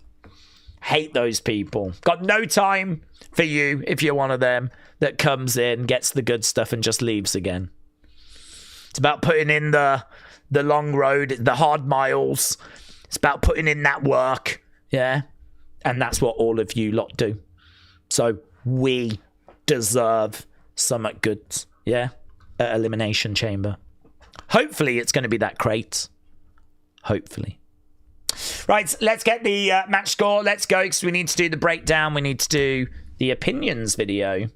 Hate those people. Got no time for you if you're one of them that comes in, gets the good stuff, and just leaves again. It's about putting in the long road, the hard miles. It's about putting in that work. Yeah? And that's what all of you lot do. So we deserve something good. Yeah? At Elimination Chamber. Hopefully it's going to be that crate. Hopefully. Right, let's get the match score. Let's go, because we need to do the breakdown. We need to do the opinions video.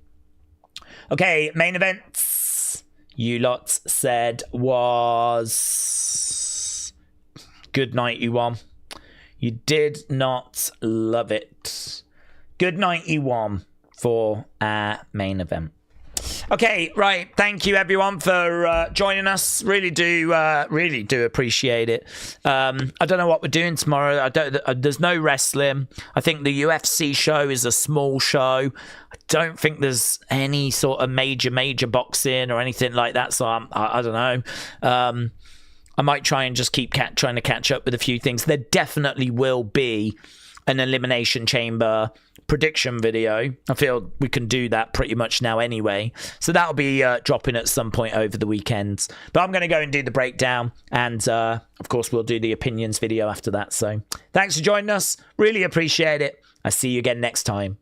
Okay, main events. You lot said was Good Night You Won. You did not love it. Good Night You Won for our main event. Okay, right. Thank you, everyone, for joining us. Really do appreciate it. I don't know what we're doing tomorrow. There's no wrestling. I think the UFC show is a small show. I don't think there's any sort of major boxing or anything like that. So I don't know. I might try and just keep trying to catch up with a few things. There definitely will be an Elimination Chamber prediction video. I feel we can do that pretty much now anyway. So that'll be dropping at some point over the weekend. But I'm going to go and do the breakdown. And, of course, we'll do the opinions video after that. So thanks for joining us. Really appreciate it. I'll see you again next time.